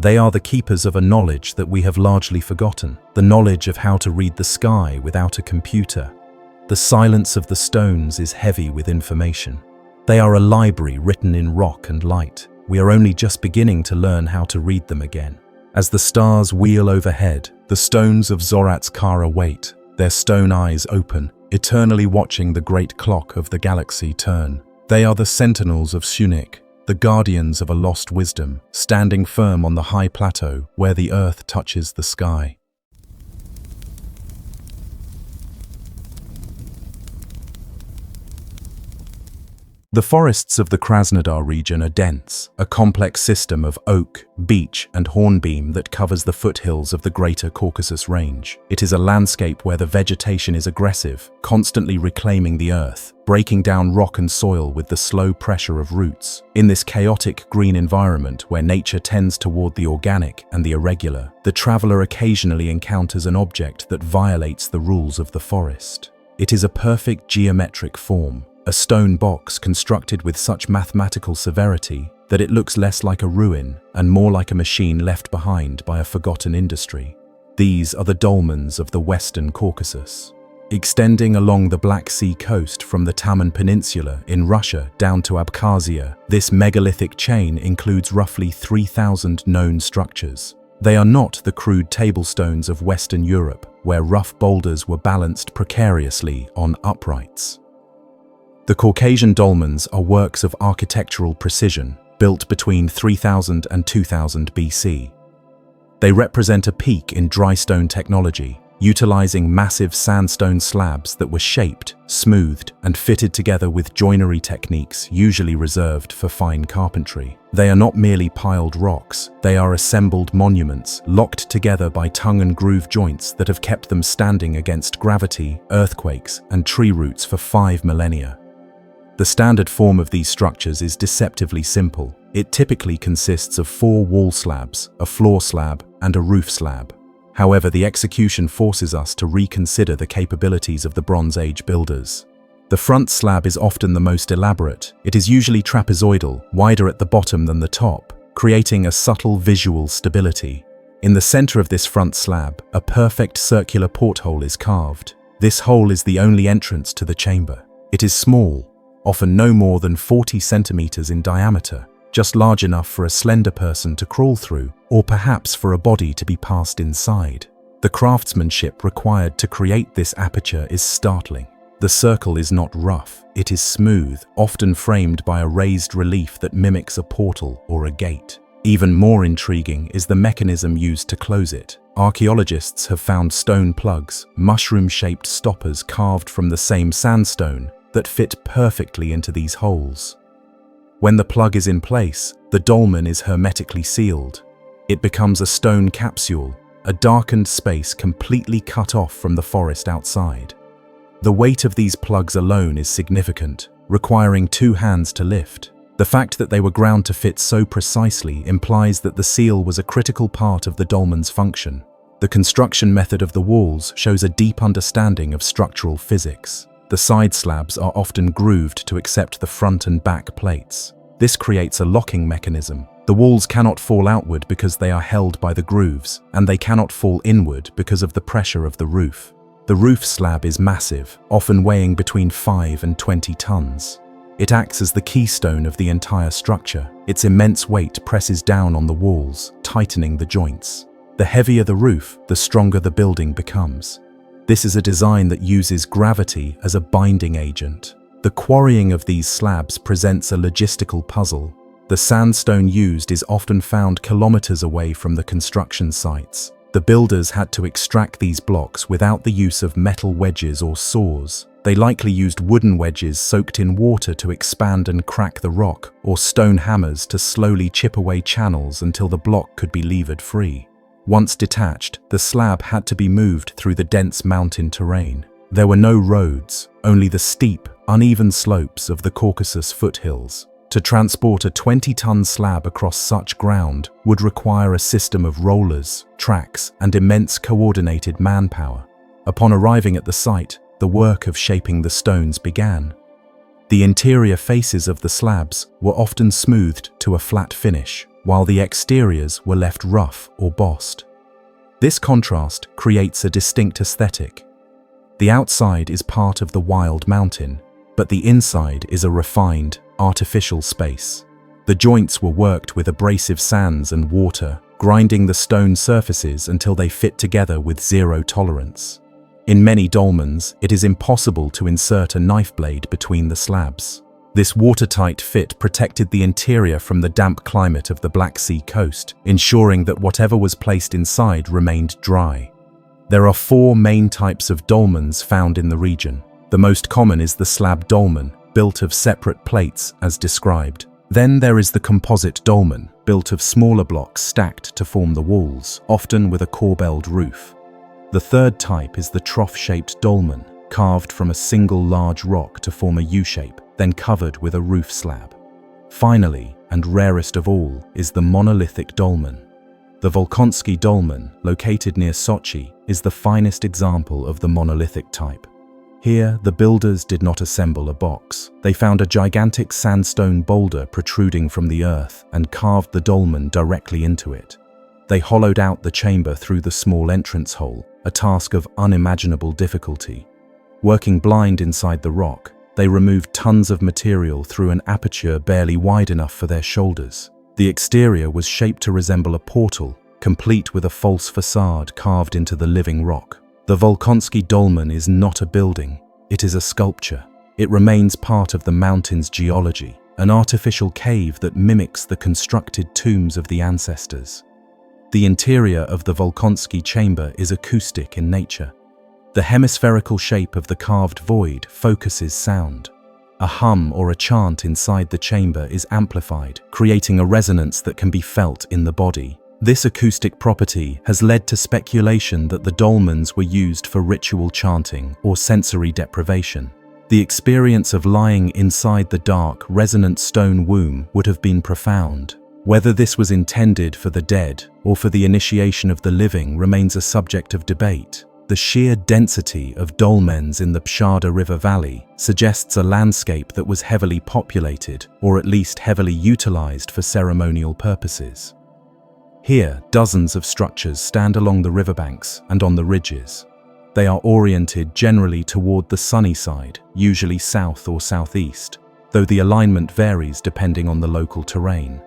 They are the keepers of a knowledge that we have largely forgotten, the knowledge of how to read the sky without a computer. The silence of the stones is heavy with information. They are a library written in rock and light. We are only just beginning to learn how to read them again. As the stars wheel overhead, the stones of Zoroastrian wait, their stone eyes open, eternally watching the great clock of the galaxy turn. They are the sentinels of Syunik, the guardians of a lost wisdom, standing firm on the high plateau where the earth touches the sky. The forests of the Krasnodar region are dense, a complex system of oak, beech, and hornbeam that covers the foothills of the Greater Caucasus Range. It is a landscape where the vegetation is aggressive, constantly reclaiming the earth, breaking down rock and soil with the slow pressure of roots. In this chaotic green environment where nature tends toward the organic and the irregular, the traveler occasionally encounters an object that violates the rules of the forest. It is a perfect geometric form, a stone box constructed with such mathematical severity that it looks less like a ruin and more like a machine left behind by a forgotten industry. These are the dolmens of the Western Caucasus. Extending along the Black Sea coast from the Taman Peninsula in Russia down to Abkhazia, this megalithic chain includes roughly 3,000 known structures. They are not the crude tablstones of Western Europe, where rough boulders were balanced precariously on uprights. The Caucasian dolmens are works of architectural precision, built between 3000 and 2000 BC. They represent a peak in dry stone technology, utilizing massive sandstone slabs that were shaped, smoothed, and fitted together with joinery techniques usually reserved for fine carpentry. They are not merely piled rocks, they are assembled monuments locked together by tongue and groove joints that have kept them standing against gravity, earthquakes, and tree roots for 5 millennia. The standard form of these structures is deceptively simple. It typically consists of 4 wall slabs, a floor slab, and a roof slab. However, the execution forces us to reconsider the capabilities of the Bronze Age builders. The front slab is often the most elaborate. It is usually trapezoidal, wider at the bottom than the top, creating a subtle visual stability. In the center of this front slab, a perfect circular porthole is carved. This hole is the only entrance to the chamber. It is small, often no more than 40 centimeters in diameter, just large enough for a slender person to crawl through, or perhaps for a body to be passed inside. The craftsmanship required to create this aperture is startling. The circle is not rough, it is smooth, often framed by a raised relief that mimics a portal or a gate. Even more intriguing is the mechanism used to close it. Archaeologists have found stone plugs, mushroom-shaped stoppers carved from the same sandstone, that fit perfectly into these holes. When the plug is in place, the dolmen is hermetically sealed. It becomes a stone capsule, a darkened space completely cut off from the forest outside. The weight of these plugs alone is significant, requiring 2 hands to lift. The fact that they were ground to fit so precisely implies that the seal was a critical part of the dolmen's function. The construction method of the walls shows a deep understanding of structural physics. The side slabs are often grooved to accept the front and back plates. This creates a locking mechanism. The walls cannot fall outward because they are held by the grooves, and they cannot fall inward because of the pressure of the roof. The roof slab is massive, often weighing between 5 and 20 tons. It acts as the keystone of the entire structure. Its immense weight presses down on the walls, tightening the joints. The heavier the roof, the stronger the building becomes. This is a design that uses gravity as a binding agent. The quarrying of these slabs presents a logistical puzzle. The sandstone used is often found kilometers away from the construction sites. The builders had to extract these blocks without the use of metal wedges or saws. They likely used wooden wedges soaked in water to expand and crack the rock, or stone hammers to slowly chip away channels until the block could be levered free. Once detached, the slab had to be moved through the dense mountain terrain. There were no roads, only the steep, uneven slopes of the Caucasus foothills. To transport a 20-ton slab across such ground would require a system of rollers, tracks, and immense coordinated manpower. Upon arriving at the site, the work of shaping the stones began. The interior faces of the slabs were often smoothed to a flat finish, while the exteriors were left rough or bossed. This contrast creates a distinct aesthetic. The outside is part of the wild mountain, but the inside is a refined, artificial space. The joints were worked with abrasive sands and water, grinding the stone surfaces until they fit together with zero tolerance. In many dolmens, it is impossible to insert a knife blade between the slabs. This watertight fit protected the interior from the damp climate of the Black Sea coast, ensuring that whatever was placed inside remained dry. There are 4 main types of dolmens found in the region. The most common is the slab dolmen, built of separate plates as described. Then there is the composite dolmen, built of smaller blocks stacked to form the walls, often with a corbelled roof. The third type is the trough-shaped dolmen, carved from a single large rock to form a U-shape, then covered with a roof slab. Finally, and rarest of all, is the monolithic dolmen. The Volkonsky dolmen, located near Sochi, is the finest example of the monolithic type. Here, the builders did not assemble a box. They found a gigantic sandstone boulder protruding from the earth and carved the dolmen directly into it. They hollowed out the chamber through the small entrance hole, a task of unimaginable difficulty. Working blind inside the rock, they removed tons of material through an aperture barely wide enough for their shoulders. The exterior was shaped to resemble a portal, complete with a false facade carved into the living rock. The Volkonsky dolmen is not a building, it is a sculpture. It remains part of the mountain's geology, an artificial cave that mimics the constructed tombs of the ancestors. The interior of the Volkonsky chamber is acoustic in nature. The hemispherical shape of the carved void focuses sound. A hum or a chant inside the chamber is amplified, creating a resonance that can be felt in the body. This acoustic property has led to speculation that the dolmens were used for ritual chanting or sensory deprivation. The experience of lying inside the dark, resonant stone womb would have been profound. Whether this was intended for the dead or for the initiation of the living remains a subject of debate. The sheer density of dolmens in the Pshada River Valley suggests a landscape that was heavily populated, or at least heavily utilized for ceremonial purposes. Here, dozens of structures stand along the riverbanks and on the ridges. They are oriented generally toward the sunny side, usually south or southeast, though the alignment varies depending on the local terrain.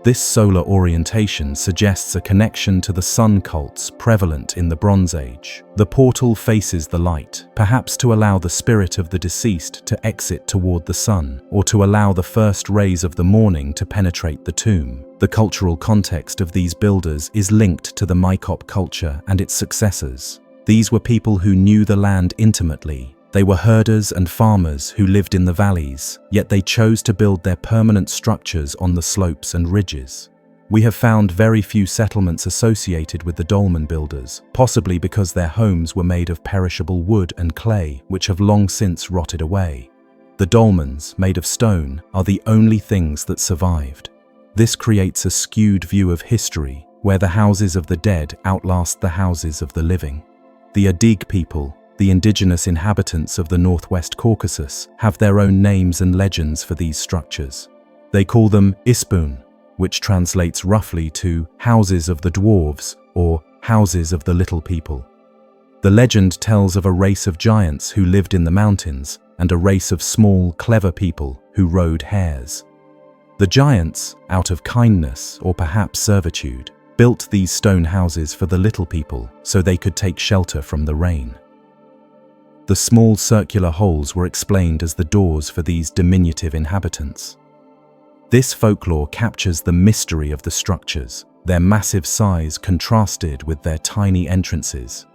This solar orientation suggests a connection to the sun cults prevalent in the Bronze Age. The portal faces the light, perhaps to allow the spirit of the deceased to exit toward the sun, or to allow the first rays of the morning to penetrate the tomb. The cultural context of these builders is linked to the Mykop culture and its successors. These were people who knew the land intimately. They were herders and farmers who lived in the valleys, yet they chose to build their permanent structures on the slopes and ridges. We have found very few settlements associated with the dolmen builders, possibly because their homes were made of perishable wood and clay, which have long since rotted away. The dolmens, made of stone, are the only things that survived. This creates a skewed view of history, where the houses of the dead outlast the houses of the living. The Adig people, the indigenous inhabitants of the northwest Caucasus, have their own names and legends for these structures. They call them Ispun, which translates roughly to houses of the dwarves or houses of the little people. The legend tells of a race of giants who lived in the mountains and a race of small, clever people who rode hares. The giants, out of kindness or perhaps servitude, built these stone houses for the little people so they could take shelter from the rain. The small circular holes were explained as the doors for these diminutive inhabitants. This folklore captures the mystery of the structures, their massive size contrasted with their tiny entrances.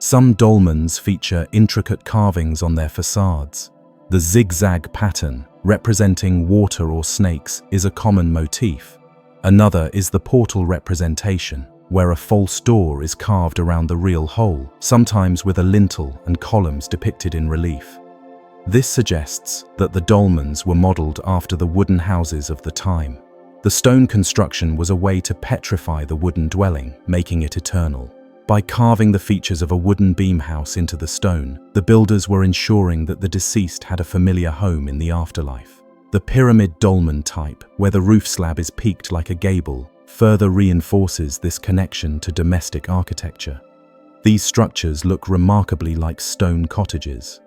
Some dolmens feature intricate carvings on their facades. The zigzag pattern, representing water or snakes, is a common motif. Another is the portal representation, where a false door is carved around the real hole, sometimes with a lintel and columns depicted in relief. This suggests that the dolmens were modeled after the wooden houses of the time. The stone construction was a way to petrify the wooden dwelling, making it eternal. By carving the features of a wooden beam house into the stone, the builders were ensuring that the deceased had a familiar home in the afterlife. The pyramid dolmen type, where the roof slab is peaked like a gable, further reinforces this connection to domestic architecture. These structures look remarkably like stone cottages.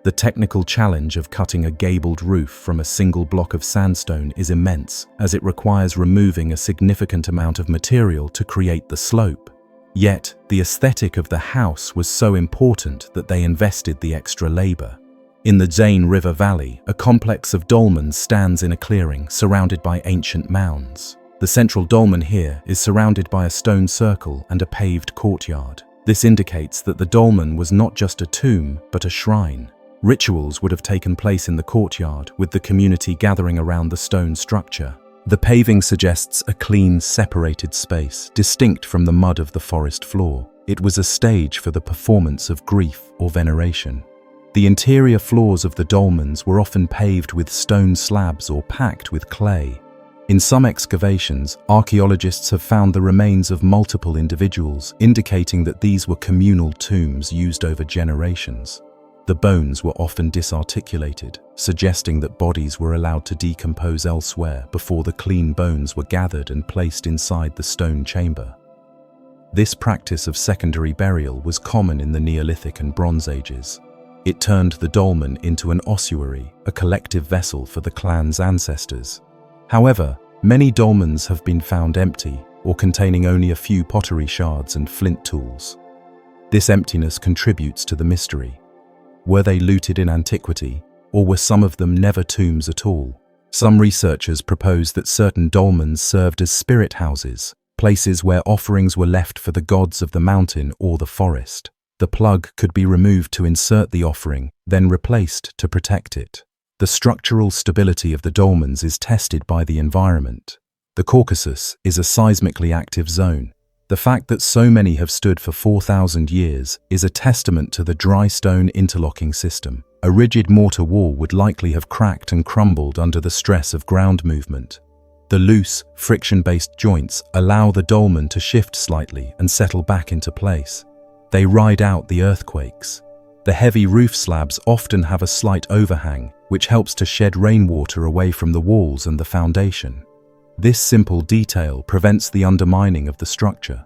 The technical challenge of cutting a gabled roof from a single block of sandstone is immense, as it requires removing a significant amount of material to create the slope. Yet, the aesthetic of the house was so important that they invested the extra labor. In the Zane River Valley, a complex of dolmens stands in a clearing surrounded by ancient mounds. The central dolmen here is surrounded by a stone circle and a paved courtyard. This indicates that the dolmen was not just a tomb, but a shrine. Rituals would have taken place in the courtyard, with the community gathering around the stone structure. The paving suggests a clean, separated space, distinct from the mud of the forest floor. It was a stage for the performance of grief or veneration. The interior floors of the dolmens were often paved with stone slabs or packed with clay. In some excavations, archaeologists have found the remains of multiple individuals, indicating that these were communal tombs used over generations. The bones were often disarticulated, suggesting that bodies were allowed to decompose elsewhere before the clean bones were gathered and placed inside the stone chamber. This practice of secondary burial was common in the Neolithic and Bronze Ages. It turned the dolmen into an ossuary, a collective vessel for the clan's ancestors. However, many dolmens have been found empty or containing only a few pottery shards and flint tools. This emptiness contributes to the mystery. Were they looted in antiquity, or were some of them never tombs at all? Some researchers propose that certain dolmens served as spirit houses, places where offerings were left for the gods of the mountain or the forest. The plug could be removed to insert the offering, then replaced to protect it. The structural stability of the dolmens is tested by the environment. The Caucasus is a seismically active zone. The fact that so many have stood for 4,000 years is a testament to the dry stone interlocking system. A rigid mortar wall would likely have cracked and crumbled under the stress of ground movement. The loose, friction-based joints allow the dolmen to shift slightly and settle back into place. They ride out the earthquakes. The heavy roof slabs often have a slight overhang, which helps to shed rainwater away from the walls and the foundation. This simple detail prevents the undermining of the structure.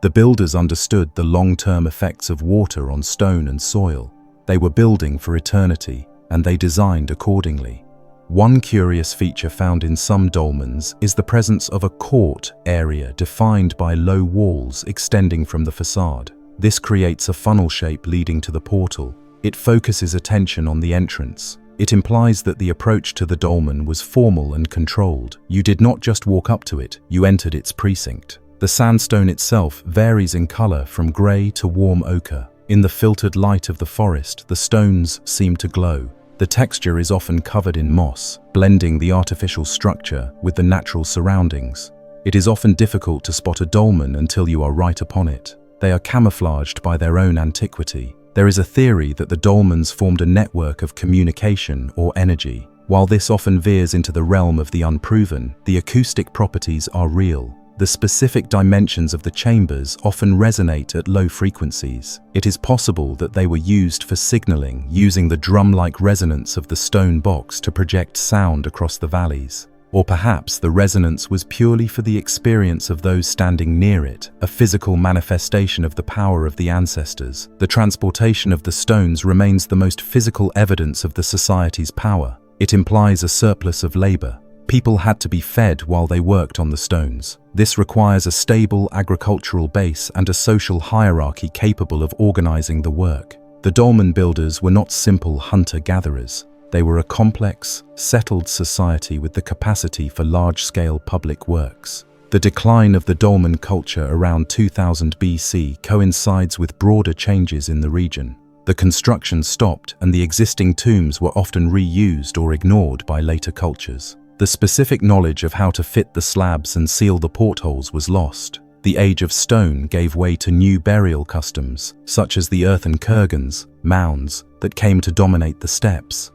The builders understood the long-term effects of water on stone and soil. They were building for eternity, and they designed accordingly. One curious feature found in some dolmens is the presence of a court area defined by low walls extending from the facade. This creates a funnel shape leading to the portal. It focuses attention on the entrance. It implies that the approach to the dolmen was formal and controlled. You did not just walk up to it, you entered its precinct. The sandstone itself varies in color from gray to warm ochre. In the filtered light of the forest, the stones seem to glow. The texture is often covered in moss, blending the artificial structure with the natural surroundings. It is often difficult to spot a dolmen until you are right upon it. They are camouflaged by their own antiquity. There is a theory that the dolmens formed a network of communication or energy. While this often veers into the realm of the unproven, the acoustic properties are real. The specific dimensions of the chambers often resonate at low frequencies. It is possible that they were used for signaling, using the drum-like resonance of the stone box to project sound across the valleys. Or perhaps the resonance was purely for the experience of those standing near it, a physical manifestation of the power of the ancestors. The transportation of the stones remains the most physical evidence of the society's power. It implies a surplus of labor. People had to be fed while they worked on the stones. This requires a stable agricultural base and a social hierarchy capable of organizing the work. The dolmen builders were not simple hunter-gatherers. They were a complex, settled society with the capacity for large-scale public works. The decline of the dolmen culture around 2000 BC coincides with broader changes in the region. The construction stopped and the existing tombs were often reused or ignored by later cultures. The specific knowledge of how to fit the slabs and seal the portholes was lost. The age of stone gave way to new burial customs, such as the earthen kurgans, mounds, that came to dominate the steppes.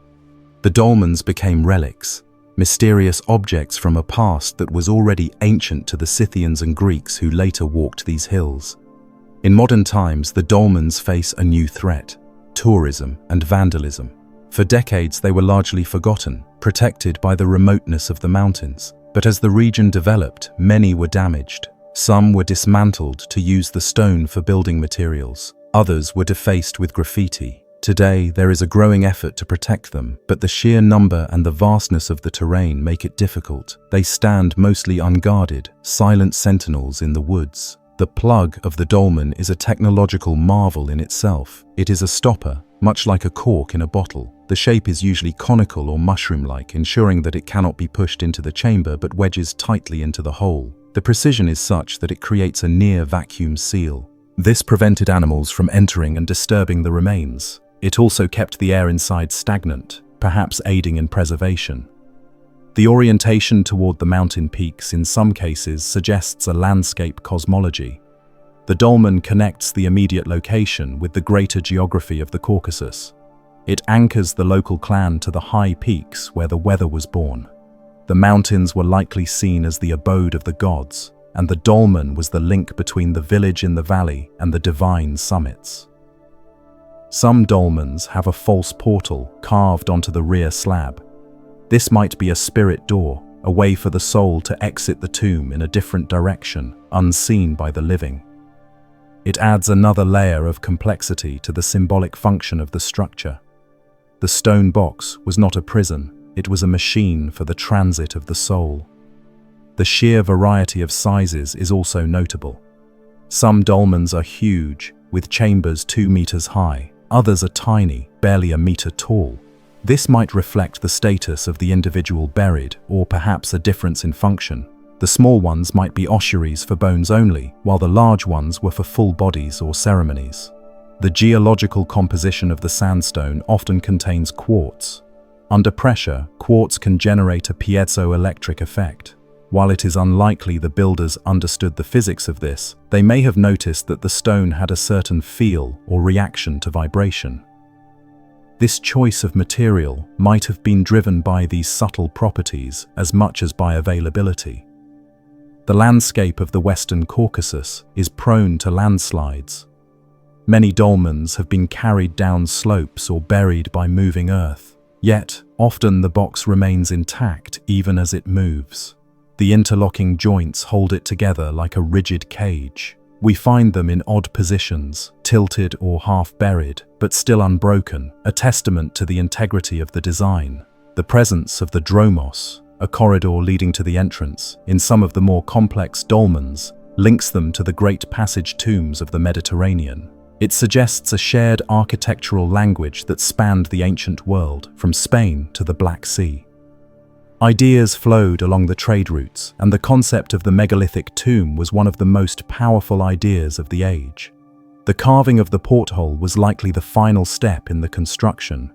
The dolmens became relics, mysterious objects from a past that was already ancient to the Scythians and Greeks who later walked these hills. In modern times, the dolmens face a new threat: tourism and vandalism. For decades, they were largely forgotten, protected by the remoteness of the mountains. But as the region developed, many were damaged. Some were dismantled to use the stone for building materials. Others were defaced with graffiti. Today, there is a growing effort to protect them, but the sheer number and the vastness of the terrain make it difficult. They stand mostly unguarded, silent sentinels in the woods. The plug of the dolmen is a technological marvel in itself. It is a stopper, much like a cork in a bottle. The shape is usually conical or mushroom-like, ensuring that it cannot be pushed into the chamber but wedges tightly into the hole. The precision is such that it creates a near-vacuum seal. This prevented animals from entering and disturbing the remains. It also kept the air inside stagnant, perhaps aiding in preservation. The orientation toward the mountain peaks in some cases suggests a landscape cosmology. The dolmen connects the immediate location with the greater geography of the Caucasus. It anchors the local clan to the high peaks where the weather was born. The mountains were likely seen as the abode of the gods, and the dolmen was the link between the village in the valley and the divine summits. Some dolmens have a false portal carved onto the rear slab. This might be a spirit door, a way for the soul to exit the tomb in a different direction, unseen by the living. It adds another layer of complexity to the symbolic function of the structure. The stone box was not a prison, it was a machine for the transit of the soul. The sheer variety of sizes is also notable. Some dolmens are huge, with chambers 2 meters high. Others are tiny, barely a meter tall. This might reflect the status of the individual buried, or perhaps a difference in function. The small ones might be ossuaries for bones only, while the large ones were for full bodies or ceremonies. The geological composition of the sandstone often contains quartz. Under pressure, quartz can generate a piezoelectric effect. While it is unlikely the builders understood the physics of this, they may have noticed that the stone had a certain feel or reaction to vibration. This choice of material might have been driven by these subtle properties as much as by availability. The landscape of the Western Caucasus is prone to landslides. Many dolmens have been carried down slopes or buried by moving earth. Yet, often the box remains intact even as it moves. The interlocking joints hold it together like a rigid cage. We find them in odd positions, tilted or half-buried, but still unbroken, a testament to the integrity of the design. The presence of the dromos, a corridor leading to the entrance, in some of the more complex dolmens, links them to the great passage tombs of the Mediterranean. It suggests a shared architectural language that spanned the ancient world, from Spain to the Black Sea. Ideas flowed along the trade routes, and the concept of the megalithic tomb was one of the most powerful ideas of the age. The carving of the porthole was likely the final step in the construction.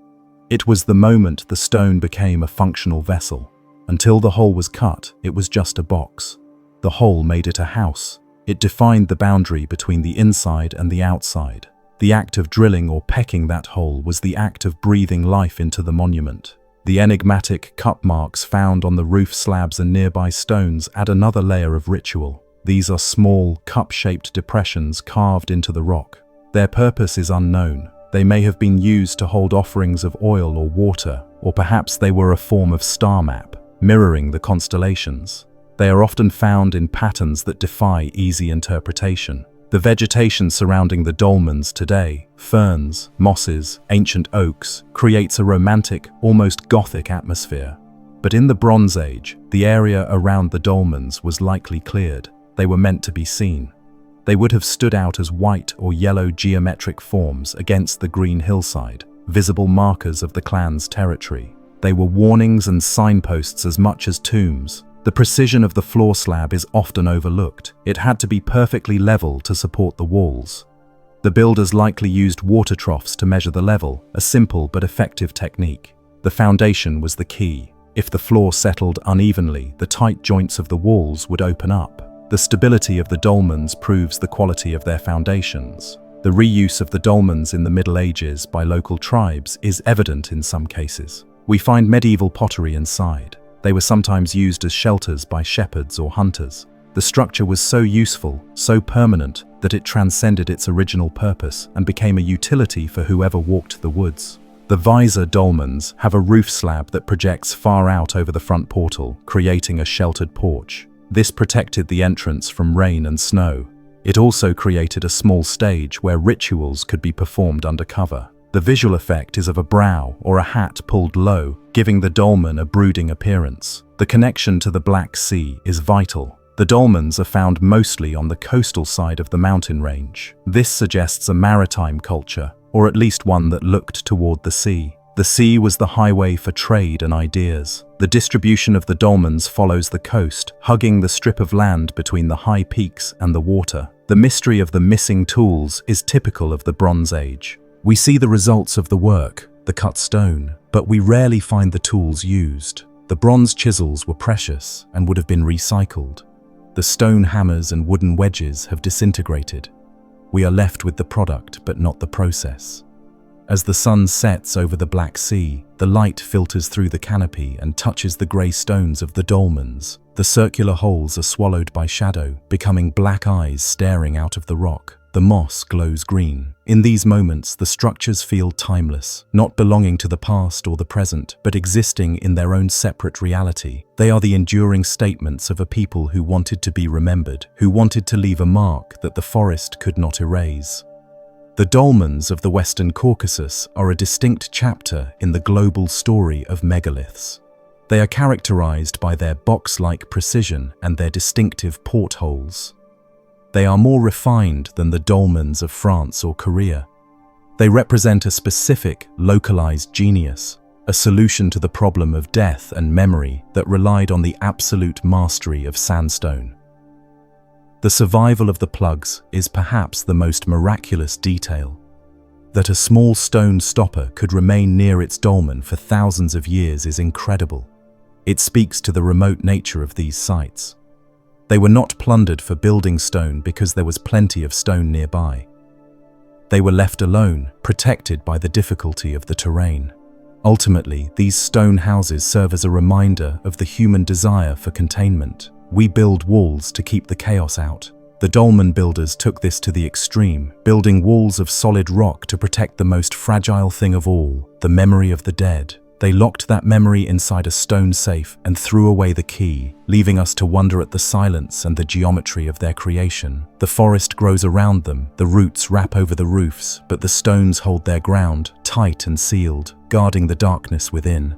It was the moment the stone became a functional vessel. Until the hole was cut, it was just a box. The hole made it a house. It defined the boundary between the inside and the outside. The act of drilling or pecking that hole was the act of breathing life into the monument. The enigmatic cup marks found on the roof slabs and nearby stones add another layer of ritual. These are small, cup-shaped depressions carved into the rock. Their purpose is unknown. They may have been used to hold offerings of oil or water, or perhaps they were a form of star map, mirroring the constellations. They are often found in patterns that defy easy interpretation. The vegetation surrounding the dolmens today, ferns, mosses, ancient oaks, creates a romantic, almost Gothic atmosphere. But in the Bronze Age, the area around the dolmens was likely cleared. They were meant to be seen. They would have stood out as white or yellow geometric forms against the green hillside, visible markers of the clan's territory. They were warnings and signposts as much as tombs. The precision of the floor slab is often overlooked. It had to be perfectly level to support the walls. The builders likely used water troughs to measure the level, a simple but effective technique. The foundation was the key. If the floor settled unevenly, the tight joints of the walls would open up. The stability of the dolmens proves the quality of their foundations. The reuse of the dolmens in the Middle Ages by local tribes is evident in some cases. We find medieval pottery inside. They were sometimes used as shelters by shepherds or hunters. The structure was so useful, so permanent, that it transcended its original purpose and became a utility for whoever walked the woods. The visor dolmens have a roof slab that projects far out over the front portal, creating a sheltered porch. This protected the entrance from rain and snow. It also created a small stage where rituals could be performed under cover. The visual effect is of a brow or a hat pulled low, giving the dolmen a brooding appearance. The connection to the Black Sea is vital. The dolmens are found mostly on the coastal side of the mountain range. This suggests a maritime culture, or at least one that looked toward the sea. The sea was the highway for trade and ideas. The distribution of the dolmens follows the coast, hugging the strip of land between the high peaks and the water. The mystery of the missing tools is typical of the Bronze Age. We see the results of the work, the cut stone, but we rarely find the tools used. The bronze chisels were precious and would have been recycled. The stone hammers and wooden wedges have disintegrated. We are left with the product, but not the process. As the sun sets over the Black Sea, the light filters through the canopy and touches the grey stones of the dolmens. The circular holes are swallowed by shadow, becoming black eyes staring out of the rock. the moss glows green. In these moments, the structures feel timeless, not belonging to the past or the present, but existing in their own separate reality. They are the enduring statements of a people who wanted to be remembered, who wanted to leave a mark that the forest could not erase. The dolmens of the Western Caucasus are a distinct chapter in the global story of megaliths. They are characterized by their box-like precision and their distinctive portholes. They are more refined than the dolmens of France or Korea. They represent a specific, localized genius, a solution to the problem of death and memory that relied on the absolute mastery of sandstone. The survival of the plugs is perhaps the most miraculous detail. That a small stone stopper could remain near its dolmen for thousands of years is incredible. It speaks to the remote nature of these sites. They were not plundered for building stone because there was plenty of stone nearby. They were left alone, protected by the difficulty of the terrain. Ultimately, these stone houses serve as a reminder of the human desire for containment. We build walls to keep the chaos out. The dolmen builders took this to the extreme, building walls of solid rock to protect the most fragile thing of all, the memory of the dead. They locked that memory inside a stone safe and threw away the key, leaving us to wonder at the silence and the geometry of their creation. The forest grows around them, the roots wrap over the roofs, but the stones hold their ground, tight and sealed, guarding the darkness within.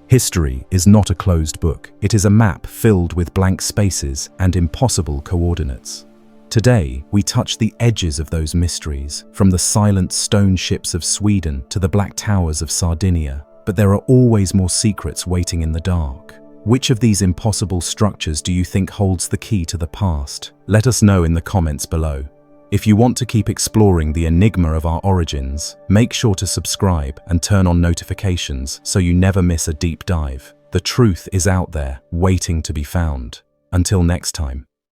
History is not a closed book. It is a map filled with blank spaces and impossible coordinates. Today, we touch the edges of those mysteries, from the silent stone ships of Sweden to the black towers of Sardinia. But there are always more secrets waiting in the dark. Which of these impossible structures do you think holds the key to the past? Let us know in the comments below. If you want to keep exploring the enigma of our origins, make sure to subscribe and turn on notifications so you never miss a deep dive. The truth is out there, waiting to be found. Until next time.